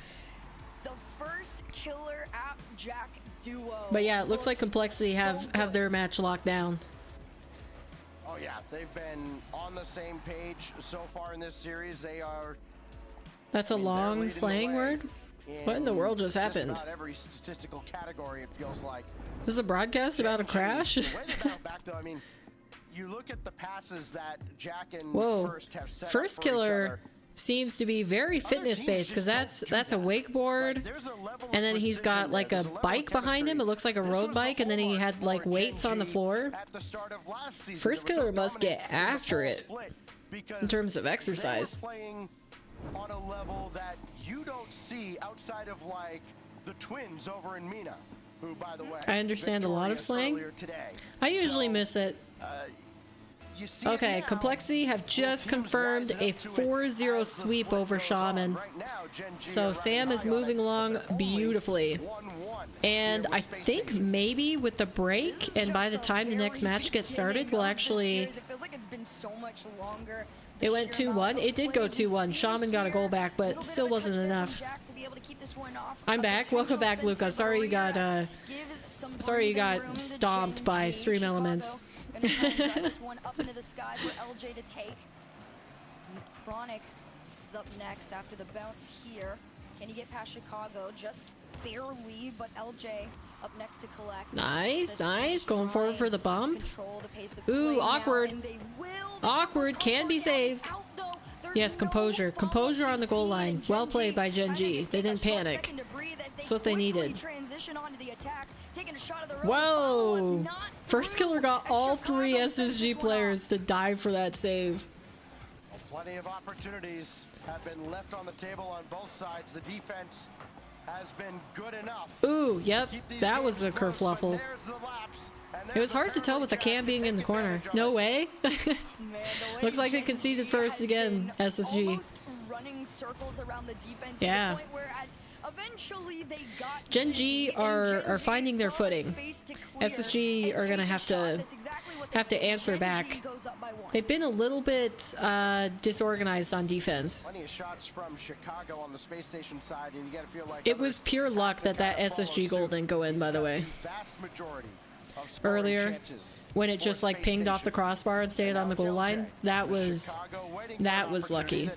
Speaker 7: the first killer app Jack duo.
Speaker 1: But yeah, it looks like Complexity have their match locked down.
Speaker 6: Oh yeah, they've been on the same page so far in this series. They are.
Speaker 1: That's a long slang word? What in the world just happened?
Speaker 6: About every statistical category, it feels like.
Speaker 1: This is a broadcast about a crash?
Speaker 6: The way they battle back, though, I mean, you look at the passes that Jack and First have set
Speaker 1: First
Speaker 6: up for
Speaker 1: Killer
Speaker 6: each other.
Speaker 1: seems to be very fitness based because that's a wakeboard, and then he's got like a bike behind him. It looks like a road bike, and then he had like weights on the floor. First Killer must get after it in terms of exercise.
Speaker 6: On a level that you don't see outside of like the twins over in Mina, who by the way
Speaker 1: I understand a lot of slang. I usually miss it. Okay, Complexity have just confirmed a 4-0 sweep over Shaman. So Sam is moving along beautifully. And I think maybe with the break and by the time the next match gets started, we'll actually It went 2-1. It did go 2-1. Shaman got a goal back, but still wasn't enough. I'm back. Welcome back, Luca. Sorry you got stomped by Stream Elements.
Speaker 7: One up into the sky for LJ to take. Chronic is up next after the bounce here. Can he get past Chicago? Just barely, but LJ up next to collect.
Speaker 1: Nice, nice. Going forward for the bomb. Ooh, awkward. Awkward. Can be saved. Yes, composure. Composure on the goal line. Well played by Gen G. They didn't panic. That's what they needed. Whoa! First Killer got all 3 SSG players to dive for that save.
Speaker 6: Plenty of opportunities have been left on the table on both sides. The defense has been good enough.
Speaker 1: Ooh, yep. That was a kerfluffle. It was hard to tell with the cam being in the corner. No way. Looks like they conceded first again, SSG. Yeah. Gen G are finding their footing. SSG are gonna have to answer back. They've been a little bit disorganized on defense.
Speaker 6: Plenty of shots from Chicago on the space station side, and you gotta feel like
Speaker 1: it was pure luck that SSG goal didn't go in, by the way. Earlier, when it just like pinged off the crossbar and stayed on the goal line, that was lucky.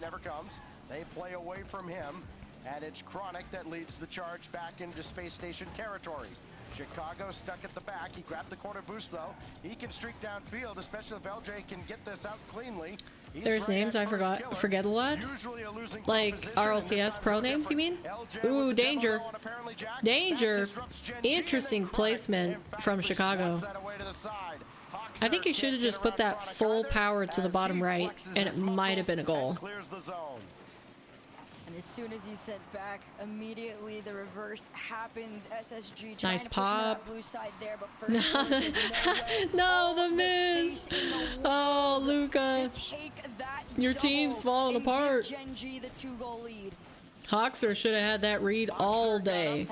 Speaker 6: They play away from him, and it's Chronic that leads the charge back into space station territory. Chicago stuck at the back. He grabbed the corner boost though. He can streak downfield, especially if LJ can get this out cleanly.
Speaker 1: There's names I forget a lot. Like RLCS pro names, you mean? Ooh, danger. Danger. Interesting placement from Chicago. I think he should have just put that full power to the bottom right, and it might have been a goal.
Speaker 7: And as soon as he's sent back, immediately the reverse happens. SSG
Speaker 1: nice pop.
Speaker 7: Blue side there, but first
Speaker 1: no, the miss. Oh, Luca. Your team's falling apart.
Speaker 7: Gen G the 2-goal lead.
Speaker 1: Hoxer should have had that read all day.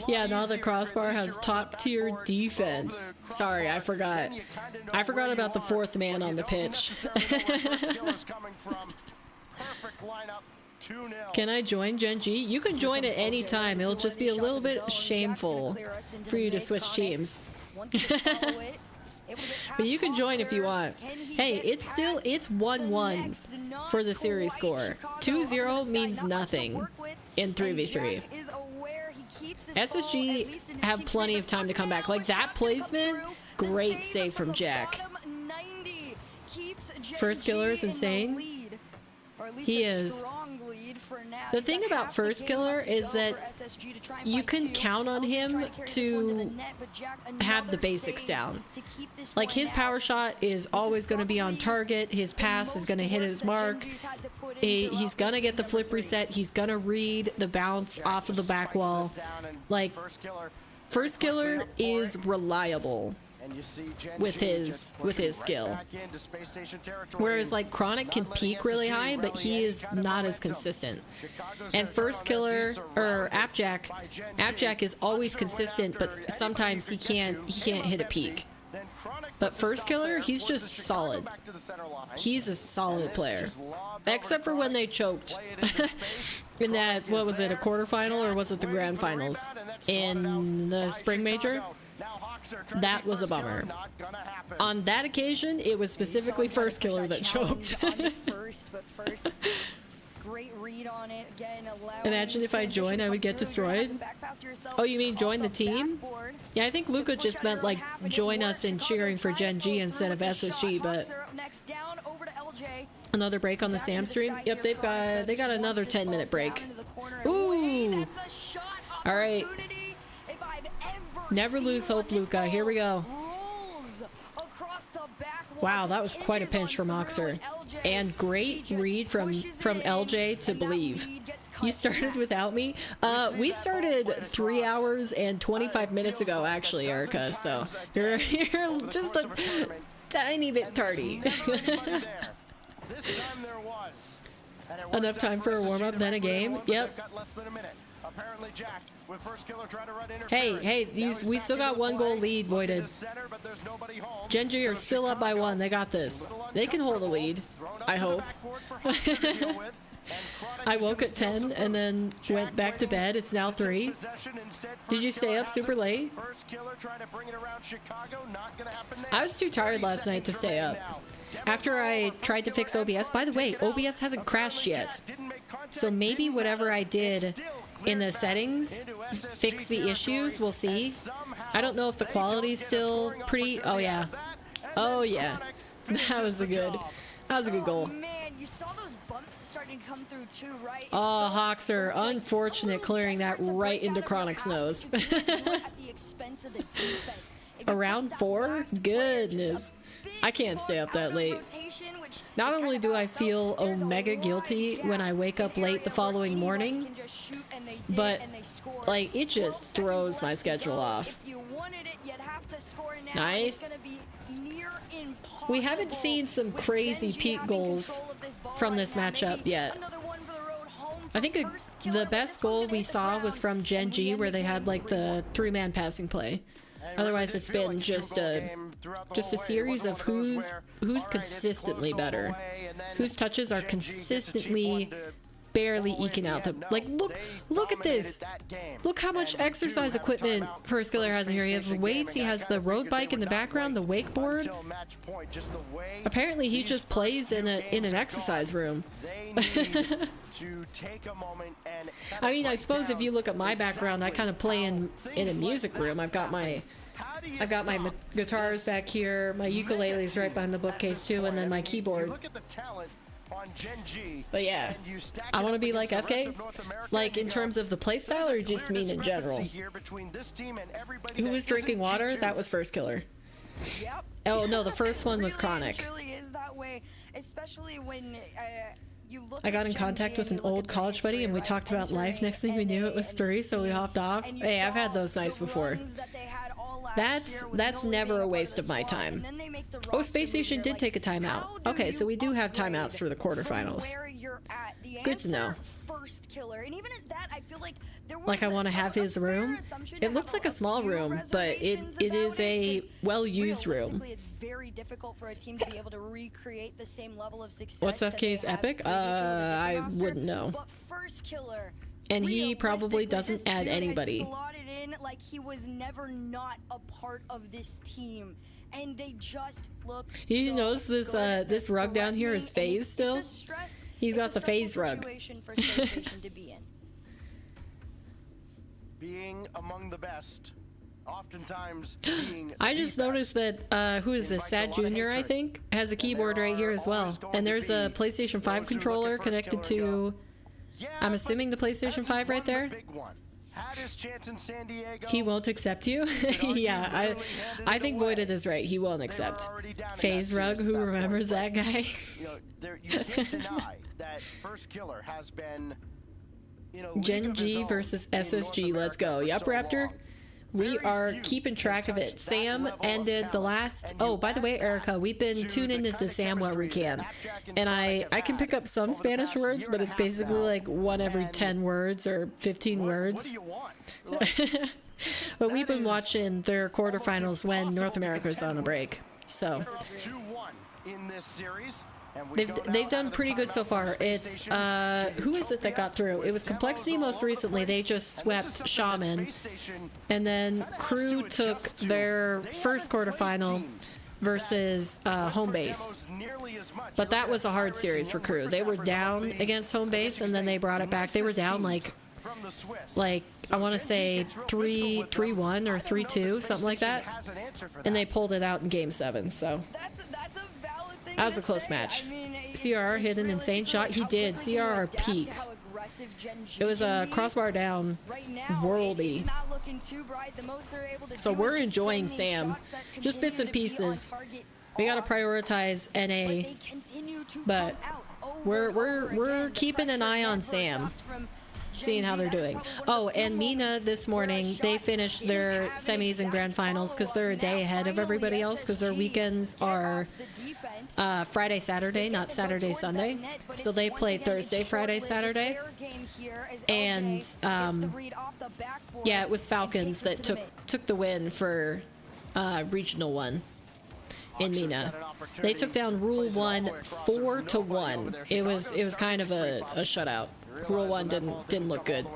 Speaker 1: Yeah, now the crossbar has top tier defense. Sorry, I forgot. I forgot about the 4th man on the pitch. Can I join Gen G? You can join at any time. It'll just be a little bit shameful for you to switch teams. But you can join if you want. Hey, it's 1-1 for the series score. 2-0 means nothing in 3v3. SSG have plenty of time to come back. Like that placement, great save from Jack. First Killer is insane. He is. The thing about First Killer is that you can count on him to have the basics down. Like his power shot is always going to be on target. His pass is going to hit his mark. He's going to get the flip reset. He's going to read the bounce off of the back wall. Like First Killer is reliable with his skill, whereas like Chronic can peak really high, but he is not as consistent. And First Killer or Appjack is always consistent, but sometimes he can't hit a peak. But First Killer, he's just solid. He's a solid player, except for when they choked in that, what was it, a quarterfinal or was it the grand finals in the spring major? That was a bummer. On that occasion, it was specifically First Killer that choked. Imagine if I joined, I would get destroyed. Oh, you mean join the team? Yeah, I think Luca just meant like join us in cheering for Gen G instead of SSG, but another break on the Sam stream. Yep, they got another 10-minute break. Ooh. All right. Never lose hope, Luca. Here we go. Wow, that was quite a pinch from Oxer. And great read from LJ to believe. You started without me? We started 3 hours and 25 minutes ago, actually, Erica. So you're just a tiny bit tardy. Enough time for a warm-up, then a game. Yep.
Speaker 6: Apparently Jack with first killer trying to run
Speaker 1: Hey, we still got 1 goal lead, Voided. Gen G are still up by 1. They got this. They can hold a lead. I hope. I woke at 10 and then went back to bed. It's now 3. Did you stay up super late? I was too tired last night to stay up. After I tried to fix OBS, by the way, OBS hasn't crashed yet. So maybe whatever I did in the settings fix the issues. We'll see. I don't know if the quality's still pretty. Oh yeah. Oh yeah. That was a good goal.
Speaker 7: Man, you saw those bumps starting to come through too, right?
Speaker 1: Oh, Hawks are unfortunate clearing that right into Chronic's nose. Around 4? Goodness. I can't stay up that late. Not only do I feel omega guilty when I wake up late the following morning, but like it just throws my schedule off. Nice. We haven't seen some crazy peak goals from this matchup yet. I think the best goal we saw was from Gen G, where they had like the 3-man passing play. Otherwise, it's been just a series of who's consistently better, whose touches are consistently barely eking out the, like, look at this. Look how much exercise equipment First Killer has in here. He has the weights, he has the road bike in the background, the wakeboard. Apparently he just plays in an exercise room. I mean, I suppose if you look at my background, I kind of play in a music room. I've got my guitars back here, my ukulele's right behind the bookcase too, and then my keyboard. But yeah, I want to be like FK, like in terms of the playstyle, or just mean in general. Who was drinking water? That was First Killer. Oh no, the first one was Chronic. I got in contact with an old college buddy and we talked about life. Next thing we knew, it was 3, so we hopped off. Hey, I've had those nights before. That's never a waste of my time. Oh, Space Station did take a timeout. Okay, so we do have timeouts for the quarterfinals. Good to know. Like, I want to have his room. It looks like a small room, but it is a well-used room. What's FK's epic? I wouldn't know. And he probably doesn't add anybody.
Speaker 7: Like he was never not a part of this team, and they just look.
Speaker 1: You notice this this rug down here is phase still. He's got the phase rug.
Speaker 6: Being among the best, oftentimes being.
Speaker 1: I just noticed that who is this? Sad Junior, I think, has a keyboard right here as well, and there's a PlayStation 5 controller connected to. I'm assuming the PlayStation 5 right there. He won't accept you? Yeah, I think Voided is right. He won't accept. FaZe Rug, who remembers that guy?
Speaker 6: You can't deny that First Killer has been,
Speaker 1: Gen G versus SSG. Let's go. Yup, Raptor. We are keeping track of it. Sam ended the last... Oh, by the way, Erica, we've been tuning into Sam where we can. And I can pick up some Spanish words, but it's basically like 1 every 10 words or 15 words. But we've been watching their quarterfinals when North America's on a break. So... They've done pretty good so far. It's who is it that got through? It was Complexity most recently. They just swept Shaman, and then Crew took their first quarterfinal versus Home Base. But that was a hard series for Crew. They were down against Home Base, and then they brought it back. They were down like I want to say 3-1 or 3-2, something like that, and they pulled it out in Game 7. So. That was a close match. CRR hit an insane shot. He did. CRR peaked. It was a crossbar down, worldy. So we're enjoying Sam. Just bits and pieces. We gotta prioritize NA, but we're keeping an eye on Sam, seeing how they're doing. Oh, and Mina this morning, they finished their semis and grand finals because they're a day ahead of everybody else because their weekends are Friday, Saturday, not Saturday, Sunday. So they played Thursday, Friday, Saturday. And yeah, it was Falcons that took the win for Regional 1 in Mina. They took down Rule 1 4-1. It was kind of a shutout. Rule 1 didn't look good.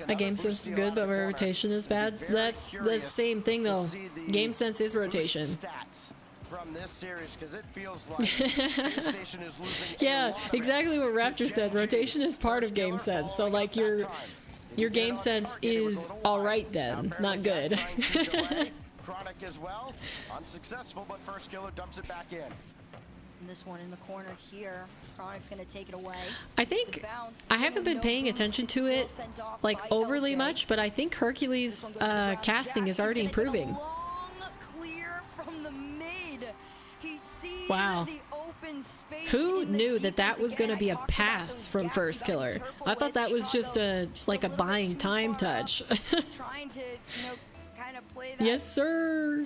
Speaker 1: My game sense is good, but my rotation is bad. That's the same thing though. Game sense is rotation. Yeah, exactly what Raptor said. Rotation is part of game sense. So like your game sense is alright then, not good.
Speaker 6: Chronic as well, unsuccessful, but first killer dumps it back in.
Speaker 7: This one in the corner here, Chronic's gonna take it away.
Speaker 1: I think I haven't been paying attention to it like overly much, but I think Hercules casting is already improving. Wow. Who knew that was going to be a pass from first killer? I thought that was just a buying time touch. Yes, sir.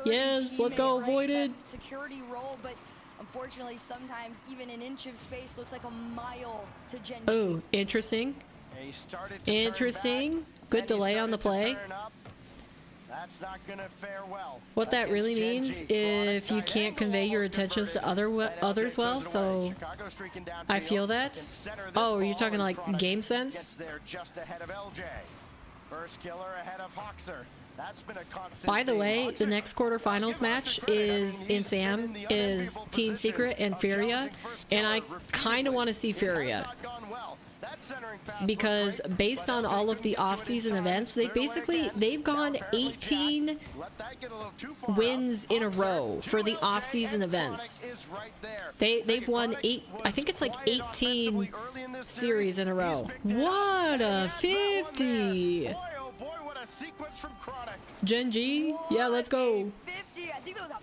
Speaker 1: Yes, let's go. Avoided.
Speaker 7: Security role, but unfortunately, sometimes even an inch of space looks like a mile to Gen G.
Speaker 1: Oh, interesting. Interesting. Good delay on the play.
Speaker 6: That's not gonna fare well.
Speaker 1: What that really means if you can't convey your intentions to others well, so I feel that. Oh, are you talking like game sense? By the way, the next quarterfinals match is in Sam is Team Secret and Furia, and I kind of want to see Furia. Because based on all of the off-season events, they've gone 18 wins in a row for the off-season events. They've won I think it's like 18 series in a row. What a 50! Gen G? Yeah, let's go.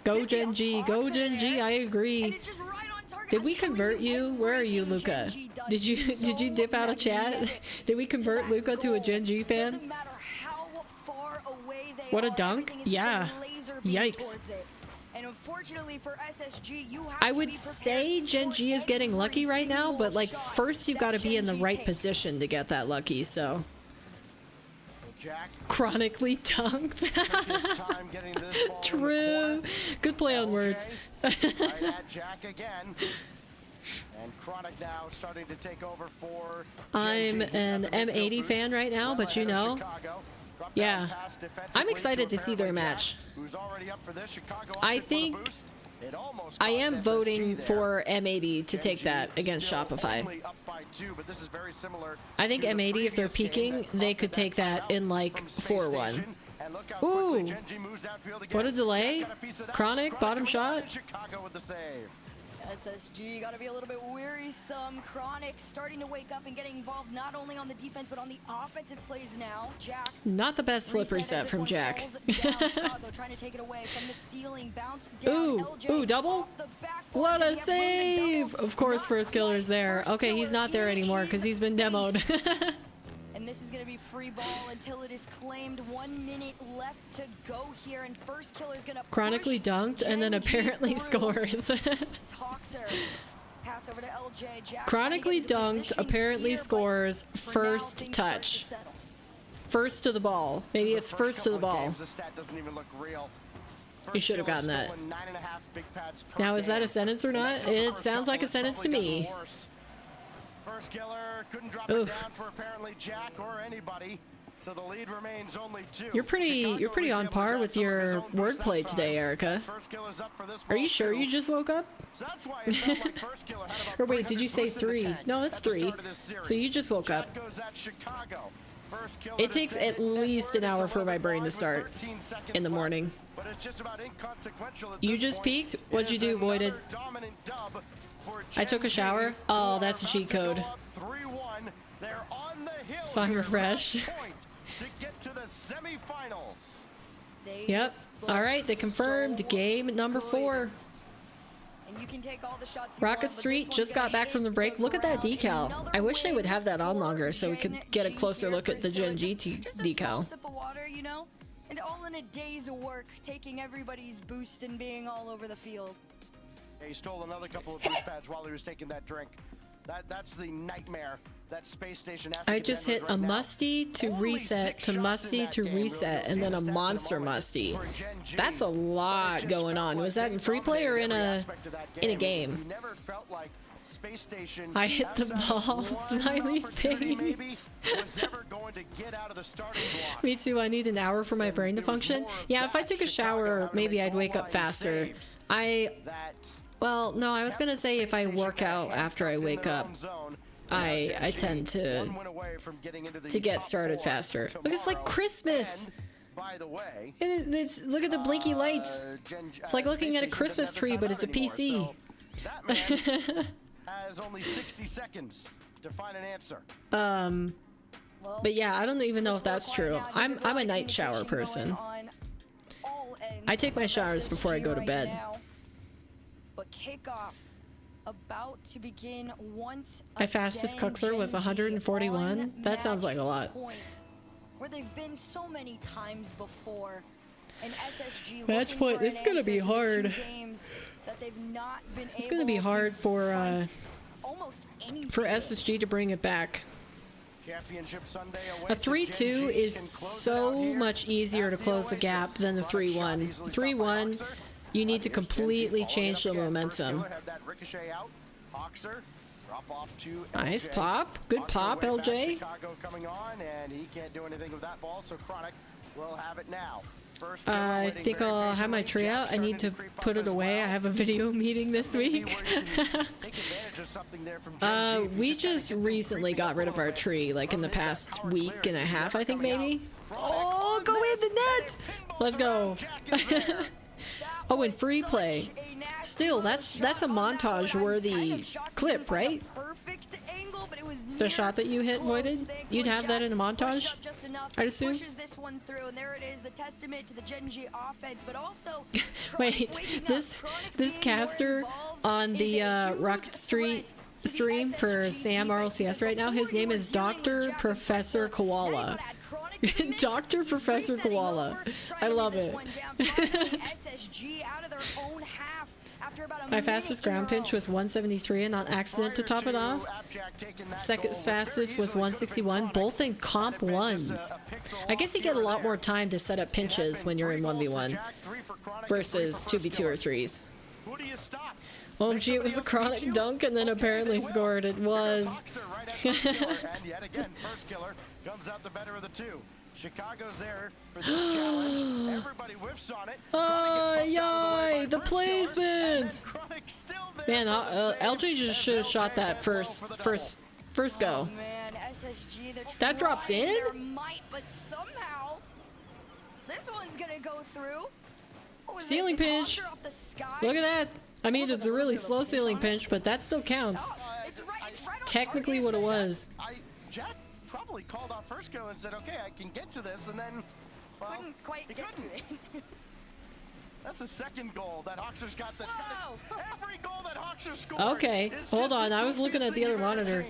Speaker 1: Go Gen G, go Gen G, I agree. Did we convert you? Where are you, Luca? Did you dip out of chat? Did we convert Luca to a Gen G fan? What a dunk? Yeah. Yikes.
Speaker 7: And unfortunately for SSG,
Speaker 1: I would say Gen G is getting lucky right now, but like first you've got to be in the right position to get that lucky, so. Chronically dunked. True. Good play on words. I'm an M80 fan right now, but you know, yeah, I'm excited to see their match. I think I am voting for M80 to take that against Shopify. I think M80, if they're peaking, they could take that in like 4-1. Ooh, what a delay. Chronic, bottom shot.
Speaker 7: SSG got to be a little bit wearisome. Chronic starting to wake up and getting involved not only on the defense but on the offensive plays now. Jack.
Speaker 1: Not the best flip reset from Jack.
Speaker 7: Trying to take it away from the ceiling, bounce down.
Speaker 1: Ooh, double. What a save! Of course, first killer's there. Okay, he's not there anymore because he's been demoed.
Speaker 7: And this is going to be free ball until it is claimed. 1 minute left to go here, and first killer is going to
Speaker 1: chronically dunked and then apparently scores.
Speaker 7: Pass over to LJ. Jack
Speaker 1: chronically dunked, apparently scores, first touch. First to the ball. Maybe it's first to the ball. You should have gotten that. Now, is that a sentence or not? It sounds like a sentence to me.
Speaker 6: First killer couldn't drop it down for apparently Jack or anybody. So the lead remains only 2.
Speaker 1: You're pretty on par with your wordplay today, Erica. Are you sure you just woke up? Or wait, did you say 3? No, it's 3. So you just woke up. It takes at least an hour for my brain to start in the morning. You just peaked? What'd you do, Voided? I took a shower. Oh, that's a cheat code. So I'm refreshed. Yep. Alright, they confirmed game number 4. Rocket Street just got back from the break. Look at that decal. I wish they would have that on longer so we could get a closer look at the Gen G decal.
Speaker 7: And all in a day's work, taking everybody's boost and being all over the field.
Speaker 6: He stole another couple of boost pads while he was taking that drink. That's the nightmare that space station has to
Speaker 1: I
Speaker 6: contend
Speaker 1: just
Speaker 6: with
Speaker 1: hit
Speaker 6: right
Speaker 1: a
Speaker 6: now.
Speaker 1: musty to
Speaker 6: Only
Speaker 1: reset
Speaker 6: 6
Speaker 1: to
Speaker 6: shots in
Speaker 1: musty
Speaker 6: that
Speaker 1: to
Speaker 6: game. We'll
Speaker 1: reset
Speaker 6: see
Speaker 1: and
Speaker 6: the
Speaker 1: then a
Speaker 6: stats in a
Speaker 1: monster
Speaker 6: moment
Speaker 1: musty.
Speaker 6: for Gen G,
Speaker 1: That's a
Speaker 6: but it
Speaker 1: lot
Speaker 6: just
Speaker 1: going
Speaker 6: felt
Speaker 1: on.
Speaker 6: like
Speaker 1: Was that
Speaker 6: they
Speaker 1: in free play or in
Speaker 6: dominated every
Speaker 1: a
Speaker 6: aspect of that
Speaker 1: in a
Speaker 6: game.
Speaker 1: game?
Speaker 6: You never felt like Space Station
Speaker 1: I hit the
Speaker 6: outside of
Speaker 1: ball,
Speaker 6: one
Speaker 1: smiley
Speaker 6: opportunity maybe,
Speaker 1: face.
Speaker 6: was ever going to get out of the starting blocks.
Speaker 1: Me too. I need an hour for my brain to function. Yeah, if I took a shower, maybe I'd wake up faster. Well, no, I was gonna say if I work out after I wake up, I tend to get started faster. Look, it's like Christmas.
Speaker 6: By the way,
Speaker 1: Look at the blinky lights. It's like looking at a Christmas tree, but it's a PC.
Speaker 6: That man has only 60 seconds to find an answer.
Speaker 1: But yeah, I don't even know if that's true. I'm a night shower person. I take my showers before I go to bed.
Speaker 7: But kickoff about to begin once
Speaker 1: My fastest cuxer was 141. That sounds like a lot.
Speaker 7: Where they've been so many times before. And SSG
Speaker 1: Match point. This is gonna be hard. It's gonna be hard for SSG to bring it back. A 3-2 is so much easier to close the gap than the 3-1. 3-1, you need to completely change the momentum. Nice pop. Good pop, LJ. I think I'll have my tree out. I need to put it away. I have a video meeting this week. We just recently got rid of our tree, like in the past week and a half, I think maybe. Oh, go in the net! Let's go. Oh, and free play. Still, that's a montage-worthy clip, right? The shot that you hit, Voided? You'd have that in a montage, I'd assume? Wait, this caster on the Rocket Street stream for Sam RLCS right now, his name is Dr. Professor Koala. Dr. Professor Koala. I love it. My fastest ground pinch was 173 and on accident to top it off. Second fastest was 161, both in comp 1s. I guess you get a lot more time to set up pinches when you're in 1v1 versus 2v2 or 3s. OMG, it was a chronic dunk and then apparently scored. It was.
Speaker 6: Chicago's there for this challenge. Everybody whiffs on it.
Speaker 1: Yay! The placement! Man, LJ just should have shot that first go.
Speaker 7: Man, SSG,
Speaker 1: that drops in?
Speaker 7: But somehow, this one's gonna go through.
Speaker 1: Ceiling pinch. Look at that. I mean, it's a really slow ceiling pinch, but that still counts. It's technically what it was.
Speaker 6: Jack probably called off first go and said, okay, I can get to this, and then, well, couldn't quite get to it. That's the second goal that Hoxer's got. That's every goal that Hoxer scored.
Speaker 1: Okay, hold on. I was looking at the other monitor.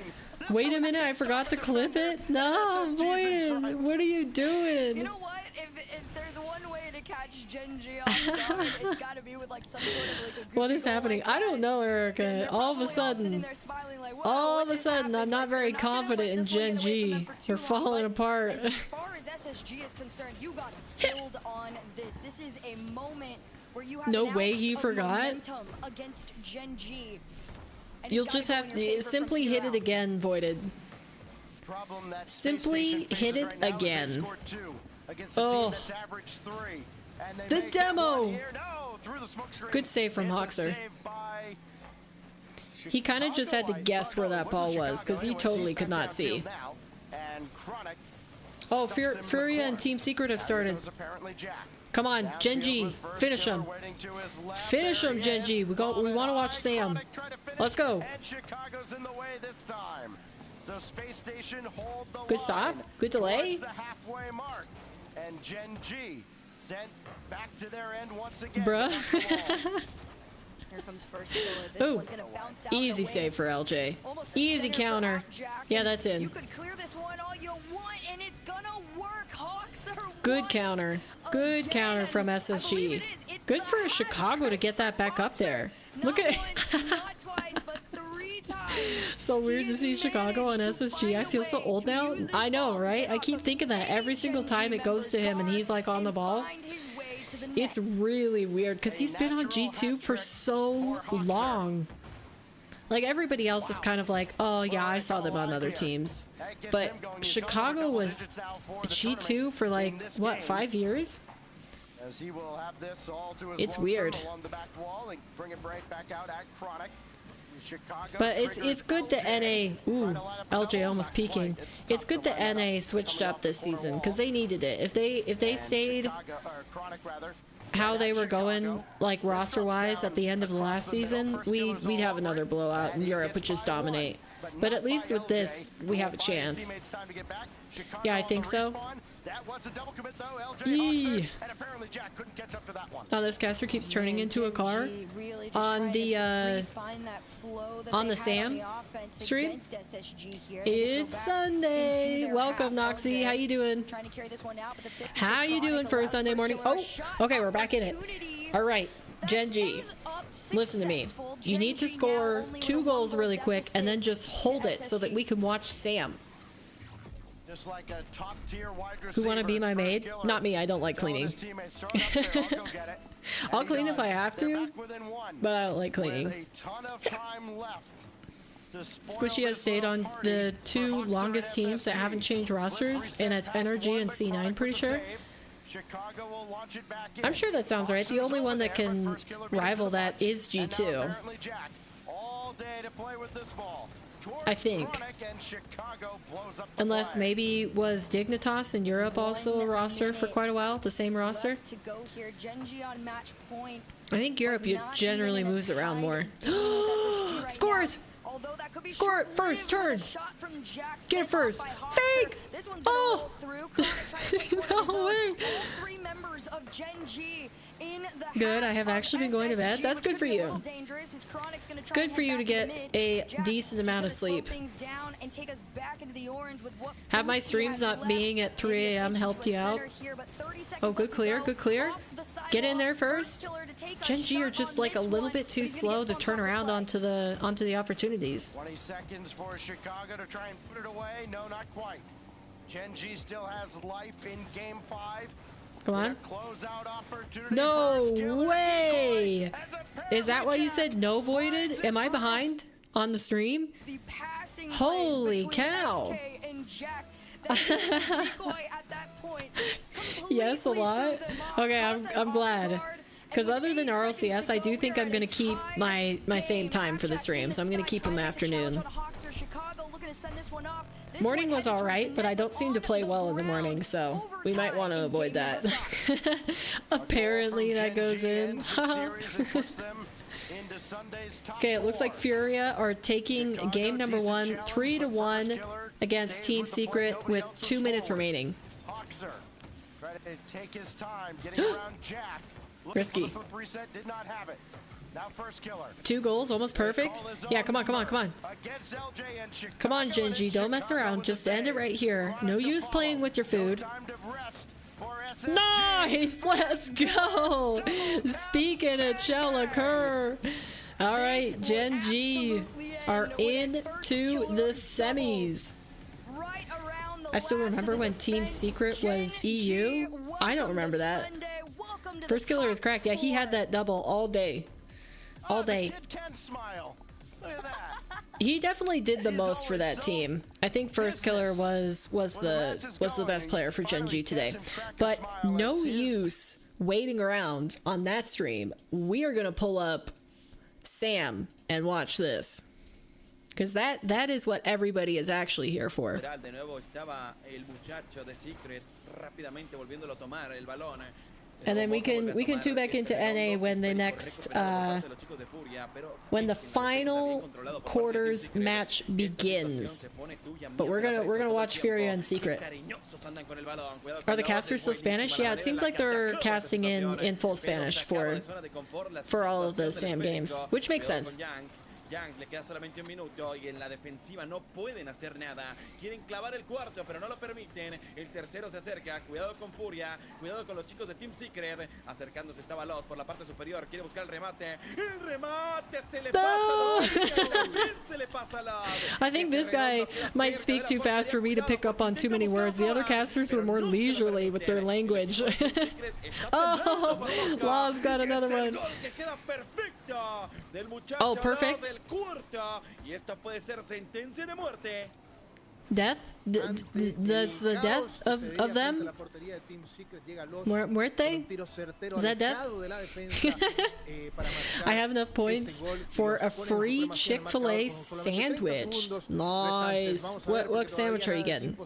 Speaker 1: Wait a minute, I forgot to clip it? No, Voided, what are you doing?
Speaker 7: You know what? If there's one way to catch Gen G off guard, it's gotta be with like some sort of like a goofy
Speaker 1: What is happening?
Speaker 7: like
Speaker 1: I don't know, Erica. All of a sudden, I'm not very confident in Gen G. We're falling apart.
Speaker 7: As far as SSG is concerned, you gotta build on this. This is a moment where you have
Speaker 1: No way he forgot.
Speaker 7: momentum against Gen G.
Speaker 1: You'll just have to simply hit it again, Voided. Simply hit it again. Oh, the demo! Good save from Hoxer. He kind of just had to guess where that ball was, because he totally could not see. Oh, Furia and Team Secret have started. Come on, Gen G, finish him. Finish him, Gen G. We want to watch Sam. Let's go. Good stop. Good delay.
Speaker 6: And Gen G sent back to their end once again.
Speaker 1: Bruh.
Speaker 7: Here comes first killer. This
Speaker 1: Ooh,
Speaker 7: one's gonna bounce out
Speaker 1: easy save for LJ. Easy counter. Yeah, that's in.
Speaker 7: You could clear this one all you want, and it's gonna work. Hoxer
Speaker 1: Good counter. Good counter from SSG. Good for Chicago to get that back up there. Look at it. So weird to see Chicago on SSG. I feel so old now. I know, right? I keep thinking that every single time it goes to him and he's like on the ball. It's really weird because he's been on G2 for so long. Like everybody else is kind of like, oh yeah, I saw them on other teams. But Chicago was G2 for like, what, 5 years? It's weird. But it's good that NA, ooh, LJ almost peeking. It's good that NA switched up this season because they needed it. If they stayed how they were going, like roster wise at the end of the last season, we'd have another blowout and Europe would just dominate. But at least with this, we have a chance. Yeah, I think so. Eee. Oh, this caster keeps turning into a car on the Sam stream. It's Sunday. Welcome, Noxie. How you doing? How you doing for a Sunday morning? Oh, okay, we're back in it. All right, Gen G, listen to me. You need to score 2 goals really quick and then just hold it so that we can watch Sam. Who want to be my maid? Not me, I don't like cleaning. I'll clean if I have to, but I don't like cleaning. Squishy has stayed on the 2 longest teams that haven't changed rosters, and it's NRG and C9, pretty sure. I'm sure that sounds right. The only one that can rival that is G2. I think. Unless maybe was Dignitas in Europe also a roster for quite a while, the same roster? I think Europe generally moves around more. Score it! Score it first, turn! Get it first! Fake! Oh! No way! Good, I have actually been going to bed. That's good for you. Good for you to get a decent amount of sleep. Have my streams not being at 3 a.m. helped you out? Oh, good clear, good clear. Get in there first. Gen G are just like a little bit too slow to turn around onto the opportunities.
Speaker 6: 20 seconds for Chicago to try and put it away. No, not quite. Gen G still has life in game 5.
Speaker 1: Come on. No way! Is that why you said no voided? Am I behind on the stream? Holy cow! Yes, a lot? Okay, I'm glad. Because other than RLCS, I do think I'm going to keep my same time for the streams. I'm going to keep them afternoon. Morning was alright, but I don't seem to play well in the morning, so we might want to avoid that. Apparently that goes in. Okay, it looks like Furia are taking game number 1, 3-1 against Team Secret with 2 minutes remaining. Risky.
Speaker 6: Now first killer.
Speaker 1: 2 goals, almost perfect. Yeah, come on, come on, come on. Come on, Gen G, don't mess around. Just end it right here. No use playing with your food. Nice! Let's go! Speaking of Chelacur. Alright, Gen G are into the semis. I still remember when Team Secret was EU. I don't remember that. First killer is cracked. Yeah, he had that double all day. All day. He definitely did the most for that team. I think First Killer was the best player for Gen G today. But no use waiting around on that stream. We are gonna pull up Sam and watch this. Because that is what everybody is actually here for. And then we can tune back into NA when the next when the final quarters match begins. But we're gonna watch Furia in secret. Are the casters still Spanish? Yeah, it seems like they're casting in full Spanish for all of the Sam games, which makes sense.
Speaker 12: Yang le queda solamente un minuto y en la defensiva no pueden hacer nada. Quieren clavar el cuarto, pero no lo permiten. El tercero se acerca. Cuidado con Furia. Cuidado con los chicos de Team Secret. Acercándose está Balot por la parte superior. Quiere buscar el remate. ¡El remate! Se le pasa al lado.
Speaker 1: I think this guy might speak too fast for me to pick up on too many words. The other casters were more leisurely with their language. Oh, Law's got another one. Oh, perfect. Death? That's the death of them? Muerte? Is that death? I have enough points for a free Chick-fil-A sandwich. Nice. What sandwich are you getting?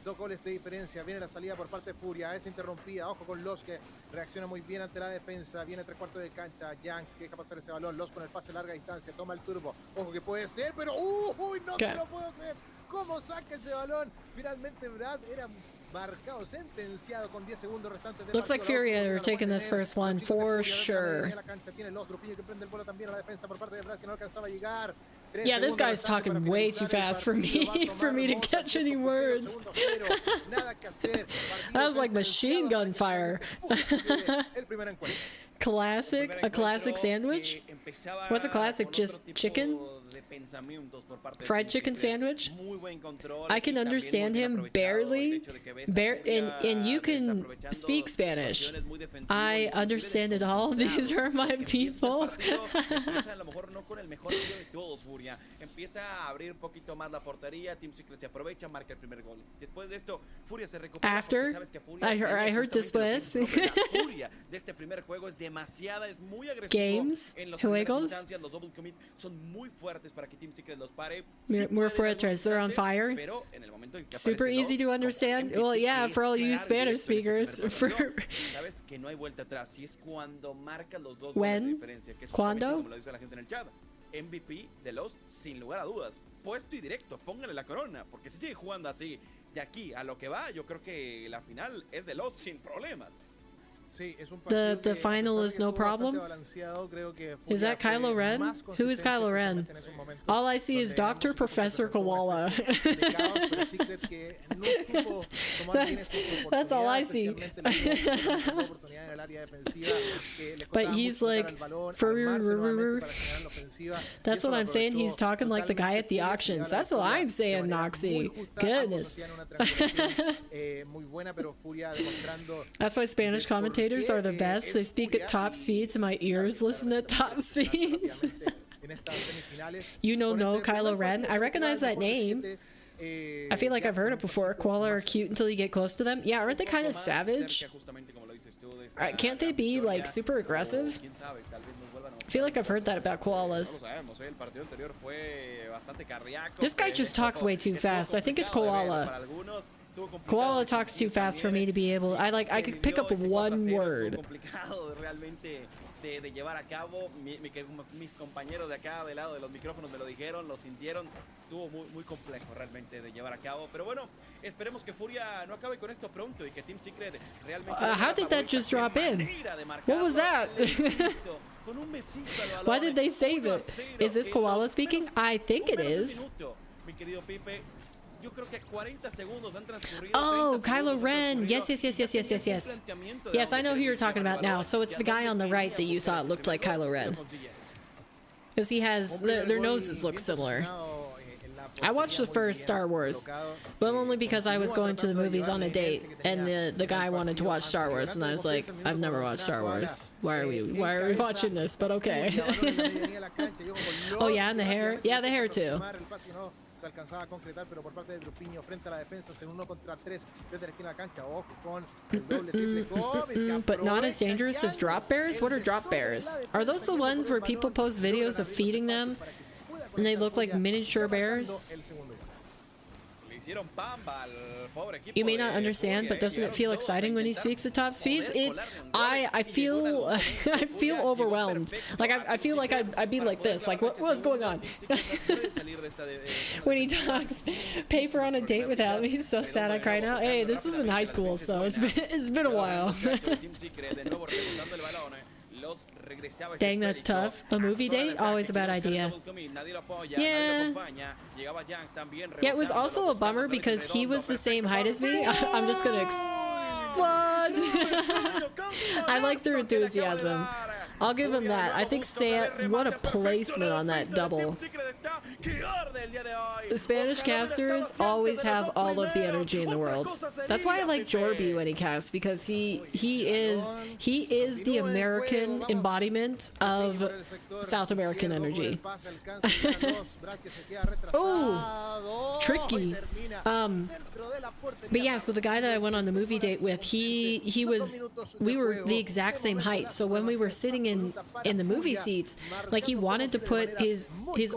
Speaker 13: 2 goles de diferencia, viene la salida por parte de Furia, es interrumpida, ojo con Los que reacciona muy bien ante la defensa, viene 3/4 de cancha, Yanks que deja pasar ese balón, Los con el pase a larga distancia, toma el turbo, ojo que puede ser, pero uy, no te lo puedo creer, cómo saca ese balón, finalmente Brad era marcado, sentenciado con 10 segundos restantes de
Speaker 1: Looks like Furia are taking this first one for sure. Yeah, this guy's talking way too fast for me to catch any words. That was like machine gun fire. Classic? A classic sandwich? What's a classic? Just chicken? Fried chicken sandwich? I can understand him barely. And you can speak Spanish. I understand it all. These are my people.
Speaker 12: Empieza a abrir un poquito más la portería, Team Secret se aprovecha, marca el primer gol. Después de esto, Furia se recupera.
Speaker 1: After I heard después.
Speaker 12: Furia de este primer juego es demasiada, es muy agresivo.
Speaker 1: Games,
Speaker 12: en los
Speaker 1: juegos.
Speaker 12: Los double commit son muy fuertes para que Team Secret los pare.
Speaker 1: More fuertes, they're on fire. Super easy to understand. Well, yeah, for all you Spanish speakers.
Speaker 12: Sabes que no hay vuelta atrás, y es cuando marca los dos goles de diferencia, que es
Speaker 1: ¿Cuándo?
Speaker 12: como lo dice la gente en el chat. MVP de los, sin lugar a dudas, puesto y directo, póngale la corona, porque si sigue jugando así, de aquí a lo que va, yo creo que la final es de los sin problemas.
Speaker 1: The final is no problem? Is that Kylo Ren? Who is Kylo Ren? All I see is Dr. Professor Koala. That's all I see. But he's like, that's what I'm saying. He's talking like the guy at the auctions. That's what I'm saying, Noxy. Goodness. That's why Spanish commentators are the best. They speak at top speeds and my ears listen at top speeds. You know Kylo Ren. I recognize that name. I feel like I've heard it before. Koala are cute until you get close to them. Yeah, aren't they kind of savage? Can't they be like super aggressive? I feel like I've heard that about koalas. This guy just talks way too fast. I think it's Koala. Koala talks too fast for me to be able. I could pick up one word.
Speaker 12: De llevar a cabo, mis compañeros de acá del lado de los micrófonos me lo dijeron, lo sintieron, estuvo muy complejo realmente de llevar a cabo, pero bueno, esperemos que Furia no acabe con esto pronto y que Team Secret realmente
Speaker 1: how did that just drop in? What was that? Why did they save it? Is this Koala speaking? I think it is. Oh, Kylo Ren. Yes. Yes, I know who you're talking about now. So it's the guy on the right that you thought looked like Kylo Ren. Because he has, their noses look similar. I watched the first Star Wars, but only because I was going to the movies on a date, and the guy wanted to watch Star Wars, and I was like, I've never watched Star Wars. Why are we watching this? But okay. Oh yeah, and the hair. Yeah, the hair too.
Speaker 13: Alcanzaba a concretar, pero por parte de Drupiño frente a la defensa, en 1 contra 3 desde la esquina de la cancha. Ojo con el doble triple.
Speaker 1: But not as dangerous as drop bears? What are drop bears? Are those the ones where people post videos of feeding them and they look like miniature bears? You may not understand, but doesn't it feel exciting when he speaks at top speeds? I feel I feel overwhelmed. Like I feel like I'd be like this. Like what's going on? When he talks paper on a date without me, he's so sad I cry now. Hey, this is in high school, so it's been a while. Dang, that's tough. A movie date? Always a bad idea. Yeah. Yeah, it was also a bummer because he was the same height as me. I'm just gonna explode. I like their enthusiasm. I'll give him that. I think Sam, what a placement on that double. The Spanish casters always have all of the energy in the world. That's why I like Jorby when he casts, because he is the American embodiment of South American energy. Oh, tricky. But yeah, so the guy that I went on the movie date with, we were the exact same height. So when we were sitting in the movie seats, like, he wanted to put his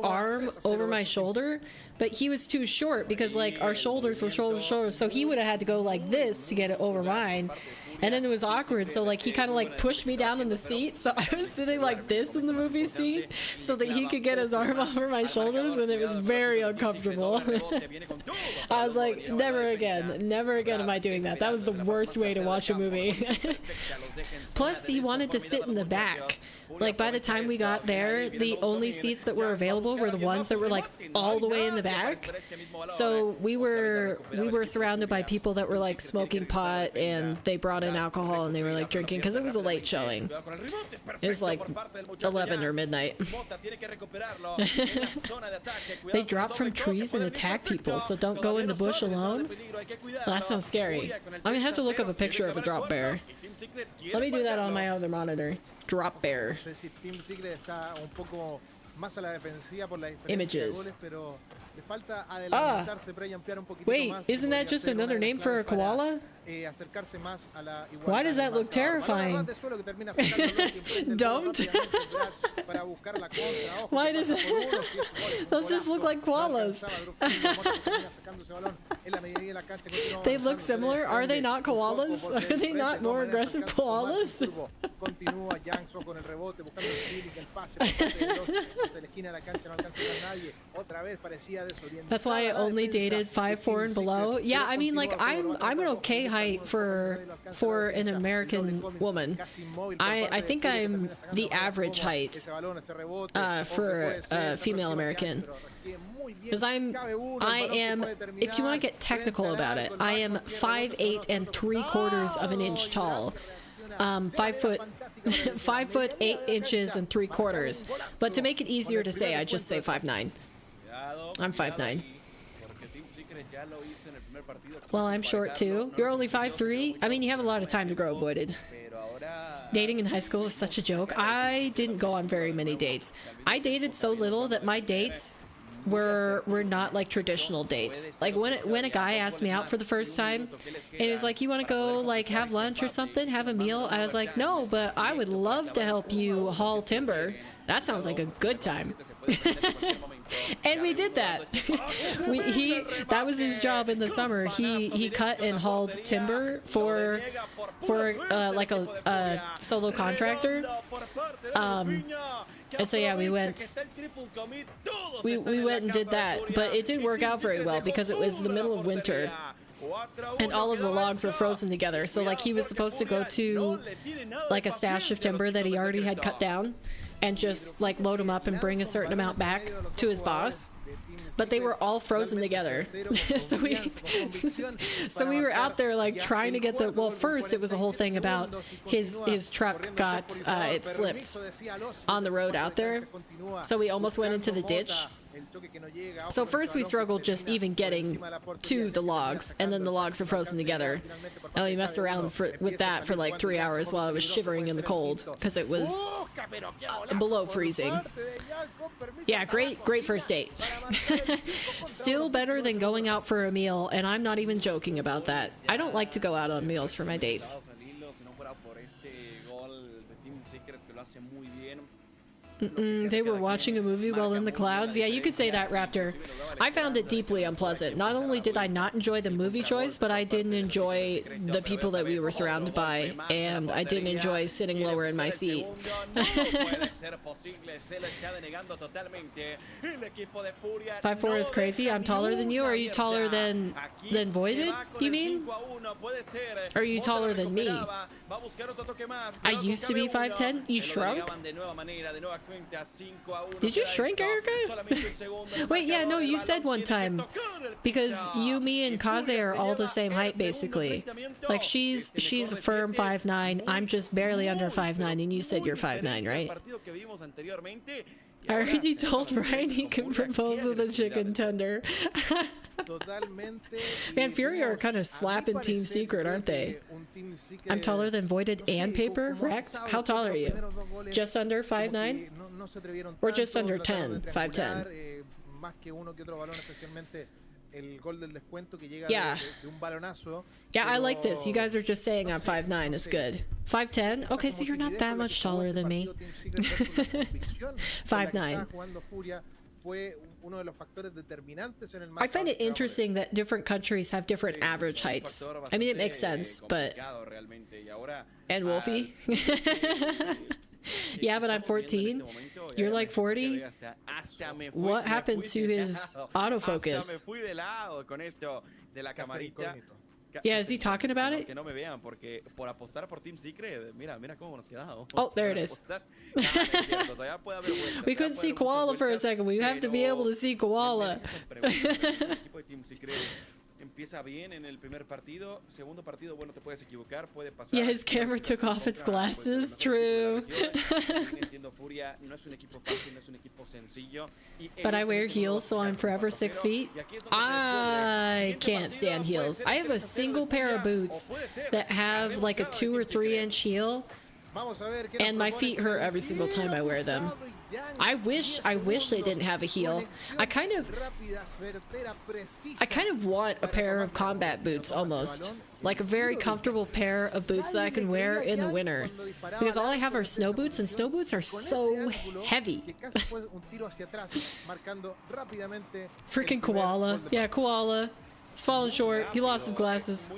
Speaker 1: arm over my shoulder, but he was too short because, like, our shoulders were shoulder to shoulder, so he would have had to go like this to get it over mine. And then it was awkward, so like he kind of like pushed me down in the seat, so I was sitting like this in the movie seat so that he could get his arm over my shoulders, and it was very uncomfortable. I was like, never again am I doing that. That was the worst way to watch a movie. Plus, he wanted to sit in the back. Like, by the time we got there, the only seats that were available were the ones that were like all the way in the back. So we were surrounded by people that were like smoking pot, and they brought in alcohol, and they were like drinking because it was a late showing. It was like 11 or midnight. They drop from trees and attack people, so don't go in the bush alone. Well, that sounds scary. I'm gonna have to look up a picture of a drop bear. Let me do that on my other monitor. Drop bear. Images. Wait, isn't that just another name for a koala? Why does that look terrifying? Don't. Why does it? Those just look like koalas. They look similar. Are they not koalas? Are they not more aggressive koalas? That's why I only dated 5'4" and below. Yeah, I mean, like, I'm an okay height for an American woman. I think I'm the average height for a female American. Because I am, if you want to get technical about it, I am 5'8" and 3/4 of an inch tall. 5 foot 8 inches and 3/4. But to make it easier to say, I just say 5'9". I'm 5'9". Well, I'm short too. You're only 5'3". I mean, you have a lot of time to grow avoided. Dating in high school is such a joke. I didn't go on very many dates. I dated so little that my dates were not like traditional dates. Like, when a guy asked me out for the first time and he's like, you want to go like have lunch or something, have a meal, I was like, no, but I would love to help you haul timber. That sounds like a good time. And we did that. That was his job in the summer. He cut and hauled timber for like a solo contractor. And so yeah, we went and did that, but it didn't work out very well because it was the middle of winter and all of the logs were frozen together. So like, he was supposed to go to like a stash of timber that he already had cut down and just like load them up and bring a certain amount back to his boss, but they were all frozen together. so we were out there like trying to get the, well, first it was a whole thing about his truck got it slipped on the road out there, so we almost went into the ditch. So first we struggled just even getting to the logs, and then the logs were frozen together, and we messed around with that for like 3 hours while I was shivering in the cold because it was below freezing. Yeah, great first date. Still better than going out for a meal, and I'm not even joking about that. I don't like to go out on meals for my dates. They were watching a movie while in the clouds. Yeah, you could say that, Raptor. I found it deeply unpleasant. Not only did I not enjoy the movie choice, but I didn't enjoy the people that we were surrounded by, and I didn't enjoy sitting lower in my seat. 5'4" is crazy. I'm taller than you. Are you taller than Voided, you mean? Are you taller than me? I used to be 5'10". You shrunk? Did you shrink, Erica? Wait, yeah, no, you said one time. Because you, me, and Kaze are all the same height, basically. Like, she's a firm 5'9". I'm just barely under 5'9", and you said you're 5'9", right? I already told Ryan he can propose with a chicken tender. Man, Fury are kind of slapping Team Secret, aren't they? I'm taller than Voided and Paper? Wrecked? How tall are you? Just under 5'9"? Or just under 10? 5'10"? Yeah. Yeah, I like this. You guys are just saying I'm 5'9". It's good. 5'10"? Okay, so you're not that much taller than me. 5'9". I find it interesting that different countries have different average heights. I mean, it makes sense, but... And Wolfie? Yeah, but I'm 14. You're like 40? What happened to his autofocus? Yeah, is he talking about it? Oh, there it is. We couldn't see Koala for a second. We have to be able to see Koala. Yeah, his camera took off its glasses. True. But I wear heels, so I'm forever 6 feet. I can't stand heels. I have a single pair of boots that have like a 2 or 3 inch heel, and my feet hurt every single time I wear them. I wish they didn't have a heel. I kind of want a pair of combat boots, almost. Like a very comfortable pair of boots that I can wear in the winter. Because all I have are snow boots, and snow boots are so heavy. Freaking Koala. Yeah, Koala. He's falling short. He lost his glasses.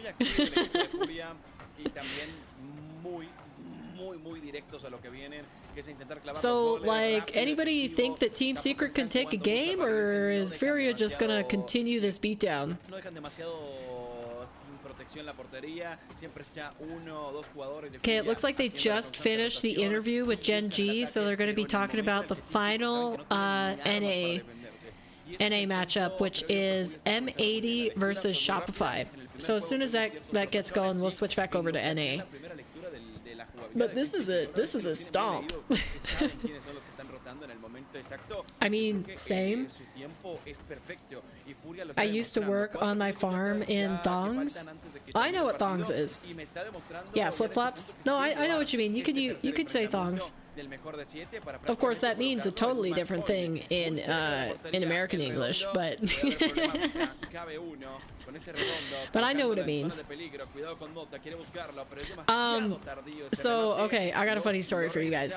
Speaker 1: So, like, anybody think that Team Secret can take a game, or is Furia just gonna continue this beatdown? Okay, it looks like they just finished the interview with Gen G, so they're gonna be talking about the final NA matchup, which is M80 versus Shopify. So as soon as that gets going, we'll switch back over to NA. But this is a stomp. I mean, same. I used to work on my farm in thongs. I know what thongs is. Yeah, flip-flops. No, I know what you mean. You could say thongs. Of course, that means a totally different thing in American English, but but I know what it means. So okay, I got a funny story for you guys.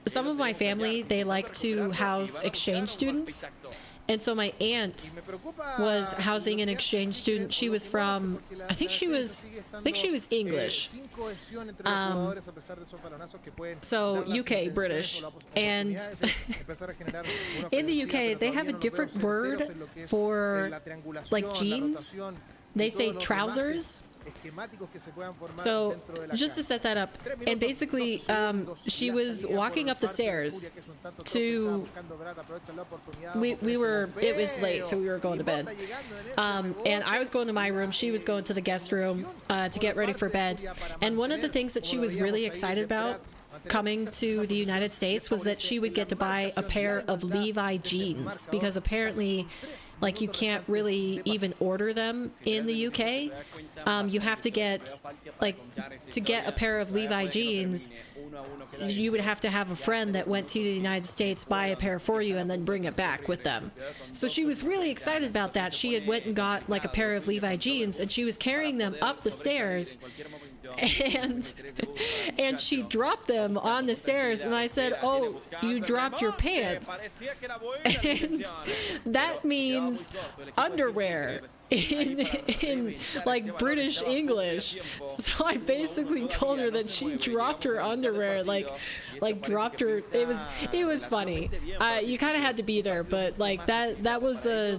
Speaker 1: Some of my family, they like to house exchange students. And so my aunt was housing an exchange student. She was from, I think she was English. So UK, British. And in the UK, they have a different word for like jeans. They say trousers. So just to set that up, and basically she was walking up the stairs to it was late, so we were going to bed, and I was going to my room, she was going to the guest room to get ready for bed. And one of the things that she was really excited about coming to the United States was that she would get to buy a pair of Levi jeans, because apparently like you can't really even order them in the UK. You have to get, like, to get a pair of Levi jeans, you would have to have a friend that went to the United States, buy a pair for you, and then bring it back with them. So she was really excited about that. She had went and got like a pair of Levi jeans, and she was carrying them up the stairs, and she dropped them on the stairs, and I said, "Oh, you dropped your pants," and that means underwear in like British English. So I basically told her that she dropped her underwear, like dropped her. It was funny. You kind of had to be there, but like that was a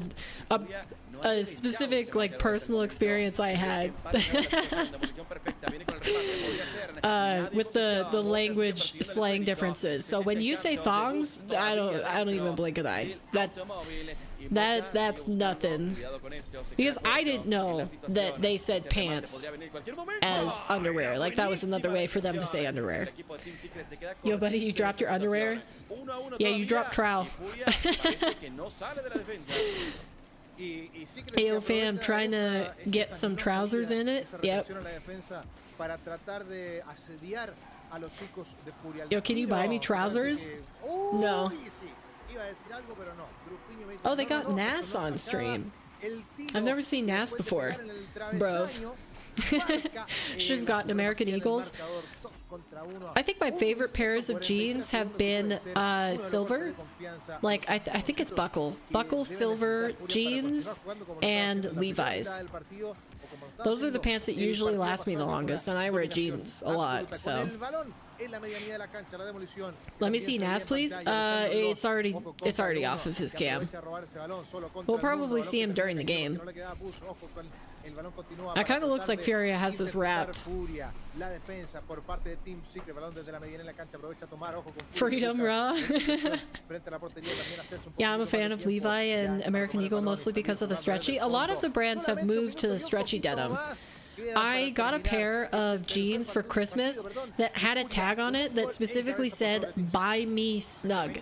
Speaker 1: a specific like personal experience I had with the language slang differences. So when you say thongs, I don't even blink an eye. That's nothing, because I didn't know that they said pants as underwear. Like that was another way for them to say underwear. Yo, buddy, you dropped your underwear? Yeah, you dropped trowel. Ayo fam, trying to get some trousers in it. Yep. Yo, can you buy me trousers? No. Oh, they got Nas on stream. I've never seen Nas before. Bro. Should have gotten American Eagles. I think my favorite pairs of jeans have been silver. Like, I think it's Buckle. Buckle silver jeans and Levi's. Those are the pants that usually last me the longest, and I wear jeans a lot, so. Let me see Nas, please. It's already off of his cam. We'll probably see him during the game. That kind of looks like Furia has this wrapped. Freedom Raw. Yeah, I'm a fan of Levi and American Eagle mostly because of the stretchy. A lot of the brands have moved to the stretchy denim. I got a pair of jeans for Christmas that had a tag on it that specifically said, "Buy me snug."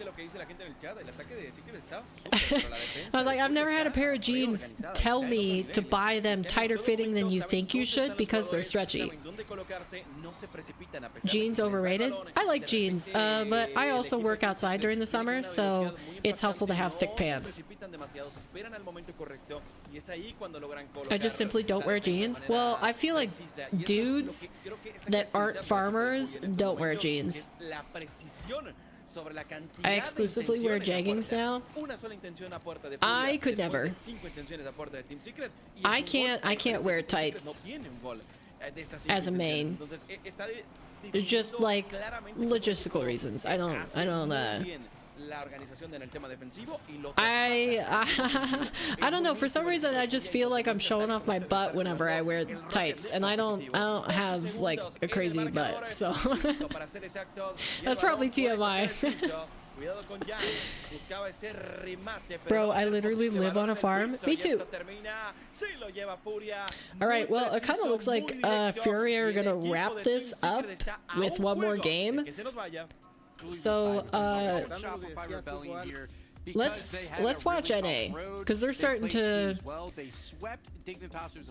Speaker 1: I was like, I've never had a pair of jeans tell me to buy them tighter fitting than you think you should because they're stretchy. Jeans overrated? I like jeans, but I also work outside during the summer, so it's helpful to have thick pants. I just simply don't wear jeans. Well, I feel like dudes that aren't farmers don't wear jeans. I exclusively wear jeggings now. I could never. I can't wear tights as a main. It's just like logistical reasons. I don't know, for some reason I just feel like I'm showing off my butt whenever I wear tights, and I don't have like a crazy butt, so that's probably TMI. Bro, I literally live on a farm. Me too. Alright, well, it kind of looks like Fury are gonna wrap this up with one more game. So, let's watch NA, because they're starting to,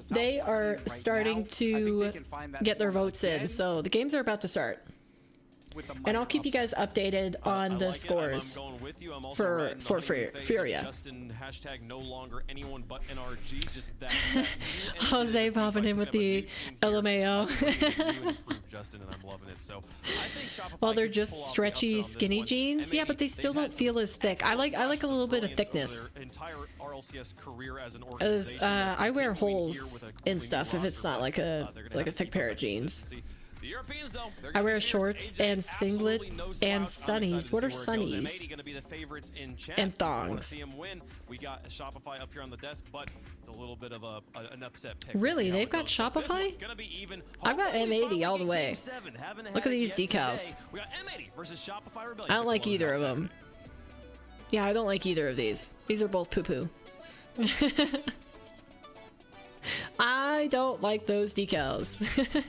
Speaker 1: they are starting to get their votes in, so the games are about to start. And I'll keep you guys updated on the scores for Furia. Jose popping in with the LMAO. Well, they're just stretchy, skinny jeans. Yeah, but they still don't feel as thick. I like a little bit of thickness. As I wear holes in stuff if it's not like a thick pair of jeans. I wear shorts and singlet and sunnies. What are sunnies? And thongs. Really? They've got Shopify? I've got M80 all the way. Look at these decals. I don't like either of them. Yeah, I don't like either of these. These are both poo-poo. I don't like those decals.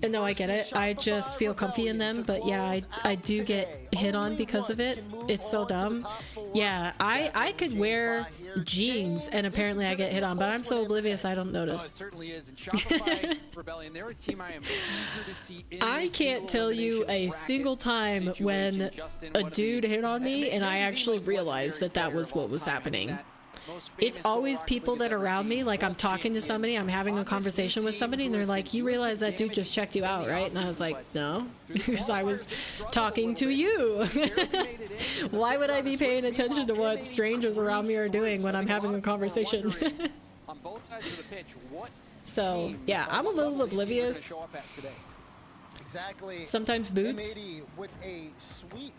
Speaker 1: And no, I get it. I just feel comfy in them, but yeah, I do get hit on because of it. It's so dumb. Yeah, I could wear jeans and apparently I get hit on, but I'm so oblivious I don't notice.
Speaker 3: It certainly is. And Shopify Rebellion, they're a team I am eager to see in
Speaker 1: I can't tell you a single time when a dude hit on me and I actually realized that that was what was happening. It's always people that are around me, like I'm talking to somebody, I'm having a conversation with somebody, and they're like, you realize that dude just checked you out, right? And I was like, no, because I was talking to you. Why would I be paying attention to what strangers around me are doing when I'm having a conversation? So, yeah, I'm a little oblivious. Sometimes boots.
Speaker 5: With a sweep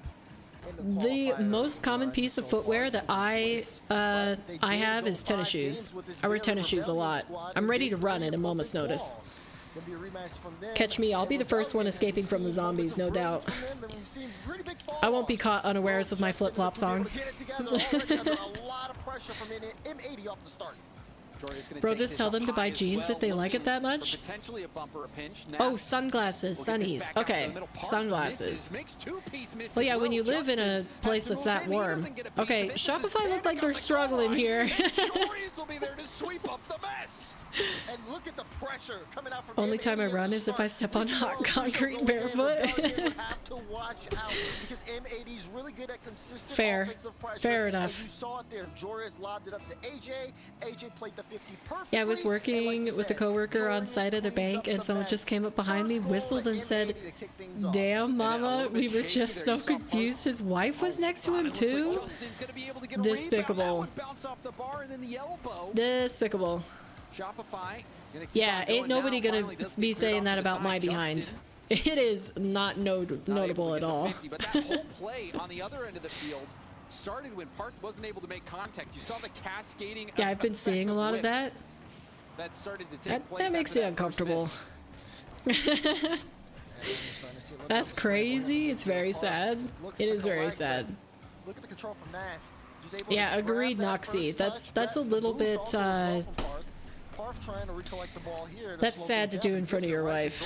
Speaker 1: The most common piece of footwear that I have is tennis shoes. I wear tennis shoes a lot. I'm ready to run at a moment's notice. Catch me, I'll be the first one escaping from the zombies, no doubt. I won't be caught unawares with my flip-flops on. Bro, just tell them to buy jeans if they like it that much. Oh, sunglasses, sunnies. Okay, sunglasses. Well, yeah, when you live in a place that's that warm. Okay, Shopify look like they're struggling here.
Speaker 5: And look at the pressure coming out from
Speaker 1: Only time I run is if I step on hot concrete barefoot.
Speaker 5: have to watch out because M80's really good at consistent offensive pressure.
Speaker 1: Fair enough.
Speaker 5: As you saw it there, Jorius lobbed it up to AJ. AJ played the 50 perfectly.
Speaker 1: Yeah, I was working with a coworker on site of the bank, and someone just came up behind me, whistled, and said, "Damn, mama, we were just so confused. His wife was next to him too." Despicable. Despicable. Yeah, ain't nobody gonna be saying that about my behind. It is not notable at all.
Speaker 3: But that whole play on the other end of the field started when Park wasn't able to make contact. You saw the cascading.
Speaker 1: Yeah, I've been seeing a lot of that.
Speaker 3: That started to take place.
Speaker 1: That makes me uncomfortable. That's crazy. It's very sad. It is very sad.
Speaker 5: Look at the control from Nas.
Speaker 1: Yeah, agreed, Noxie. That's a little bit that's sad to do in front of your wife.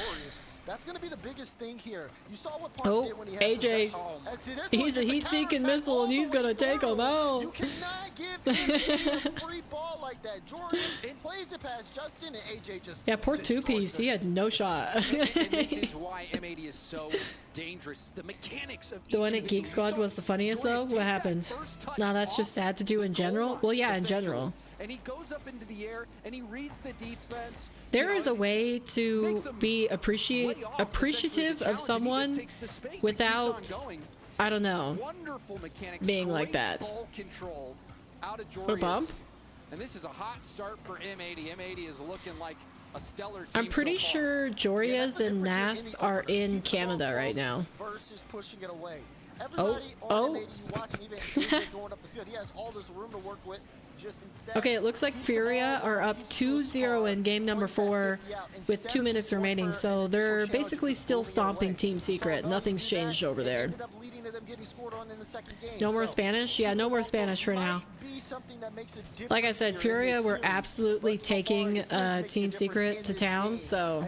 Speaker 5: That's going to be the biggest thing here. You saw what Park did when he had
Speaker 1: AJ, he's a heat-seeking missile and he's going to take him out.
Speaker 5: You cannot give him a free ball like that. Jordan plays it past Justin and AJ just
Speaker 1: yeah, poor two-piece. He had no shot.
Speaker 3: and this is why M80 is so dangerous. The mechanics of
Speaker 1: the one at Geek Squad was the funniest though. What happened? No, that's just sad to do in general. Well, yeah, in general.
Speaker 3: And he goes up into the air and he reads the defense.
Speaker 1: There is a way to be appreciative of someone without, I don't know, being like that. What a bump?
Speaker 3: And this is a hot start for M80. M80 is looking like a stellar team.
Speaker 1: I'm pretty sure Jorias and Nas are in Canada right now.
Speaker 5: Versus pushing it away.
Speaker 1: Oh. Okay, it looks like Furia are up 2-0 in game number 4 with 2 minutes remaining, so they're basically still stomping Team Secret. Nothing's changed over there. No more Spanish? Yeah, no more Spanish for now. Like I said, Furia were absolutely taking Team Secret to town, so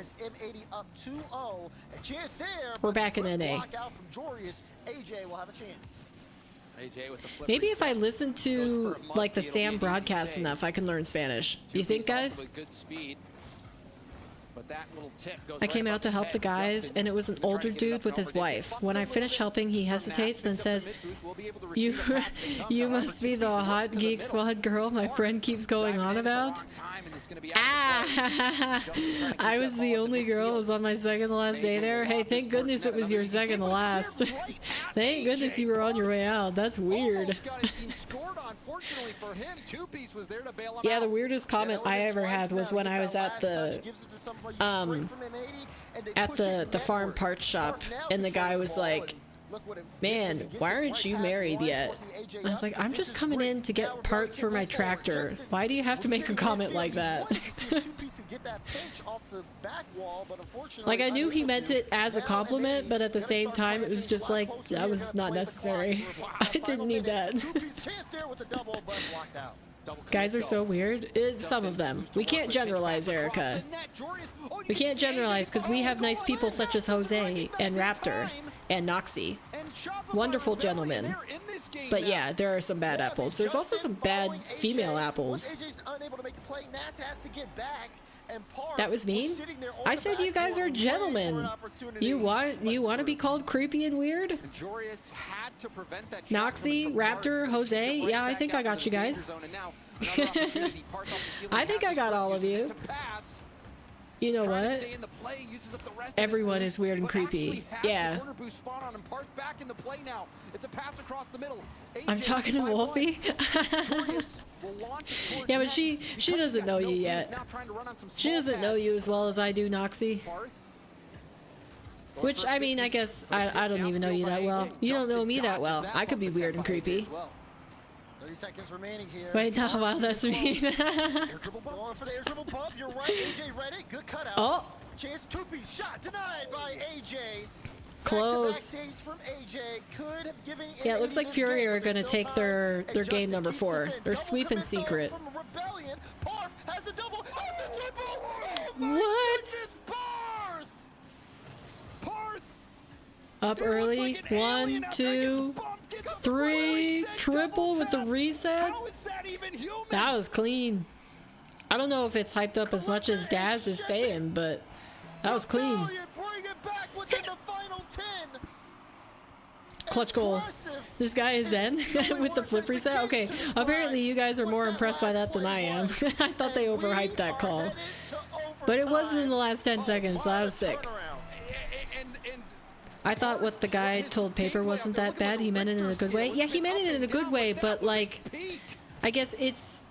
Speaker 1: we're back in NA. Maybe if I listen to like the Sam broadcast enough, I can learn Spanish. You think, guys? I came out to help the guys, and it was an older dude with his wife. When I finish helping, he hesitates, then says, you must be the hot Geek Squad girl my friend keeps going on about? Ah! I was the only girl who was on my second to last day there. Hey, thank goodness it was your second to last. Thank goodness you were on your way out. That's weird. Yeah, the weirdest comment I ever had was when I was at the farm parts shop, and the guy was like, "Man, why aren't you married yet?" I was like, "I'm just coming in to get parts for my tractor. Why do you have to make a comment like that?" Like, I knew he meant it as a compliment, but at the same time, it was just like, that was not necessary. I didn't need that. Guys are so weird. Some of them. We can't generalize, Erica. We can't generalize because we have nice people such as Jose and Raptor and Noxie. Wonderful gentlemen. But yeah, there are some bad apples. There's also some bad female apples. That was mean? I said you guys are gentlemen. You want to be called creepy and weird? Noxie, Raptor, Jose, yeah, I think I got you guys. I think I got all of you. You know what? Everyone is weird and creepy. Yeah. I'm talking to Wolfie. Yeah, but she doesn't know you yet. She doesn't know you as well as I do, Noxie. Which, I mean, I guess I don't even know you that well. You don't know me that well. I could be weird and creepy.
Speaker 5: 30 seconds remaining here.
Speaker 1: Wait, no, wow, that's mean.
Speaker 5: Going for the air dribble bump. You're right. AJ read it. Good cutout.
Speaker 1: Oh.
Speaker 5: Chance two-piece shot denied by AJ.
Speaker 1: Close.
Speaker 5: Back-to-back saves from AJ. Could have given
Speaker 1: Yeah, it looks like Fury are going to take their game number 4. Their sweep in secret. What? Up early. 1, 2, 3. Triple with the reset. That was clean. I don't know if it's hyped up as much as Daz is saying, but that was clean. Clutch goal. This guy is Zen with the flip reset. Okay, apparently you guys are more impressed by that than I am. I thought they overhyped that call. But it wasn't in the last 10 seconds, so I was sick. I thought what the guy told Paper wasn't that bad. He meant it in a good way. Yeah, he meant it in a good way, but like, I guess it's,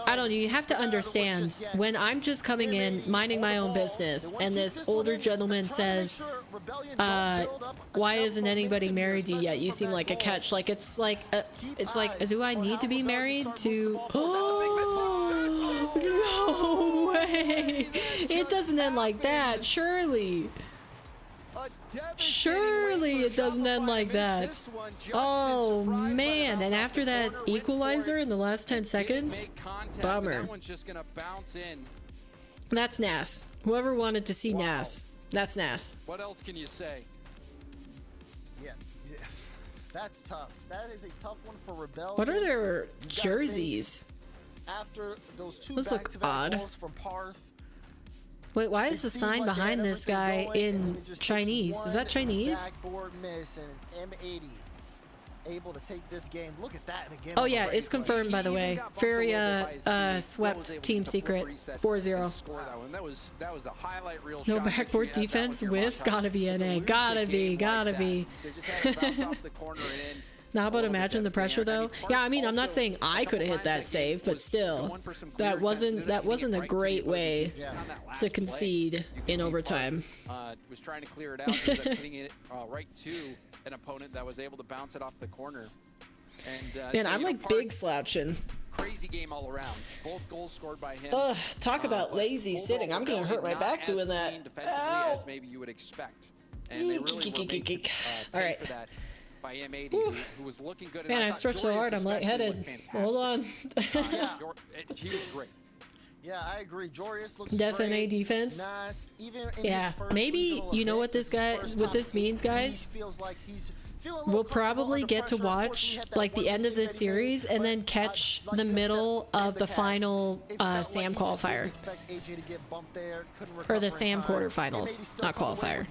Speaker 1: I don't know, you have to understand, when I'm just coming in, minding my own business, and this older gentleman says, why isn't anybody married to you yet? You seem like a catch. Like, it's like, do I need to be married to... Oh, no way! It doesn't end like that, surely. Surely it doesn't end like that. Oh man, and after that equalizer in the last 10 seconds, bummer. That's NAS. Whoever wanted to see NAS, that's NAS.
Speaker 3: What else can you say?
Speaker 5: Yeah, that's tough. That is a tough one for Rebellion.
Speaker 1: What are their jerseys?
Speaker 5: After those two
Speaker 1: those look odd.
Speaker 5: goals from Parth.
Speaker 1: Wait, why is the sign behind this guy in Chinese? Is that Chinese?
Speaker 5: Backboard miss and M80 able to take this game. Look at that again.
Speaker 1: Oh yeah, it's confirmed by the way. Furia swept Team Secret 4-0.
Speaker 3: That was a highlight reel.
Speaker 1: No backboard defense whiffs. Gotta be NA. Gotta be. Now, but imagine the pressure though. Yeah, I mean, I'm not saying I could have hit that save, but still, that wasn't a great way to concede in overtime.
Speaker 3: Was trying to clear it out, hitting it right to an opponent that was able to bounce it off the corner. And
Speaker 1: man, I'm like big slouching.
Speaker 3: Crazy game all around. Both goals scored by him.
Speaker 1: Ugh, talk about lazy sitting. I'm gonna hurt my back doing that. Ow.
Speaker 3: As maybe you would expect. And they really were made
Speaker 1: all right.
Speaker 3: for that. By M80, who was looking good.
Speaker 1: Man, I stretched so hard, I'm lightheaded. Hold on.
Speaker 3: He was great.
Speaker 5: Yeah, I agree. Jorius looks
Speaker 1: definitely great. Defense.
Speaker 5: Nice. Even in
Speaker 1: yeah, maybe you know what this means, guys. We'll probably get to watch like the end of this series and then catch the middle of the final SAM qualifier. Or the SAM quarterfinals, not qualifier.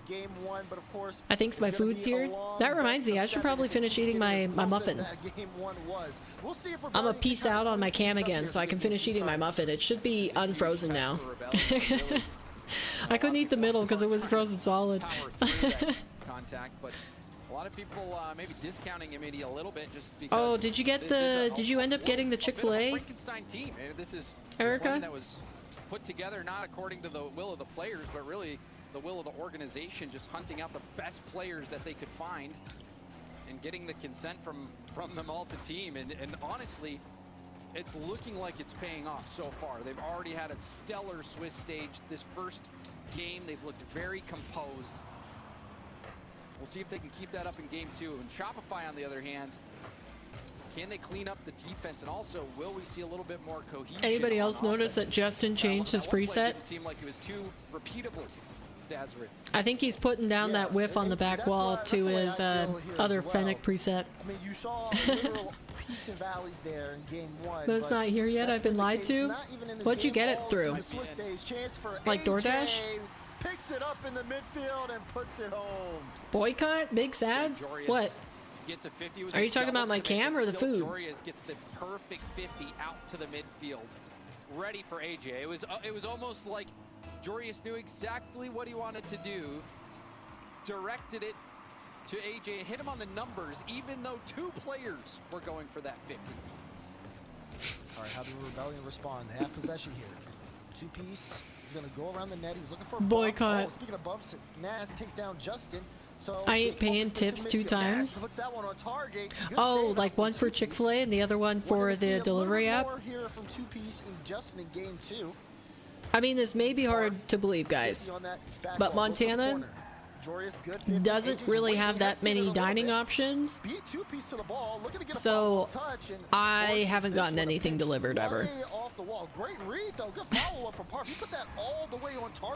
Speaker 1: I think my food's here. That reminds me, I should probably finish eating my muffin. I'm gonna peace out on my cam again so I can finish eating my muffin. It should be unfrozen now. I couldn't eat the middle because it was frozen solid.
Speaker 3: Contact, but a lot of people maybe discounting M80 a little bit just because.
Speaker 1: Oh, did you get the? Did you end up getting the Chick-fil-A?
Speaker 3: Frankenstein team. This is
Speaker 1: Erica?
Speaker 3: one that was put together not according to the will of the players, but really the will of the organization, just hunting out the best players that they could find and getting the consent from them all to team. And honestly, it's looking like it's paying off so far. They've already had a stellar Swiss stage. This first game, they've looked very composed. We'll see if they can keep that up in game 2. And Shopify, on the other hand, can they clean up the defense? And also, will we see a little bit more cohesion?
Speaker 1: Anybody else notice that Justin changed his preset?
Speaker 3: It seemed like it was too repeatable.
Speaker 1: I think he's putting down that whiff on the back wall to his other Fennec preset.
Speaker 5: I mean, you saw literal peaks and valleys there in game 1.
Speaker 1: But it's not here yet. I've been lied to. What'd you get it through? Like DoorDash?
Speaker 5: Picks it up in the midfield and puts it home.
Speaker 1: Boycott? Big sad? What?
Speaker 3: Gets a 50.
Speaker 1: Are you talking about my cam or the food?
Speaker 3: Jorius gets the perfect 50 out to the midfield, ready for AJ. It was almost like Jorius knew exactly what he wanted to do, directed it to AJ, hit him on the numbers, even though 2 players were going for that 50.
Speaker 5: All right, how do the Rebellion respond? They have possession here. 2-piece. He's gonna go around the net. He was looking for a
Speaker 1: Boycott.
Speaker 5: bump. Oh, speaking of bumps, Nas takes down Justin. So
Speaker 1: I ain't paying tips 2 times.
Speaker 5: puts that one on target. Good
Speaker 1: Oh,
Speaker 5: save
Speaker 1: like
Speaker 5: from
Speaker 1: one for
Speaker 5: 2-piece.
Speaker 1: Chick-fil-A and the other one
Speaker 5: We're
Speaker 1: for
Speaker 5: gonna see
Speaker 1: the
Speaker 5: a little
Speaker 1: delivery
Speaker 5: bit
Speaker 1: app.
Speaker 5: more here from 2-piece in Justin in game 2.
Speaker 1: I mean, this may be hard to believe, guys, but Montana doesn't really have that many dining options, so I haven't gotten anything delivered ever.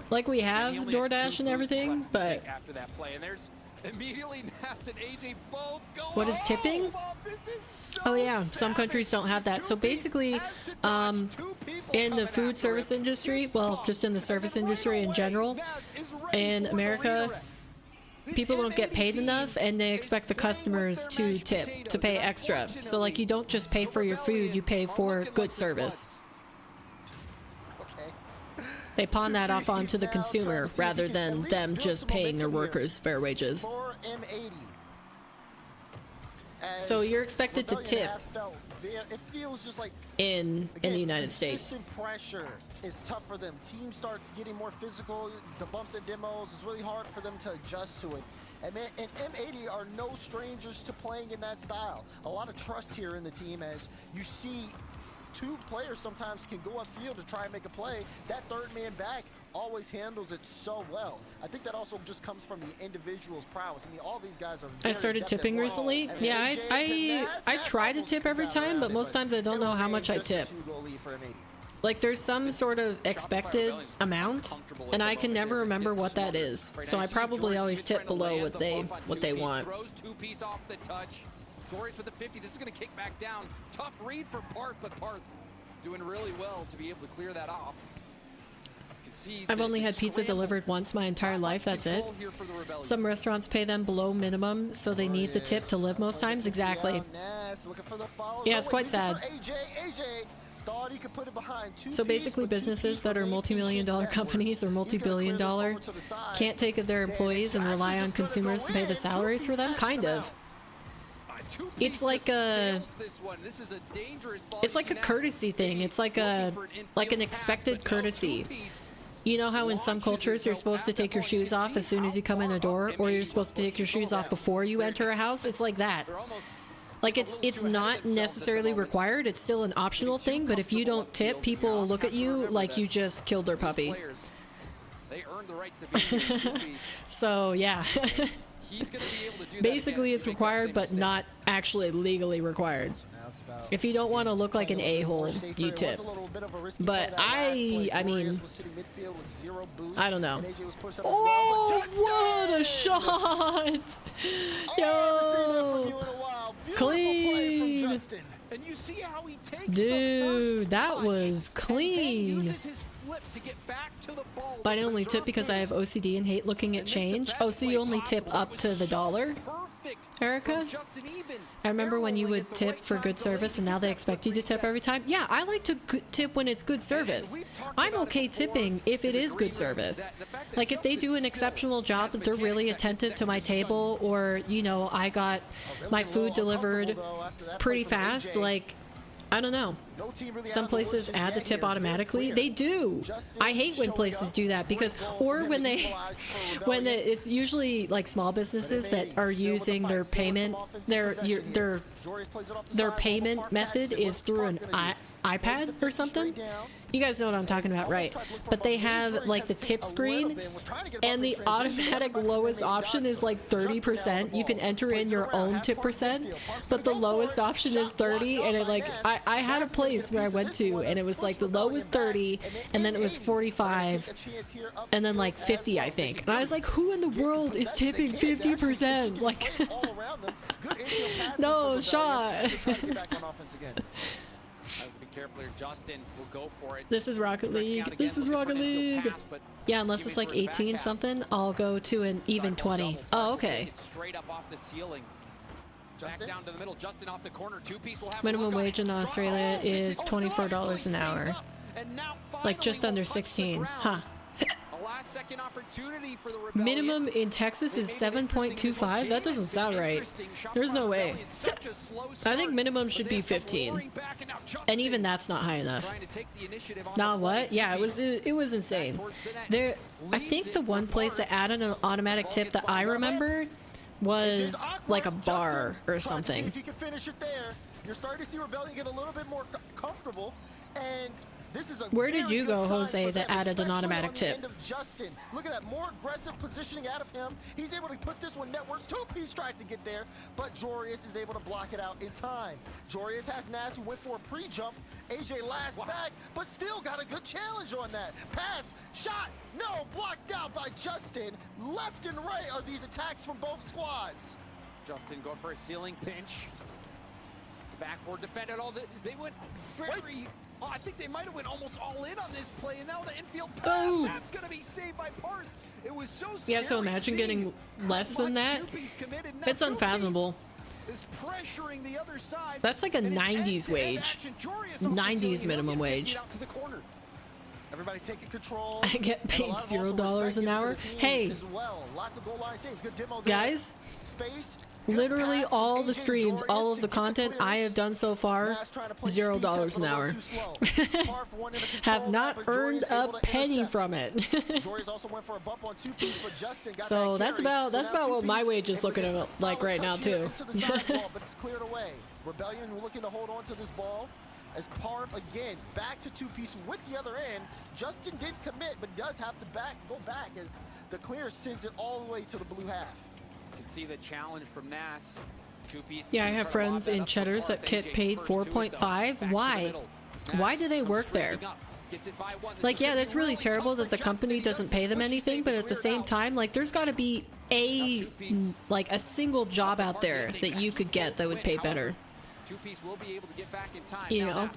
Speaker 1: Like, we have DoorDash and everything, but
Speaker 3: after that play, and there's immediately Nas and AJ both go.
Speaker 1: what is tipping? Oh yeah, some countries don't have that. So basically, in the food service industry, well, just in the service industry in general, in America, people don't get paid enough, and they expect the customers to tip, to pay extra. So like, you don't just pay for your food, you pay for good service. They pawn that off onto the consumer rather than them just paying their workers fair wages. So you're expected to tip
Speaker 5: It feels just like
Speaker 1: in the United States.
Speaker 5: Consistent pressure is tough for them. Team starts getting more physical. The bumps and demos, it's really hard for them to adjust to it. And M80 are no strangers to playing in that style. A lot of trust here in the team, as you see 2 players sometimes can go upfield to try and make a play. That third man back always handles it so well. I think that also just comes from the individual's prowess. I mean, all these guys are
Speaker 1: I started tipping recently. Yeah, I try to tip every time, but most times I don't know how much I tip. Like, there's some sort of expected amount, and I can never remember what that is. So I probably always tip below what they want.
Speaker 3: Two-piece off the touch. Joris with the 50. This is going to kick back down. Tough read for Parth, but Parth doing really well to be able to clear that off.
Speaker 1: I've only had pizza delivered once my entire life, that's it. Some restaurants pay them below minimum, so they need the tip to live most times. Exactly. Yeah, it's quite sad. So basically, businesses that are multi-million-dollar companies or multi-billion-dollar can't take of their employees and rely on consumers to pay the salaries for them? Kind of. It's like a courtesy thing. It's like an expected courtesy. You know how in some cultures you're supposed to take your shoes off as soon as you come in a door, or you're supposed to take your shoes off before you enter a house? It's like that. Like, it's not necessarily required. It's still an optional thing, but if you don't tip, people will look at you like you just killed their puppy. So yeah. Basically, it's required, but not actually legally required. If you don't want to look like an a-hole, you tip. But I mean, I don't know. Oh, what a shot! Yo! Clean! Dude, that was clean. But I only tip because I have OCD and hate looking at change. Oh, so you only tip up to the dollar, Erica? I remember when you would tip for good service and now they expect you to tip every time. Yeah, I like to tip when it's good service. I'm okay tipping if it is good service. Like, if they do an exceptional job, that they're really attentive to my table, or, you know, I got my food delivered pretty fast, like, I don't know. Some places add the tip automatically. They do. I hate when places do that, because, or when it's usually like small businesses that are using their payment, their payment method is through an iPad or something. You guys know what I'm talking about, right? But they have like the tip screen, and the automatic lowest option is like 30%. You can enter in your own tip percent, but the lowest option is 30. And it, like, I had a place where I went to, and it was like the low was 30, and then it was 45, and then like 50, I think. And I was like, who in the world is tipping 50%? Like, no shot.
Speaker 3: Justin will go for it.
Speaker 1: This is Rocket League. This is Rocket League. Yeah, unless it's like 18 something, I'll go to an even 20. Oh, okay.
Speaker 3: Straight up off the ceiling. Back down to the middle. Justin off the corner. Two-piece will have
Speaker 1: minimum wage in Australia is $24 an hour. Like just under 16. Huh.
Speaker 3: second opportunity for the Rebellion.
Speaker 1: Minimum in Texas is 7.25. That doesn't sound right. There's no way. I think minimum should be 15, and even that's not high enough. Now what? Yeah, it was insane. There, I think the one place that added an automatic tip that I remember was like a bar or something.
Speaker 5: If you can finish it there, you're starting to see Rebellion get a little bit more comfortable, and this is a
Speaker 1: Where did
Speaker 5: very
Speaker 1: you
Speaker 5: good
Speaker 1: go,
Speaker 5: sign
Speaker 1: Jose,
Speaker 5: for
Speaker 1: that
Speaker 5: them,
Speaker 1: added an
Speaker 5: especially
Speaker 1: automatic
Speaker 5: on the
Speaker 1: tip?
Speaker 5: end of Justin. Look at that, more aggressive positioning out of him. He's able to put this one networks. Two-piece tried to get there, but Jorius is able to block it out in time. Jorius has Nas, who went for a pre-jump. AJ last back, but still got a good challenge on that. Pass, shot, no, blocked out by Justin. Left and right are these attacks from both squads.
Speaker 3: Justin going for a ceiling pinch. Backboard defended all the. They went very. Oh, I think they might have went almost all in on this play, and now the infield pass.
Speaker 1: Oh.
Speaker 3: That's going to be saved by Parth. It was so
Speaker 1: Yeah,
Speaker 3: scary
Speaker 1: so imagine getting less than that. It's unfathomable.
Speaker 3: Is pressuring the other side.
Speaker 1: That's like a 90s wage. 90s minimum wage.
Speaker 5: Everybody taking control.
Speaker 1: I get paid $0 an hour. Hey, guys, literally all the streams, all of the content I have done so far, $0 an hour. Have not earned a penny from it. So that's about what my wage is looking like right now too.
Speaker 5: But it's cleared away. Rebellion looking to hold on to this ball. As Parf again back to two-piece with the other end. Justin did commit, but does have to go back as the clear sends it all the way to the blue half.
Speaker 3: You can see the challenge from Nas. Two-piece.
Speaker 1: Yeah, I have friends in Cheddars that get paid 4.5. Why? Why do they work there? Like, yeah, that's really terrible that the company doesn't pay them anything, but at the same time, like, there's got to be a single job out there that you could get that would pay better.
Speaker 3: Two-piece will be able to get back in time.
Speaker 1: You know,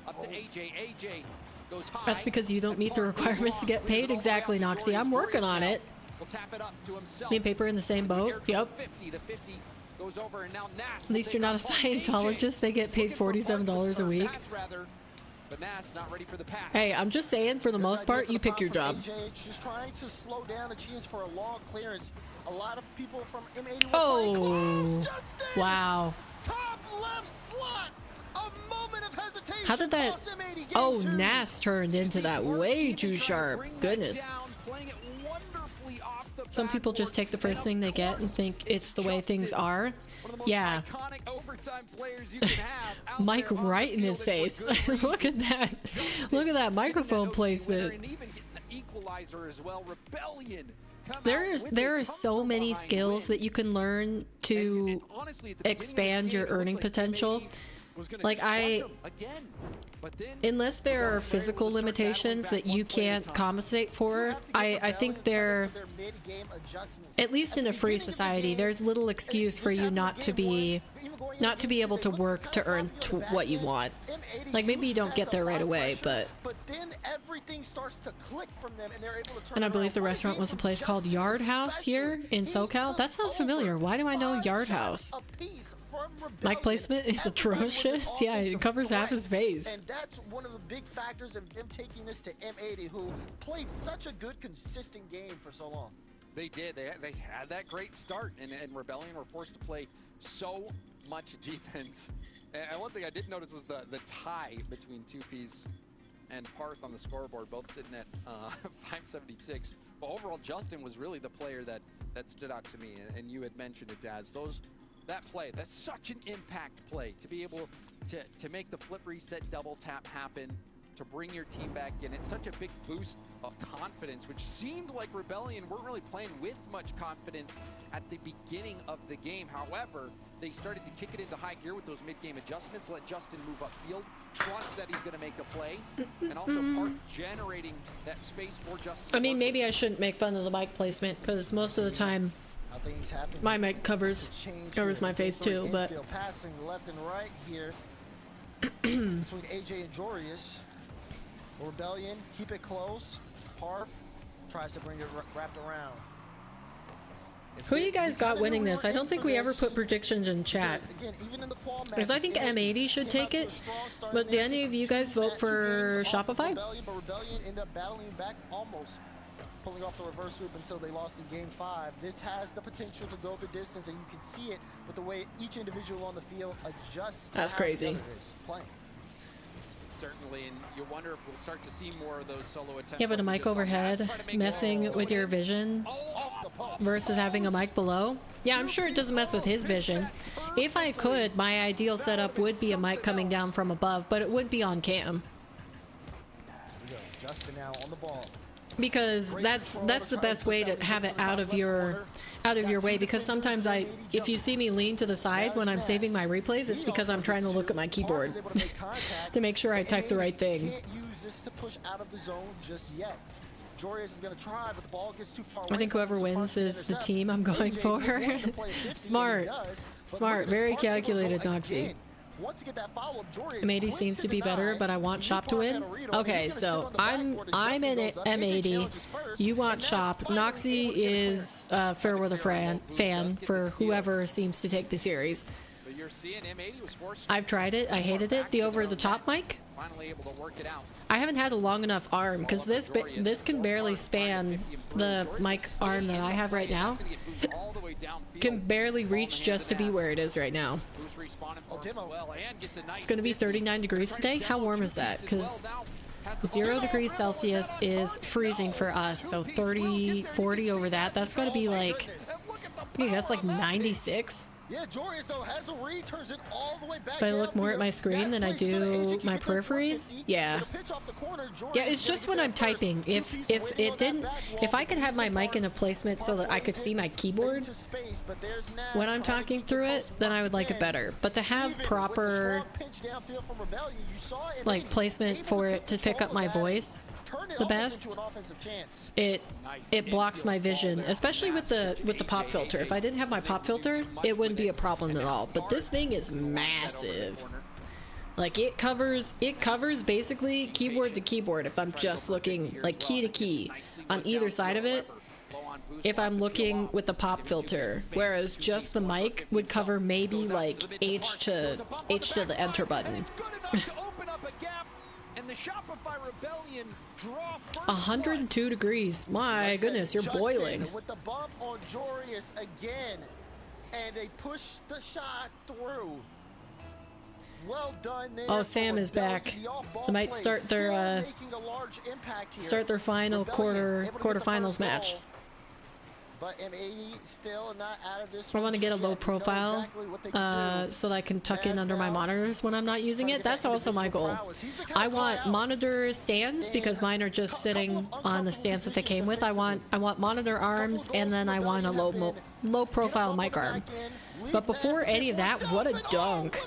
Speaker 3: up to AJ. AJ goes high.
Speaker 1: that's because you don't meet the requirements to get paid. Exactly, Noxie. I'm working on it.
Speaker 3: Will tap it up to himself.
Speaker 1: Me and Paper in the same boat. Yep.
Speaker 3: 50, the 50 goes over, and now Nas.
Speaker 1: At least you're not a Scientologist. They get paid $47 a week.
Speaker 3: But Nas not ready for the pass.
Speaker 1: Hey, I'm just saying, for the most part, you pick your job.
Speaker 5: Just trying to slow down a chance for a long clearance. A lot of people from M80 were
Speaker 1: Oh, wow.
Speaker 5: Top left slot. A moment of hesitation.
Speaker 1: How did that? Oh, Nas turned into that way too sharp. Goodness. Some people just take the first thing they get and think it's the way things are. Yeah. Mic right in his face. Look at that. Look at that microphone placement. There are so many skills that you can learn to expand your earning potential. Like unless there are physical limitations that you can't compensate for, I think there, at least in a free society, there's little excuse for you not to be able to work to earn what you want. Like maybe you don't get there right away, but
Speaker 5: then everything starts to click from them and they're able to turn.
Speaker 1: And I believe the restaurant was a place called Yard House here in SoCal. That sounds familiar. Why do I know Yard House? Mic placement is atrocious. Yeah, it covers half his face.
Speaker 5: And that's one of the big factors of them taking this to M80, who played such a good, consistent game for so long.
Speaker 3: They did. They had that great start, and Rebellion were forced to play so much defense. And one thing I did notice was the tie between two-piece and Parth on the scoreboard, both sitting at 576. But overall, Justin was really the player that stood out to me, and you had mentioned it, Daz. That play, that's such an impact play, to be able to make the flip reset double tap happen, to bring your team back in. It's such a big boost of confidence, which seemed like Rebellion weren't really playing with much confidence at the beginning of the game. However, they started to kick it into high gear with those mid-game adjustments, let Justin move upfield, trust that he's going to make a play, and also Parth generating that space for Justin.
Speaker 1: I mean, maybe I shouldn't make fun of the mic placement, because most of the time my mic covers my face too, but
Speaker 5: passing left and right here between AJ and Jorius. Rebellion keep it close. Parf tries to bring it wrapped around.
Speaker 1: Who you guys got winning this? I don't think we ever put predictions in chat. Because I think M80 should take it. But do any of you guys vote for Shopify?
Speaker 5: Rebellion end up battling back almost. pulling off the reverse sweep until they lost in game 5. This has the potential to go the distance, and you can see it with the way each individual on the field adjusts to
Speaker 1: That's
Speaker 5: how
Speaker 1: crazy.
Speaker 5: the other is playing.
Speaker 3: Certainly, and you wonder if we'll start to see more of those solo attempts.
Speaker 1: Having a mic overhead messing with your vision versus having a mic below. Yeah, I'm sure it doesn't mess with his vision. If I could, my ideal setup would be a mic coming down from above, but it would be on cam.
Speaker 5: Justin now on the ball.
Speaker 1: Because that's the best way to have it out of your way, because sometimes if you see me lean to the side when I'm saving my replays, it's because I'm trying to look at my keyboard to make sure I type the right thing.
Speaker 5: Can't use this to push out of the zone just yet. Jorius is going to try, but the ball gets too far away.
Speaker 1: I think whoever wins is the team I'm going for. Smart. Very calculated, Noxie. M80 seems to be better, but I want Shop to win. Okay, so I'm in M80. You want Shop. Noxie is fair weather fan for whoever seems to take the series. I've tried it. I hated it. The over-the-top mic. I haven't had a long enough arm because this can barely span the mic arm that I have right now. Can barely reach just to be where it is right now. It's going to be 39 degrees today. How warm is that? Because 0 degrees Celsius is freezing for us. So 30, 40 over that. That's going to be like, I guess like 96.
Speaker 5: Yeah, Jorius though has a read, turns it all the way back.
Speaker 1: But I look more at my screen than I do my peripheries. Yeah. Yeah, it's just when I'm typing. If I could have my mic in a placement so that I could see my keyboard when I'm talking through it, then I would like it better. But to have proper like placement for it to pick up my voice the best, it blocks my vision, especially with the pop filter. If I didn't have my pop filter, it wouldn't be a problem at all. But this thing is massive. Like it covers basically keyboard to keyboard if I'm just looking like key to key on either side of it. If I'm looking with the pop filter, whereas just the mic would cover maybe like H to the enter button. 102 degrees. My goodness, you're boiling.
Speaker 5: With the bump on Jorius again, and they push the shot through. Well done there.
Speaker 1: Oh, Sam is back. They might start their final quarterfinals match.
Speaker 5: But M80 still not out of this.
Speaker 1: I want to get a low profile so that I can tuck in under my monitors when I'm not using it. That's also my goal. I want monitor stands because mine are just sitting on the stands that they came with. I want monitor arms, and then I want a low profile mic arm. But before any of that, what a dunk.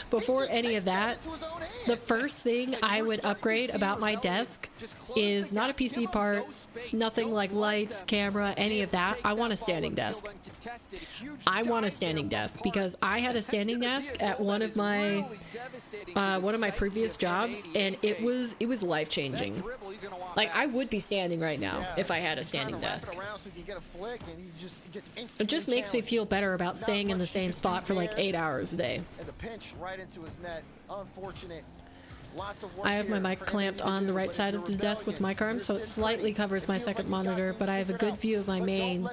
Speaker 1: Before any of that, the first thing I would upgrade about my desk is not a PC part, nothing like lights, camera, any of that. I want a standing desk. I want a standing desk because I had a standing desk at one of my previous jobs, and it was life-changing. Like I would be standing right now if I had a standing desk. It just makes me feel better about staying in the same spot for like 8 hours a day.
Speaker 5: And the pinch right into his net. Unfortunate.
Speaker 1: I have my mic clamped on the right side of the desk with mic arms, so it slightly covers my second monitor, but I have a good view of my main,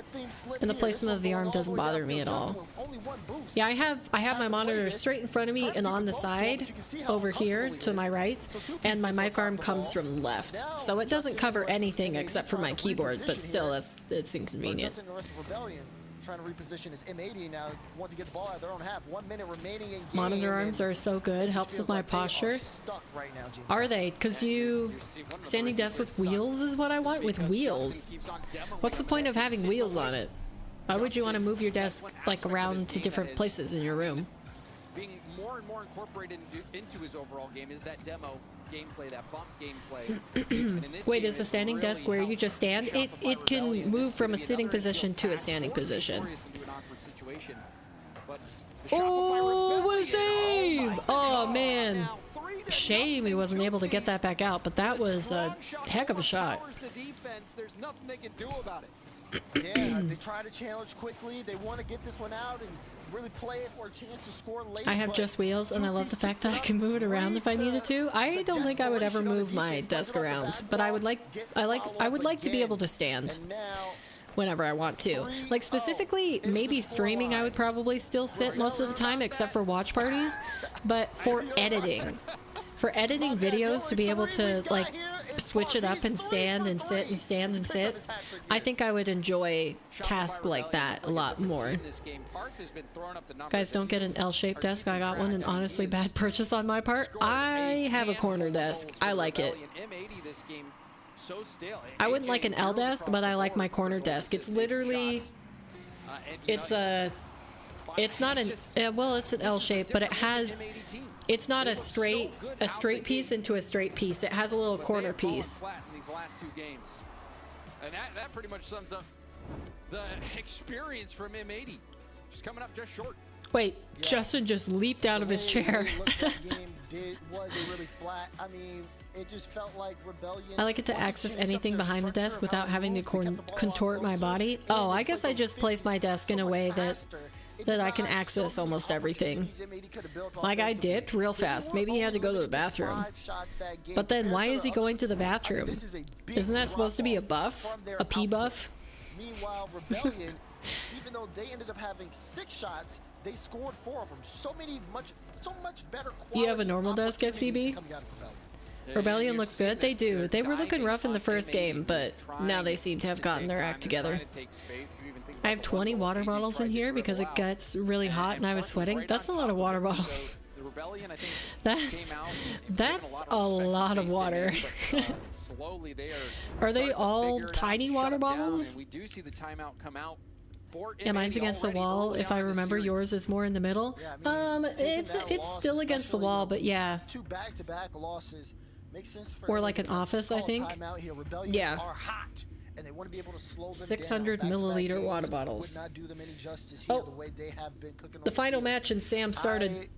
Speaker 1: and the placement of the arm doesn't bother me at all. Yeah, I have my monitor straight in front of me and on the side over here to my right, and my mic arm comes from the left, so it doesn't cover anything except for my keyboard, but still, it's inconvenient.
Speaker 5: Trying to reposition his M80 now. Want to get the ball out of their own half. 1 minute remaining in game.
Speaker 1: Monitor arms are so good. Helps with my posture. Are they? Because standing desk with wheels is what I want. With wheels. What's the point of having wheels on it? Why would you want to move your desk like around to different places in your room?
Speaker 3: Being more and more incorporated into his overall game is that demo gameplay, that bump gameplay.
Speaker 1: Wait, is a standing desk where you just stand? It can move from a sitting position to a standing position. Oh, what a save! Oh man, shame he wasn't able to get that back out, but that was a heck of a shot.
Speaker 5: There's nothing they can do about it. Yeah, they try to challenge quickly. They want to get this one out and really play it for a chance to score late.
Speaker 1: I have just wheels, and I love the fact that I can move it around if I needed to. I don't think I would ever move my desk around, but I would like to be able to stand whenever I want to. Like specifically, maybe streaming, I would probably still sit most of the time, except for watch parties. But for editing videos, to be able to like switch it up and stand and sit and stand and sit, I think I would enjoy tasks like that a lot more. Guys, don't get an L-shaped desk. I got one, and honestly, bad purchase on my part. I have a corner desk. I like it. I wouldn't like an L desk, but I like my corner desk. It's literally, it's not an, well, it's an L shape, but it's not a straight piece into a straight piece. It has a little corner piece.
Speaker 3: And that pretty much sums up the experience from M80. Just coming up just short.
Speaker 1: Wait, yeah. Justin just leaped out of his chair.
Speaker 5: Was really flat. I mean, it just felt like Rebellion.
Speaker 1: I like it to access anything behind the desk without having to contort my body. Oh, I guess I just place my desk in a way that I can access almost everything. My guy dipped real fast. Maybe he had to go to the bathroom. But then why is he going to the bathroom? Isn't that supposed to be a buff? A P buff?
Speaker 5: Meanwhile, Rebellion, even though they ended up having 6 shots, they scored 4 of them. So much better quality.
Speaker 1: You have a normal desk, FCB? Rebellion looks good. They do. They were looking rough in the first game, but now they seem to have gotten their act together. I have 20 water bottles in here because it gets really hot and I was sweating. That's a lot of water bottles. That's a lot of water. Are they all tiny water bottles? Yeah, mine's against the wall. If I remember, yours is more in the middle. It's still against the wall, but yeah.
Speaker 5: 2 back-to-back losses makes sense for
Speaker 1: or like an office, I think. Yeah.
Speaker 5: And they want to be able to slow them
Speaker 1: 600
Speaker 5: down.
Speaker 1: milliliter water bottles.
Speaker 5: Would not do them any justice here, the way they have been cooking
Speaker 1: the final match in Sam started.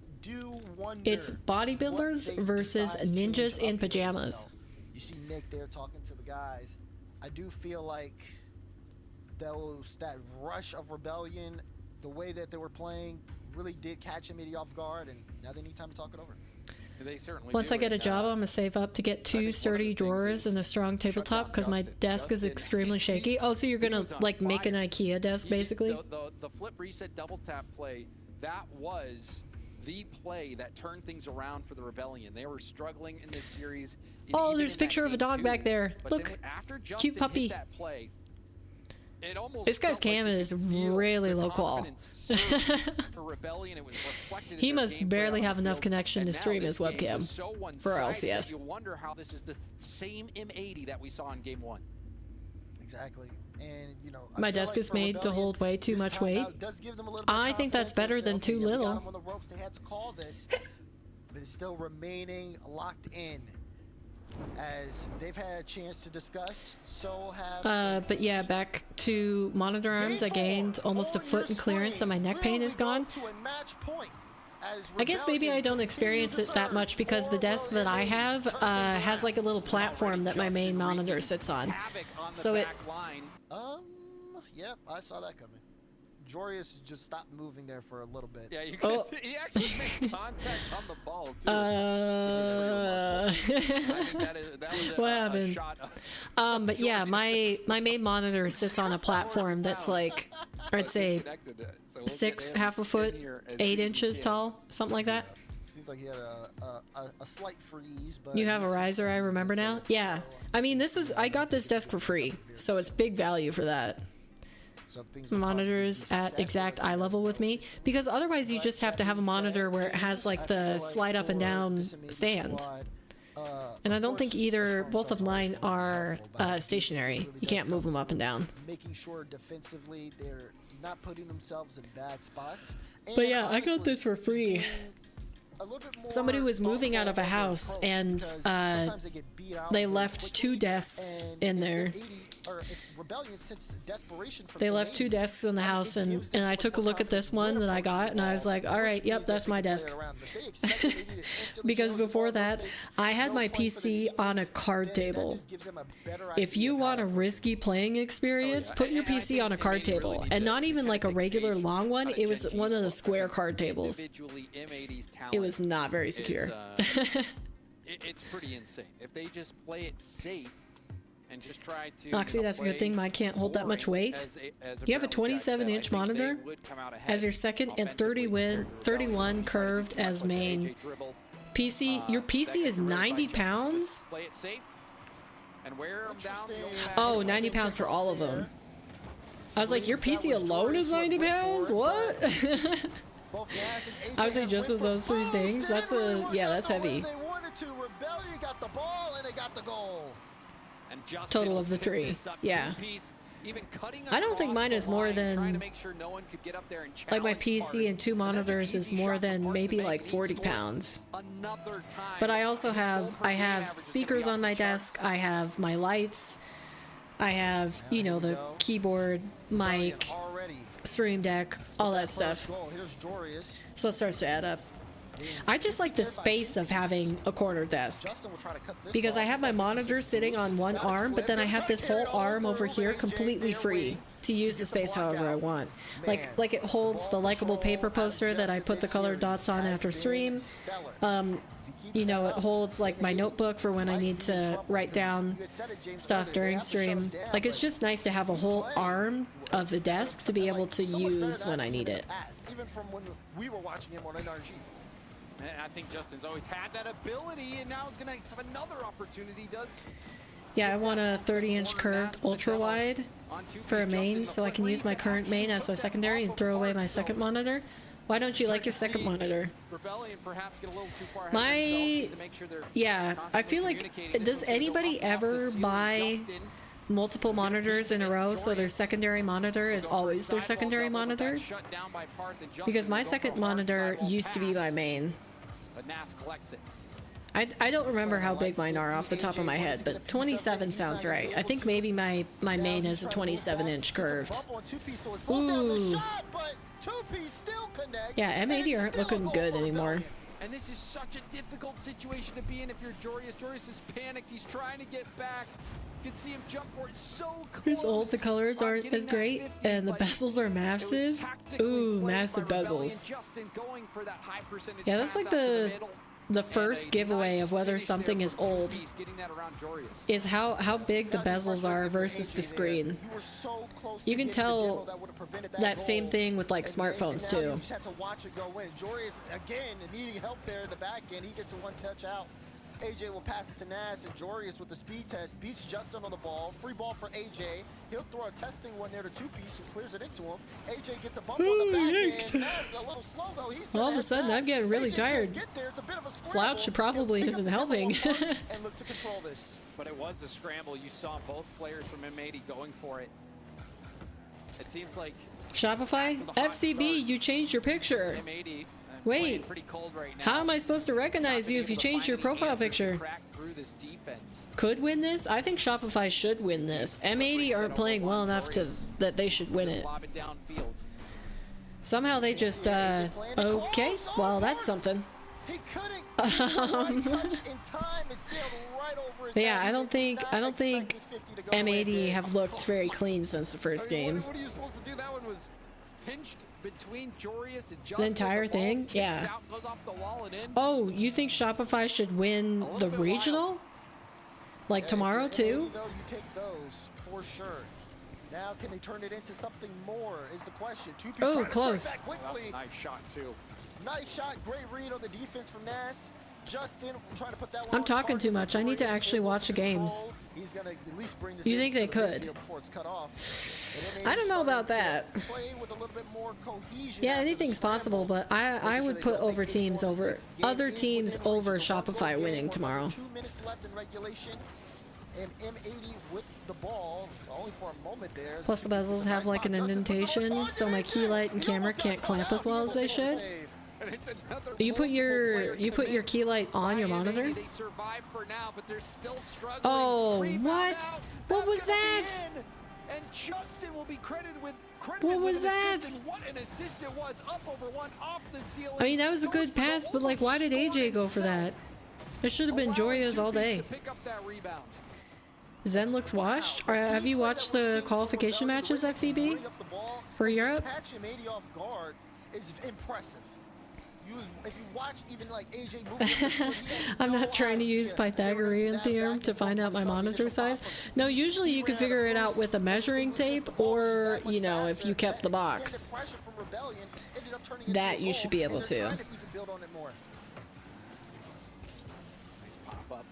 Speaker 1: It's bodybuilders versus ninjas in pajamas.
Speaker 5: You see Nick there talking to the guys. I do feel like that rush of Rebellion, the way that they were playing, really did catch him off guard, and now they need time to talk it over.
Speaker 1: Once I get a job, I'm gonna save up to get 2 sturdy drawers and a strong tabletop because my desk is extremely shaky. Oh, so you're gonna like make an IKEA desk basically?
Speaker 3: The flip reset double tap play, that was the play that turned things around for the Rebellion. They were struggling in this series.
Speaker 1: Oh, there's a picture of a dog back there. Look, cute puppy. This guy's cam is really low qual. He must barely have enough connection to stream his webcam for RLCS.
Speaker 3: You wonder how this is the same M80 that we saw in game 1.
Speaker 5: Exactly. And you know,
Speaker 1: my desk is made to hold way too much weight. I think that's better than too little.
Speaker 5: But it's still remaining locked in. As they've had a chance to discuss, so have.
Speaker 1: But yeah, back to monitor arms. I gained almost a foot in clearance, and my neck pain is gone. I guess maybe I don't experience it that much because the desk that I have has like a little platform that my main monitor sits on. So it.
Speaker 5: Yep, I saw that coming. Jorius just stopped moving there for a little bit.
Speaker 3: Yeah, you could, he actually made contact on the ball too.
Speaker 1: What happened? But yeah, my main monitor sits on a platform that's like, I'd say, 6, half a foot, 8 inches tall, something like that.
Speaker 5: Seems like he had a slight freeze. But
Speaker 1: you have a riser, I remember now. Yeah, I mean, I got this desk for free, so it's big value for that. Monitors at exact eye level with me, because otherwise you just have to have a monitor where it has like the slide up and down stand, and I don't think both of mine are stationary. You can't move them up and down.
Speaker 5: Making sure defensively they're not putting themselves in bad spots.
Speaker 1: But yeah, I got this for free. Somebody was moving out of a house and they left 2 desks in there.
Speaker 5: or if Rebellion since desperation from
Speaker 1: They left 2 desks in the house, and I took a look at this one that I got, and I was like, all right, yep, that's my desk. Because before that, I had my PC on a card table. If you want a risky playing experience, put your PC on a card table, and not even like a regular long one. It was one of the square card tables. It was not very secure.
Speaker 3: It's pretty insane. If they just play it safe and just try to
Speaker 1: Oxy, that's a good thing. Mine can't hold that much weight. You have a 27-inch monitor as your second and 31 curved as main. PC, your PC is 90 pounds?
Speaker 3: Play it safe and wear them down.
Speaker 1: Oh, 90 pounds for all of them. I was like, your PC alone is 90 pounds? What? I was like, just with those 3 things? That's that's heavy.
Speaker 5: Rebellion got the ball and they got the goal.
Speaker 1: Total of the 3. Yeah. I don't think mine is more than, like my PC and 2 monitors is more than maybe like 40 pounds. But I also have, speakers on my desk, I have my lights, I have, you know, the keyboard, mic, stream deck, all that stuff. So it starts to add up. I just like the space of having a corner desk, because I have my monitor sitting on one arm, but then I have this whole arm over here completely free to use the space however I want. Like it holds the likable paper poster that I put the colored dots on after stream. You know, it holds like my notebook for when I need to write down stuff during stream. Like, it's just nice to have a whole arm of the desk to be able to use when I need it.
Speaker 5: Even from when we were watching him on NRG.
Speaker 3: And I think Justin's always had that ability, and now he's going to have another opportunity, does.
Speaker 1: Yeah, I want a 30-inch curved ultra-wide for a main, so I can use my current main as my secondary and throw away my second monitor. Why don't you like your second monitor? Yeah, I feel like, does anybody ever buy multiple monitors in a row so their secondary monitor is always their secondary monitor? Because my second monitor used to be my main. I don't remember how big mine are off the top of my head, but 27 sounds right. I think maybe my main is a 27-inch curved. Ooh. Yeah, M80 aren't looking good anymore.
Speaker 3: And this is such a difficult situation to be in if you're Jorius. Jorius is panicked. He's trying to get back. You can see him jump for it so close.
Speaker 1: It's old, the colors aren't as great, and the bezels are massive. Ooh, massive bezels. Yeah, that's like the first giveaway of whether something is old, is how big the bezels are versus the screen. You can tell that same thing with like smartphones too.
Speaker 5: You just have to watch it go in. Jorius again needing help there at the back end. He gets a 1 touch out. AJ will pass it to Nas, and Jorius with the speed test beats Justin on the ball. Free ball for AJ. He'll throw a testing one there to 2-piece, who clears it into him. AJ gets a bump on the back end. Nas a little slow though. He's
Speaker 1: all of a sudden, I'm getting really tired. Slouch probably isn't helping.
Speaker 3: And look to control this. But it was a scramble. You saw both players from M80 going for it. It seems like
Speaker 1: Shopify? FCB, you changed your picture.
Speaker 3: M80
Speaker 1: Wait, how am I supposed to recognize you if you change your profile picture? Could win this? I think Shopify should win this. M80 aren't playing well enough that they should win it. Somehow they just, okay, well that's something. Yeah, I don't think M80 have looked very clean since the first game.
Speaker 3: What are you supposed to do? That one was pinched between Jorius and Justin.
Speaker 1: The entire thing? Yeah.
Speaker 3: Out, goes off the wall and in.
Speaker 1: Oh, you think Shopify should win the regional? Like tomorrow too?
Speaker 5: You take those for sure. Now can they turn it into something more is the question.
Speaker 1: Oh, close.
Speaker 3: Nice shot too.
Speaker 5: Nice shot, great read on the defense from Nas. Justin trying to put that one.
Speaker 1: I'm talking too much. I need to actually watch the games.
Speaker 5: He's gonna at least bring this.
Speaker 1: You think they could? I don't know about that. Yeah, anything's possible, but I would put other teams over Shopify winning tomorrow.
Speaker 5: 2 minutes left in regulation. And M80 with the ball, only for a moment there.
Speaker 1: Plus the bezels have like an indentation, so my key light and camera can't clamp as well as they should.
Speaker 3: And it's another
Speaker 1: You put your key light on your monitor?
Speaker 3: They survive for now, but they're still struggling.
Speaker 1: Oh,
Speaker 3: Rebound
Speaker 1: what?
Speaker 3: out.
Speaker 1: What
Speaker 3: That's
Speaker 1: was
Speaker 3: gonna
Speaker 1: that?
Speaker 3: be in. And Justin will be credited with
Speaker 1: What was
Speaker 3: an
Speaker 1: that?
Speaker 3: assist, and what an assist it was. Up over one, off the ceiling.
Speaker 1: I mean, that was a
Speaker 3: Goes
Speaker 1: good
Speaker 3: for the
Speaker 1: pass, but like, why did
Speaker 3: almost
Speaker 1: AJ
Speaker 3: score
Speaker 1: go for that?
Speaker 3: himself.
Speaker 1: It should have been
Speaker 3: Allowing
Speaker 1: Joya's all
Speaker 3: 2Ps
Speaker 1: day.
Speaker 3: to pick up that rebound.
Speaker 1: Zen looks washed. Or have you watched the qualification matches, FCB? For Europe?
Speaker 5: Catching Mady off guard is impressive. If you watch even like AJ move,
Speaker 1: I'm not trying to use Pythagorean theorem to find out my monitor size. No, usually you can figure it out with a measuring tape, or, you know, if you kept the box. That you should be able to.
Speaker 3: Nice pop up.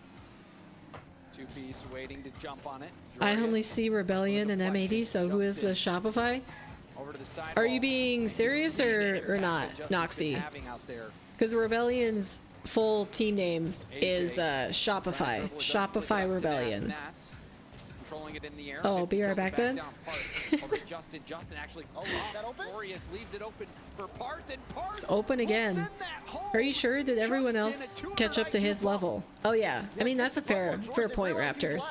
Speaker 3: 2Ps waiting to jump on it.
Speaker 1: I only see Rebellion and M80, so who is the Shopify? Are you being serious or not, Noxy? Because Rebellion's full team name is Shopify. Shopify Rebellion. Oh, I'll be right back then. It's open again. Are you sure? Did everyone else catch up to his level? Oh yeah. I mean, that's a fair point, Raptor.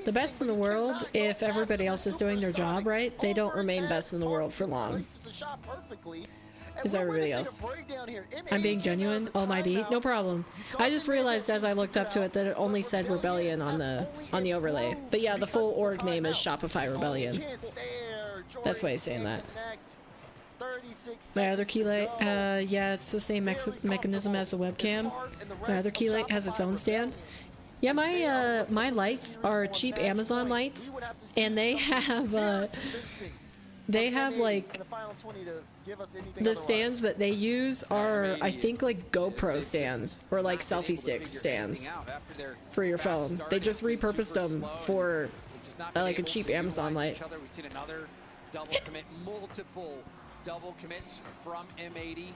Speaker 1: The best in the world, if everybody else is doing their job right, they don't remain best in the world for long. Is everybody else? I'm being genuine. Oh my B, no problem. I just realized as I looked up to it that it only said Rebellion on the overlay. But yeah, the full org name is Shopify Rebellion. That's why he's saying that. My other key light, yeah, it's the same mechanism as the webcam. My other key light has its own stand. Yeah, my lights are cheap Amazon lights, and they have like the stands that they use are, I think, like GoPro stands or like selfie stick stands for your phone. They just repurposed them for like a cheap Amazon light.
Speaker 3: We've seen another double commit, multiple double commits from M80.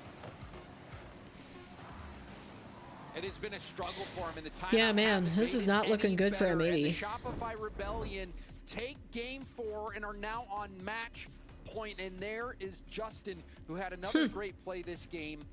Speaker 3: It has been a struggle for him in the time.
Speaker 1: Yeah, man, this is not looking good for M80.
Speaker 3: Shopify Rebellion take game 4 and are now on match point, and there is Justin, who had another great play this game.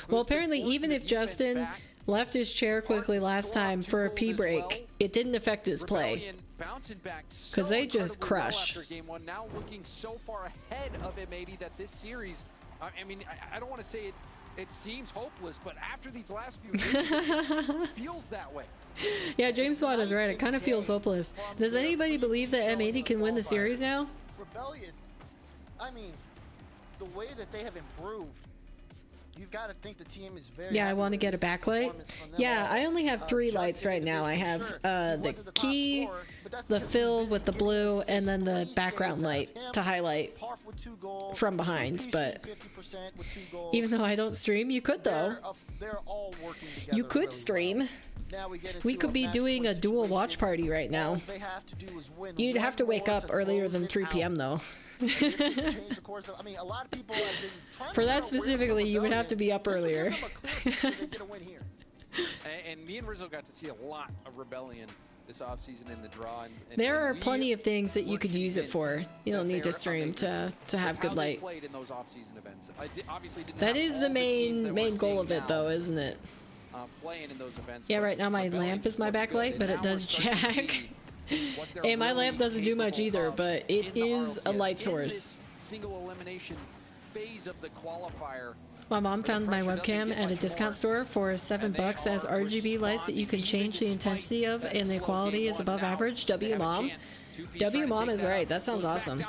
Speaker 1: Well, apparently, even if Justin left his chair quickly last time for a pee break, it didn't affect his play. Because they just crushed.
Speaker 3: After game 1, now looking so far ahead of M80 that this series, I mean, I don't want to say it seems hopeless, but after these last few games, it feels that way.
Speaker 1: Yeah, James Watt is right. It kind of feels hopeless. Does anybody believe that M80 can win the series now?
Speaker 5: Rebellion, I mean, the way that they have improved, you've got to think the team is very.
Speaker 1: Yeah, I want to get a backlight. Yeah, I only have 3 lights right now. I have the key, the fill with the blue, and then the background light to highlight from behind. But even though I don't stream, you could though. You could stream. We could be doing a dual watch party right now. You'd have to wake up earlier than 3 p.m. though. For that specifically, you would have to be up earlier.
Speaker 3: And me and Rizzo got to see a lot of Rebellion this offseason in the draw. And
Speaker 1: there are plenty of things that you could use it for. You don't need to stream to have good light. That is the main goal of it, though, isn't it?
Speaker 3: Playing in those events.
Speaker 1: Yeah, right now my lamp is my backlight, but it does jack. And my lamp doesn't do much either, but it is a light source.
Speaker 3: Single elimination phase of the qualifier.
Speaker 1: My mom found my webcam at a discount store for $7 as RGB lights that you can change the intensity of, and the quality is above average. W Mom is right. That sounds awesome.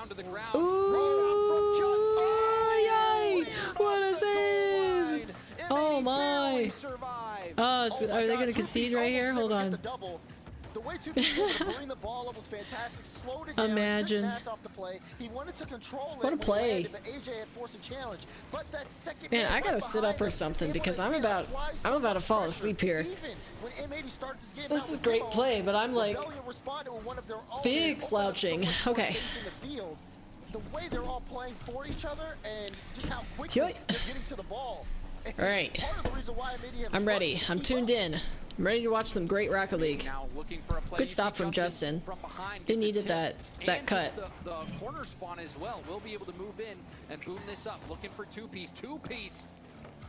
Speaker 1: Ooh, yay! What a save! Oh my! Oh, so are they gonna concede right here? Hold on.
Speaker 5: The way to bring the ball up was fantastic. Slowed it down.
Speaker 1: Imagine.
Speaker 5: Pass off the play. He wanted to control it.
Speaker 1: What a play.
Speaker 5: But AJ had forced a challenge. But that second
Speaker 1: man, I gotta sit up or something because I'm about to fall asleep here. This is great play, but I'm like big slouching. Okay.
Speaker 5: The way they're all playing for each other and just how quickly they're getting to the ball.
Speaker 1: All right. I'm ready. I'm tuned in. I'm ready to watch some great Rocket League.
Speaker 3: Now looking for a play.
Speaker 1: Good stop from Justin.
Speaker 3: From behind,
Speaker 1: They
Speaker 3: gets a
Speaker 1: needed
Speaker 3: tip,
Speaker 1: that
Speaker 3: and
Speaker 1: cut.
Speaker 3: gets the corner spawn as well. We'll be able to move in and boom this up. Looking for two-piece.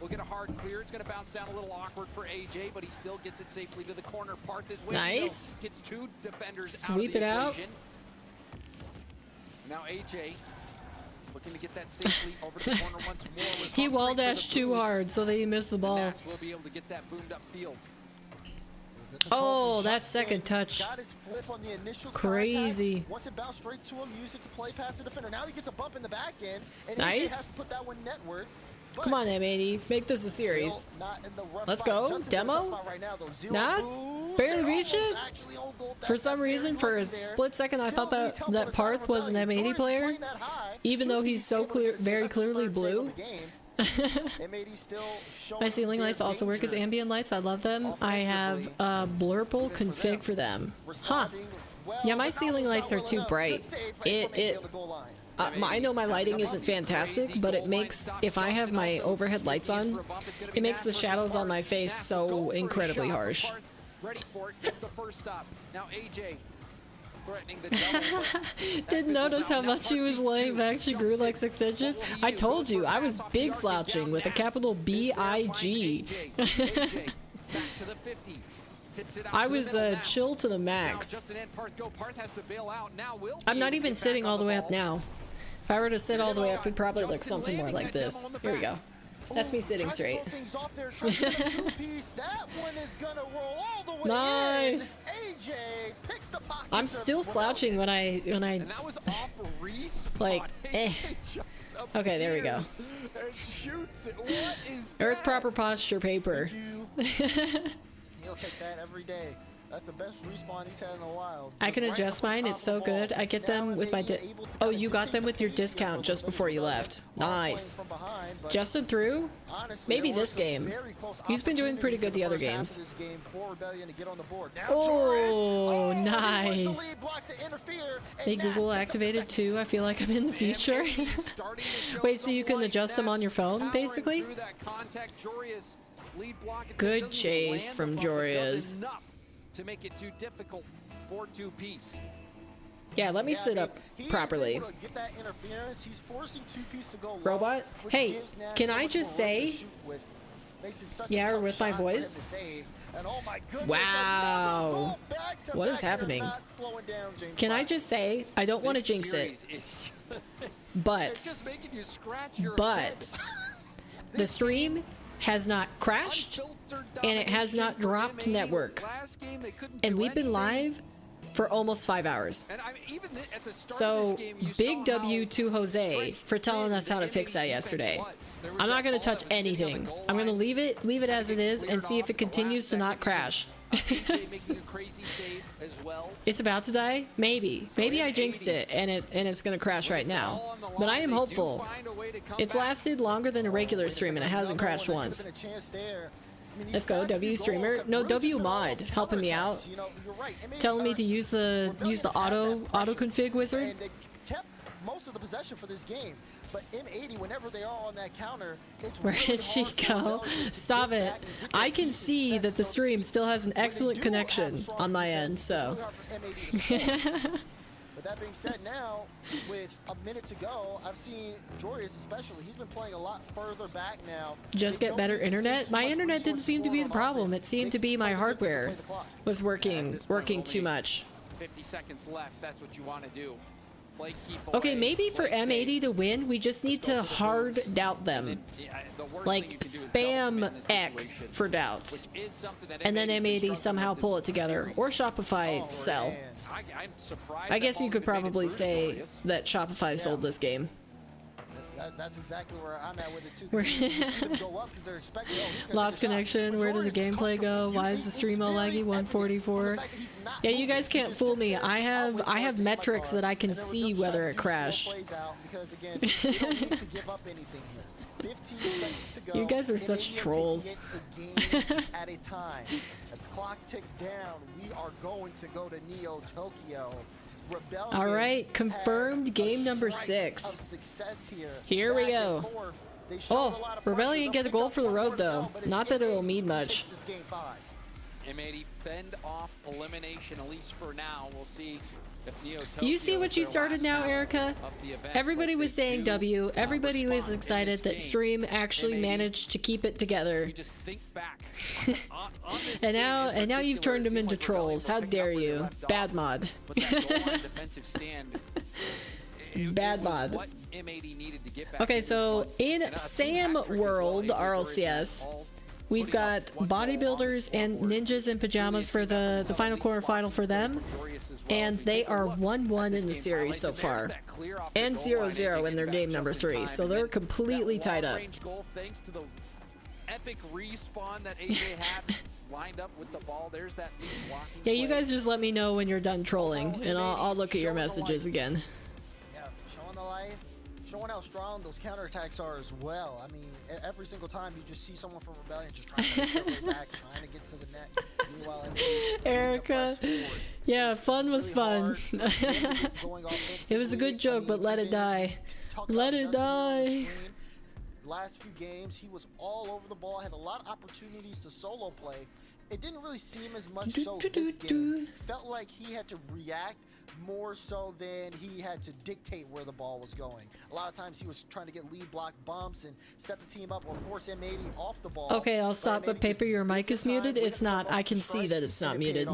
Speaker 3: We'll get a hard clear. It's going to bounce down a little awkward for AJ, but he still gets it safely to the corner. Parth is way
Speaker 1: Nice.
Speaker 3: Gets two defenders
Speaker 1: Sweep
Speaker 3: out of the
Speaker 1: it out.
Speaker 3: equation. Now AJ looking to get that safely over to the corner once more. Was
Speaker 1: He
Speaker 3: hungry
Speaker 1: wall
Speaker 3: for the
Speaker 1: dashed too
Speaker 3: boost.
Speaker 1: hard so that he missed the ball.
Speaker 3: Nats will be able to get that boomed up field.
Speaker 1: Oh, that second touch.
Speaker 5: Got his flip on the initial
Speaker 1: Crazy.
Speaker 5: contact. Once it bounced straight to him, used it to play past the defender. Now he gets a bump in the back end, and AJ
Speaker 1: Nice.
Speaker 5: has to put that one netward. But
Speaker 1: Come on, M80. Make this a series.
Speaker 5: still not in the rough
Speaker 1: Let's
Speaker 5: spot.
Speaker 1: go.
Speaker 5: Justin's in a tough
Speaker 1: Demo.
Speaker 5: spot right now, though. Zero
Speaker 1: Nice.
Speaker 5: boost.
Speaker 1: Barely
Speaker 5: They're
Speaker 1: reached
Speaker 5: almost
Speaker 1: it.
Speaker 5: actually on goal.
Speaker 1: For some reason, for a split second, I thought that Parth was an M80 player, even though he's so very clearly blue. My ceiling lights also work as ambient lights. I love them. I have a blurple config for them. Huh. Yeah, my ceiling lights are too bright. I know my lighting isn't fantastic, but it makes, if I have my overhead lights on, it makes the shadows on my face so incredibly harsh.
Speaker 3: Ready for it. Gets the first stop. Now AJ threatening the double.
Speaker 1: Didn't notice how much he was laying back. She grew like 6 inches. I told you, I was big slouching with a capital B-I-G.
Speaker 3: Back to the 50. Tips it out
Speaker 1: I
Speaker 3: to the
Speaker 1: was
Speaker 3: middle now.
Speaker 1: chill to the
Speaker 3: Now
Speaker 1: max.
Speaker 3: Justin and Parth go. Parth has to bail out. Now will be
Speaker 1: I'm not
Speaker 3: able to
Speaker 1: even
Speaker 3: get
Speaker 1: sitting
Speaker 3: back
Speaker 1: all
Speaker 3: on
Speaker 1: the way
Speaker 3: ball.
Speaker 1: up now. If I were to sit all the way up, it'd probably look something more like this. Here we go. That's me sitting straight. Nice. I'm still slouching when I
Speaker 3: And that was off respawn.
Speaker 1: like eh.
Speaker 3: Just
Speaker 1: Okay, there we go.
Speaker 3: appears and shoots it. What is
Speaker 1: There's
Speaker 3: that?
Speaker 1: proper posture paper.
Speaker 5: He'll take that every day. That's the best respawn he's had in a while.
Speaker 1: I can
Speaker 5: Just right
Speaker 1: adjust
Speaker 5: up on
Speaker 1: mine.
Speaker 5: top
Speaker 1: It's
Speaker 5: of
Speaker 1: so
Speaker 5: the ball.
Speaker 1: good. I get
Speaker 5: Now
Speaker 1: them
Speaker 5: and
Speaker 1: with my
Speaker 5: then you're able to
Speaker 1: oh,
Speaker 5: kinda
Speaker 1: you got
Speaker 5: dictate
Speaker 1: them
Speaker 5: the
Speaker 1: with your
Speaker 5: pace here
Speaker 1: discount
Speaker 5: of
Speaker 1: just
Speaker 5: the
Speaker 1: before you
Speaker 5: Minnesota
Speaker 1: left.
Speaker 5: ball playing
Speaker 1: Nice.
Speaker 5: from behind, but
Speaker 1: Justin through?
Speaker 5: honestly,
Speaker 1: Maybe
Speaker 5: there were
Speaker 1: this
Speaker 5: some
Speaker 1: game.
Speaker 5: very close
Speaker 1: He's been doing pretty good the other
Speaker 5: opportunities
Speaker 1: games.
Speaker 5: in the first half of this game for Rebellion to get on the board. Now
Speaker 1: Oh,
Speaker 5: Joris. He wants the
Speaker 1: nice.
Speaker 5: lead block to interfere, and
Speaker 1: They
Speaker 5: Nash
Speaker 1: Google
Speaker 5: gets up the
Speaker 1: activated
Speaker 5: second.
Speaker 1: too. I feel like I'm in the future.
Speaker 3: Starting to show
Speaker 1: Wait, so
Speaker 3: some
Speaker 1: you can
Speaker 3: light.
Speaker 1: adjust them on your phone,
Speaker 3: Powering
Speaker 1: basically?
Speaker 3: through that contact. Joria's lead block at
Speaker 1: Good
Speaker 3: doesn't
Speaker 1: chase
Speaker 3: land
Speaker 1: from
Speaker 3: the bump, but does
Speaker 1: Joria's.
Speaker 3: enough to make it too difficult for two-piece.
Speaker 1: Yeah, let me
Speaker 5: Yeah,
Speaker 1: sit
Speaker 5: I
Speaker 1: up
Speaker 5: mean, he is
Speaker 1: properly.
Speaker 5: able to get that interference. He's forcing two-piece to go low,
Speaker 1: Robot?
Speaker 5: which
Speaker 1: Hey,
Speaker 5: gives Nash
Speaker 1: can
Speaker 5: so
Speaker 1: I
Speaker 5: much
Speaker 1: just
Speaker 5: more room to
Speaker 1: say-
Speaker 5: shoot with. Makes it such a
Speaker 1: Yeah, or
Speaker 5: tough
Speaker 1: with my
Speaker 5: shot for him
Speaker 1: voice?
Speaker 5: to save. And oh my goodness,
Speaker 1: Wow.
Speaker 5: another goal back to
Speaker 1: What is
Speaker 5: back. They're
Speaker 1: happening?
Speaker 5: not slowing down, James
Speaker 1: Can I
Speaker 5: Bond.
Speaker 1: just say, I don't want to jinx it,
Speaker 3: Series is it's
Speaker 1: but
Speaker 3: just making you scratch your
Speaker 1: but the stream has not crashed and it has not dropped network. And we've been live for almost 5 hours.
Speaker 3: And I mean, even at the start of
Speaker 1: So,
Speaker 3: this game, you
Speaker 1: big
Speaker 3: saw
Speaker 1: W
Speaker 3: how
Speaker 1: to Jose
Speaker 3: stretched
Speaker 1: for telling
Speaker 3: thin
Speaker 1: us how
Speaker 3: the
Speaker 1: to fix that
Speaker 3: enemy
Speaker 1: yesterday.
Speaker 3: defense was. There was
Speaker 1: I'm
Speaker 3: that
Speaker 1: not going
Speaker 3: ball
Speaker 1: to touch
Speaker 3: that was sitting on the
Speaker 1: anything.
Speaker 3: goal
Speaker 1: I'm going to
Speaker 3: line.
Speaker 1: leave it as it is and see if it continues to not crash.
Speaker 3: AJ making a crazy save as well.
Speaker 1: It's about to die? Maybe. Maybe I jinxed it and it's going to crash right now. But I am hopeful. It's lasted longer than a regular stream and it hasn't crashed once.
Speaker 5: Been a chance there. I mean,
Speaker 1: Let's
Speaker 5: these
Speaker 1: go,
Speaker 5: last few
Speaker 1: W
Speaker 5: goals
Speaker 1: streamer.
Speaker 5: have
Speaker 1: No,
Speaker 5: really
Speaker 1: W
Speaker 5: just been all
Speaker 1: mod helping me out.
Speaker 5: counterattacks. You know, you're right. I mean,
Speaker 1: Telling me to use the auto config wizard.
Speaker 5: And they kept most of the possession for this game. But M80, whenever they are on that counter, it's
Speaker 1: Where
Speaker 5: really
Speaker 1: did she
Speaker 5: hard for
Speaker 1: go?
Speaker 5: Rebellion to
Speaker 1: Stop
Speaker 5: get
Speaker 1: it.
Speaker 5: back and get their
Speaker 1: I can
Speaker 5: pieces
Speaker 1: see
Speaker 5: set,
Speaker 1: that the
Speaker 5: so to
Speaker 1: stream
Speaker 5: speak.
Speaker 1: still has an
Speaker 5: When they
Speaker 1: excellent
Speaker 5: do
Speaker 1: connection
Speaker 5: have strong
Speaker 1: on my end,
Speaker 5: defense,
Speaker 1: so.
Speaker 5: it's really hard for M80 to score. But that being said, now with a minute to go, I've seen Jorius especially. He's been playing a lot further back now.
Speaker 1: Just
Speaker 5: They
Speaker 1: get
Speaker 5: don't
Speaker 1: better
Speaker 5: need to save
Speaker 1: internet?
Speaker 5: so
Speaker 1: My
Speaker 5: much
Speaker 1: internet didn't
Speaker 5: resources
Speaker 1: seem to
Speaker 5: for
Speaker 1: be
Speaker 5: him
Speaker 1: the
Speaker 5: on
Speaker 1: problem.
Speaker 5: offense.
Speaker 1: It seemed
Speaker 5: They
Speaker 1: to be
Speaker 5: just
Speaker 1: my
Speaker 5: play the defense and
Speaker 1: hardware
Speaker 5: play the clock.
Speaker 1: was working too much.
Speaker 3: 50 seconds left. That's what you want to do. Play keep
Speaker 1: Okay,
Speaker 3: away,
Speaker 1: maybe for
Speaker 3: play safe.
Speaker 1: M80 to win, we just need to hard doubt them.
Speaker 3: The worst thing
Speaker 1: Like,
Speaker 3: you can do is doubt them
Speaker 1: spam
Speaker 3: in this
Speaker 1: X
Speaker 3: situation,
Speaker 1: for doubt.
Speaker 3: which is something that
Speaker 1: And then
Speaker 3: M80 's been
Speaker 1: M80
Speaker 3: struggling
Speaker 1: somehow
Speaker 3: with
Speaker 1: pull
Speaker 3: this
Speaker 1: it together.
Speaker 3: series.
Speaker 1: Or Shopify
Speaker 5: Oh,
Speaker 1: sell.
Speaker 5: man.
Speaker 3: I'm surprised
Speaker 1: I
Speaker 3: that
Speaker 1: guess you
Speaker 3: ball's
Speaker 1: could
Speaker 3: been made
Speaker 1: probably
Speaker 3: through
Speaker 1: say
Speaker 3: Jorius.
Speaker 1: that Shopify sold this game.
Speaker 5: That's exactly where I'm at with it too.
Speaker 1: We're-
Speaker 5: You see them go up 'cause they're expecting, oh, he's gonna
Speaker 1: Lost
Speaker 5: take a shot.
Speaker 1: connection.
Speaker 5: But
Speaker 1: Where does the
Speaker 5: Jorius is
Speaker 1: gameplay go?
Speaker 5: comfortable.
Speaker 1: Why is the
Speaker 5: It's
Speaker 1: stream all
Speaker 5: very
Speaker 1: laggy?
Speaker 5: evident from the
Speaker 1: 144.
Speaker 5: fact that he's not
Speaker 1: Yeah, you
Speaker 5: moving.
Speaker 1: guys
Speaker 5: He
Speaker 1: can't
Speaker 5: just
Speaker 1: fool
Speaker 5: sits
Speaker 1: me.
Speaker 5: there,
Speaker 1: I have
Speaker 5: wait
Speaker 1: I
Speaker 5: for it
Speaker 1: have
Speaker 5: to hit my
Speaker 1: metrics
Speaker 5: car.
Speaker 1: that I can
Speaker 5: And then with
Speaker 1: see
Speaker 5: those
Speaker 1: whether
Speaker 5: shots,
Speaker 1: it
Speaker 5: you slow
Speaker 1: crashed.
Speaker 5: plays out because, again, you don't need to give up anything here. 15 seconds to go.
Speaker 1: You guys are
Speaker 5: and
Speaker 1: such
Speaker 5: maybe you're
Speaker 1: trolls.
Speaker 5: taking it a game at a time. As the clock ticks down, we are going to go to Neo Tokyo. Rebellion
Speaker 1: All right,
Speaker 5: had
Speaker 1: confirmed
Speaker 5: a
Speaker 1: game number
Speaker 5: strike
Speaker 1: 6.
Speaker 5: of success here.
Speaker 1: Here we
Speaker 5: Back and
Speaker 1: go.
Speaker 5: forth. They showed a lot
Speaker 1: Oh,
Speaker 5: of
Speaker 1: Rebellion
Speaker 5: pressure.
Speaker 1: get a
Speaker 5: They'll
Speaker 1: goal
Speaker 5: pick
Speaker 1: for the
Speaker 5: up
Speaker 1: road
Speaker 5: one
Speaker 1: though.
Speaker 5: now, but
Speaker 1: Not
Speaker 5: it's
Speaker 1: that it'll
Speaker 5: M80
Speaker 1: mean
Speaker 5: who
Speaker 1: much.
Speaker 5: takes this game 5.
Speaker 3: M80 fend off elimination, at least for now. We'll see if Neo
Speaker 1: You see what you started now, Erica? Everybody was saying W. Everybody was excited that Stream actually managed to keep it together.
Speaker 3: Just think back.
Speaker 1: And now you've turned them into trolls. How dare you? Bad mod. Bad mod. Okay, so in Sam World RLCS, we've got bodybuilders and ninjas in pajamas for the final quarterfinal for them, and they are 1-1 in the series so far, and 0-0 in their game number 3, so they're completely tied up.
Speaker 3: Thanks to the epic respawn that AJ had lined up with the ball. There's that
Speaker 1: yeah, you guys just let me know when you're done trolling, and I'll look at your messages again.
Speaker 5: Yeah, showing the life, showing how strong those counterattacks are as well. I mean, every single time you just see someone from Rebellion just trying to make their way back, trying to get to the net. Meanwhile,
Speaker 1: Erica, yeah, fun was fun. It was a good joke, but let it die. Let it die.
Speaker 5: Last few games, he was all over the ball, had a lot of opportunities to solo play. It didn't really seem as much so this game. Felt like he had to react more so than he had to dictate where the ball was going. A lot of times he was trying to get lead block bumps and set the team up or force M80 off the ball.
Speaker 1: Okay, I'll stop, but Paper, your mic is muted. It's not. I can see that it's not muted.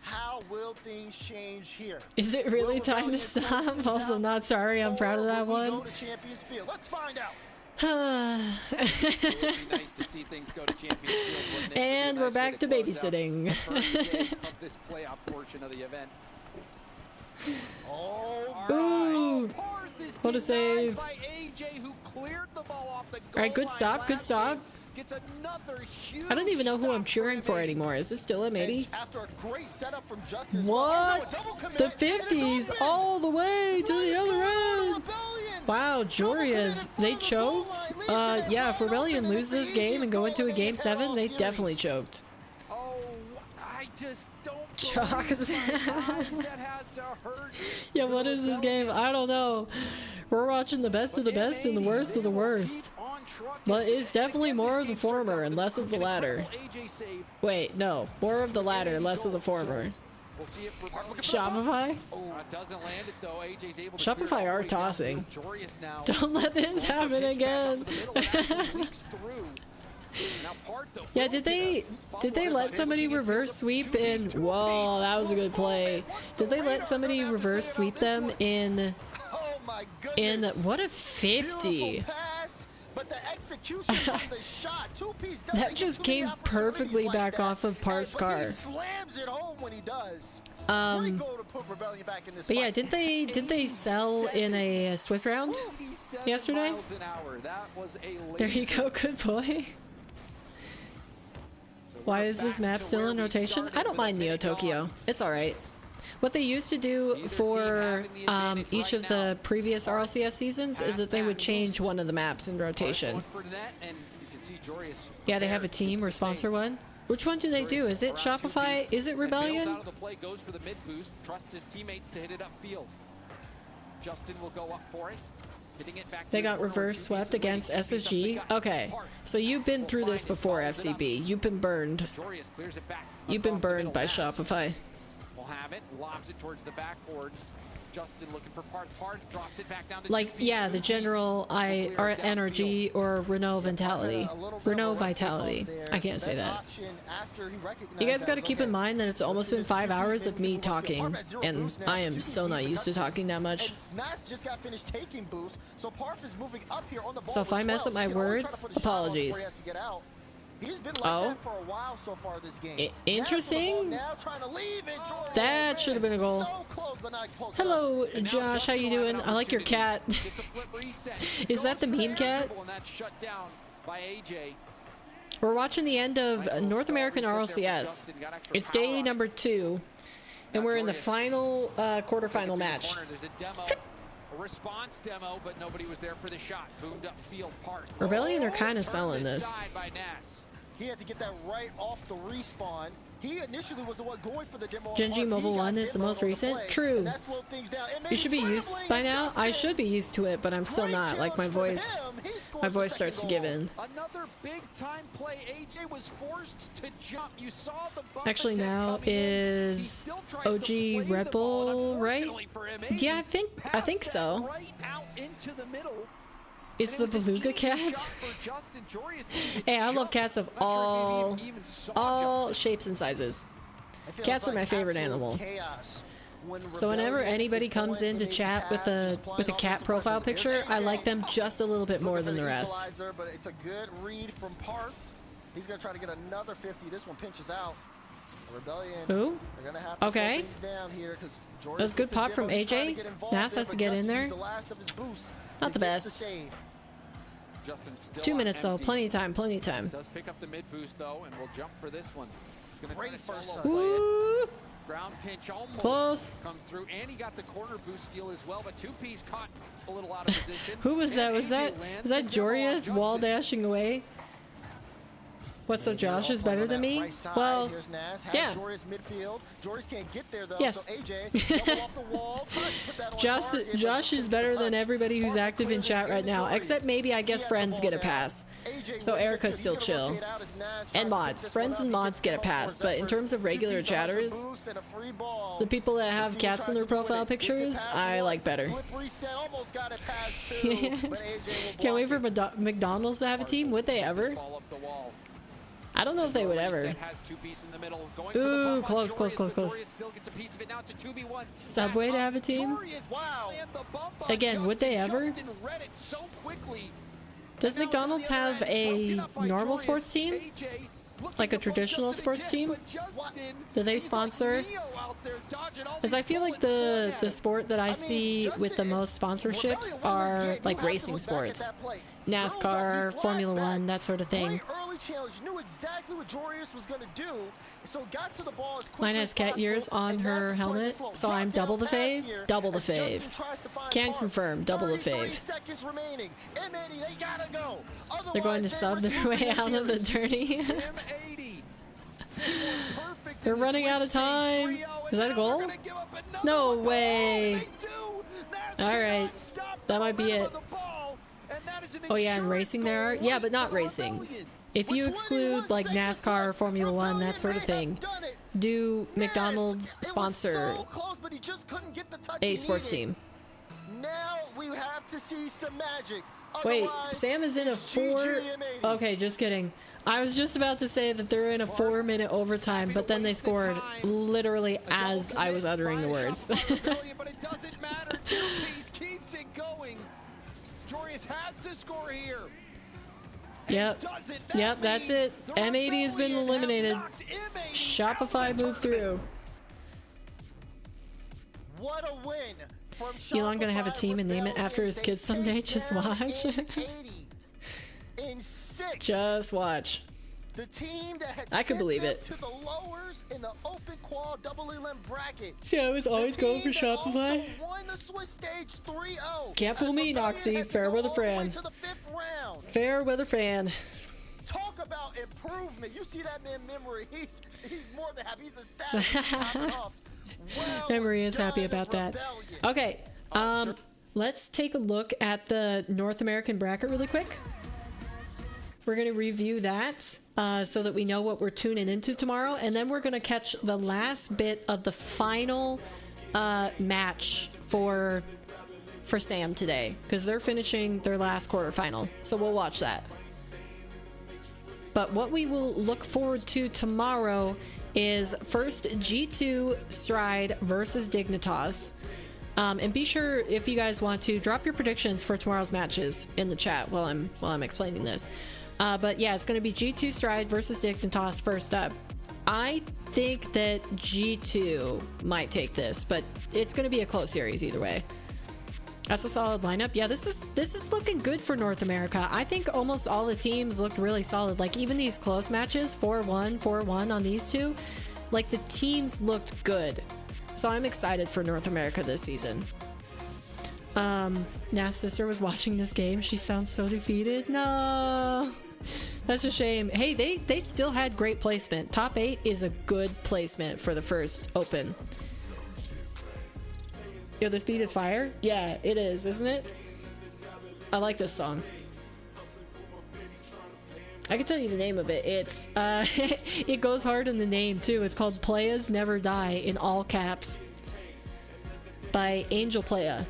Speaker 5: How will things change here?
Speaker 1: Is it really time to stop? Also, not sorry. I'm proud of that one.
Speaker 5: Go to Champions Field. Let's find out.
Speaker 3: Nice to see things go to Champions Field.
Speaker 1: And we're back to babysitting.
Speaker 3: Of this playoff portion of the event.
Speaker 1: Ooh, what a save.
Speaker 3: By AJ, who cleared the ball off the goal.
Speaker 1: All right, good stop, good stop.
Speaker 3: Gets another huge
Speaker 1: I don't even know who I'm cheering for anymore. Is it still M80?
Speaker 5: After a great setup from Justin.
Speaker 1: What? The 50s all the way to the other end. Wow, Jorias, they choked. Yeah, if Rebellion lose this game and go into a game 7, they definitely choked.
Speaker 3: Oh, I just don't
Speaker 1: Chalks.
Speaker 3: that has to hurt.
Speaker 1: Yeah, what is this game? I don't know. We're watching the best of the best and the worst of the worst. But it's definitely more of the former and less of the latter. Wait, no. More of the latter and less of the former. Shopify? Shopify are tossing. Don't let this happen again. Yeah, did they let somebody reverse sweep in? Whoa, that was a good play. Did they let somebody reverse sweep them in what a 50?
Speaker 5: But the execution from the shot, two-piece
Speaker 1: that just came perfectly back off of Par's car.
Speaker 5: Slams it home when he does. Great goal to put Rebellion back in this
Speaker 1: but yeah,
Speaker 5: fight.
Speaker 1: didn't they sell in a Swiss round yesterday? There you go, good boy. Why is this map still in rotation? I don't mind Neo Tokyo. It's alright. What they used to do for each of the previous RLCS seasons is that they would change one of the maps in rotation. Yeah, they have a team or sponsor one. Which one do they do? Is it Shopify? Is it Rebellion? They got reverse swept against SSG. Okay, so you've been through this before, FCB. You've been burned. You've been burned by Shopify.
Speaker 3: Have it, lobs it towards the backboard. Justin looking for Part drops it back down to
Speaker 1: like, yeah, the general NRG or Renault Vitality. Renault Vitality. I can't say that. You guys got to keep in mind that it's almost been 5 hours of me talking, and I am so not used to talking that much. So if I mess up my words, apologies.
Speaker 5: He's been like that for a while so far this game.
Speaker 1: Interesting.
Speaker 5: Now trying to leave it.
Speaker 1: That should have been a goal.
Speaker 5: So close, but not close
Speaker 1: Hello, Josh. How you doing? I like your cat. Is that the meme cat? We're watching the end of North American RLCS. It's day number 2, and we're in the final quarterfinal match.
Speaker 3: Response demo, but nobody was there for the shot. Boomed up field Part.
Speaker 1: Rebellion are kind of selling this.
Speaker 5: He had to get that right off the respawn. He initially was the one going for the demo.
Speaker 1: Gen G Mobile 1 is the most recent. True. You should be used by now. I should be used to it, but I'm still not. Like my voice starts to give in.
Speaker 3: Another big time play. AJ was forced to jump. You saw the bump
Speaker 1: Actually,
Speaker 3: attack
Speaker 1: now
Speaker 3: coming in.
Speaker 1: is OG Red Bull, right? Yeah, I think so.
Speaker 3: Right out into the middle.
Speaker 1: It's the beluga cat. Hey, I love cats of all shapes and sizes. Cats are my favorite animal. So whenever anybody comes in to chat with a cat profile picture, I like them just a little bit more than the rest.
Speaker 5: But it's a good read from Parth. He's gonna try to get another 50. This one pinches out. Rebellion.
Speaker 1: Ooh.
Speaker 5: They're gonna have to
Speaker 1: okay.
Speaker 5: down here
Speaker 1: That was good pop from AJ. Nas has to get in there. Not the best. 2 minutes though, plenty of time, plenty of time.
Speaker 3: Does pick up the mid boost though, and we'll jump for this one.
Speaker 5: Great first
Speaker 1: Ooh.
Speaker 3: Ground pinch almost
Speaker 1: close.
Speaker 3: Comes through, and he got the corner boost steal as well, but 2P's caught a little out of position.
Speaker 1: Who was that? Was that Jorius wall dashing away? What's up, Josh is better than me? Well, yeah. Yes. Josh is better than everybody who's active in chat right now, except maybe I guess friends get a pass. So Erica's still chill. And mods. Friends and mods get a pass, but in terms of regular chatters, the people that have cats in their profile pictures, I like better. Can't wait for McDonald's to have a team. Would they ever? I don't know if they would ever. Ooh, close, close, close, close. Subway to have a team? Again, would they ever? Does McDonald's have a normal sports team? Like a traditional sports team? Do they sponsor? Because I feel like the sport that I see with the most sponsorships are like racing sports. NASCAR, Formula 1, that sort of thing. Mine has cat ears on her helmet, so I'm double the fave. Double the fave. Can confirm, double the fave. They're going to sub their way out of the tourney. They're running out of time. Is that a goal? No way. Alright, that might be it. Oh yeah, and racing there are? Yeah, but not racing. If you exclude like NASCAR, Formula 1, that sort of thing, do McDonald's sponsor a sports team?
Speaker 5: Now we have to see some magic.
Speaker 1: Wait, Sam is in a 4... Okay, just kidding. I was just about to say that they're in a 4-minute overtime, but then they scored literally as I was uttering the words.
Speaker 3: But it doesn't matter. 2P's keeps it going. Jorius has to score here.
Speaker 1: Yep. Yep, that's it. M80 has been eliminated. Shopify moved through.
Speaker 5: What a win.
Speaker 1: Elon gonna have a team and name it after his kids someday. Just watch. Just watch.
Speaker 5: The team that had
Speaker 1: I could believe it.
Speaker 5: To the lowers in the open qual double ELIM bracket.
Speaker 1: See, I was always going for Shopify.
Speaker 5: Won the Swiss stage 3-0.
Speaker 1: Can't fool me, Noxie. Fair weather fan. Fair weather fan.
Speaker 5: Talk about improvement. You see that man Memory. He's more than happy. He's established.
Speaker 1: Memory is happy about that. Okay, let's take a look at the North American bracket really quick. We're going to review that so that we know what we're tuning into tomorrow, and then we're going to catch the last bit of the final match for Sam today, because they're finishing their last quarterfinal, so we'll watch that. But what we will look forward to tomorrow is first G2 Stride versus Dignitas. And be sure, if you guys want to, drop your predictions for tomorrow's matches in the chat while I'm explaining this. But yeah, it's going to be G2 Stride versus Dignitas first up. I think that G2 might take this, but it's going to be a close series either way. That's a solid lineup. Yeah, this is looking good for North America. I think almost all the teams looked really solid. Like even these close matches, 4-1, 4-1 on these two, like the teams looked good. So I'm excited for North America this season. Nas' sister was watching this game. She sounds so defeated. No. That's a shame. Hey, they still had great placement. Top 8 is a good placement for the first open. Yo, this beat is fire? Yeah, it is, isn't it? I like this song. I can tell you the name of it. It's it goes hard in the name too. It's called Playas Never Die in all caps by Angel Playa.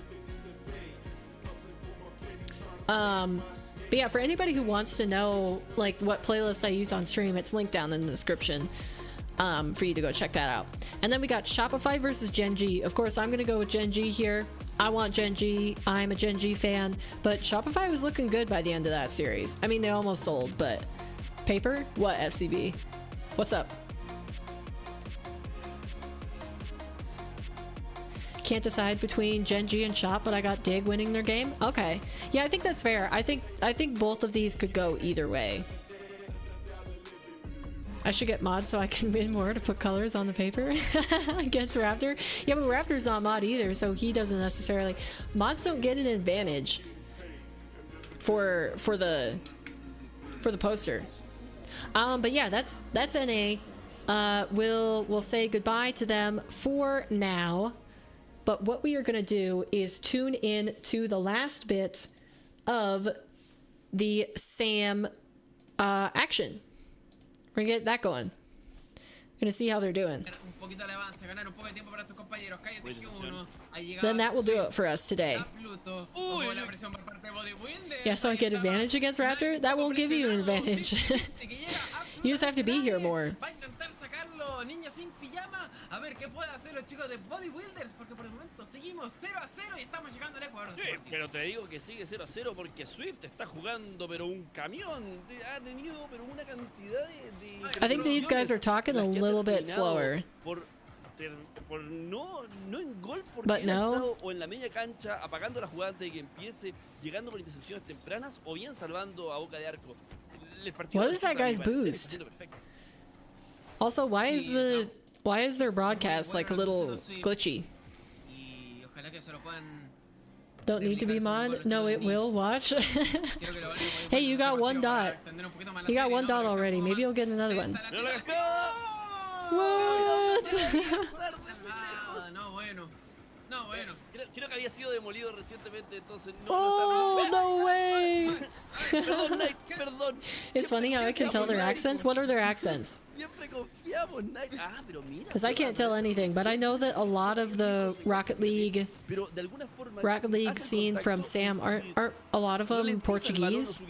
Speaker 1: But yeah, for anybody who wants to know like what playlist I use on stream, it's linked down in the description for you to go check that out. And then we got Shopify versus Gen G. Of course, I'm gonna go with Gen G here. I want Gen G. I'm a Gen G fan, but Shopify was looking good by the end of that series. I mean, they almost sold, but Paper? What, FCB? What's up? Can't decide between Gen G and Shop, but I got Dig winning their game. Okay, yeah, I think that's fair. I think both of these could go either way. I should get mods so I can win more to put colors on the paper against Raptor. Yeah, but Raptor's not mod either, so he doesn't necessarily. Mods don't get an advantage for the poster. But yeah, that's NA. We'll say goodbye to them for now. But what we are gonna do is tune in to the last bit of the Sam action. We're gonna get that going. We're gonna see how they're doing. Then that will do it for us today. Yeah, so I get advantage against Raptor? That won't give you an advantage. You just have to be here more.
Speaker 14: Niña sin pijama, a ver qué puede hacer los chicos de Bodybuilders, porque por el momento seguimos 0-0 y estamos llegando al Ecuador.
Speaker 12: Sí, pero te digo que sigue 0-0 porque Swift está jugando pero un camión, ha tenido pero una cantidad de
Speaker 1: I think these guys are talking a little bit slower.
Speaker 12: Por no en gol porque
Speaker 1: But
Speaker 12: él ha
Speaker 1: no.
Speaker 12: estado o en la media cancha apagando la jugada antes de que empiece, llegando con intercepciones tempranas o bien salvando a boca de arco. El partido
Speaker 1: What is that guy's boost? Also, why is their broadcast like a little glitchy? Don't need to be mod? No, it will. Watch. Hey, you got 1 dot. You got 1 dot already. Maybe you'll get another one. What?
Speaker 12: No, bueno. Creo que había sido demolido recientemente, entonces no.
Speaker 1: Oh, no way!
Speaker 12: Perdón, Knight, perdón.
Speaker 1: It's funny how I can tell their accents. What are their accents?
Speaker 12: Siempre confiamos, Knight. Ah, pero mira.
Speaker 1: Because I can't tell anything, but I know that a lot of the Rocket League scene from Sam aren't a lot of them Portuguese.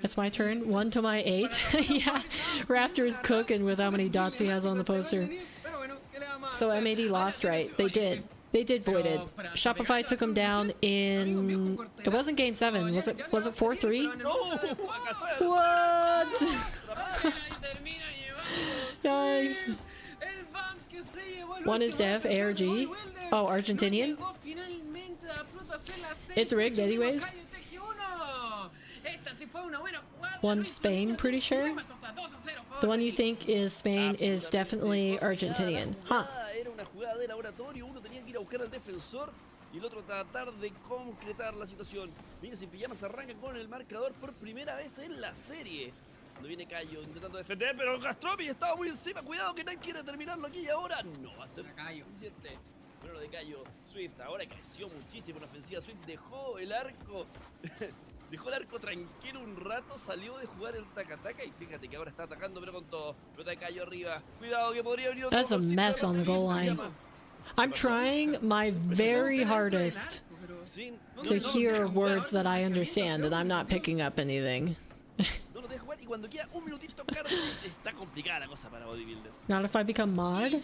Speaker 1: It's my turn. 1 to my 8. Yeah, Raptor's cooking with how many dots he has on the poster. So M80 lost, right? They did. They did voided. Shopify took him down in. It wasn't game 7. Was it 4-3? What? Guys. One is Dev, ARG. Oh, Argentinian. It's rigged anyways. One's Spain, pretty sure. The one you think is Spain is definitely Argentinian. Huh.
Speaker 12: Era una jugada de laboratorio, uno tenía que ir a buscar al defensor y el otro tratar de concretar la situación. Niños sin pijamas arrancan con el marcador por primera vez en la serie. Cuando viene Cayo intentando defender, pero Gastropi estaba muy encima. Cuidado que Knight quiere terminarlo aquí y ahora no va a ser suficiente. Pero lo de Cayo, Swift ahora creció muchísimo en ofensiva. Swift dejó el arco. Dejó el arco tranquilo un rato, salió de jugar el taca-taca y fíjate que ahora está atacando pero con todo. Pelota cayó arriba. Cuidado que podría venir otro.
Speaker 1: That's a mess on the goal line. I'm trying my very hardest to hear words that I understand, and I'm not picking up anything.
Speaker 12: No lo deja jugar y cuando queda un minutito cargo, está complicada la cosa para Bodybuilders.
Speaker 1: Not if I become mod?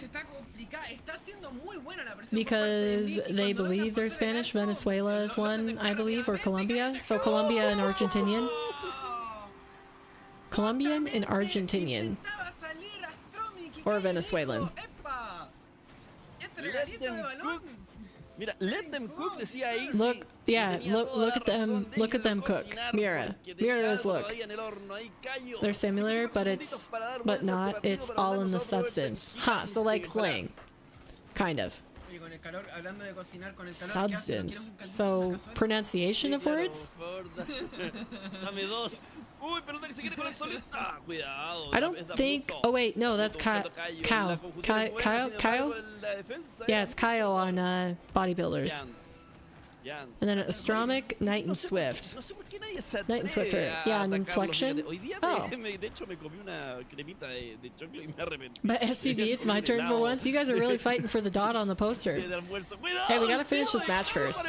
Speaker 1: Because they believe they're Spanish. Venezuela is one, I believe, or Colombia. So Colombia and Argentinian. Colombian and Argentinian. Or Venezuelan.
Speaker 12: Let them cook. Mira, let them cook, decía ahí.
Speaker 1: Look, yeah, look at them cook. Mira is look. They're similar, but not. It's all in the substance. Ha, so like slang. Kind of.
Speaker 14: con el calor, hablando de cocinar con el calor. ¿Qué haces? ¿No quieres
Speaker 1: Substance.
Speaker 14: un caldito,
Speaker 1: So,
Speaker 14: una cazuela?
Speaker 1: pronunciation of words?
Speaker 12: Dame dos. Uy, pero que se quiere con el solita. Cuidado.
Speaker 1: I don't think. Oh wait, no, that's Kyle. Kyle. Yeah, it's Kyle on bodybuilders. And then Astromic, Knight, and Swift.
Speaker 12: No sé por qué nadie se
Speaker 1: Knight and Swift,
Speaker 12: atreve
Speaker 1: right? Yeah,
Speaker 12: a
Speaker 1: and
Speaker 12: atacarlo,
Speaker 1: Inflection.
Speaker 12: fíjate. Hoy día
Speaker 1: Oh.
Speaker 12: de hecho me comí una cremita de choclo y me arrepentí.
Speaker 1: But SCB, it's my turn for once. You guys are really fighting for the dot on the poster. Hey, we gotta finish this match first.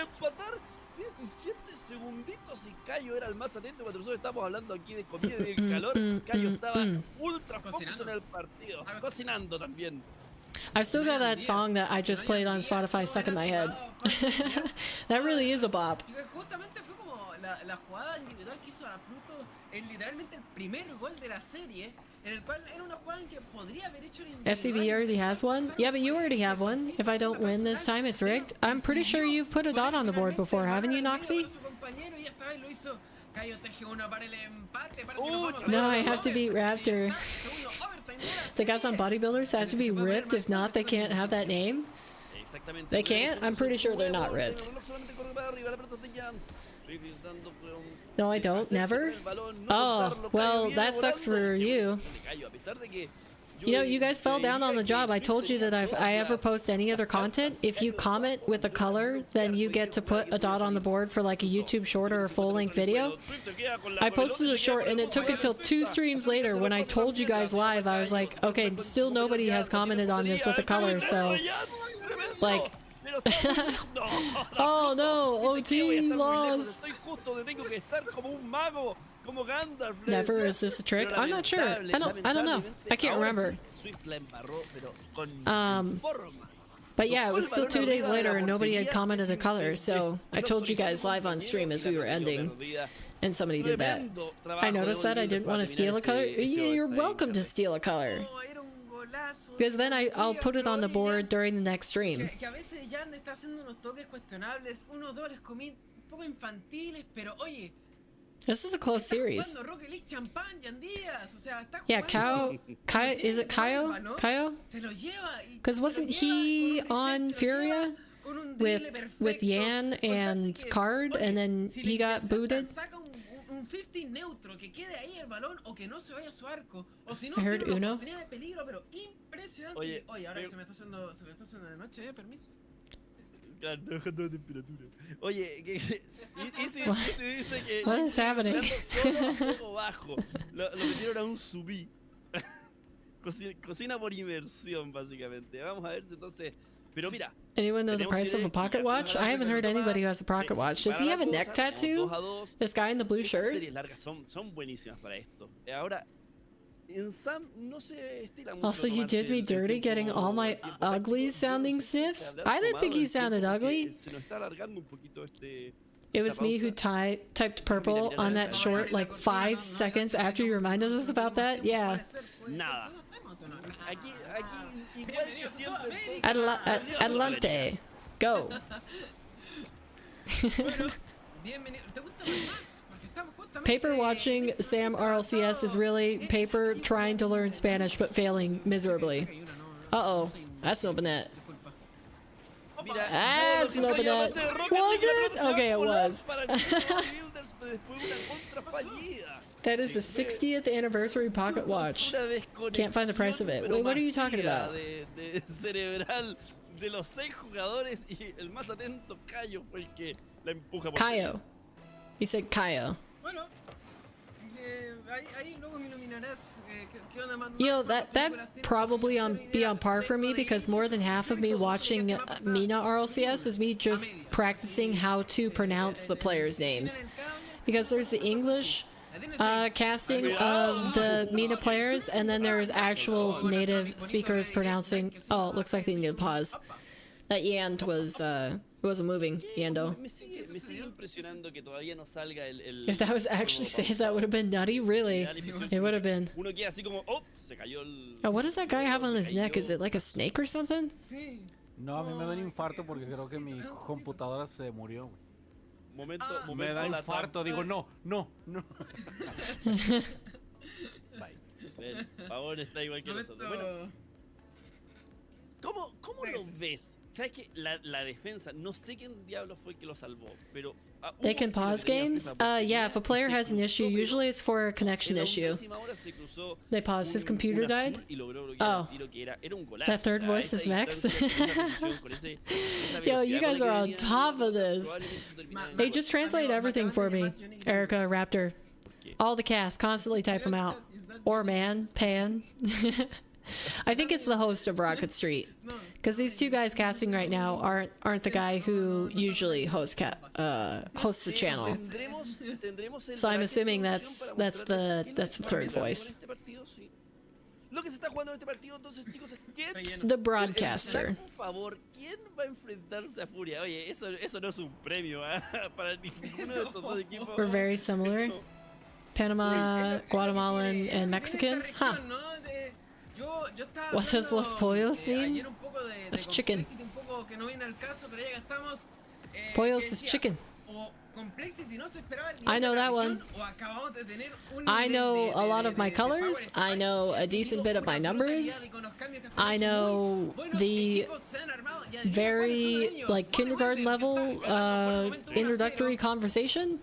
Speaker 12: 17 segunditos y Cayo era el más atento cuando nosotros estamos hablando aquí de comida y de calor. Cayo estaba ultra focus en el partido, cocinando también.
Speaker 1: I've still got that song that I just played on Spotify stuck in my head. That really is a bop.
Speaker 14: Justamente fue como la jugada individual que hizo a Pluto en literalmente el primer gol de la serie, en el cual era una jugada en que podría haber hecho el individual.
Speaker 1: SCB already has one? Yeah, but you already have one. If I don't win this time, it's rigged. I'm pretty sure you've put a dot on the board before, haven't you, Noxy? No, I have to beat Raptor. The guys on bodybuilders have to be ripped. If not, they can't have that name. They can't? I'm pretty sure they're not ripped. No, I don't. Never? Oh, well, that sucks for you. You know, you guys fell down on the job. I told you that if I ever post any other content, if you comment with a color, then you get to put a dot on the board for like a YouTube short or a full-length video. I posted a short and it took until 2 streams later when I told you guys live, I was like, okay, still nobody has commented on this with a color, so like oh no, OT lost. Never. Is this a trick? I'm not sure. I don't know. I can't remember. But yeah, it was still 2 days later and nobody had commented a color, so I told you guys live on stream as we were ending, and somebody did that. I noticed that. I didn't want to steal a color. Yeah, you're welcome to steal a color, because then I'll put it on the board during the next stream. This is a close series. Yeah, Kyle, is it Kyle? Kyle? Because wasn't he on Furia with Yan and Card, and then he got booted? I heard Uno.
Speaker 12: Oye, Easy dice que
Speaker 1: what is happening?
Speaker 12: bajo. Lo metieron a un subí. Cocina por inversión, básicamente. Vamos a ver si entonces. Pero mira.
Speaker 1: Anyone know the price of a pocket watch? I haven't heard anybody who has a pocket watch. Does he have a neck tattoo? This guy in the blue shirt?
Speaker 12: Series largas son buenísimas para esto. Ahora, en Sam no se estila mucho.
Speaker 1: Also, you did me dirty getting all my ugly sounding sniffs. I didn't think he sounded ugly. It was me who typed purple on that short like 5 seconds after you reminded us about that. Yeah.
Speaker 12: Nada. Aquí, igual que siempre.
Speaker 1: Adelante. Go. Paper watching Sam RLCS is really Paper trying to learn Spanish but failing miserably. Uh-oh. That's an open net. That's an open net. Was it? Okay, it was. That is the 60th anniversary pocket watch. Can't find the price of it. Wait, what are you talking about? Kaio. He said Kaio. You know, that probably be on par for me, because more than half of me watching Mina RLCS is me just practicing how to pronounce the players' names. Because there's the English casting of the Mina players, and then there's actual native speakers pronouncing. Oh, it looks like they need to pause. That Yand wasn't moving, Yando. If that was actually saved, that would have been nutty, really. It would have been. Oh, what does that guy have on his neck? Is it like a snake or something?
Speaker 4: No, a mí me da un infarto porque creo que mi computadora se murió. Me da infarto, digo, no.
Speaker 12: Bye. Pavón está igual que nosotros. Bueno, ¿cómo lo ves ¿Sabes qué? La defensa, no sé quién diablo fue que lo salvó, pero...
Speaker 1: They can pause games? Yeah, if a player has an issue, usually it's for a connection issue. They pause. His computer died? Oh. That third voice is Max? Yo, you guys are on top of this. Hey, just translate everything for me, Erica, Raptor. All the cast, constantly type them out. Or man, Pan. I think it's the host of Rocket Street, because these two guys casting right now aren't the guy who usually hosts the channel. So I'm assuming that's the third voice. The broadcaster. We're very similar. Panama, Guatemalan, and Mexican? Huh. What does Los Pollos mean? It's chicken. Pollos is chicken. I know that one. I know a lot of my colors. I know a decent bit of my numbers. I know the very like kindergarten level introductory conversation.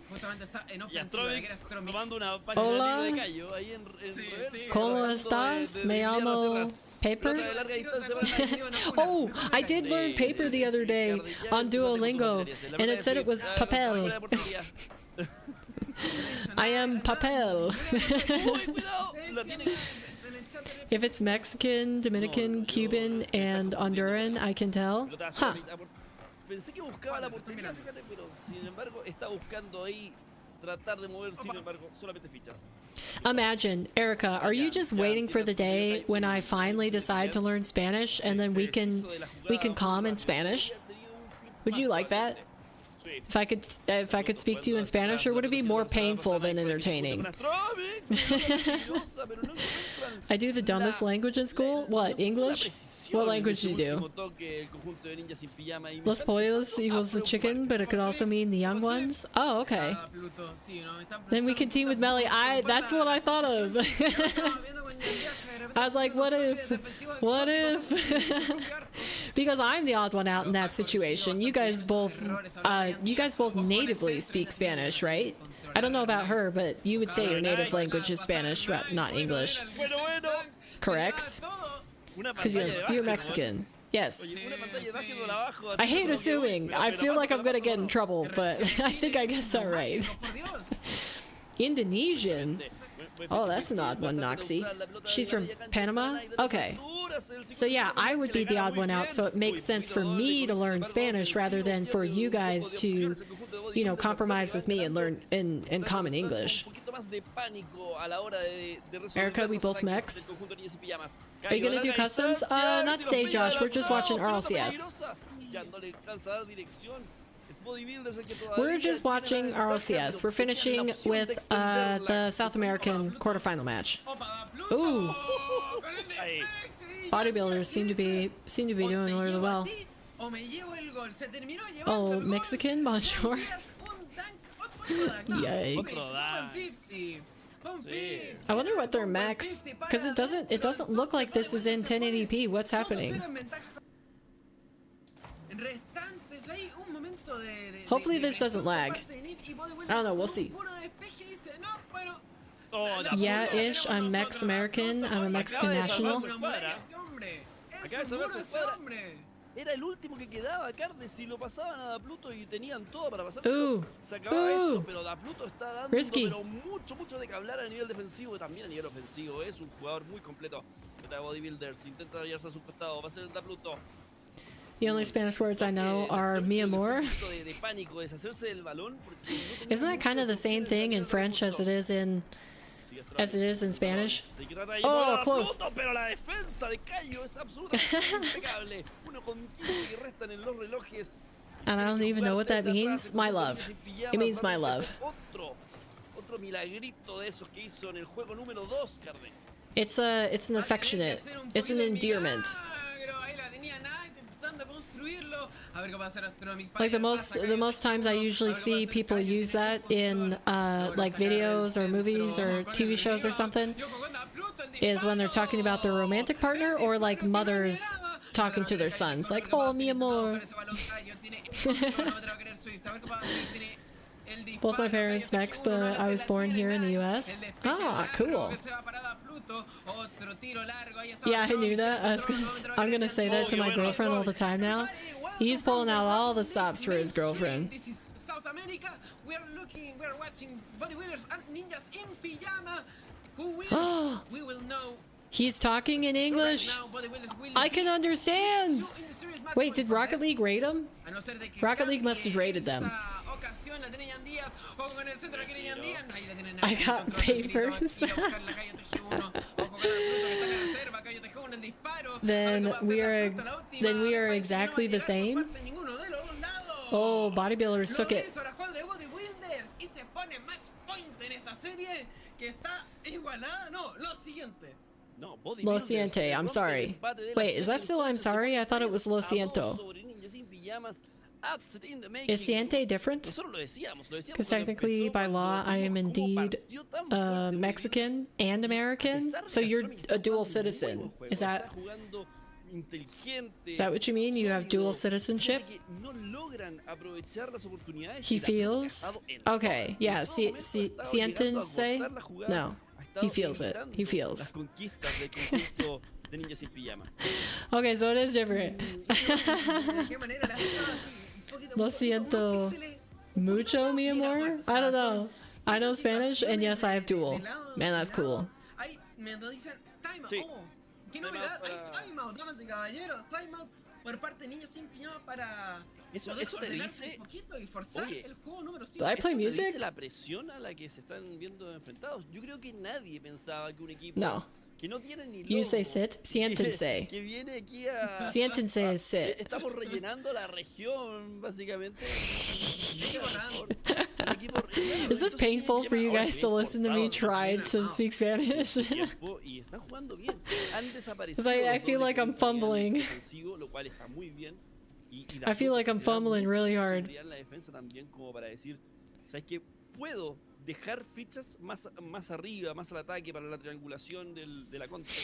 Speaker 1: Hola. ¿Cómo estás? Me llamo Paper? Oh, I did learn paper the other day on Duolingo, and it said it was papel. I am papel. If it's Mexican, Dominican, Cuban, and Honduran, I can tell. Huh. Imagine, Erica, are you just waiting for the day when I finally decide to learn Spanish and then we can calm in Spanish? Would you like that? If I could speak to you in Spanish, or would it be more painful than entertaining? I do the dumbest language in school? What, English? What language do you do? Los pollos equals the chicken, but it could also mean the young ones? Oh, okay. Then we can team with Melly. That's what I thought of. I was like, what if? What if? Because I'm the odd one out in that situation. You guys both natively speak Spanish, right? I don't know about her, but you would say your native language is Spanish, but not English. Correct? Because you're Mexican. Yes. I hate assuming. I feel like I'm gonna get in trouble, but I think I guessed that right. Indonesian? Oh, that's an odd one, Noxie. She's from Panama? Okay. So yeah, I would be the odd one out, so it makes sense for me to learn Spanish rather than for you guys to, you know, compromise with me and learn in common English. Erica, we both Mex. Are you gonna do customs? Not today, Josh. We're just watching RLCS. We're just watching RLCS. We're finishing with the South American quarterfinal match. Ooh. Bodybuilders seem to be doing really well. Oh, Mexican? Bonjour. Yikes. I wonder what their max, because it doesn't look like this is in 1080p. What's happening? Hopefully this doesn't lag. I don't know, we'll see. Yeah, ish. I'm Mex-American. I'm a Mexican national.
Speaker 12: Era el último que quedaba, Carde, si lo pasaban a Da Pluto y tenían todo para pasar. Se acaba esto, pero Da Pluto está dando pero mucho de que hablar a nivel defensivo y también a nivel ofensivo. Es un jugador muy completo. Está Bodybuilders, intenta hallarse a su costado, va a ser el Da Pluto.
Speaker 1: The only Spanish words I know are mi amor. Isn't that kind of the same thing in French as it is in Spanish? Oh, close. And I don't even know what that means. My love. It means my love. It's an affectionate. It's an endearment. Like the most times I usually see people use that in like videos or movies or TV shows or something. is when they're talking about their romantic partner or like mothers talking to their sons, like, oh, mi amor. Both my parents Mex, but I was born here in the US. Ah, cool. Yeah, I knew that. I'm gonna say that to my girlfriend all the time now. He's pulling out all the stops for his girlfriend.
Speaker 14: This is South America. We are watching bodybuilders and ninjas in pajama. Who wins? We will know.
Speaker 1: He's talking in English. I can understand. Wait, did Rocket League rate him? Rocket League must have rated them. I got papers. Then we are exactly the same. Oh, bodybuilders took it. Lo siente, I'm sorry. Wait, is that still I'm sorry? I thought it was lo siento. Is siente different? Because technically, by law, I am indeed Mexican and American. So you're a dual citizen. Is that what you mean? You have dual citizenship? He feels? Okay, yeah, sienten say? No. He feels it. He feels. Okay, so it is different. Lo siento mucho, mi amor? I don't know. I know Spanish, and yes, I have dual. Man, that's cool. Do I play music? No. You say sit, siéntense. Siéntense is sit.
Speaker 12: Estamos rellenando la región, básicamente.
Speaker 1: Is this painful for you guys to listen to me try to speak Spanish? Because I feel like I'm fumbling. I feel like I'm fumbling really hard.
Speaker 12: Dejar fichas más arriba, más al ataque para la triangulación de la contra.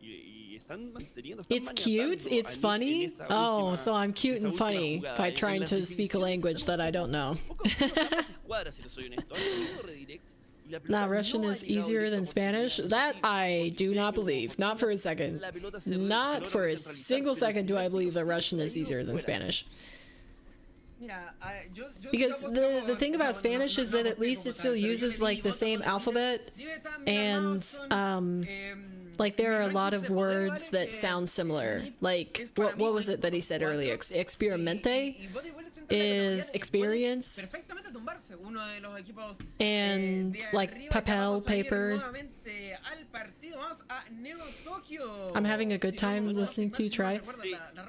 Speaker 12: Y están manteniendo.
Speaker 1: It's cute, it's funny. Oh, so I'm cute and funny by trying to speak a language that I don't know. Nah, Russian is easier than Spanish. That I do not believe. Not for a second. Not for a single second do I believe that Russian is easier than Spanish. Because the thing about Spanish is that at least it still uses like the same alphabet, and like there are a lot of words that sound similar. Like what was it that he said earlier? Experimente is experience, and like papel, paper. I'm having a good time listening to you try.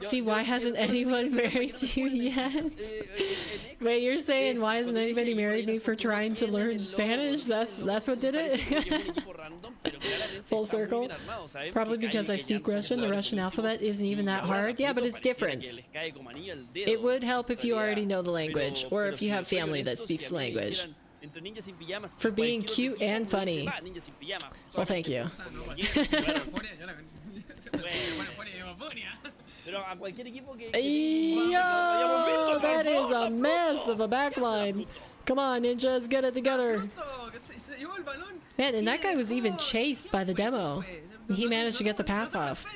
Speaker 1: See, why hasn't anyone married you yet? Wait, you're saying why hasn't anybody married me for trying to learn Spanish? That's what did it? Full circle. Probably because I speak Russian. The Russian alphabet isn't even that hard. Yeah, but it's different. It would help if you already know the language, or if you have family that speaks the language. For being cute and funny. Well, thank you. Yo, that is a mess of a backline. Come on, ninjas, get it together. Man, and that guy was even chased by the demo. He managed to get the pass off.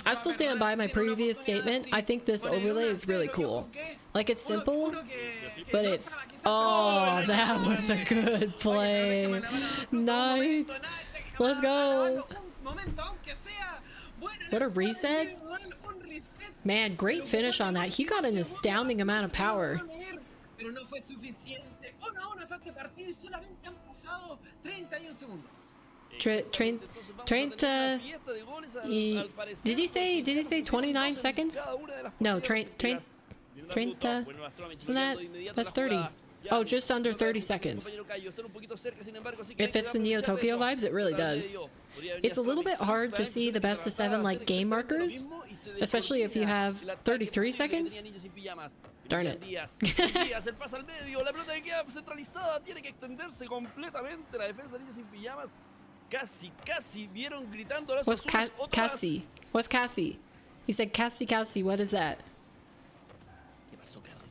Speaker 1: I still stand by my previous statement. I think this overlay is really cool. Like, it's simple, but it's... Oh, that was a good play. Nice. Let's go. What a reset. Man, great finish on that. He got an astounding amount of power. Treinta. Did he say 29 seconds? No, Treinta. Isn't that's 30? Oh, just under 30 seconds. It fits the Neo Tokyo vibes, it really does. It's a little bit hard to see the best of 7 like game markers, especially if you have 33 seconds. Darn it.
Speaker 12: Díaz, Díaz, el pase al medio, la pelota que queda centralizada, tiene que extenderse completamente. La defensa de Ninja sin pijamas casi vieron gritando a los
Speaker 1: What's
Speaker 12: azules.
Speaker 1: Cassie? What's Cassie? You said Cassie. What is that?
Speaker 12: ¿Qué pasó, Carly?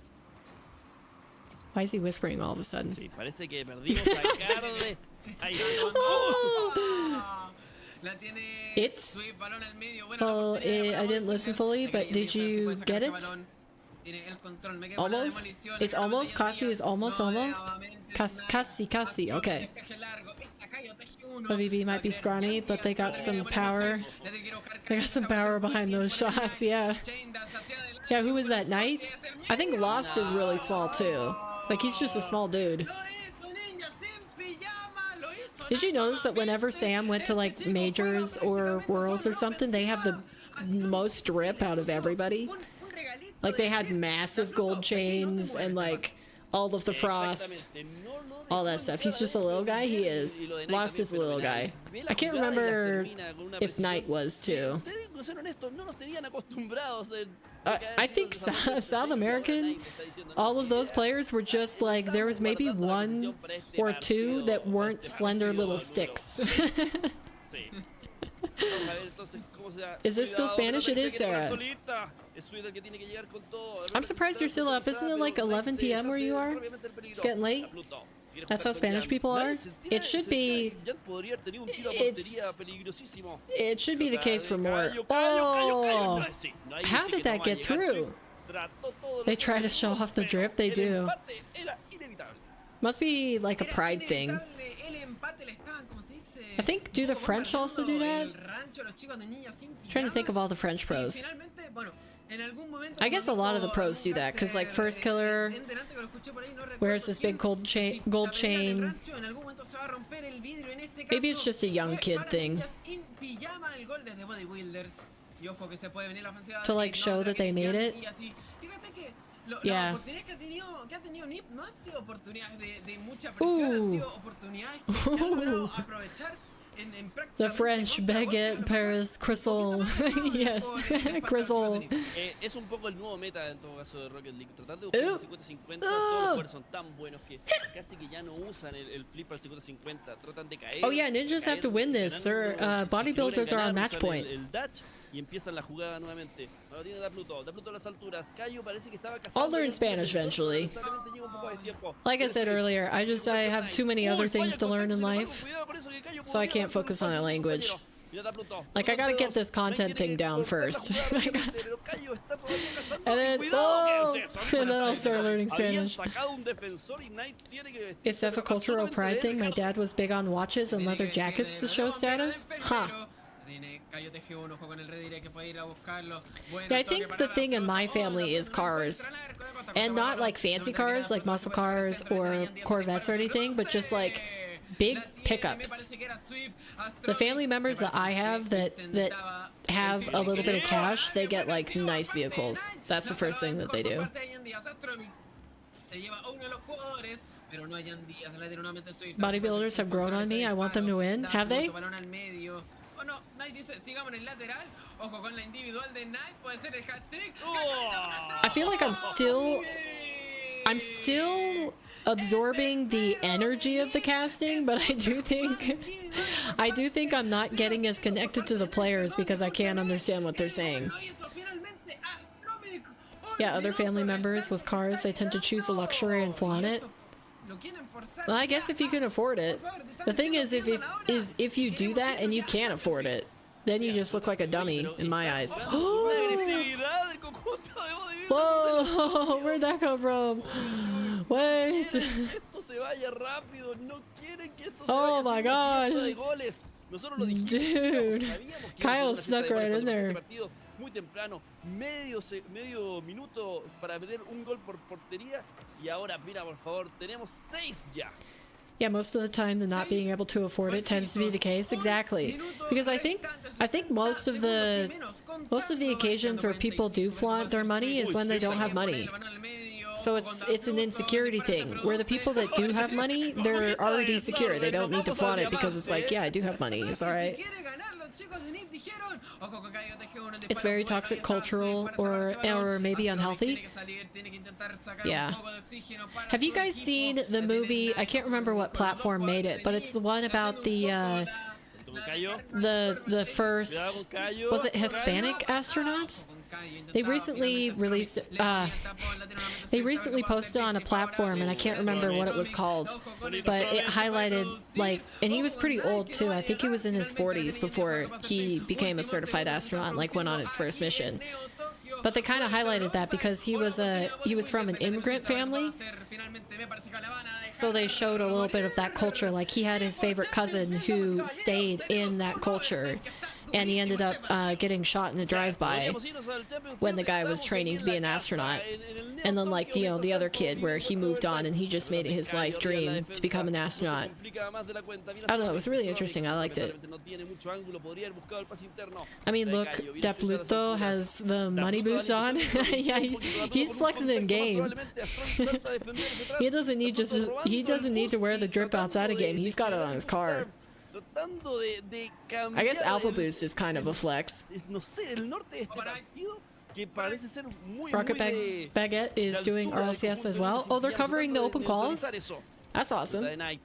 Speaker 1: Why is he whispering all of a sudden?
Speaker 12: Sí, parece que perdimos a Carly. Ahí
Speaker 14: La tiene
Speaker 1: It?
Speaker 14: Swift, balón al medio.
Speaker 1: Well, I didn't listen fully, but did you get it?
Speaker 14: Tiene el control. Me quedo con la
Speaker 1: Almost?
Speaker 14: demolición.
Speaker 1: It's almost? Cassie is almost? Cassie, okay. OBB might be scrawny, but they got some power. They got some power behind those shots, yeah. Yeah, who was that, Knight? I think Lost is really small too. Like, he's just a small dude. Did you notice that whenever Sam went to like majors or worlds or something, they have the most drip out of everybody? Like, they had massive gold chains and like all of the frost, all that stuff. He's just a little guy. He is. Lost is a little guy. I can't remember if Knight was too. I think South American, all of those players were just like, there was maybe one or two that weren't slender little sticks. Is this still Spanish? It is, Sarah. I'm surprised you're still up. Isn't it like 11 p.m. where you are? It's getting late. That's how Spanish people are. It should be. It should be the case for more. Oh, how did that get through? They try to show off the drip. They do. Must be like a pride thing. I think, do the French also do that? I'm trying to think of all the French pros. I guess a lot of the pros do that, because like First Killer wears this big gold chain. Maybe it's just a young kid thing. To like show that they made it. Yeah. Ooh. The French baguette, Paris, croissant. Yes, croissant.
Speaker 12: Es un poco el nuevo meta en todo caso de Rocket League. Tratando de buscar el 50-50, todos los jugadores son tan buenos que casi que ya no usan el flip al 50-50. Tratan de caer.
Speaker 1: Oh yeah, ninjas have to win this. Their bodybuilders are on match point.
Speaker 12: Y empiezan la jugada nuevamente. Ahora tiene Da Pluto a las alturas. Cayo parece que estaba
Speaker 1: I'll learn Spanish eventually. Like I said earlier, I have too many other things to learn in life, so I can't focus on a language. Like, I gotta get this content thing down first. and then I'll start learning Spanish. Is that a cultural pride thing? My dad was big on watches and leather jackets to show status? Huh. Yeah, I think the thing in my family is cars. And not like fancy cars, like muscle cars or Corvettes or anything, but just like big pickups. The family members that I have that have a little bit of cash, they get like nice vehicles. That's the first thing that they do. Bodybuilders have grown on me. I want them to win. Have they? I feel like I'm still absorbing the energy of the casting, but I do think I'm not getting as connected to the players because I can't understand what they're saying. Yeah, other family members with cars, they tend to choose a luxury and flaunt it. Well, I guess if you can afford it. The thing is, if you do that and you can't afford it, then you just look like a dummy in my eyes. Whoa, where'd that come from? Wait. Oh my gosh. Dude. Kyle snuck right in there.
Speaker 12: Muy temprano, medio minuto para meter un gol por portería y ahora mira por favor, tenemos 6 ya.
Speaker 1: Yeah, most of the time the not being able to afford it tends to be the case. Exactly. Because I think most of the occasions where people do flaunt their money is when they don't have money. So it's an insecurity thing, where the people that do have money, they're already secure. They don't need to flaunt it because it's like, yeah, I do have money. It's all right. It's very toxic cultural or maybe unhealthy. Yeah. Have you guys seen the movie? I can't remember what platform made it, but it's the one about the first, was it Hispanic astronauts? They recently released they recently posted on a platform, and I can't remember what it was called, but it highlighted, like, and he was pretty old too. I think he was in his 40s before he became a certified astronaut and, like, went on his first mission. But they kind of highlighted that because he was from an immigrant family, so they showed a little bit of that culture. Like, he had his favorite cousin who stayed in that culture, and he ended up getting shot in a drive-by when the guy was training to be an astronaut. And then, like, you know, the other kid where he moved on and he just made it his life dream to become an astronaut. I don't know, it was really interesting. I liked it. I mean, look, Depluto has the money boost on. Yeah, he's flexing in game. He doesn't need to wear the drip outside of game. He's got it on his car. I guess Alpha Boost is kind of a flex. Rocket Baguette is doing RLCS as well. Oh, they're covering the open quals? That's awesome. I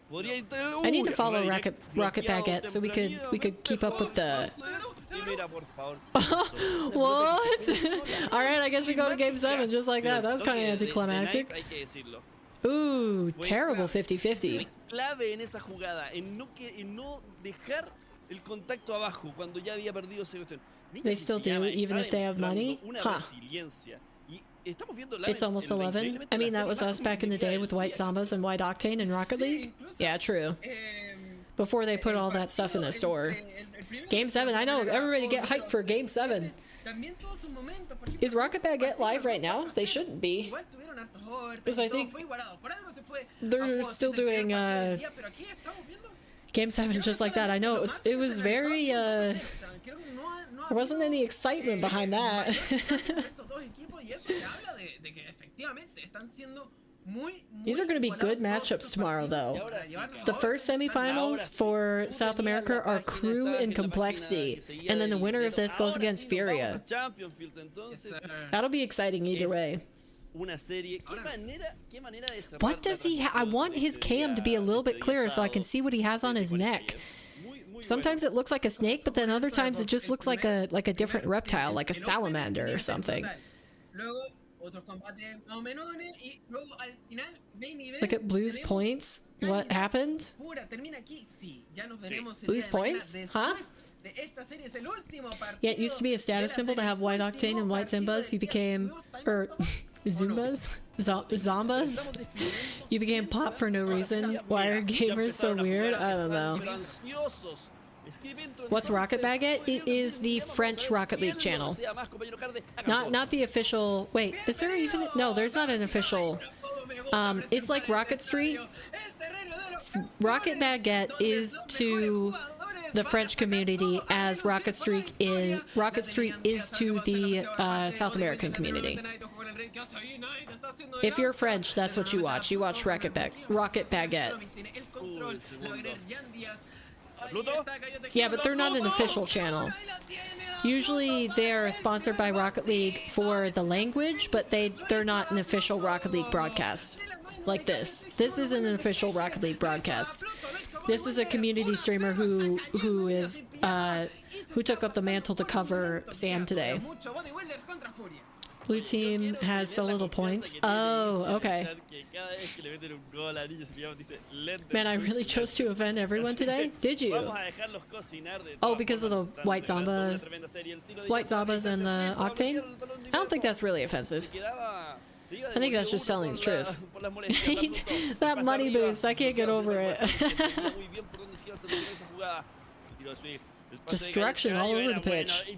Speaker 1: need to follow Rocket Baguette so we could keep up with the... What? Alright, I guess we go to game 7 just like that. That was kind of anticlimactic. Ooh, terrible 50-50.
Speaker 12: Clave en esa jugada, en no dejar el contacto abajo cuando ya había perdido ese cuestión.
Speaker 1: They still do, even if they have money? Huh. It's almost 11. I mean, that was us back in the day with White Zombas and White Octane and Rocket League. Yeah, true. Before they put all that stuff in the store. Game 7, I know, everybody get hyped for Game 7. Is Rocket Baguette live right now? They shouldn't be. Because I think they're still doing Game 7 just like that. I know it was very there wasn't any excitement behind that. These are going to be good matchups tomorrow, though. The first semifinals for South America are Crew and Complexity, and then the winner of this goes against Furia. That'll be exciting either way. What does he I want his cam to be a little bit clearer so I can see what he has on his neck. Sometimes it looks like a snake, but then other times it just looks like a different reptile, like a salamander or something. Look at Blue's points. What happened? Blue's points? Huh? Yeah, it used to be a status symbol to have White Octane and White Zimbas. You became... Zumbas? Zombas? You became pop for no reason. Why are gamers so weird? I don't know. What's Rocket Baguette? It is the French Rocket League channel. Not the official... Wait, is there even... No, there's not an official... it's like Rocket Street. Rocket Baguette is to the French community as Rocket Street is to the South American community. If you're French, that's what you watch. You watch Rocket Baguette. Yeah, but they're not an official channel. Usually they're sponsored by Rocket League for the language, but they're not an official Rocket League broadcast. Like this. This isn't an official Rocket League broadcast. This is a community streamer who took up the mantle to cover Sam today. Blue team has so little points. Oh, okay. Man, I really chose to offend everyone today? Did you? Oh, because of the White Zombas and the Octane? I don't think that's really offensive. I think that's just telling the truth. That money boost, I can't get over it. Destruction all over the pitch.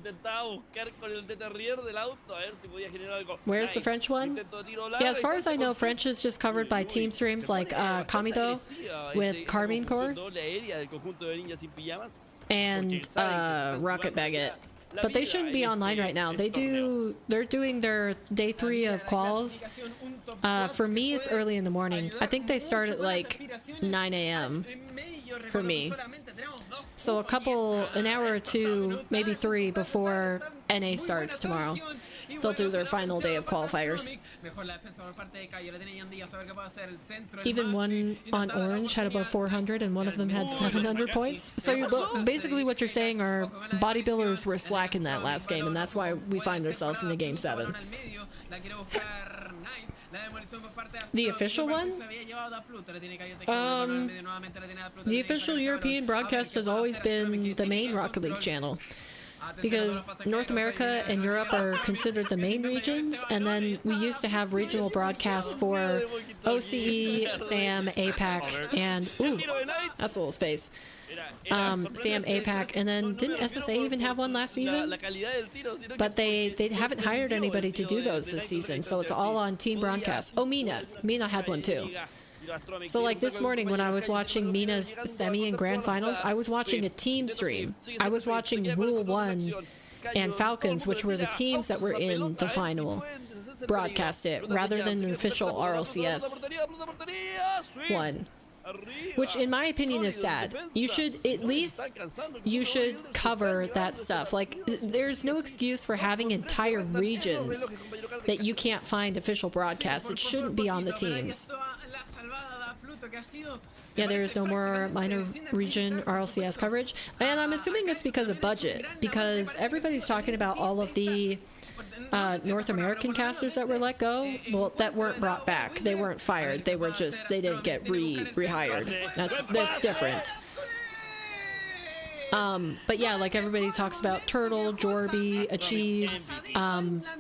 Speaker 1: Where's the French one? Yeah, as far as I know, French is just covered by team streams like Kamido with Carbine Core and Rocket Baguette. But they shouldn't be online right now. They're doing their day 3 of quals. For me, it's early in the morning. I think they start at like 9 a.m. for me. So an hour or two, maybe 3 before NA starts tomorrow. They'll do their final day of qualifiers. Even one on Orange had above 400 and one of them had 700 points. So basically what you're saying are bodybuilders were slacking that last game, and that's why we find ourselves in the game 7. The official one? The official European broadcast has always been the main Rocket League channel. Because North America and Europe are considered the main regions, and then we used to have regional broadcasts for OCE, SAM, APAC, and ooh, that's a little space. SAM, APAC, and then didn't SSA even have one last season? But they haven't hired anybody to do those this season, so it's all on team broadcast. Oh, Mina had one too. So like this morning when I was watching Mina's semi and grand finals, I was watching a team stream. I was watching Rule 1 and Falcons, which were the teams that were in the final, broadcast it rather than the official RLCS one. Which in my opinion is sad. You should cover that stuff. Like, there's no excuse for having entire regions that you can't find official broadcasts. It shouldn't be on the teams. Yeah, there is no more minor region RLCS coverage, and I'm assuming it's because of budget, because everybody's talking about all of the North American casters that were let go, well, that weren't brought back. They weren't fired. They were just, they didn't get rehired. That's different. But yeah, like everybody talks about Turtle, Jorby, Achieves,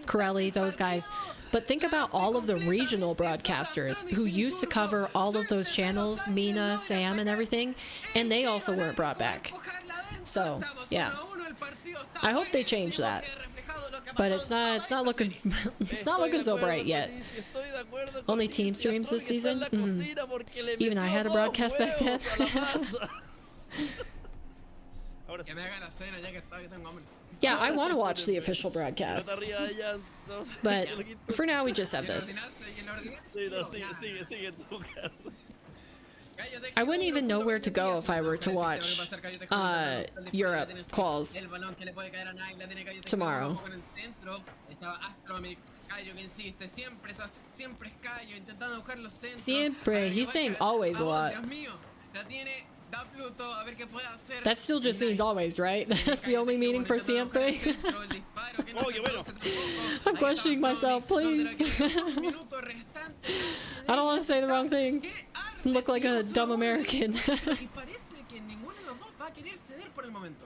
Speaker 1: Corelli, those guys. But think about all of the regional broadcasters who used to cover all of those channels, Mina, Sam, and everything, and they also weren't brought back. So, yeah. I hope they change that. But it's not looking so bright yet. Only team streams this season? Even I had a broadcast back then. Yeah, I want to watch the official broadcast. But for now, we just have this. I wouldn't even know where to go if I were to watch Europe calls tomorrow. Siempre. He's saying always a lot. That still just means always, right? That's the only meaning for siempre. I'm questioning myself, please. I don't want to say the wrong thing. Look like a dumb American. Moment.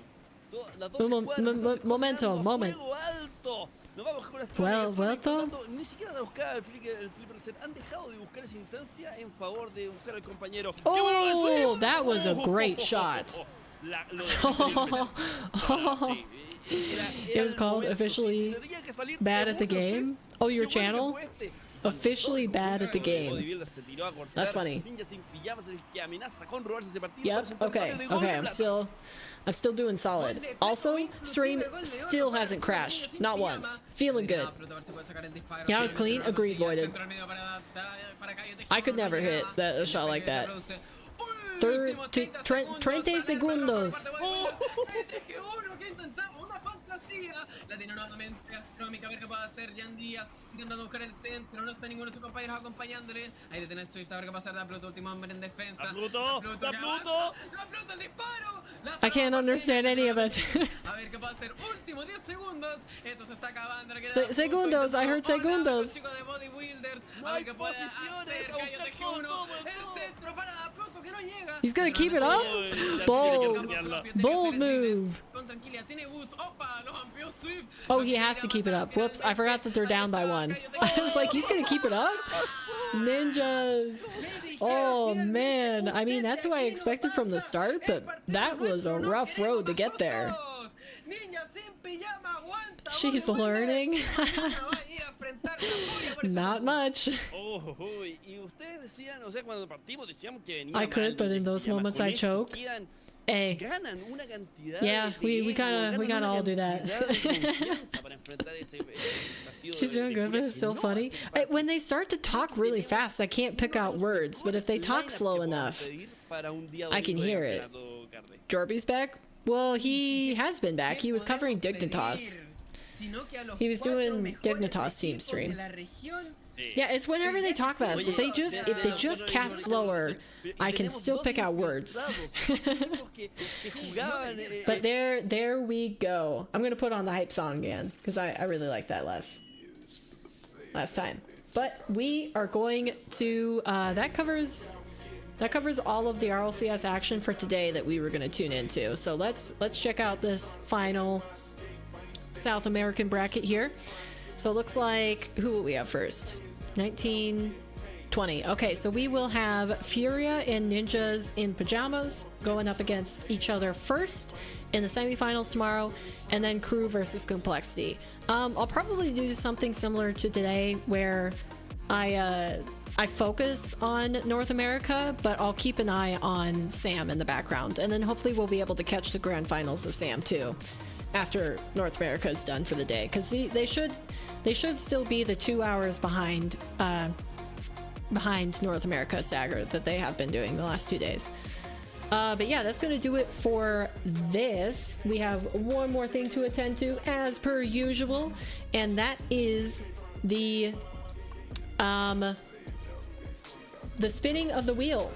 Speaker 1: Well, vuelto.
Speaker 12: Ni siquiera han buscado el flipper set. Han dejado de buscar esa instancia en favor de buscar al compañero.
Speaker 1: Oh, that was a great shot. It was called officially bad at the game. Oh, your channel? Officially bad at the game. That's funny. Yep. Okay. I'm still doing solid. Also, stream still hasn't crashed. Not once. Feeling good. Yeah, I was clean. Agreed, voided. I could never hit a shot like that. 30 segundos.
Speaker 14: La tiene nuevamente Astrómica, a ver qué puede hacer Jan Díaz, intentando buscar el centro, no está ninguno de sus compañeros acompañándole. Ahí de tener Swift, a ver qué pasa, da Pluto, último hombre en defensa. Da Pluto, el disparo.
Speaker 1: I can't understand any of it.
Speaker 14: A ver qué puede hacer, último 10 segundos. Esto se está acabando.
Speaker 1: Segundos, I heard segundos.
Speaker 14: A ver qué puede hacer, Gallo de G1, el centro para Da Pluto que no llega.
Speaker 1: He's gonna keep it up? Bold move.
Speaker 14: Con tranquilidad, tiene bus, opa, los amplió Swift.
Speaker 1: Oh, he has to keep it up. Whoops, I forgot that they're down by 1. I was like, he's gonna keep it up? Ninjas. Oh, man. I mean, that's who I expected from the start, but that was a rough road to get there. She's learning. Not much. I could, but in those moments I choke. Hey. Yeah, we gotta all do that. She's doing good, but it's still funny. When they start to talk really fast, I can't pick out words, but if they talk slow enough,
Speaker 12: para un día
Speaker 1: I can
Speaker 12: domingo de
Speaker 1: hear it.
Speaker 12: campeonato, Carde?
Speaker 1: Jorby's back? Well, he has been back. He was covering Dignitas. He was doing Dignitas team stream. Yeah, it's whenever they talk fast. If they just cast slower, I can still pick out words. But there we go. I'm gonna put on the hype song again because I really liked that last time. But we are going to that covers all of the RLCS action for today that we were gonna tune into. So let's check out this final South American bracket here. So it looks like, who will we have first? 19, 20. Okay, so we will have Furia and Ninjas in Pajamas going up against each other first in the semifinals tomorrow, and then Crew versus Complexity. I'll probably do something similar to today where I focus on North America, but I'll keep an eye on Sam in the background, and then hopefully we'll be able to catch the grand finals of Sam too after North America is done for the day, because they should still be the 2 hours behind North America stagger that they have been doing the last 2 days. But yeah, that's gonna do it for this. We have one more thing to attend to as per usual, and that is the spinning of the wheel,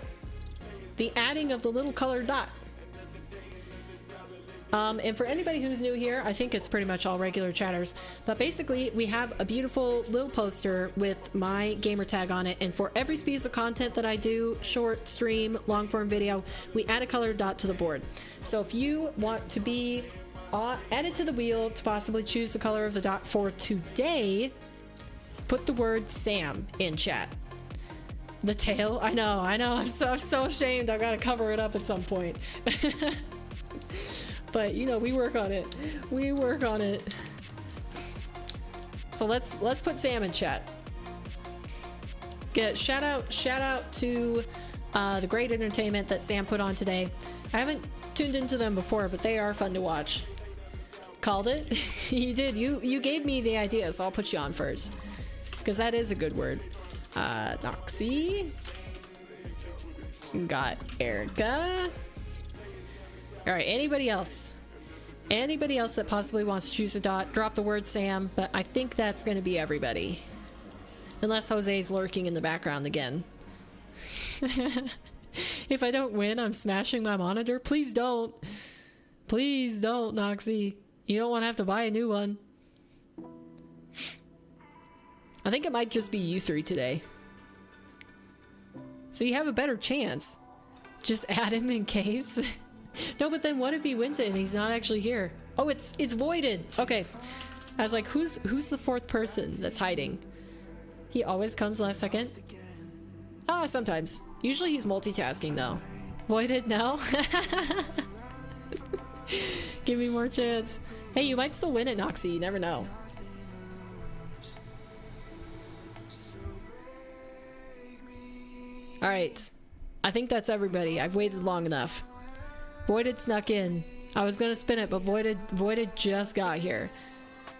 Speaker 1: the adding of the little colored dot. And for anybody who's new here, I think it's pretty much all regular chatters, but basically we have a beautiful little poster with my gamer tag on it, and for every piece of content that I do, short, stream, long form video, we add a colored dot to the board. So if you want to be added to the wheel to possibly choose the color of the dot for today, put the word Sam in chat. The tail? I know, I'm so ashamed. I've got to cover it up at some point. But you know, we work on it. So let's put Sam in chat. Shout out to the great entertainment that Sam put on today. I haven't tuned into them before, but they are fun to watch. Called it? You did. You gave me the idea, so I'll put you on first, because that is a good word. Noxie. Got Erica. All right, anybody else that possibly wants to choose a dot, drop the word Sam, but I think that's going to be everybody. Unless Jose's lurking in the background again. If I don't win, I'm smashing my monitor. Please don't. Please don't, Noxie. You don't want to have to buy a new one. I think it might just be you three today. So you have a better chance. Just add him in case. No, but then what if he wins it and he's not actually here? Oh, it's voided. Okay. I was like, who's the fourth person that's hiding? He always comes last second. Sometimes. Usually he's multitasking though. Voided now? Give me more chance. Hey, you might still win it, Noxie. You never know. All right. I think that's everybody. I've waited long enough. Voided snuck in. I was gonna spin it, but Voided just got here.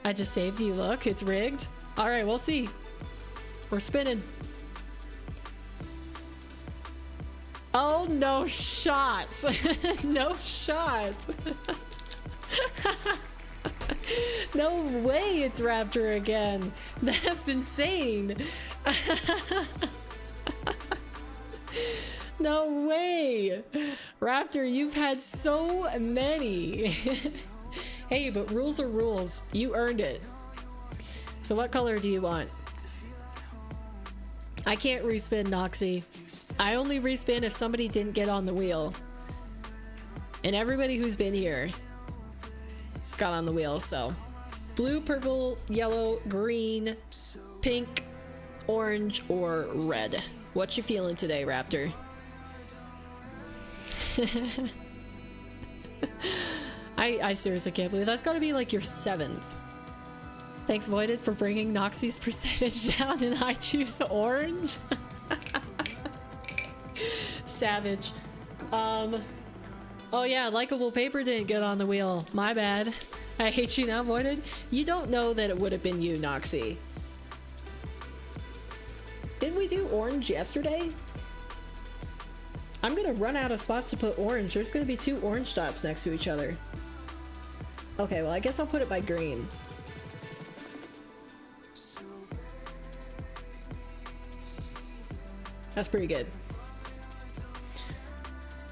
Speaker 1: I just saved you. Look, it's rigged. All right, we'll see. We're spinning. Oh, no shot. No shot. No way it's Raptor again. That's insane. No way! Raptor, you've had so many! Hey, but rules are rules. You earned it. So what color do you want? I can't respin, Noxie. I only respin if somebody didn't get on the wheel. And everybody who's been here got on the wheel, so. Blue, purple, yellow, green, pink, orange, or red. What you feeling today, Raptor? I seriously can't believe that's gotta be like your 7th. Thanks, Voided, for bringing Noxie's percentage down, and I choose orange. Savage. Oh yeah, Likeable Paper didn't get on the wheel. My bad. I hate you now, Voided. You don't know that it would have been you, Noxie. Didn't we do orange yesterday? I'm gonna run out of spots to put orange. There's gonna be 2 orange dots next to each other. Okay, well I guess I'll put it by green. That's pretty good.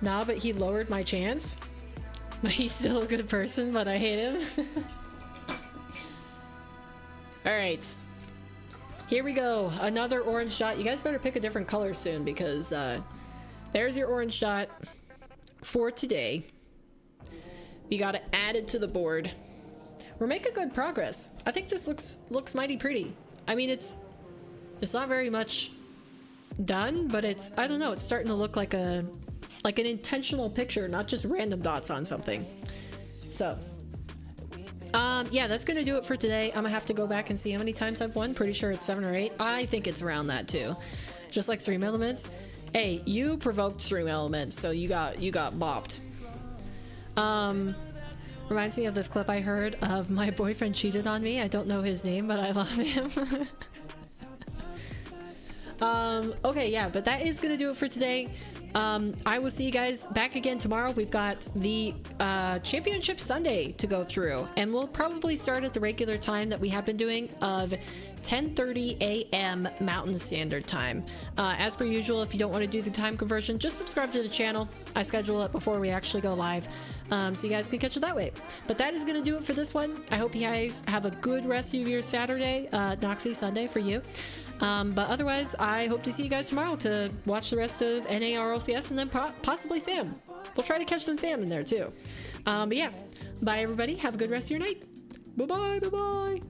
Speaker 1: Nah, but he lowered my chance. But he's still a good person, but I hate him. Alright. Here we go. Another orange dot. You guys better pick a different color soon because there's your orange dot for today. You gotta add it to the board. We're making good progress. I think this looks mighty pretty. I mean, it's not very much done, but it's, I don't know, it's starting to look like an intentional picture, not just random dots on something. So yeah, that's gonna do it for today. I'm gonna have to go back and see how many times I've won. Pretty sure it's 7 or 8. I think it's around that too. Just like Stream Elements. Hey, you provoked Stream Elements, so you got bopped. Reminds me of this clip I heard of my boyfriend cheated on me. I don't know his name, but I love him. Okay, yeah, but that is gonna do it for today. I will see you guys back again tomorrow. We've got the Championship Sunday to go through, and we'll probably start at the regular time that we have been doing of 10:30 a.m. Mountain Standard Time. As per usual, if you don't want to do the time conversion, just subscribe to the channel. I schedule it before we actually go live, so you guys can catch it that way. But that is going to do it for this one. I hope you guys have a good rest of your Saturday, Noxy Sunday for you. But otherwise, I hope to see you guys tomorrow to watch the rest of NA RLCS and then possibly Sam. We'll try to catch some Sam in there too. But yeah, bye everybody. Have a good rest of your night. Bye-bye, bye-bye.